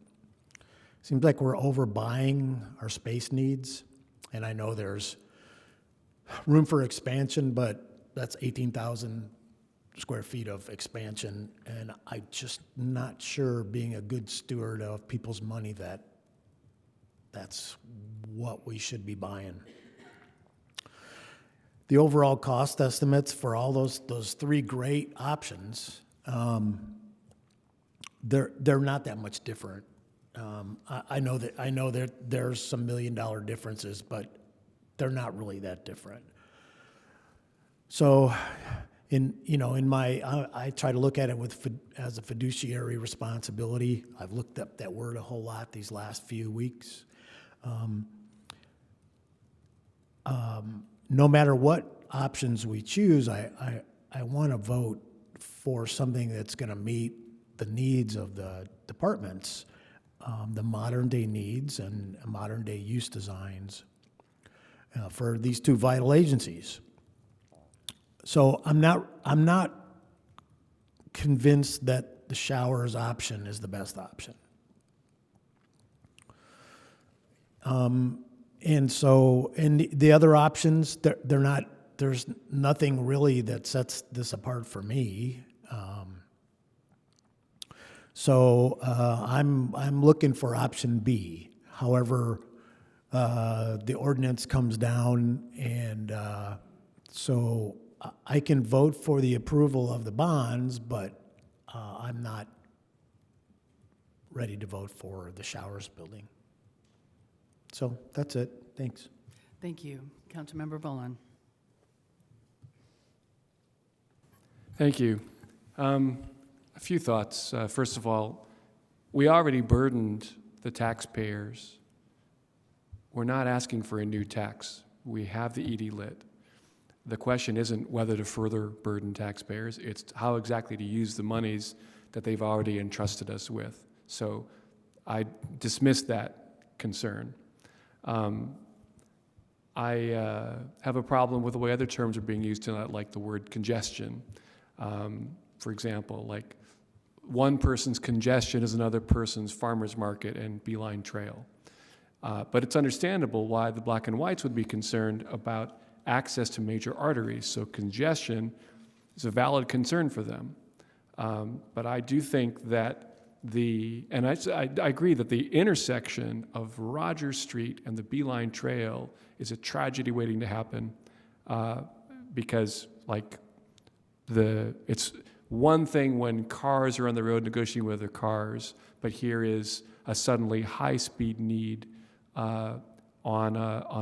Speaker 11: Seems like we're overbuying our space needs, and I know there's room for expansion, but that's 18,000 square feet of expansion, and I'm just not sure, being a good steward of people's money, that that's what we should be buying. The overall cost estimates for all those three great options, they're not that much different. I know that there's some $1 million differences, but they're not really that different. So, I try to look at it as a fiduciary responsibility. I've looked up that word a whole lot these last few weeks. No matter what options we choose, I want to vote for something that's going to meet the needs of the departments, the modern day needs and modern day use designs for these two vital agencies. So I'm not convinced that the showers option is the best option. And the other options, they're not. There's nothing really that sets this apart for me. I'm looking for option B. However, the ordinance comes down, and so I can vote for the approval of the bonds, but I'm not ready to vote for the showers building. So that's it. Thanks.
Speaker 1: Thank you. Councilmember Bullen.
Speaker 8: Thank you. A few thoughts. First of all, we already burdened the taxpayers. We're not asking for a new tax. We have the ED lit. The question isn't whether to further burden taxpayers, it's how exactly to use the monies that they've already entrusted us with. So I dismiss that concern. I have a problem with the way other terms are being used tonight, like the word congestion. For example, like one person's congestion is another person's farmer's market and Beeline Trail. But it's understandable why the black and whites would be concerned about access to major arteries. So congestion is a valid concern for them. But I do think that I agree that the intersection of Rogers Street and the Beeline Trail is a tragedy waiting to happen because, like, it's one thing when cars are on the road negotiating with other cars, but here is a suddenly high-speed need on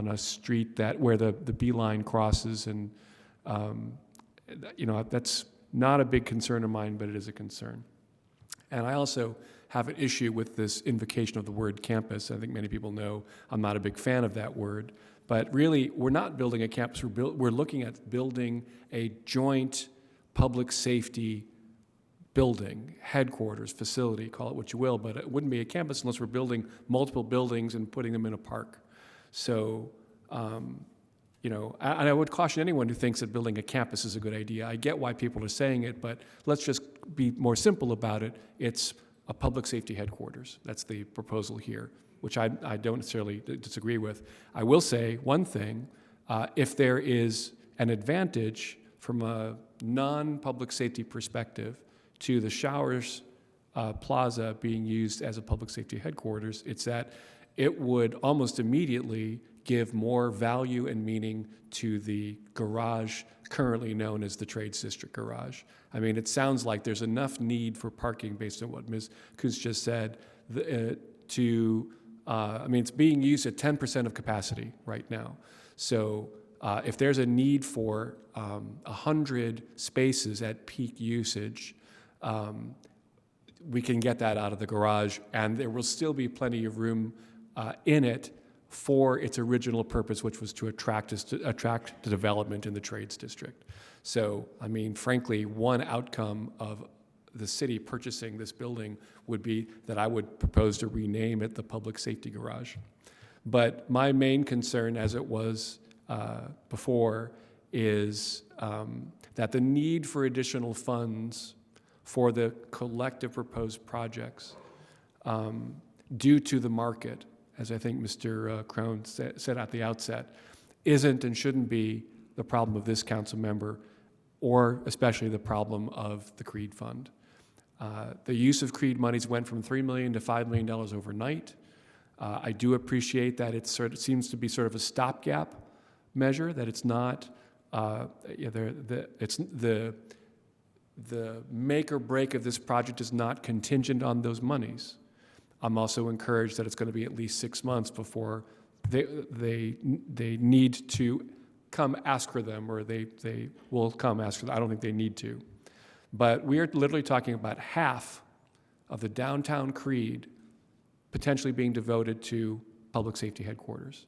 Speaker 8: a street where the Beeline crosses, and that's not a big concern of mine, but it is a concern. And I also have an issue with this invocation of the word campus. I think many people know I'm not a big fan of that word, but really we're not building a campus. We're looking at building a joint public safety building, headquarters, facility, call it what you will, but it wouldn't be a campus unless we're building multiple buildings and putting them in a park. So, and I would caution anyone who thinks that building a campus is a good idea. I get why people are saying it, but let's just be more simple about it. It's a public safety headquarters. That's the proposal here, which I don't necessarily disagree with. I will say one thing, if there is an advantage from a non-public safety perspective to the Showers Plaza being used as a public safety headquarters, it's that it would almost immediately give more value and meaning to the garage currently known as the Trades District Garage. I mean, it sounds like there's enough need for parking based on what Ms. Kuntz just said it's being used at 10% of capacity right now. So if there's a need for 100 spaces at peak usage, we can get that out of the garage, and there will still be plenty of room in it for its original purpose, which was to attract the development in the Trades District. So, I mean, frankly, one outcome of the city purchasing this building would be that I would propose to rename it the Public Safety Garage. But my main concern, as it was before, is that the need for additional funds for the collective proposed projects due to the market, as I think Mr. Crone said at the outset, isn't and shouldn't be the problem of this council member, or especially the problem of the CREED fund. The use of CREED monies went from $3 million to $5 million overnight. I do appreciate that it seems to be sort of a stopgap measure, that it's not, it's the make or break of this project is not contingent on those monies. I'm also encouraged that it's going to be at least 6 months before they need to come ask for them, or they will come ask for them. I don't think they need to. But we are literally talking about half of the downtown CREED potentially being devoted to public safety headquarters.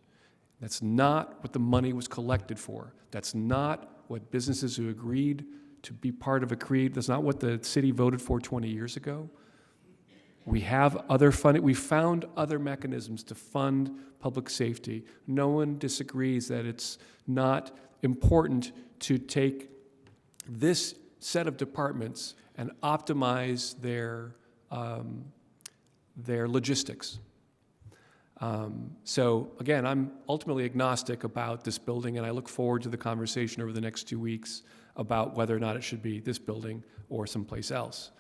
Speaker 8: That's not what the money was collected for. That's not what businesses who agreed to be part of a CREED, that's not what the city voted for 20 years ago. We have other funding. We found other mechanisms to fund public safety. No one disagrees that it's not important to take this set of departments and optimize their logistics. So again, I'm ultimately agnostic about this building, and I look forward to the conversation over the next 2 weeks about whether or not it should be this building or someplace else.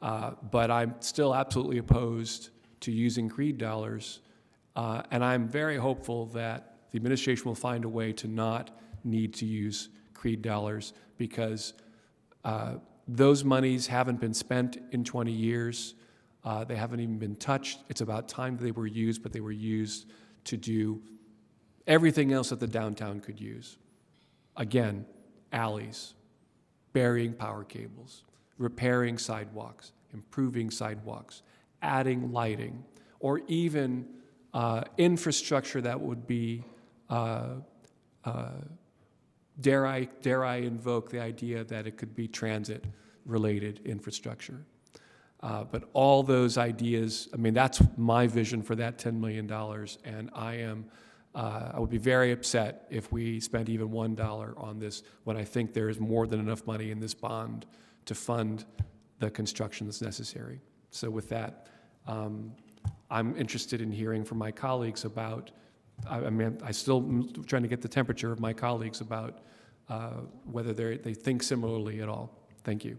Speaker 8: But I'm still absolutely opposed to using CREED dollars And I'm very hopeful that the administration will find a way to not need to use CREED dollars, because those monies haven't been spent in 20 years. They haven't even been touched. It's about time that they were used, but they were used to do everything else that the downtown could use. Again, alleys, burying power cables, repairing sidewalks, improving sidewalks, adding lighting, or even infrastructure that would be, dare I invoke the idea that it could be transit-related infrastructure. But all those ideas, I mean, that's my vision for that $10 million, and I would be very upset if we spent even $1 on this when I think there is more than enough money in this bond to fund the construction that's necessary. So with that, I'm interested in hearing from my colleagues about, I still am trying to get the temperature of my colleagues about whether they think similarly at all. Thank you.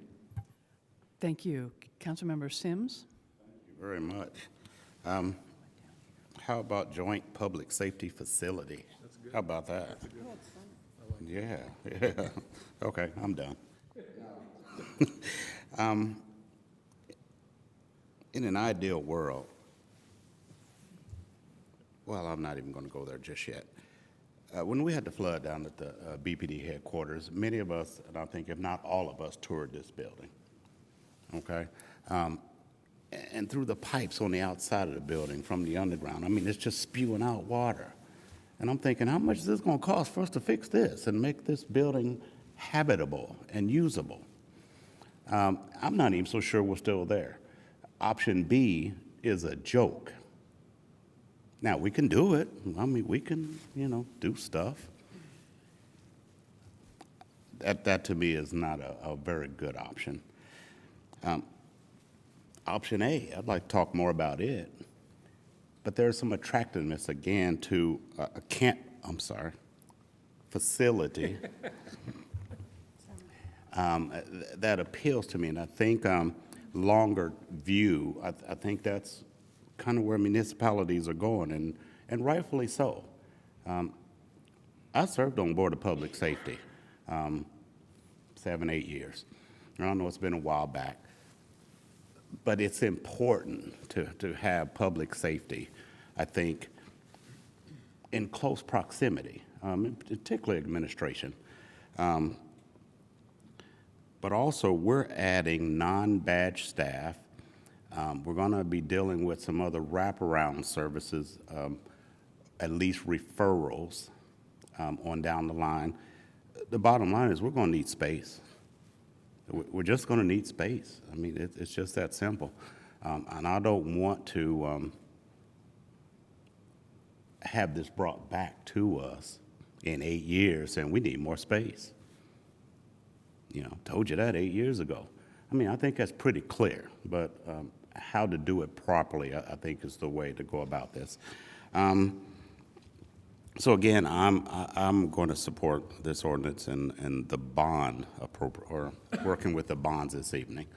Speaker 1: Thank you. Councilmember Sims?
Speaker 19: Thank you very much. How about joint public safety facility? That's good. How about that? That's yeah. Okay, I'm done. In an ideal world, well, I'm not even going to go there just yet. When we had the flood down at the BPD headquarters, many of us, and I think if not all of us, toured this building. Okay? And through the pipes on the outside of the building from the underground, I mean, it's just spewing out water. And I'm thinking, how much is this going to cost for us to fix this and make this building habitable and usable? I'm not even so sure we're still there. Option B is a joke. Now, we can do it. I mean, we can, do stuff. That to me is not a very good option. Option A, I'd like to talk more about it, but there's some attractiveness again to facility that appeals to me, and I think longer view, I think that's kind of where municipalities are going, and rightfully so. I served on Board of Public Safety 7, 8 years. I know it's been a while back, but it's important to have public safety, I think, in close proximity, particularly administration. But also, we're adding non-badge staff. We're going to be dealing with some other wraparound services, at least referrals on down the line. The bottom line is we're going to need space. We're just going to need space. I mean, it's just that simple. And I don't want to have this brought back to us in 8 years saying we need more space. Told you that 8 years ago. I mean, I think that's pretty clear, but how to do it properly, I think, is the way to go about this. So again, I'm going to support this ordinance and the bond or working with the bonds this evening.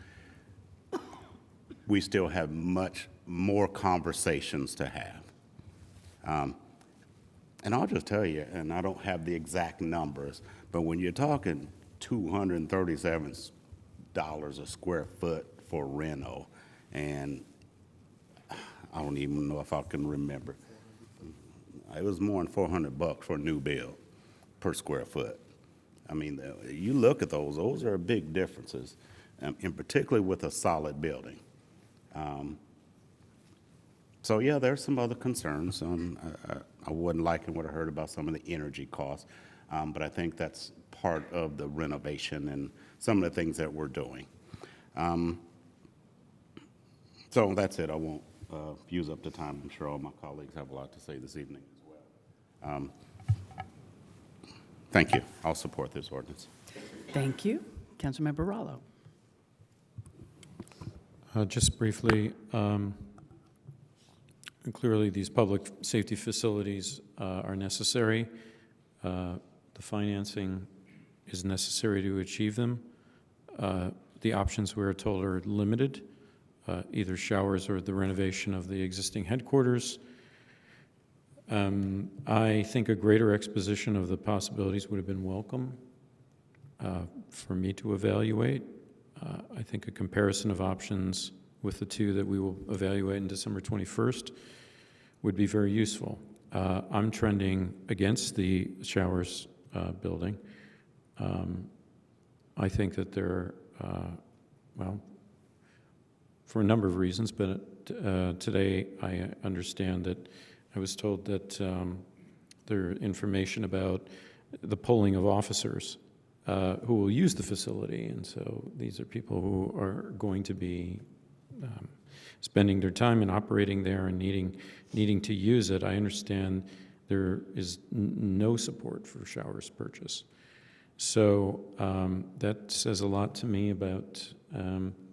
Speaker 19: We still have much more conversations to have. And I'll just tell you, and I don't have the exact numbers, but when you're talking $237 a square foot for reno, and I don't even know if I can remember. It was more than $400 for a new build per square foot. I mean, you look at those are big differences, and particularly with a solid building. So yeah, there's some other concerns. I wasn't liking what I heard about some of the energy costs, but I think that's part of the renovation and some of the things that we're doing. So that's it. I won't use up the time. I'm sure all my colleagues have a lot to say this evening as well. Thank you. I'll support this ordinance.
Speaker 1: Thank you. Councilmember Rallo.
Speaker 3: Just briefly, clearly these public safety facilities are necessary. The financing is necessary to achieve them. The options we are told are limited, either showers or the renovation of the existing headquarters. I think a greater exposition of the possibilities would have been welcome for me to evaluate. I think a comparison of options with the two that we will evaluate on December 21st would be very useful. I'm trending against the showers building. I think that there are, well, for a number of reasons, but today I understand that I was told that there are information about the polling of officers who will use the facility, and so these are people who are going to be spending their time and operating there and needing to use it. I understand there is no support for showers purchase. So that says a lot to me about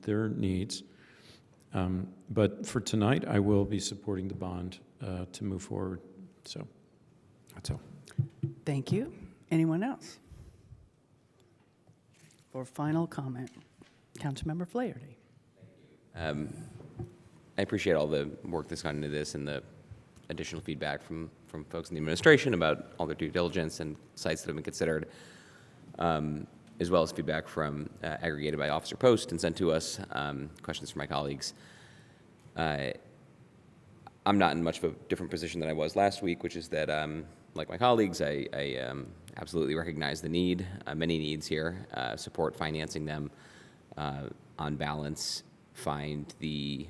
Speaker 3: their needs. But for tonight, I will be supporting the bond to move forward. So that's all.
Speaker 1: Thank you. Anyone else? For final comment, Councilmember Flaherty.
Speaker 5: I appreciate all the work that's gone into this and the additional feedback from folks in the administration about all their due diligence and sites that have been considered, as well as feedback from aggregated by Officer Post and sent to us, questions from my colleagues. I'm not in much of a different position than I was last week, which is that, like my colleagues, I absolutely recognize the need, many needs here, support financing them, on balance, find the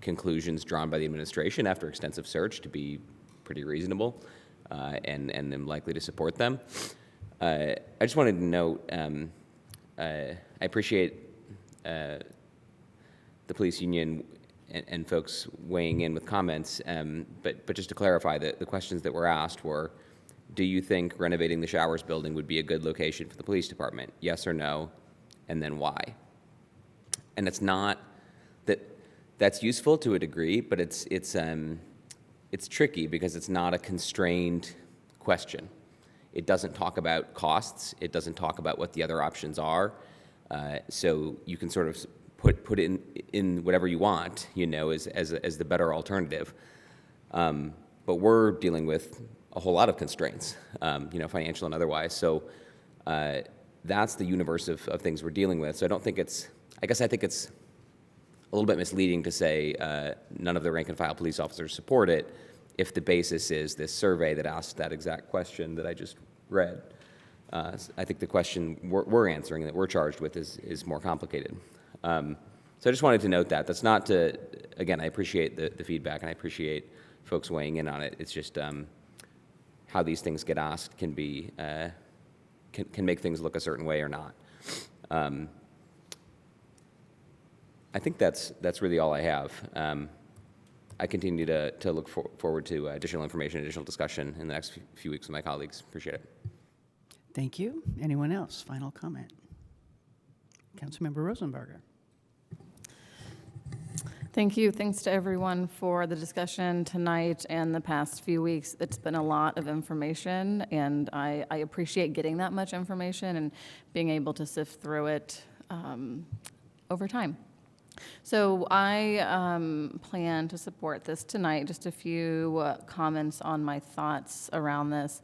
Speaker 5: conclusions drawn by the administration after extensive search to be pretty reasonable, and am likely to support them. I just wanted to note, I appreciate the police union and folks weighing in with comments, but just to clarify, the questions that were asked were, do you think renovating the showers building would be a good location for the police department? Yes or no, and then why? And it's not that that's useful to a degree, but it's tricky because it's not a constrained question. It doesn't talk about costs. It doesn't talk about what the other options are. So you can sort of put in whatever you want, you know, as the better alternative. But we're dealing with a whole lot of constraints, you know, financial and otherwise. So that's the universe of things we're dealing with. So I don't think I think it's a little bit misleading to say none of the rank and file police officers support it if the basis is this survey that asked that exact question that I just read. I think the question we're answering, that we're charged with, is more complicated. So I just wanted to note that. That's not to, again, I appreciate the feedback and I appreciate folks weighing in on it. It's just how these things get asked can be, can make things look a certain way or not. I think that's really all I have. I continue to look forward to additional information, additional discussion in the next few weeks with my colleagues. Appreciate it.
Speaker 1: Thank you. Anyone else? Final comment. Councilmember Rosenberger.
Speaker 7: Thank you. Thanks to everyone for the discussion tonight and the past few weeks. It's been a lot of information, and I appreciate getting that much information and being able to sift through it over time. So I plan to support this tonight. Just a few comments on my thoughts around this.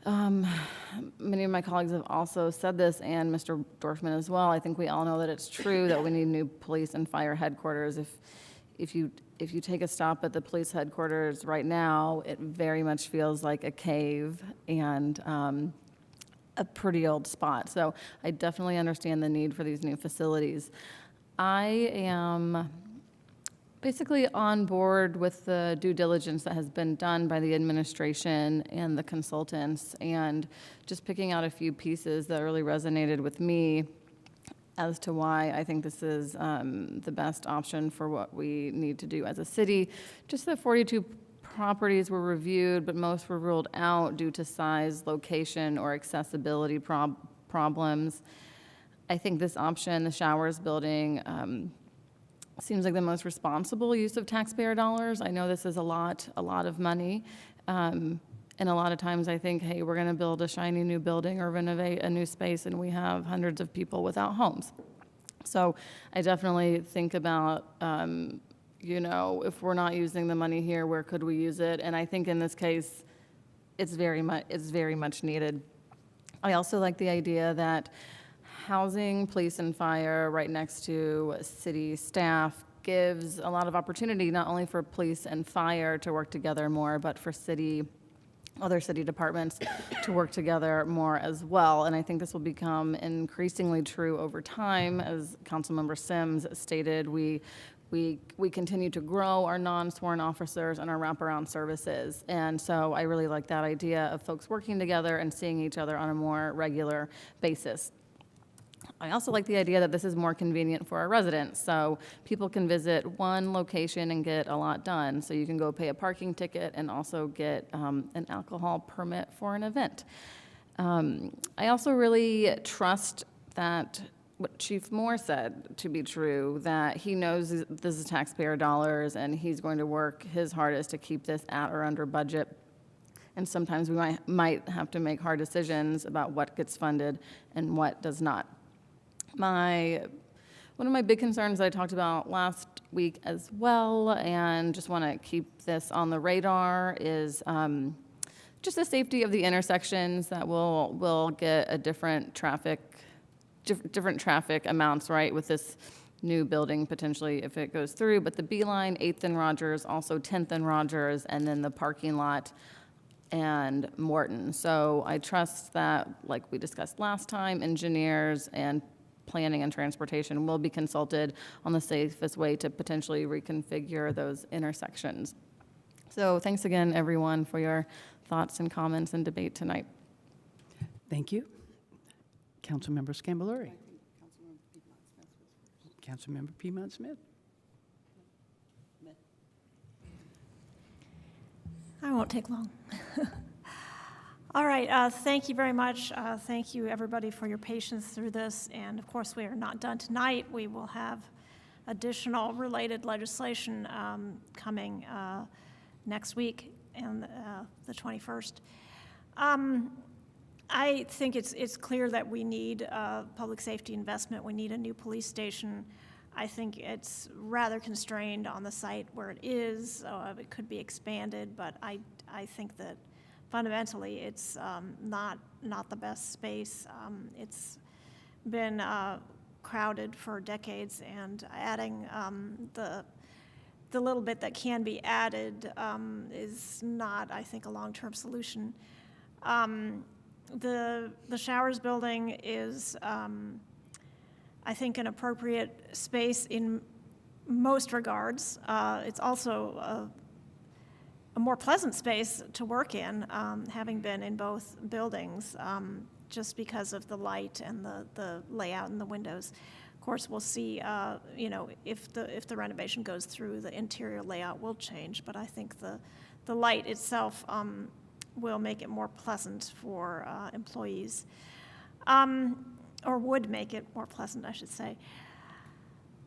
Speaker 7: Many of my colleagues have also said this, and Mr. Dorfman as well. I think we all know that it's true that we need new police and fire headquarters. If you take a stop at the police headquarters right now, it very much feels like a cave and a pretty old spot. So I definitely understand the need for these new facilities. I am basically on board with the due diligence that has been done by the administration and the consultants, and just picking out a few pieces that really resonated with me as to why I think this is the best option for what we need to do as a city. Just that 42 properties were reviewed, but most were ruled out due to size, location, or accessibility problems. I think this option, the showers building, seems like the most responsible use of taxpayer dollars. I know this is a lot of money, and a lot of times I think, hey, we're going to build a shiny new building or renovate a new space, and we have hundreds of people without homes. So I definitely think about if we're not using the money here, where could we use it? And I think in this case, it's very much needed. I also like the idea that housing, police, and fire right next to city staff gives a lot of opportunity, not only for police and fire to work together more, but for other city departments to work together more as well. And I think this will become increasingly true over time. As Councilmember Sims stated, we continue to grow our non-sworn officers and our wraparound services. And so I really like that idea of folks working together and seeing each other on a more regular basis. I also like the idea that this is more convenient for our residents. So people can visit one location and get a lot done. So you can go pay a parking ticket and also get an alcohol permit for an event. I also really trust that what Chief Moore said to be true, that he knows this is taxpayer dollars and he's going to work his hardest to keep this at or under budget. And sometimes we might have to make hard decisions about what gets funded and what does not. One of my big concerns I talked about last week as well, and just want to keep this on the radar, is just the safety of the intersections that will get a different traffic amounts, right, with this new building potentially if it goes through. But the Beeline, 8th and Rogers, also 10th and Rogers, and then the parking lot and Morton. So I trust that, like we discussed last time, engineers and planning and transportation will be consulted on the safest way to potentially reconfigure those intersections. So thanks again, everyone, for your thoughts and comments and debate tonight.
Speaker 1: Thank you. Councilmember Scambaluri. Councilmember Piedmont Smith.
Speaker 4: I won't take long. All right, thank you very much. Thank you, everybody, for your patience through this. And of course, we are not done tonight. We will have additional related legislation coming next week and the 21st. I think it's clear that we need public safety investment. We need a new police station. I think it's rather constrained on the site where it is. It could be expanded, but I think that fundamentally it's not the best space. It's been crowded for decades, and adding the little bit that can be added is not, I think, a long-term solution. The Showers building is, I think, an appropriate space in most regards. It's also a more pleasant space to work in, having been in both buildings, just because of the light and the layout and the windows. Of course, we'll see, if the renovation goes through, the interior layout will change, but I think the light itself will make it more pleasant for employees, or would make it more pleasant, I should say.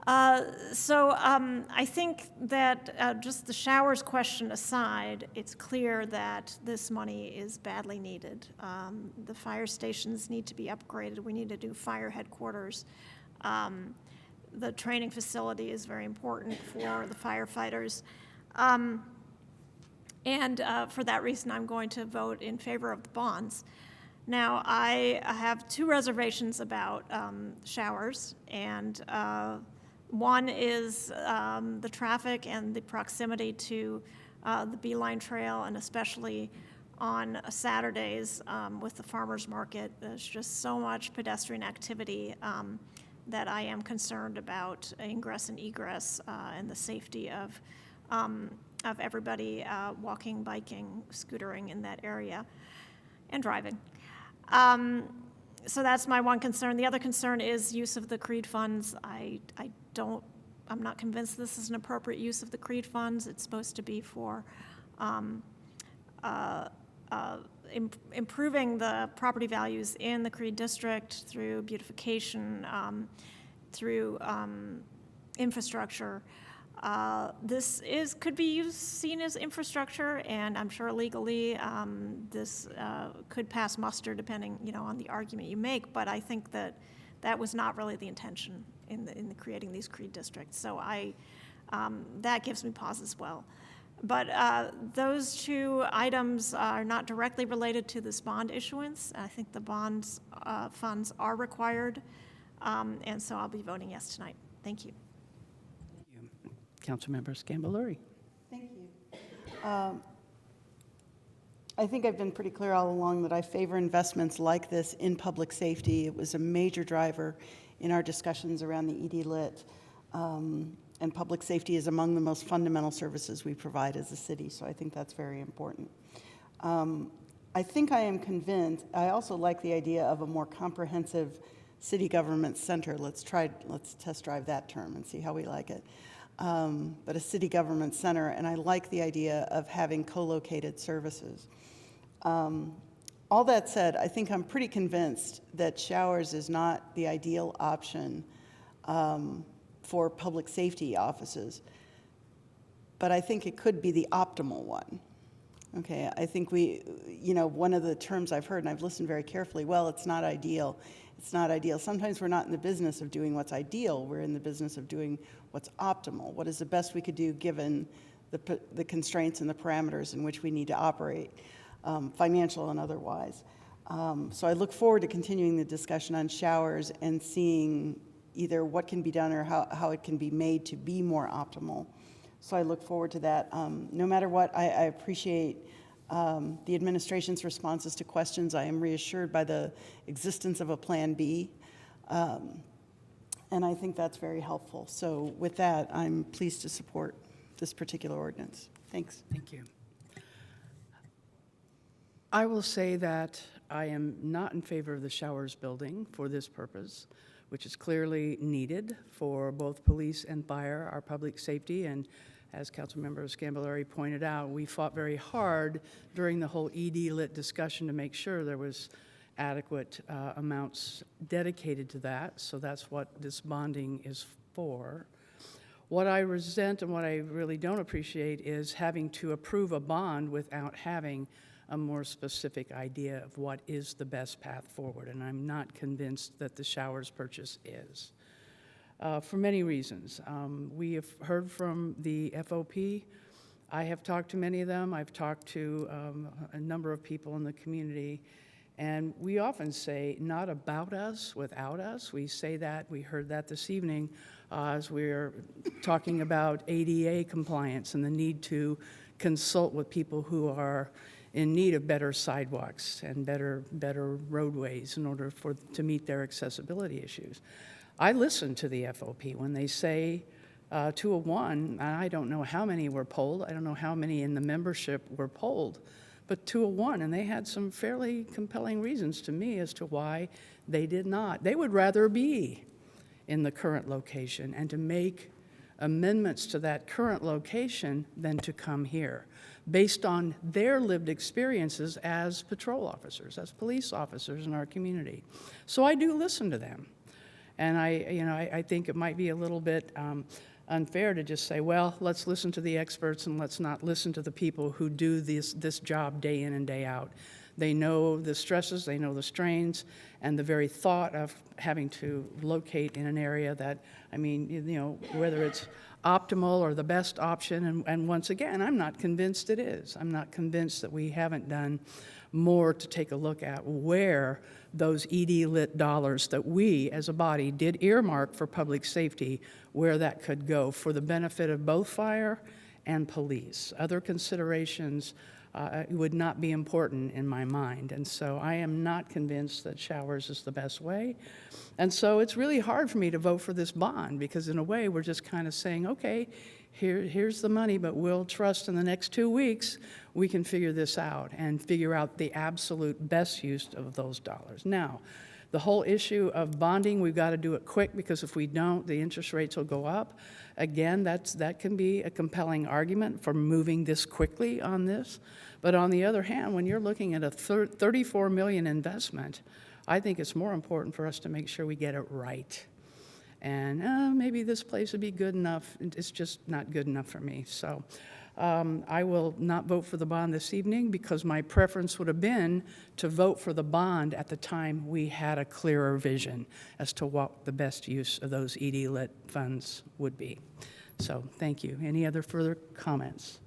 Speaker 4: I think that just the Showers question aside, it's clear that this money is badly needed. The fire stations need to be upgraded. We need to do fire headquarters. The training facility is very important for the firefighters. And for that reason, I'm going to vote in favor of the bonds. Now, I have two reservations about Showers, and one is the traffic and the proximity to the Beeline Trail, and especially on Saturdays with the farmers market. There's just so much pedestrian activity that I am concerned about ingress and egress and the safety of everybody walking, biking, scootering in that area, and driving. So that's my one concern. The other concern is use of the CREED funds. I'm not convinced this is an appropriate use of the CREED funds. It's supposed to be for improving the property values in the CREED district through beautification, through infrastructure. This could be seen as infrastructure, and I'm sure legally this could pass muster depending, on the argument you make. But I think that was not really the intention in creating these CREED districts. So I That gives me pause as well. But those two items are not directly related to this bond issuance. I think the bonds funds are required, and so I'll be voting yes tonight. Thank you.
Speaker 1: Councilmember Scambaluri.
Speaker 21: Thank you. I think I've been pretty clear all along that I favor investments like this in public safety. It was a major driver in our discussions around the ED Lit, and public safety is among the most fundamental services we provide as a city, so I think that's very important. I think I am convinced, I also like the idea of a more comprehensive city government center. Let's test drive that term and see how we like it. But a city government center, and I like the idea of having co-located services. All that said, I think I'm pretty convinced that showers is not the ideal option for public safety offices, but I think it could be the optimal one. Okay, I think one of the terms I've heard, and I've listened very carefully, well, it's not ideal. It's not ideal. Sometimes we're not in the business of doing what's ideal. We're in the business of doing what's optimal. What is the best we could do given the constraints and the parameters in which we need to operate, financial and otherwise. So I look forward to continuing the discussion on showers and seeing either what can be done or how it can be made to be more optimal. So I look forward to that. No matter what, I appreciate the administration's responses to questions. I am reassured by the existence of a Plan B, and I think that's very helpful. So with that, I'm pleased to support this particular ordinance. Thanks.
Speaker 1: Thank you. I will say that I am not in favor of the showers building for this purpose, which is clearly needed for both police and fire, our public safety. And as Councilmember Scambaluri pointed out, we fought very hard during the whole ED Lit discussion to make sure there was adequate amounts dedicated to that. So that's what this bonding is for. What I resent and what I really don't appreciate is having to approve a bond without having a more specific idea of what is the best path forward. And I'm not convinced that the showers purchase is. For many reasons. We have heard from the FOP. I have talked to many of them. I've talked to a number of people in the community. And we often say, not about us, without us. We say that, we heard that this evening as we're talking about ADA compliance and the need to consult with people who are in need of better sidewalks and better roadways in order to meet their accessibility issues. I listen to the FOP when they say 201, and I don't know how many were polled. I don't know how many in the membership were polled, but 201, and they had some fairly compelling reasons to me as to why they did not. They would rather be in the current location and to make amendments to that current location than to come here, based on their lived experiences as patrol officers, as police officers in our community. So I do listen to them. And I think it might be a little bit unfair to just say, well, let's listen to the experts and let's not listen to the people who do this job day in and day out. They know the stresses, they know the strains, and the very thought of having to locate in an area that, whether it's optimal or the best option, and once again, I'm not convinced it is. I'm not convinced that we haven't done more to take a look at where those ED Lit dollars that we as a body did earmark for public safety, where that could go for the benefit of both fire and police. Other considerations would not be important in my mind. And so I am not convinced that showers is the best way. And so it's really hard for me to vote for this bond because in a way we're just kind of saying, okay, here's the money, but we'll trust in the next 2 weeks we can figure this out and figure out the absolute best use of those dollars. Now, the whole issue of bonding, we've got to do it quick because if we don't, the interest rates will go up. Again, that can be a compelling argument for moving this quickly on this. But on the other hand, when you're looking at a $34 million investment, I think it's more important for us to make sure we get it right. And maybe this place would be good enough. It's just not good enough for me. So I will not vote for the bond this evening because my preference would have been to vote for the bond at the time we had a clearer vision as to what the best use of those ED Lit funds would be. So thank you. Any other further comments?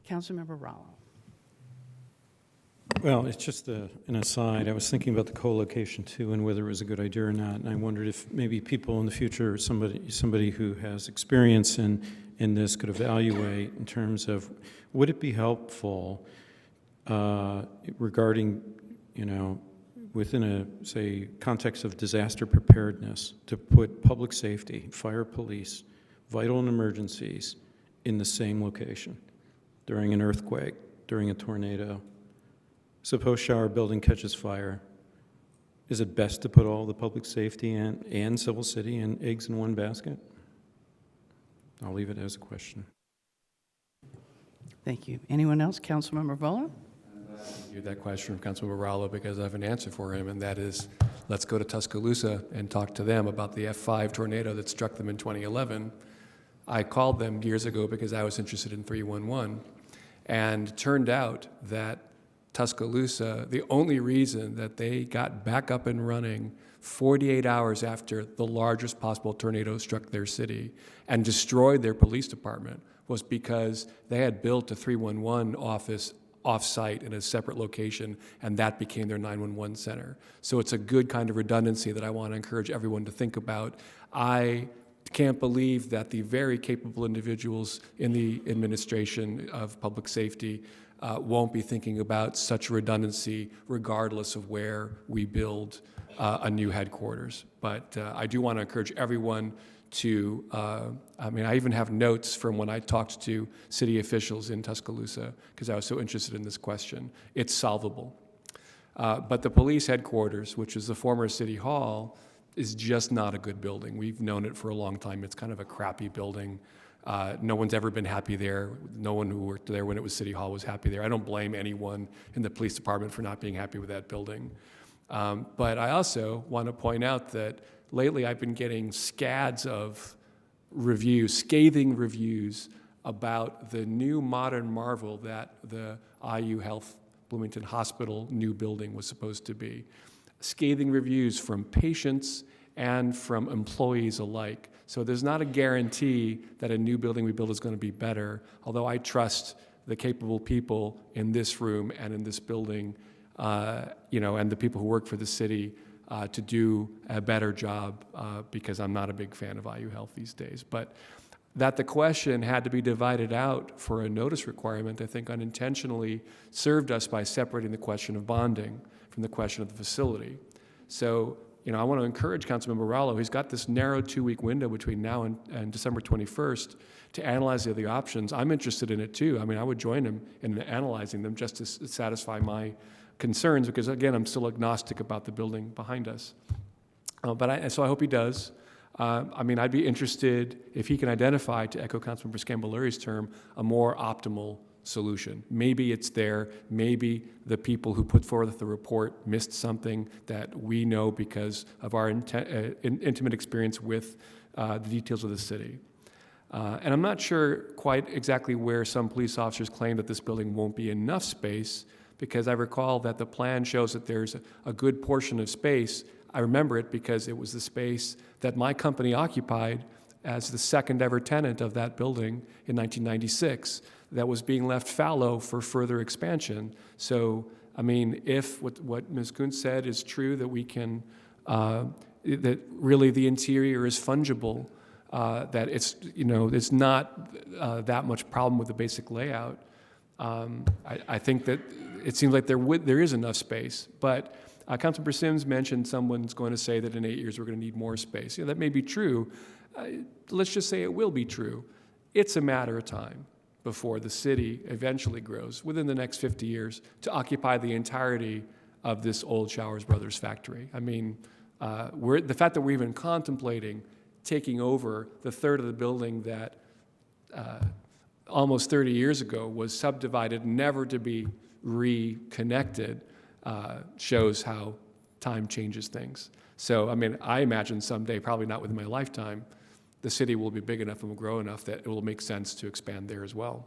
Speaker 1: Councilmember Rallo.
Speaker 3: Well, it's just an aside. I was thinking about the co-location too and whether it was a good idea or not. And I wondered if maybe people in the future, somebody who has experience in this could evaluate in terms of, would it be helpful regarding, within a, say, context of disaster preparedness, to put public safety, fire, police, vital and emergencies in the same location during an earthquake, during a tornado. Suppose shower building catches fire. Is it best to put all the public safety and civil city and eggs in one basket? I'll leave it as a question.
Speaker 1: Thank you. Anyone else? Councilmember Vola?
Speaker 8: I heard that question from Councilmember Rallo because I have an answer for him, and that is, let's go to Tuscaloosa and talk to them about the F5 tornado that struck them in 2011. I called them years ago because I was interested in 311, and turned out that Tuscaloosa, the only reason that they got back up and running 48 hours after the largest possible tornado struck their city and destroyed their police department was because they had built a 311 office off-site in a separate location, and that became their 911 center. So it's a good kind of redundancy that I want to encourage everyone to think about. I can't believe that the very capable individuals in the administration of public safety won't be thinking about such redundancy regardless of where we build a new headquarters. But I do want to encourage everyone to, I even have notes from when I talked to city officials in Tuscaloosa because I was so interested in this question. It's solvable. But the police headquarters, which is the former city hall, is just not a good building. We've known it for a long time. It's kind of a crappy building. No one's ever been happy there. No one who worked there when it was City Hall was happy there. I don't blame anyone in the police department for not being happy with that building. But I also want to point out that lately I've been getting scads of reviews, scathing reviews about the new modern marvel that the IU Health Bloomington Hospital new building was supposed to be. Scathing reviews from patients and from employees alike. So there's not a guarantee that a new building we build is going to be better, although I trust the capable people in this room and in this building, and the people who work for the city to do a better job because I'm not a big fan of IU Health these days. But that the question had to be divided out for a notice requirement, I think unintentionally served us by separating the question of bonding from the question of the facility. So, I want to encourage Councilmember Rallo. He's got this narrow 2-week window between now and December 21st to analyze the other options. I'm interested in it too. I would join him in analyzing them just to satisfy my concerns because, again, I'm still agnostic about the building behind us. So I hope he does. I'd be interested if he can identify, to echo Councilmember Scambolari's term, a more optimal solution. Maybe it's there. Maybe the people who put forth the report missed something that we know because of our intimate experience with the details of the city. And I'm not sure quite exactly where some police officers claim that this building won't be enough space, because I recall that the plan shows that there's a good portion of space. I remember it because it was the space that my company occupied as the second ever tenant of that building in 1996 that was being left fallow for further expansion. So, if what Ms. Kuntz said is true, that we can, that really the interior is fungible, that it's not that much problem with the basic layout, I think that it seems like there is enough space. But Councilmember Sims mentioned someone's going to say that in 8 years we're going to need more space. That may be true. Let's just say it will be true. It's a matter of time before the city eventually grows, within the next 50 years, to occupy the entirety of this old Showers Brothers factory. The fact that we're even contemplating taking over the third of the building that almost 30 years ago was subdivided, never to be reconnected, shows how time changes things. So, I imagine someday, probably not within my lifetime, the city will be big enough and will grow enough that it will make sense to expand there as well.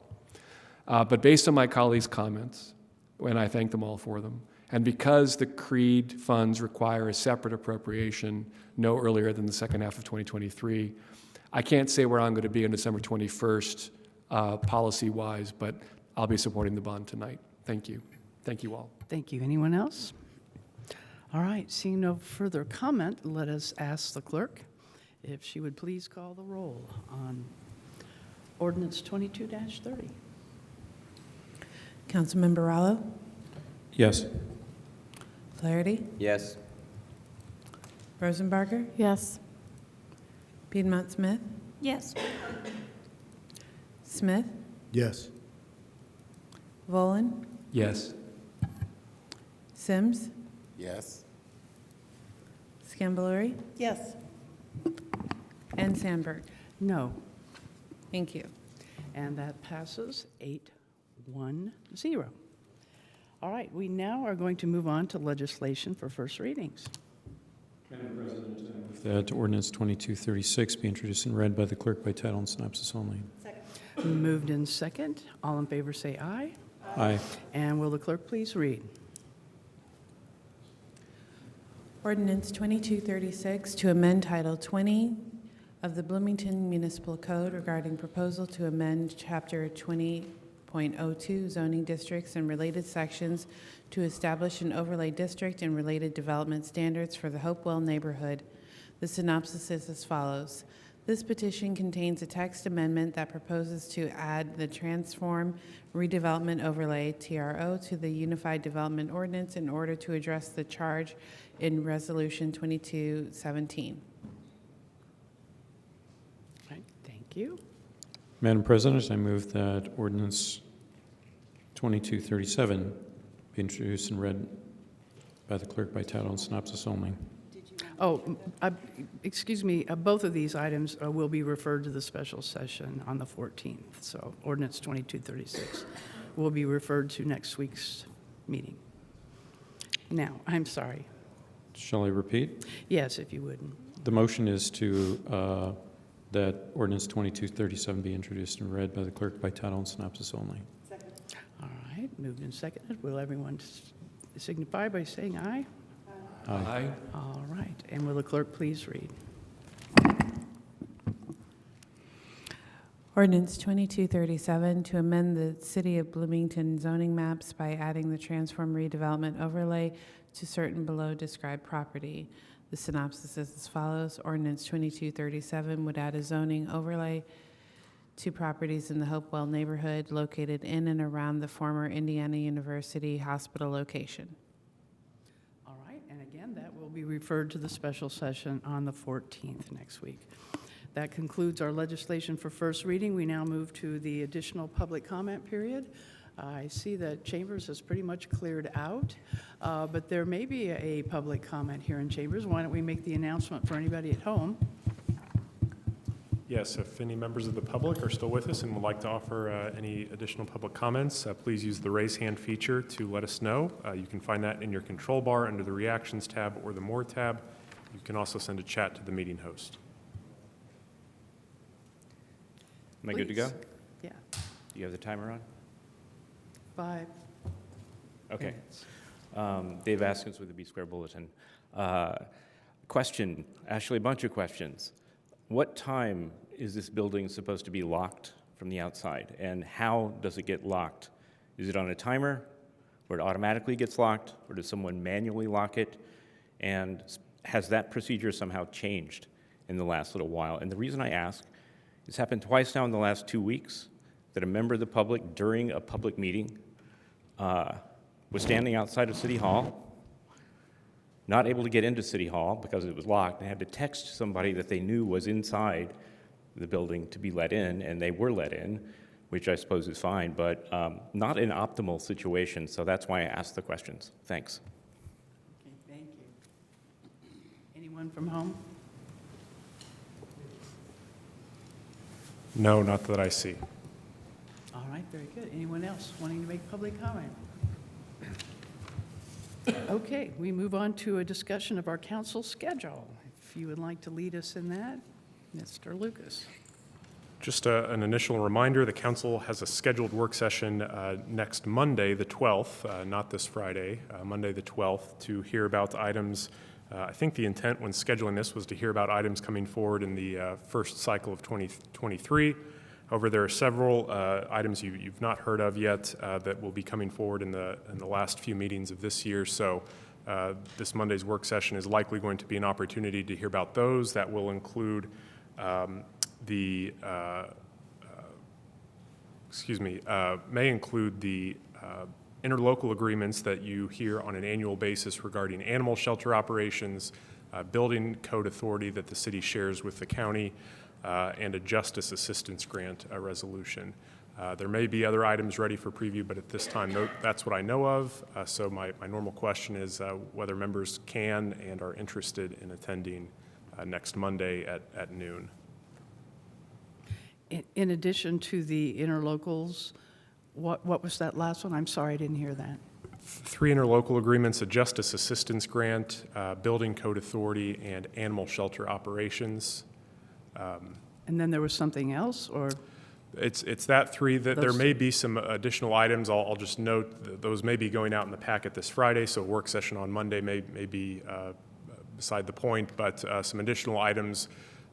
Speaker 8: But based on my colleagues' comments, and I thank them all for them, and because the CREED funds require a separate appropriation no earlier than the second half of 2023, I can't say where I'm going to be on December 21st, policy-wise, but I'll be supporting the bond tonight. Thank you. Thank you all.
Speaker 1: Thank you. Anyone else? All right, seeing no further comment, let us ask the clerk if she would please call the roll on ordinance 22-30.
Speaker 2: Councilmember Rallo?
Speaker 3: Yes.
Speaker 2: Flaherty?
Speaker 5: Yes.
Speaker 2: Rosenbarger?
Speaker 7: Yes.
Speaker 2: Piedmont Smith?
Speaker 4: Yes.
Speaker 2: Smith?
Speaker 11: Yes.
Speaker 2: Volin?
Speaker 8: Yes.
Speaker 2: Sims?
Speaker 19: Yes.
Speaker 2: Scambalori?
Speaker 21: Yes.
Speaker 2: And Sandberg?
Speaker 1: No.
Speaker 2: Thank you.
Speaker 1: And that passes 8-1-0. All right, we now are going to move on to legislation for first readings.
Speaker 3: Madam President, I move that ordinance 2236 be introduced and read by the clerk by title and synopsis only.
Speaker 1: Moved in second. All in favor say aye.
Speaker 3: Aye.
Speaker 1: And will the clerk please read?
Speaker 2: Ordinance 2236 to amend Title 20 of the Bloomington Municipal Code regarding proposal to amend Chapter 20.02 zoning districts and related sections to establish an overlay district and related development standards for the Hopewell neighborhood. The synopsis is as follows. This petition contains a text amendment that proposes to add the Transform Redevelopment Overlay, TRO, to the Unified Development Ordinance in order to address the charge in Resolution 2217.
Speaker 1: All right, thank you.
Speaker 3: Madam President, I move that ordinance 2237 be introduced and read by the clerk by title and synopsis only.
Speaker 1: Oh, excuse me, both of these items will be referred to the special session on the 14th. So ordinance 2236 will be referred to next week's meeting. Now, I'm sorry.
Speaker 3: Shall I repeat?
Speaker 1: Yes, if you would.
Speaker 3: The motion is to that ordinance 2237 be introduced and read by the clerk by title and synopsis only.
Speaker 21: Second.
Speaker 1: All right, moved and seconded. Will everyone signify by saying aye?
Speaker 3: Aye.
Speaker 1: All right, and will the clerk please read?
Speaker 2: Ordinance 2237 to amend the City of Bloomington zoning maps by adding the Transform Redevelopment Overlay to certain below described property. The synopsis is as follows. Ordinance 2237 would add a zoning overlay to properties in the Hopewell neighborhood located in and around the former Indiana University Hospital location.
Speaker 1: All right, and again, that will be referred to the special session on the 14th next week. That concludes our legislation for first reading. We now move to the additional public comment period. I see that Chambers has pretty much cleared out, but there may be a public comment here in Chambers. Why don't we make the announcement for anybody at home?
Speaker 13: Yes, if any members of the public are still with us and would like to offer any additional public comments, please use the raise hand feature to let us know. You can find that in your control bar under the Reactions tab or the More tab. You can also send a chat to the meeting host.
Speaker 12: Am I good to go?
Speaker 1: Please. Yeah,
Speaker 12: Do you have the timer on?
Speaker 1: 5.
Speaker 12: Okay. Dave Askins with the B Square Bulletin. Question, actually a bunch of questions. What time is this building supposed to be locked from the outside, and how does it get locked? Is it on a timer where it automatically gets locked, or does someone manually lock it? And has that procedure somehow changed in the last little while? And the reason I ask, it's happened twice now in the last 2 weeks that a member of the public during a public meeting was standing outside of City Hall, not able to get into City Hall because it was locked, and had to text somebody that they knew was inside the building to be let in, and they were let in, which I suppose is fine, but not an optimal situation, so that's why I asked the questions. Thanks.
Speaker 1: Okay, thank you. Anyone from home?
Speaker 13: No, not that I see.
Speaker 1: All right, very good. Anyone else wanting to make public comment? Okay, we move on to a discussion of our council schedule. If you would like to lead us in that, Mr. Lucas.
Speaker 13: Just an initial reminder, the council has a scheduled work session next Monday, the 12th, not this Friday, Monday the 12th, to hear about items I think the intent when scheduling this was to hear about items coming forward in the first cycle of 2023. However, there are several items you've not heard of yet that will be coming forward in the last few meetings of this year. So this Monday's work session is likely going to be an opportunity to hear about those. That will include may include the interlocal agreements that you hear on an annual basis regarding animal shelter operations, building code authority that the city shares with the county, and a justice assistance grant resolution. There may be other items ready for preview, but at this time, that's what I know of. So my normal question is whether members can and are interested in attending next Monday at noon.
Speaker 1: In addition to the interlocals, what was that last one? I'm sorry, I didn't hear that.
Speaker 13: 3 interlocal agreements, a justice assistance grant, building code authority, and animal shelter operations.
Speaker 1: And then there was something else, or?
Speaker 13: It's that 3. That there
Speaker 1: Those
Speaker 13: may be some additional items. I'll just note that those may be going out in the packet this Friday, so a work session on Monday may be beside the point, but some additional items,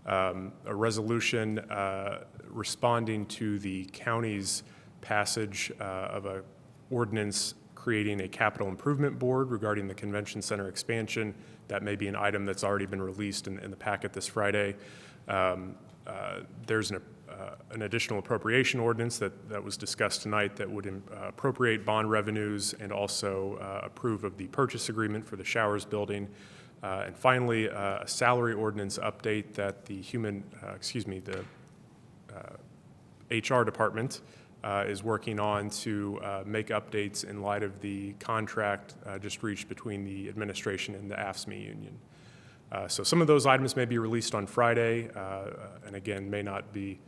Speaker 13: a resolution responding to the county's passage of a ordinance creating a capital improvement board regarding the convention center expansion. That may be an item that's already been released in the packet this Friday. There's an additional appropriation ordinance that was discussed tonight that would appropriate bond revenues and also approve of the purchase agreement for the Showers building. And finally, a salary ordinance update that the HR department is working on to make updates in light of the contract just reached between the administration and the AFSCME union. So some of those items may be released on Friday, and again, may not be.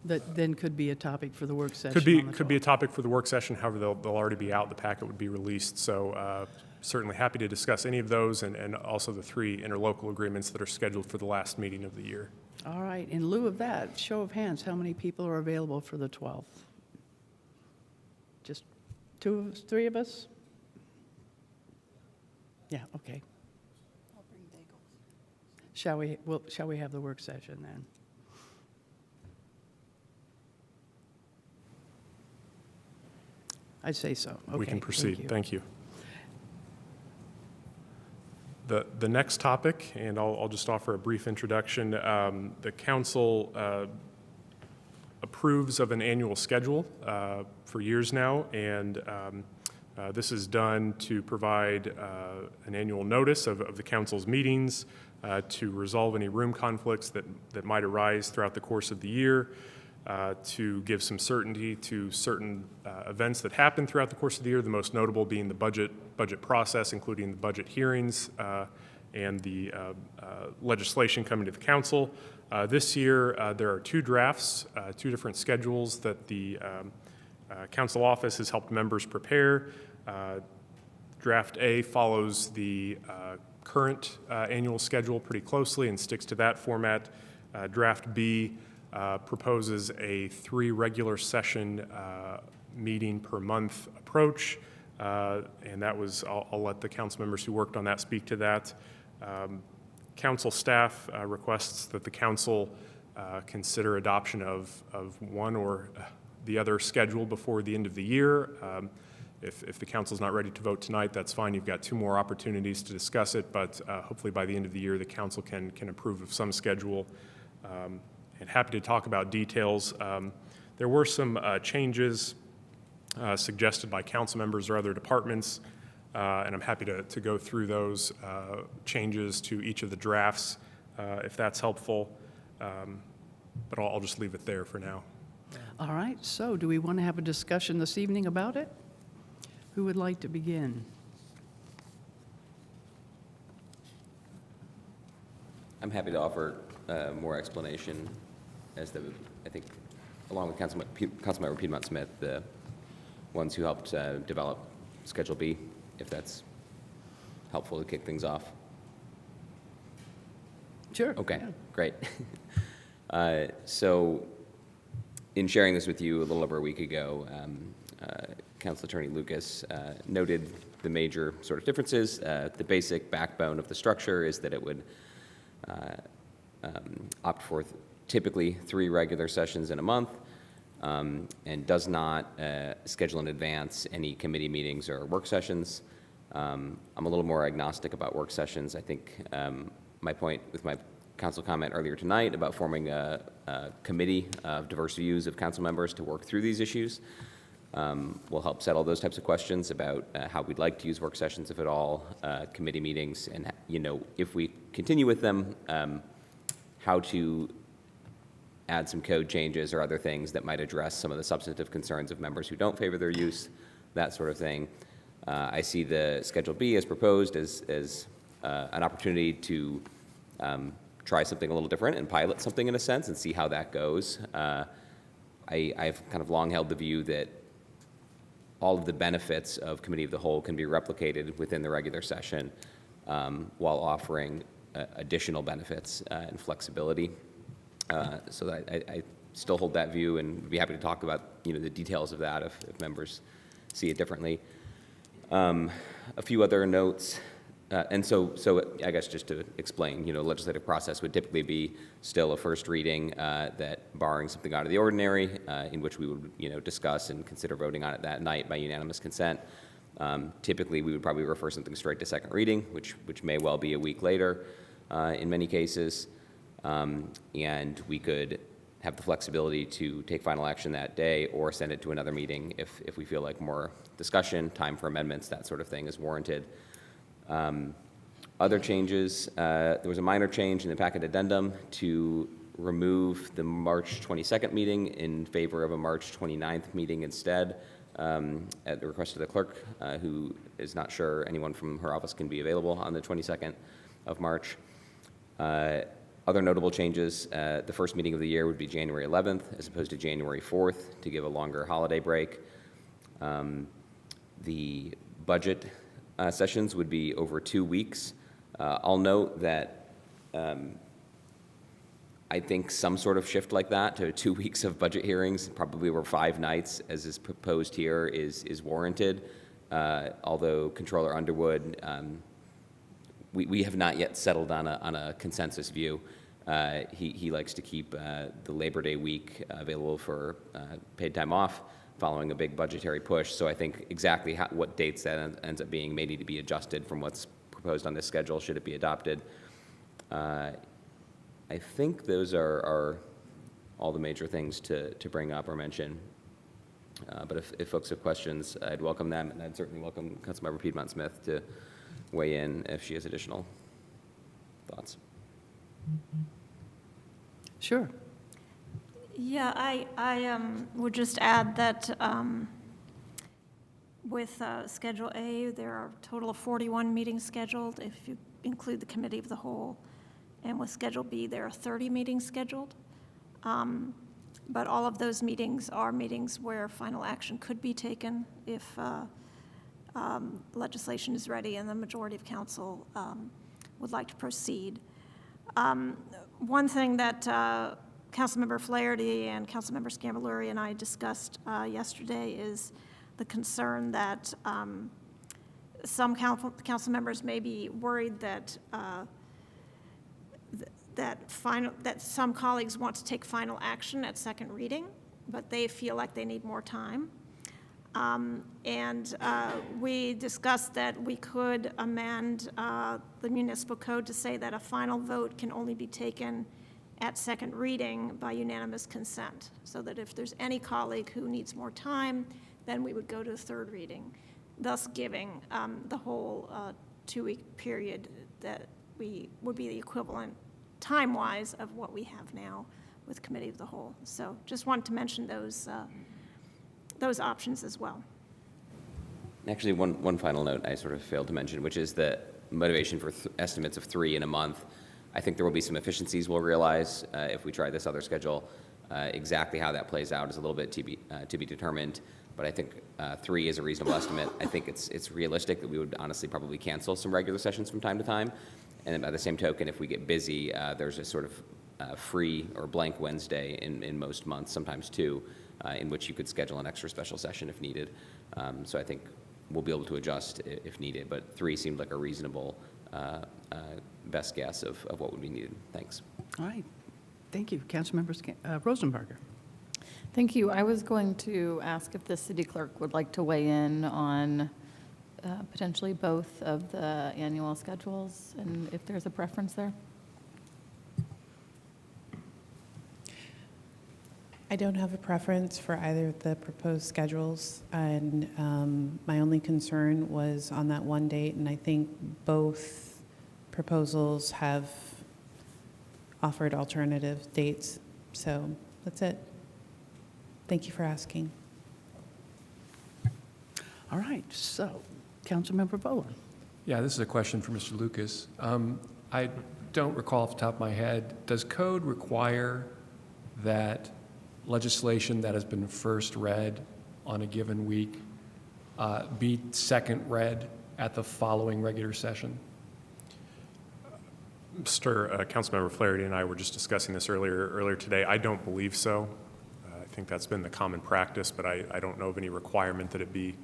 Speaker 1: That then could be a topic for the work session.
Speaker 13: Could be a topic for the work session. However, they'll already be out. The packet would be released. So certainly happy to discuss any of those, and also the 3 interlocal agreements that are scheduled for the last meeting of the year.
Speaker 1: All right. In lieu of that, show of hands, how many people are available for the 12th? Just 2 of us, 3 of us? Yeah. Okay. Shall we have the work session then? I'd say so. Okay,
Speaker 13: We can proceed.
Speaker 1: Thank you.
Speaker 13: The next topic, and I'll just offer a brief introduction. The council approves of an annual schedule for years now, and this is done to provide an annual notice of the council's meetings, to resolve any room conflicts that might arise throughout the course of the year, to give some certainty to certain events that happen throughout the course of the year, the most notable being the budget process, including the budget hearings and the legislation coming to the council. This year, there are 2 drafts, 2 different schedules that the council office has helped members prepare. Draft A follows the current annual schedule pretty closely and sticks to that format. Draft B proposes a 3 regular session meeting per month approach, and that was, I'll let the council members who worked on that speak to that. Council staff requests that the council consider adoption of one or the other schedule before the end of the year. If the council's not ready to vote tonight, that's fine. You've got 2 more opportunities to discuss it, but hopefully by the end of the year, the council can approve of some schedule. And happy to talk about details. There were some changes suggested by council members or other departments, and I'm happy to go through those changes to each of the drafts if that's helpful. But I'll just leave it there for now.
Speaker 1: All right. So do we want to have a discussion this evening about it? Who would like to begin?
Speaker 5: I'm happy to offer more explanation as I think, along with Councilmember Piedmont-Smith, the ones who helped develop Schedule B, if that's helpful to kick things off.
Speaker 1: Sure.
Speaker 5: Okay,
Speaker 1: yeah.
Speaker 5: Great. So in sharing this with you a little over a week ago, Council Attorney Lucas noted the major sort of differences. The basic backbone of the structure is that it would opt for typically 3 regular sessions in a month, and does not schedule in advance any committee meetings or work sessions. I'm a little more agnostic about work sessions. I think my point with my council comment earlier tonight about forming a committee of diverse views of council members to work through these issues will help settle those types of questions about how we'd like to use work sessions, if at all, committee meetings, and if we continue with them, how to add some code changes or other things that might address some of the substantive concerns of members who don't favor their use, that sort of thing. I see the Schedule B as proposed as an opportunity to try something a little different and pilot something in a sense and see how that goes. I've kind of long held the view that all of the benefits of Committee of the Whole can be replicated within the regular session while offering additional benefits and flexibility. So that I still hold that view and would be happy to talk about the details of that if members see it differently. A few other notes. And so I guess just to explain, the legislative process would typically be still a first reading that, barring something out of the ordinary, in which we would, discuss and consider voting on it that night by unanimous consent. Typically, we would probably refer something straight to second reading, which may well be a week later in many cases. And we could have the flexibility to take final action that day or send it to another meeting if we feel like more discussion, time for amendments, that sort of thing is warranted. Other changes, there was a minor change in the packet addendum to remove the March 22nd meeting in favor of a March 29th meeting instead, at the request of the clerk, who is not sure anyone from her office can be available on the 22nd of March. Other notable changes, the first meeting of the year would be January 11th as opposed to January 4th to give a longer holiday break. The budget sessions would be over 2 weeks. I'll note that I think some sort of shift like that to 2 weeks of budget hearings, probably over 5 nights, as is proposed here, is warranted. Although Controller Underwood, we have not yet settled on a consensus view. He likes to keep the Labor Day week available for paid time off following a big budgetary push. So I think exactly what dates that ends up being may need to be adjusted from what's proposed on this schedule should it be adopted. I think those are all the major things to bring up or mention. But if folks have questions, I'd welcome them, and I'd certainly welcome Councilmember Piedmont Smith to weigh in if she has additional thoughts.
Speaker 1: Sure.
Speaker 4: Yeah, I would just add that with Schedule A, there are a total of 41 meetings scheduled, if you include the Committee of the Whole. And with Schedule B, there are 30 meetings scheduled. But all of those meetings are meetings where final action could be taken if legislation is ready and the majority of council would like to proceed. One thing that Councilmember Flaherty and Councilmember Scambaluri and I discussed yesterday is the concern that some council members may be worried that that some colleagues want to take final action at second reading, but they feel like they need more time. And we discussed that we could amend the municipal code to say that a final vote can only be taken at second reading by unanimous consent, so that if there's any colleague who needs more time, then we would go to the third reading, thus giving the whole 2-week period that we would be the equivalent time-wise of what we have now with Committee of the Whole. So just wanted to mention those options as well.
Speaker 5: Actually, one final note I sort of failed to mention, which is the motivation for estimates of 3 in a month. I think there will be some efficiencies we'll realize if we try this other schedule. Exactly how that plays out is a little bit to be determined, but I think 3 is a reasonable estimate. I think it's realistic that we would honestly probably cancel some regular sessions from time to time. And by the same token, if we get busy, there's a sort of free or blank Wednesday in most months, sometimes 2, in which you could schedule an extra special session if needed. So I think we'll be able to adjust if needed. But 3 seemed like a reasonable best guess of what would be needed. Thanks.
Speaker 1: All right. Thank you. Councilmember Rosenberger.
Speaker 7: Thank you. I was going to ask if the city clerk would like to weigh in on potentially both of the annual schedules and if there's a preference there.
Speaker 2: I don't have a preference for either of the proposed schedules, and my only concern was on that one date, and I think both proposals have offered alternative dates, so that's it. Thank you for asking.
Speaker 1: All right. So, Councilmember Bowen.
Speaker 8: Yeah, this is a question for Mr. Lucas. I don't recall off the top of my head, does code require that legislation that has been first read on a given week be second read at the following regular session?
Speaker 13: Councilmember Flaherty and I were just discussing this earlier today. I don't believe so. I think that's been the common practice, but I don't know of any requirement that it be.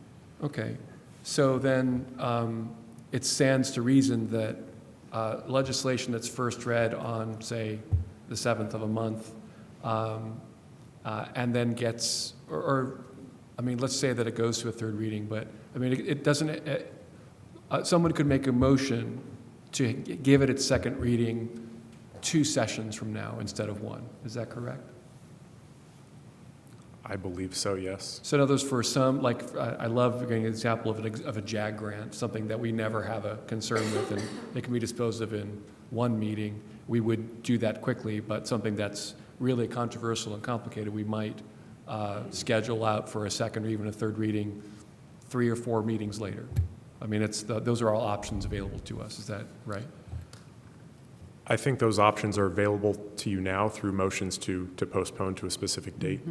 Speaker 8: Okay. So then it stands to reason that legislation that's first read on, say, the 7th of a month and then gets, I mean, let's say that it goes to a third reading, but I mean, it doesn't, someone could make a motion to give it its second reading 2 sessions from now instead of 1. Is that correct?
Speaker 13: I believe so, yes.
Speaker 8: So in other words, for some, like, I love getting an example of a JAG grant, something that we never have a concern with, and it can be disposed of in 1 meeting. We would do that quickly, but something that's really controversial and complicated, we might schedule out for a second or even a third reading 3 or 4 meetings later. I mean, those are all options available to us. Is that right?
Speaker 13: I think those options are available to you now through motions to postpone to a specific date.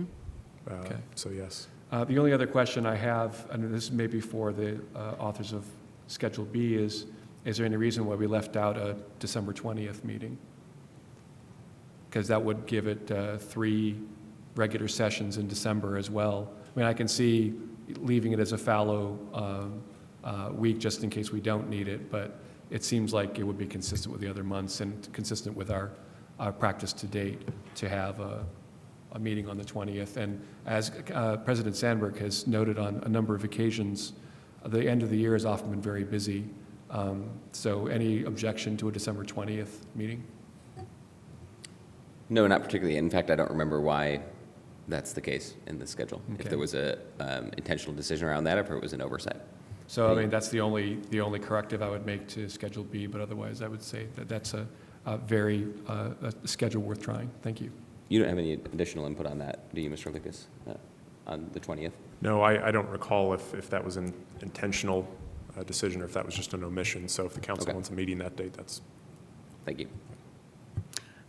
Speaker 8: Okay.
Speaker 13: So yes.
Speaker 8: The only other question I have, and this may be for the authors of Schedule B, is there any reason why we left out a December 20th meeting? Because that would give it 3 regular sessions in December as well. I mean, I can see leaving it as a fallow week just in case we don't need it, but it seems like it would be consistent with the other months and consistent with our practice to date to have a meeting on the 20th. And as President Sandberg has noted on a number of occasions, the end of the year has often been very busy. So any objection to a December 20th meeting?
Speaker 5: No, not particularly. In fact, I don't remember why that's the case in the schedule.
Speaker 8: Okay.
Speaker 5: If there was a intentional decision around that, or if it was an oversight.
Speaker 8: So, I mean, that's the only corrective I would make to Schedule B, but otherwise I would say that that's a very a schedule worth trying. Thank you.
Speaker 5: You don't have any additional input on that, do you, Mr. Lucas, on the 20th?
Speaker 13: No, I don't recall if that was an intentional decision or if that was just an omission. So if the council wants a meeting that date, that's...
Speaker 5: Thank you.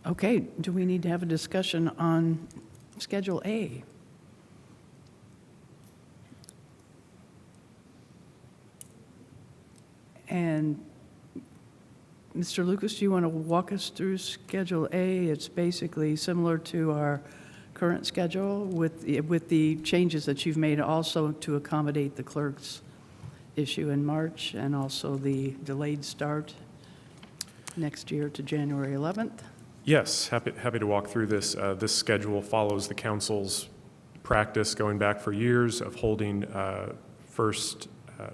Speaker 1: Okay, do we need to have a discussion on Schedule A? And Mr. Lucas, do you want to walk us through Schedule A? It's basically similar to our current schedule with the changes that you've made also to accommodate the clerk's issue in March and also the delayed start next year to January 11th.
Speaker 13: Yes, happy to walk through this. This schedule follows the council's practice going back for years of holding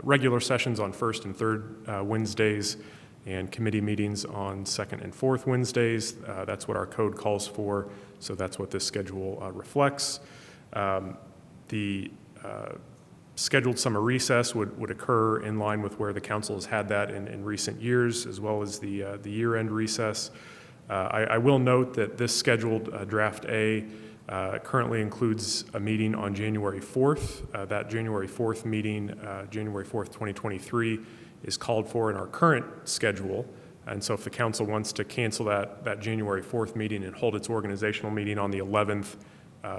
Speaker 13: regular sessions on first and third Wednesdays and committee meetings on second and fourth Wednesdays. That's what our code calls for, so that's what this schedule reflects. The scheduled summer recess would occur in line with where the council has had that in recent years, as well as the year-end recess. I will note that this scheduled draft A currently includes a meeting on January 4th. That January 4th meeting, January 4th, 2023, is called for in our current schedule. And so if the council wants to cancel that January 4th meeting and hold its organizational meeting on the 11th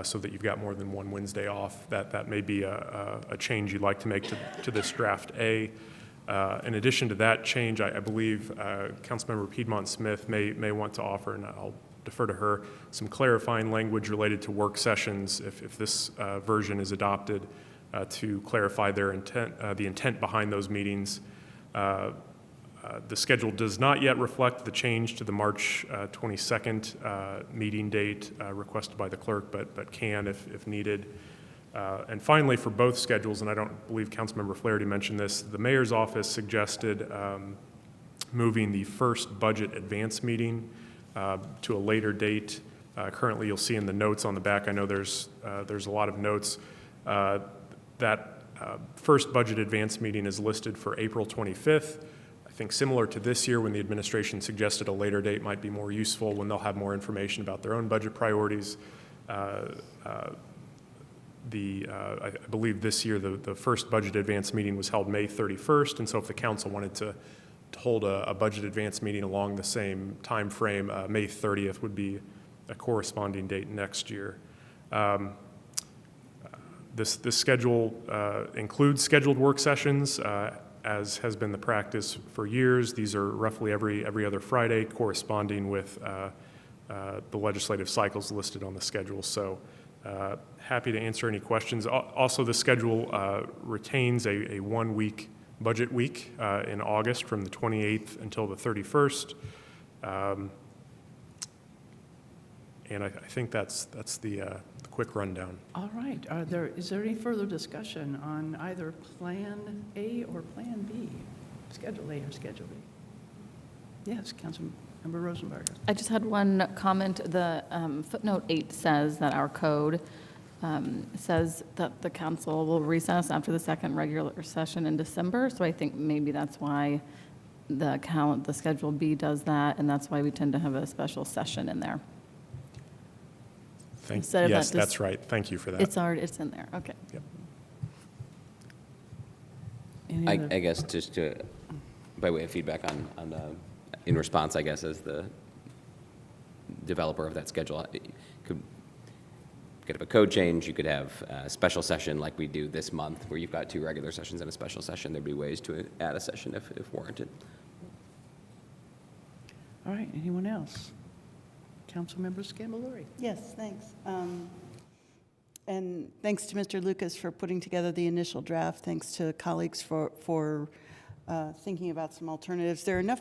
Speaker 13: so that you've got more than one Wednesday off, that may be a change you'd like to make to this draft A. In addition to that change, I believe Councilmember Piedmont Smith may want to offer, and I'll defer to her, some clarifying language related to work sessions if this version is adopted. to clarify their intent, the intent behind those meetings. The schedule does not yet reflect the change to the March 22nd meeting date requested by the clerk, but can if needed. And finally, for both schedules, and I don't believe Councilmember Flaherty mentioned this, the mayor's office suggested moving the first budget advance meeting to a later date. Currently, you'll see in the notes on the back, I know there's a lot of notes, that first budget advance meeting is listed for April 25th. I think similar to this year when the administration suggested a later date might be more useful when they'll have more information about their own budget priorities. I believe this year the first budget advance meeting was held May 31st, and so if the council wanted to hold a budget advance meeting along the same time frame, May 30th would be a corresponding date next year. This schedule includes scheduled work sessions, as has been the practice for years. These are roughly every other Friday, corresponding with the legislative cycles listed on the schedule. So happy to answer any questions. Also, the schedule retains a one-week budget week in August from the 28th until the 31st. And I think that's the quick rundown.
Speaker 1: All right. Is there any further discussion on either Plan A or Plan B? Schedule A or Schedule B? Yes, Councilmember Rosenberger.
Speaker 7: I just had one comment. The footnote 8 says that our code says that the council will recess after the second regular session in December. So I think maybe that's why the Schedule B does that, and that's why we tend to have a special session in there.
Speaker 13: Yes, that's right. Thank you for that.
Speaker 7: It's in there. Okay.
Speaker 13: Yep.
Speaker 5: I guess just by way of feedback in response, I guess, as the developer of that schedule, you could have a code change. You could have a special session like we do this month, where you've got 2 regular sessions and a special session. There'd be ways to add a session if warranted.
Speaker 1: All right. Anyone else? Councilmember Scambalori.
Speaker 21: Yes, thanks. And thanks to Mr. Lucas for putting together the initial draft. Thanks to colleagues for thinking about some alternatives. There are enough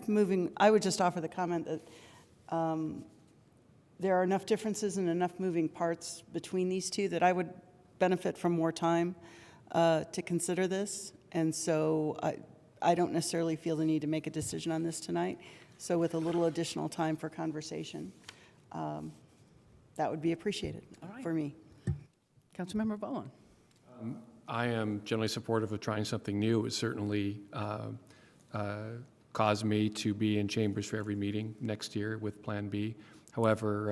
Speaker 21: I would just offer the comment that there are enough differences and enough moving parts between these two that I would benefit from more time to consider this. And so I don't necessarily feel the need to make a decision on this tonight. So with a little additional time for conversation, that would be appreciated for me.
Speaker 1: Councilmember Bowen.
Speaker 8: I am generally supportive of trying something new. It would certainly cause me to be in chambers for every meeting next year with Plan B. However,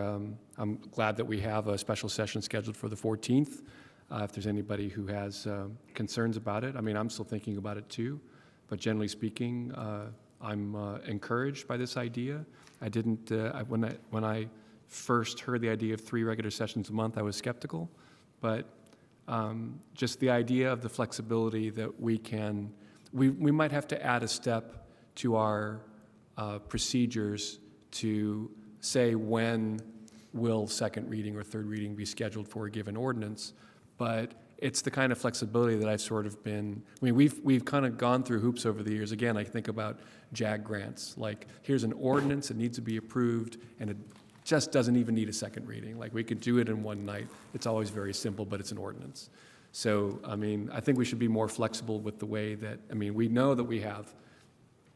Speaker 8: I'm glad that we have a special session scheduled for the 14th. If there's anybody who has concerns about it, I mean, I'm still thinking about it too. But generally speaking, I'm encouraged by this idea. I didn't, when I first heard the idea of 3 regular sessions a month, I was skeptical. But just the idea of the flexibility that we might have to add a step to our procedures to say when will second reading or third reading be scheduled for a given ordinance. But it's the kind of flexibility that I've sort of been, I mean, we've kind of gone through hoops over the years. Again, I think about JAG grants. Like, here's an ordinance that needs to be approved, and it just doesn't even need a second reading. Like, we could do it in one night. It's always very simple, but it's an ordinance. So, I mean, I think we should be more flexible with the way that, I mean, we know that we have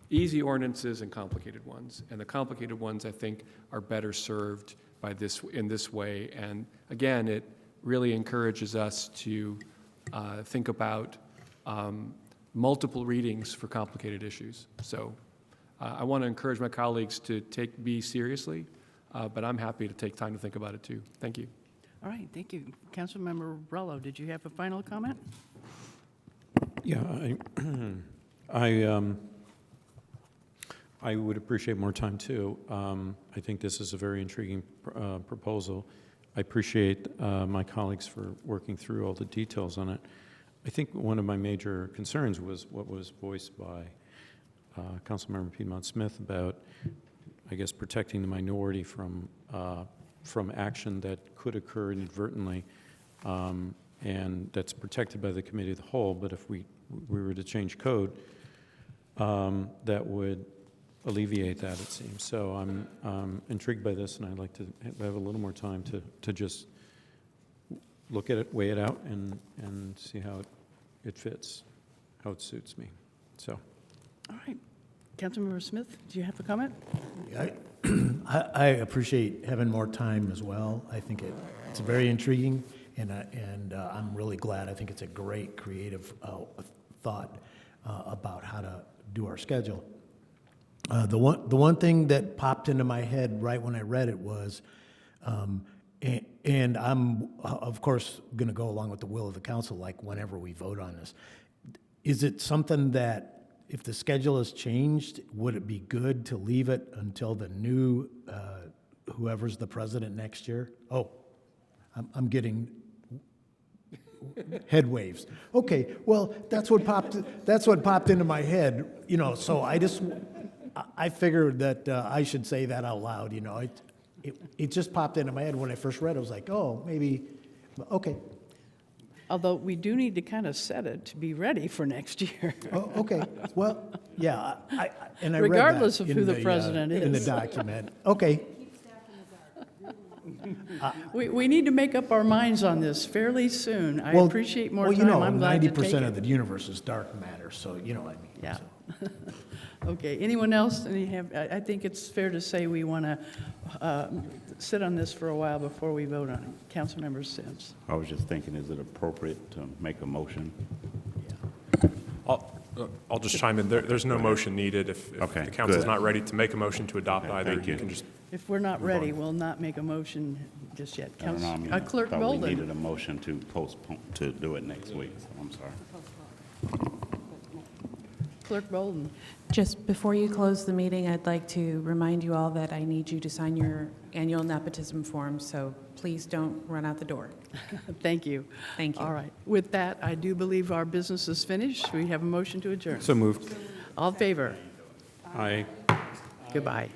Speaker 8: easy ordinances and complicated ones. And the complicated ones, I think, are better served by in this way. And again, it really encourages us to think about multiple readings for complicated issues. So I want to encourage my colleagues to take B seriously, but I'm happy to take time to think about it too. Thank you.
Speaker 1: All right, thank you. Councilmember Rello, did you have a final comment?
Speaker 3: Yeah, I would appreciate more time too. I think this is a very intriguing proposal. I appreciate my colleagues for working through all the details on it. I think one of my major concerns was what was voiced by Councilmember Piedmont Smith about, I guess, protecting the minority from action that could occur inadvertently. and that's protected by the committee of the whole, but if we were to change code, that would alleviate that, it seems. So I'm intrigued by this, and I'd like to have a little more time to just look at it, weigh it out, and see how it fits, how it suits me. So,
Speaker 1: All right. Councilmember Smith, do you have a comment?
Speaker 11: I appreciate having more time as well. I think it's very intriguing, and I'm really glad. I think it's a great creative thought about how to do our schedule. The one thing that popped into my head right when I read it was, and I'm of course going to go along with the will of the council, like whenever we vote on this. Is it something that, if the schedule has changed, would it be good to leave it until the new, whoever's the president next year? Oh, I'm getting head waves. Okay, well, that's what popped into my head, you know, so I figured that I should say that out loud, you know. It just popped into my head when I first read it. I was like, oh, maybe, okay.
Speaker 1: Although we do need to kind of set it to be ready for next year.
Speaker 11: Oh, okay. Well, yeah, I read that
Speaker 1: Regardless of
Speaker 11: in
Speaker 1: who the president
Speaker 11: in the
Speaker 1: is.
Speaker 11: document. Okay.
Speaker 1: We need to make up our minds on this fairly soon. I
Speaker 11: Well,
Speaker 1: appreciate more
Speaker 11: well,
Speaker 1: time.
Speaker 11: you know,
Speaker 1: I'm glad to take
Speaker 11: 90%
Speaker 1: it.
Speaker 11: of the universe is dark matter, so you know what I mean.
Speaker 1: Yeah.
Speaker 11: So.
Speaker 1: Okay, anyone else? I think it's fair to say we want to sit on this for a while before we vote on it. Councilmember Sims.
Speaker 19: I was just thinking, is it appropriate to make a motion?
Speaker 13: I'll just chime in. There's no motion needed. If
Speaker 19: Okay,
Speaker 13: the council's
Speaker 19: good.
Speaker 13: not ready to make a motion to adopt
Speaker 19: Okay,
Speaker 13: either,
Speaker 19: thank
Speaker 13: you
Speaker 19: you.
Speaker 13: can just,
Speaker 1: If we're not ready, we'll not make a motion just yet.
Speaker 19: I don't know, I mean,
Speaker 1: Clerk
Speaker 19: I thought we needed
Speaker 1: Bolden.
Speaker 19: a motion to postpone, to do it next week, so I'm sorry.
Speaker 1: Clerk Bolden.
Speaker 2: Just before you close the meeting, I'd like to remind you all that I need you to sign your annual nepotism form, so please don't run out the door.
Speaker 1: Thank you.
Speaker 2: Thank you.
Speaker 1: All right. With that, I do believe our business is finished. We have a motion to adjourn.
Speaker 3: so moved.
Speaker 1: All in favor?
Speaker 3: Aye.
Speaker 1: Goodbye.